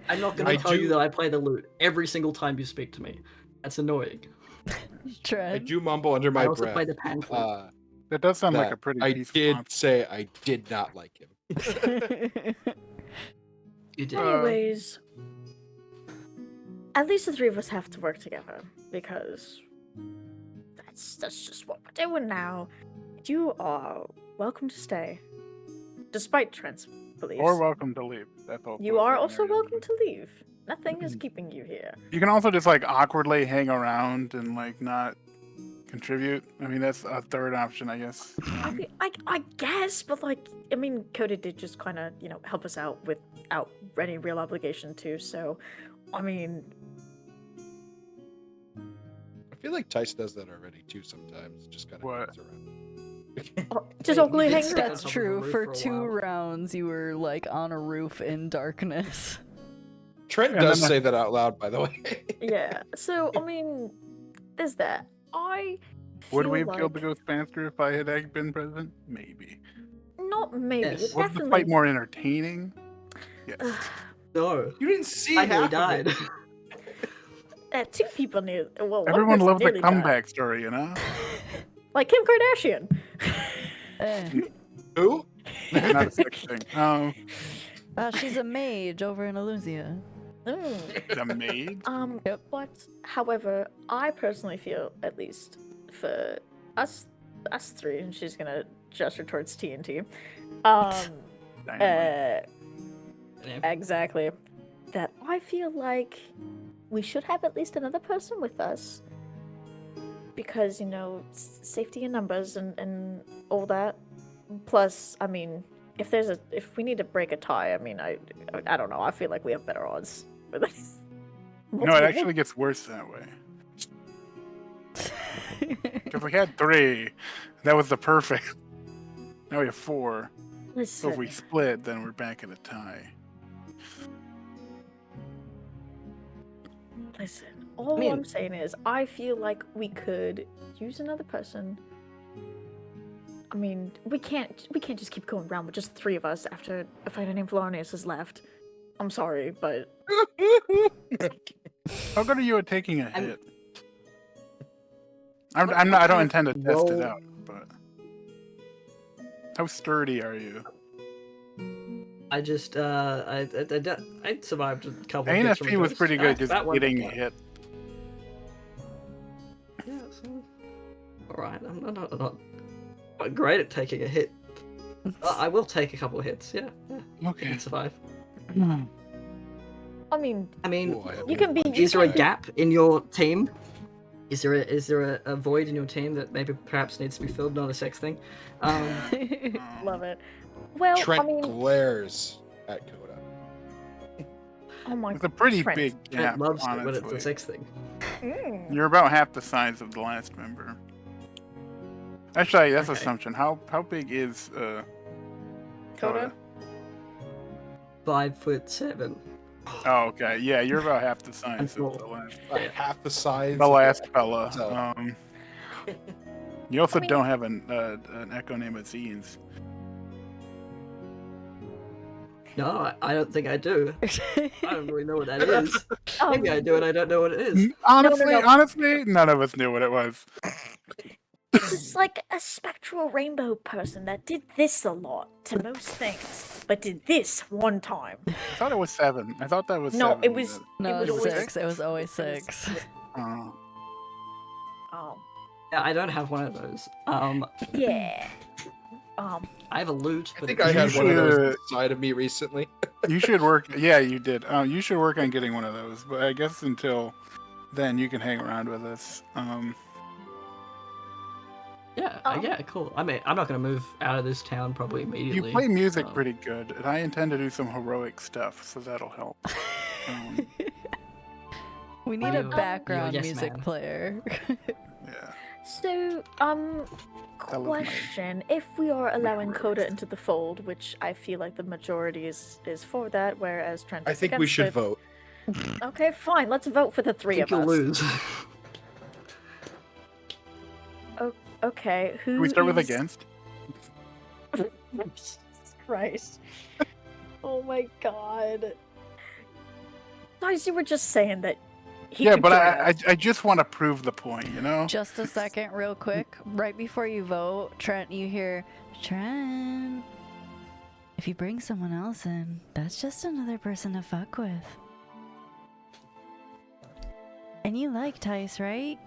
I'm not going I to tell you do- that I play the lute every single time you speak to me. That's annoying. I Trent. do mumble under I my also breath. play the pan flute. That does sound like that a pretty I peaceful did option. say I did not like him. You did. Anyways, at least the three of us have to work together because that's just what we're doing now. You are welcome to stay, despite Trent's beliefs. Or welcome to leave. That's also You a are thing also there. welcome to leave. Nothing is keeping you here. You can also just like awkwardly hang around and like not contribute. I mean, that's a third option, I guess. I mean, I guess, but like, I mean, Coda did just kind of, help us out without any real obligation to. So, I mean, I feel like Tice does that already too sometimes. Just kind of What? hangs around. just Wait, awkwardly you did hanging say around. That's on top of a true. roof For for a 2 while. rounds, you were like on a roof in darkness. Trent And does then say that out loud, by the way. Yeah. So, I mean, there's that. I Would feel we have like, killed the Ghostmaster if I had been president? Maybe. Not maybe. Yes. Was Definitely. the fight more entertaining? Yes. No. You didn't see I half nearly of died. it. 2 people knew. Well, one Everyone person loves a nearly died. comeback story, you know? Like Kim Kardashian. Eh. Who? Not a sex thing. She's a mage over in Illusia. The maid. Yep. But however, I personally feel, at least for us three, and she's gonna gesture towards TNT. Dynamite. Exactly. That I feel like we should have at least another person with us. Because, safety in numbers and all that. Plus, I mean, if we need to break a tie, I mean, I don't know, I feel like we have better odds for this. No, it actually gets worse that way. If we had 3, that was the perfect. Now we have 4. So if we split, then we're back at a tie. Listen, all I'm saying is, I feel like we could use another person. I mean, we can't just keep going around with just 3 of us after a fighter named Flornius has left. I'm sorry, but How good are you at taking a hit? I'm not. I don't intend to test it out, but how sturdy are you? I just I survived a couple. of hits from ANFP was ghost. pretty good just That one- getting hit. Yeah, so all right. I'm not great at taking a hit. I will take a couple of hits. Yeah. I Okay. can survive. I mean, you can be. Is there a gap in your team? Is there a void in your team that maybe perhaps needs to be filled? Not a sex thing. Love it. Well, Trent I mean, glares at Coda. oh my. It's a pretty Trent. big Trent gap, loves it when it's a honestly. sex thing. You're about half the size of the last member. Actually, that's Okay. assumption. How big is Coda? 5'7". Oh, okay. Yeah, you're about half the size of cool. the last. Like half the size. The last fella. So- You also I mean- don't have an echo name of Zines. No, I don't think I do. I don't really know what that is. Um, Maybe I do, and I don't know what it is. Honestly, no. honestly, none of us knew what it was. It's like a spectral rainbow person that did this a lot to most things, but did this one time. I thought it was 7. I thought that was No, 7. it was. No, it it was was 6. It was always 6. Oh. Yeah, I don't have one of those. Yeah. I have a loot, I but think it's I had one of those should- inside of me recently. You should work. Yeah, you did. You should work on getting one of those. But I guess until then, you can hang around with us. yeah, cool. I mean, I'm not gonna move out of this town probably immediately. You play music um, pretty good, and I intend to do some heroic stuff, so that'll help. We need You're a a background yes music man. player. Yeah. So, That was my- question: if we are allowing Coda into the fold, which I feel like the majority is for that, whereas Trent I is think we against should it. vote. Okay, fine. Let's vote for the 3 think of you'll us. lose. Okay, who? Can we start with is- against? Jesus Christ. Oh my god. Guys, you were just saying that he Yeah, could but join I us. just want to prove the point, you know? Just a second, real quick. Right before you vote, Trent, you hear, Trent, if you bring someone else in, that's just another person to fuck with. And you like Tice, right?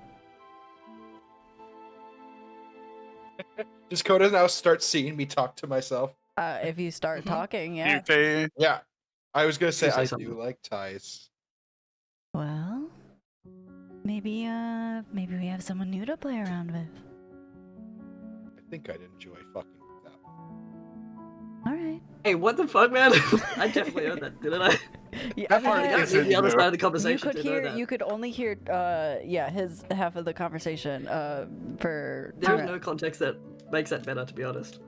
Does Coda now start seeing me talk to myself? If you start talking, You yeah. say, Yeah. I was gonna say You say I something. do like ties. Well, maybe we have someone new to play around with. I think I'd enjoy fucking with that one. All right. Hey, what the fuck, man? I definitely heard that, didn't I? Yeah, That part Yeah, is the other new. side of the you conversation. could to know hear. that. You could only hear. His half of the conversation. For There is Trent. no context that makes that better, to be honest.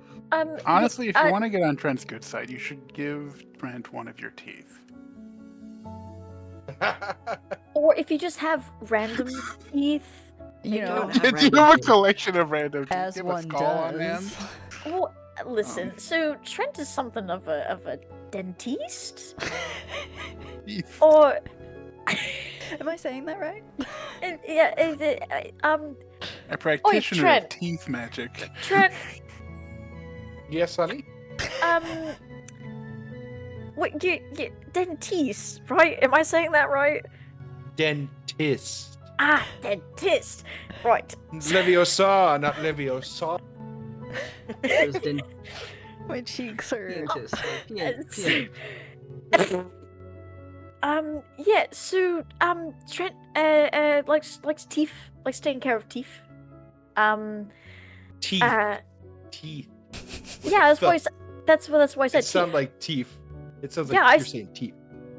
honestly, if you I- want to get on Trent's good side, you should give Trent one of your teeth. Or if you just have random teeth. You You know, don't have Do you random have a teeth. collection of random teeth? as You have a one skull on hand? does. Well, listen. So Trent is something of a dentist, Teeth. or Am I saying that right? A practitioner of Trent. teeth magic. Trent. Yes, honey. what you dentiste, right? Am I saying that right? Dentist. Ah, dentist. Right. Leviosa, not Leviosa. There's den- My cheeks hurt. dentist, Yeah, so, Trent, likes teeth, likes taking care of teeth. Teeth. Teeth. Yeah, that's why that's why I said It teeth. sounds like teeth. It sounds like Yeah, you're saying teeth.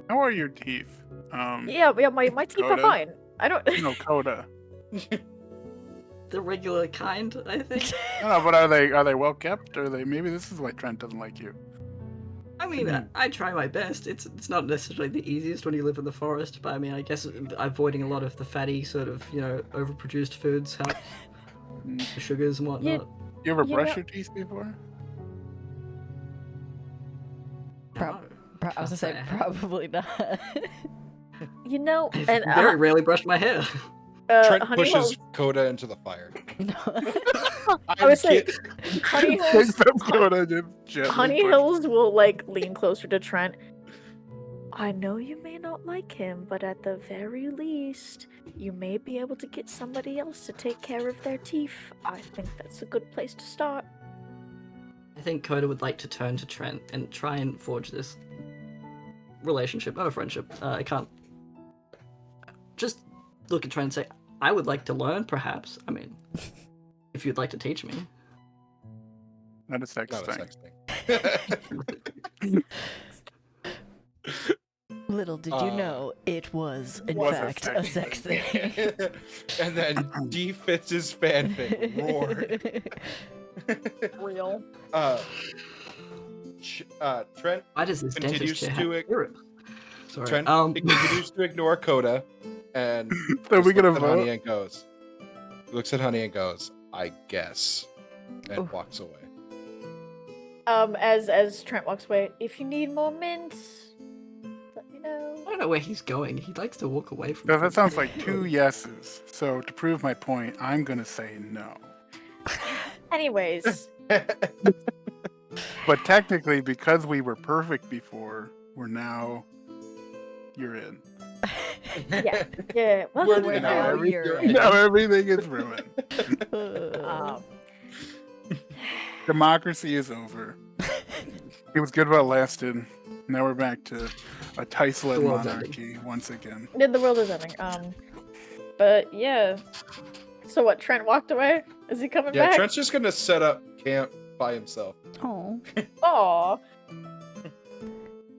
How are your teeth? Yeah, my teeth are Coda? fine. I don't. No, Coda. the regular kind, I think. No, but are they well kept? Or are they? Maybe this is why Trent doesn't like you. I mean, I try my best. It's not necessarily the easiest when you live in the forest, but I mean, I guess avoiding a lot of the fatty sort of, overproduced foods helps. The sugars and whatnot. You ever You brush know- your teeth before? Prob- No, I was gonna can't say I have. probably not. You know, I've and very rarely brushed my hair. Trent Honey pushes Hills, Coda into the fire. I would say kidding. Honey Hills, Picks up Coda, just gently Honey pushes- Hills will lean closer to Trent. I know you may not like him, but at the very least, you may be able to get somebody else to take care of their teeth. I think that's a good place to start. I think Coda would like to turn to Trent and try and forge this relationship, not a friendship. I can't just look at Trent and say, I would like to learn, perhaps. I mean, if you'd like to teach me. Not a sex Not a thing. sex thing. Little did you know, it was in Was a fact a sex sex thing. And then D Fitz's fanfic roared. Real. Trent Why does this Continues dentist chair to have heroes? Sorry. Trent continues to ignore Coda and So we just gonna looks at Honey vote? and goes. Looks at Honey and goes, I guess. And Oof. walks away. As Trent walks away, if you need more mints, let me know. I don't know where he's going. He likes to walk away from So that things. sounds like 2 yeses. So to prove my point, I'm gonna say no. Anyways, But technically, because we were perfect before, we're now. You're in. yeah. Well, We're we're now now. you're in. Now everything is ruined. Um, Democracy is over. It was good while it lasted. Now we're back to a Tice-led The world's monarchy once again. the world is ending. But yeah. So what? Trent walked away. Is he coming Yeah, back? Trent's just gonna set up camp by himself. Oh, Aw.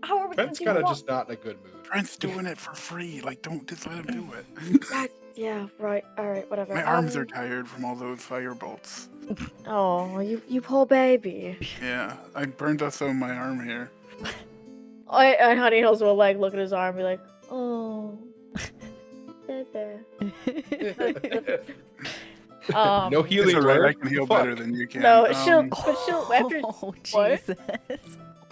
How are we Trent's gonna kind do of just not in a good mood. Trent's doing it for free. Like, don't just let him do it. Yeah. Right. All right. Whatever. My arms are tired from all those fire bolts. Oh, you poor baby. Yeah, I burned us on my arm here. And Honey Hills will look at his arm and be like, oh. There. No healing It's alright, I word. can heal Fuck. better than you can. No, she'll after oh what? Jesus.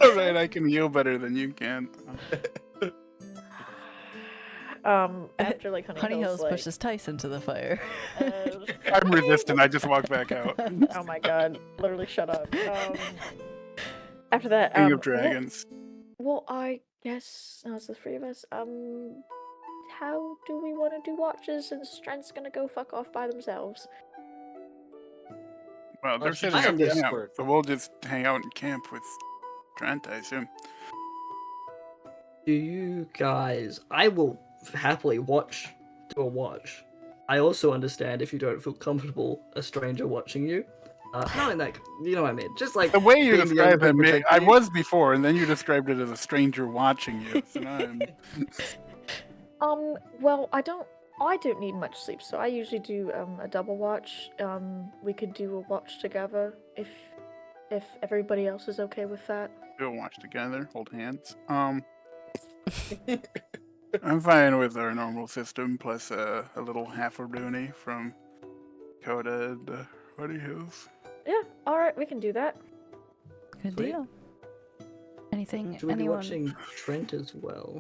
Alright, I can heal better than you can. after Honey Hills like, pushes Tice into the fire. I'm resistant, I just walked back out. Oh my god, literally shut up. After that, King of Dragons. Well, I guess it's the three of us. How do we want to do watches? And Strent's gonna go fuck off by themselves. Well, they're she setting just up gets camp, squared. so we'll just hang out in camp with Trent, I assume. Do you guys... I will happily do a watch. I also understand if you don't feel comfortable a stranger watching you. Not in that... You know what I mean? Just like... The way you being the describe younger it, people I protecting you. was before, and then you described it as a stranger watching you. So now I'm... Well, I don't need much sleep, so I usually do a double watch. We could do a watch together if everybody else is okay with that. We'll watch together, hold hands. I'm fine with our normal system, plus a little half a rooney from Coda and Honey Hills. Yeah, all right, we can do that. Good Sweet. deal. Anything? Should we be anyone? watching Trent as well?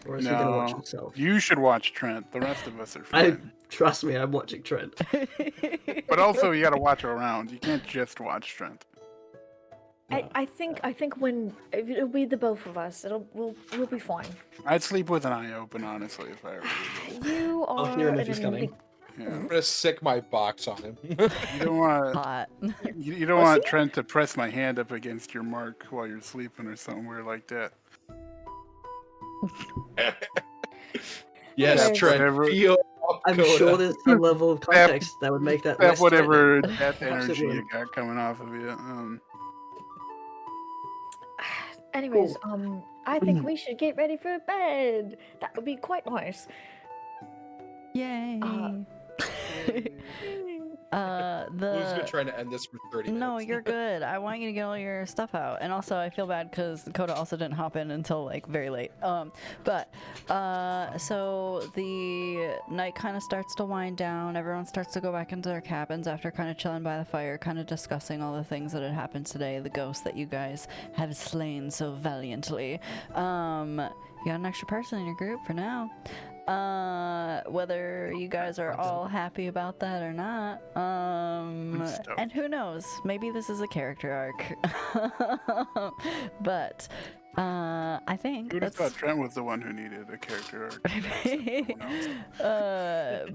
Or is he gonna watch No, himself? you should watch Trent. The rest of us are I fine. trust me, I'm watching Trent. But also, you gotta watch around. You can't just watch Trent. I think when it'll be the both of us, we'll be fine. I'd sleep with an eye open, honestly, if I ever did. You Oh, are near an enough he's coming. elite. Yeah. I'm gonna sick my box on him. You don't want Hot. you don't want Trent to press my hand up against your mark while you're sleeping or somewhere like that. Yes, Okay. Trent. Whatever. Feel I'm Coda. sure there's some level of context that would make that Have less whatever threatening. death Perhaps it energy would. you got coming off of you. Anyways, I think we should get ready for bed. That would be quite nice. Yay. Who's been trying to end this for 30 minutes? No, you're good. I want you to get all your stuff out. And also, I feel bad because Coda also didn't hop in until like very late. So the night kind of starts to wind down. Everyone starts to go back into their cabins after kind of chilling by the fire, kind of discussing all the things that had happened today, the ghosts that you guys have slain so valiantly. You got an extra person in your group for now. Whether you guys are all happy about that or not, stoked. and who knows, maybe this is a character arc. But I think You would have that's thought Trent was the one who needed a character arc.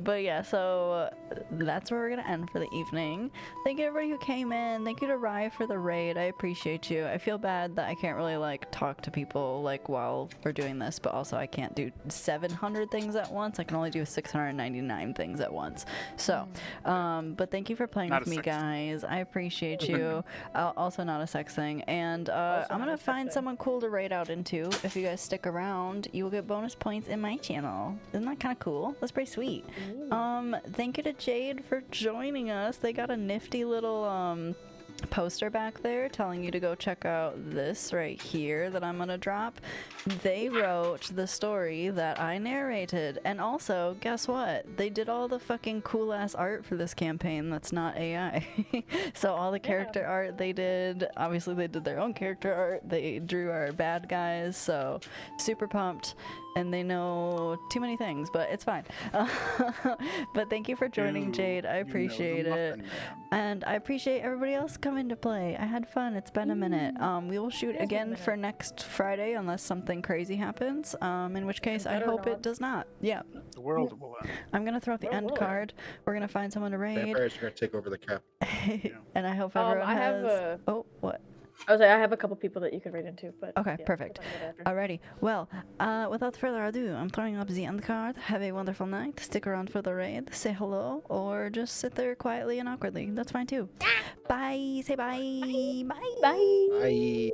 but yeah, so that's where we're gonna end for the evening. Thank you to everybody who came in. Thank you to Rye for the raid. I appreciate you. I feel bad that I can't really like talk to people like while we're doing this, but also I can't do 700 things at once. I can only do 699 things at once. So but thank you for playing Not with a me, sex guys. I appreciate you. Also not a sex thing. And Also I'm not gonna a sex find thing. someone cool to raid out into. If you guys stick around, you will get bonus points in my channel. Isn't that kind of cool? That's pretty sweet. Thank you to Jade for joining us. They got a nifty little poster back there telling you to go check out this right here that I'm gonna drop. They wrote the story that I narrated, and also guess what, they did all the fucking cool ass art for this campaign that's not AI. So all the character art they did, obviously they did their own character art, they drew our bad guys, so super pumped. And they know too many things, but it's fine. But thank you for joining, Jade. I appreciate it. And I appreciate everybody else coming to play. I had fun. It's been a minute. We will shoot It has been a again minute. for next Friday unless something crazy happens. In which case I better hope it not. does not. Yeah. The world will end. I'm gonna throw out the Oh, end boy. card. We're gonna find someone to raid. Vampires are gonna take over the cap. And I hope everyone I have has... a- Oh, what? I was like, I have a couple people that you could raid into, but Okay, yeah, perfect. we'll talk about it after. Alrighty. Well, without further ado, I'm throwing up the end card. Have a wonderful night. Stick around for the raid. Say hello, or just sit there quietly and awkwardly. That's fine too. Bye. Say bye. Bye. Bye. Bye.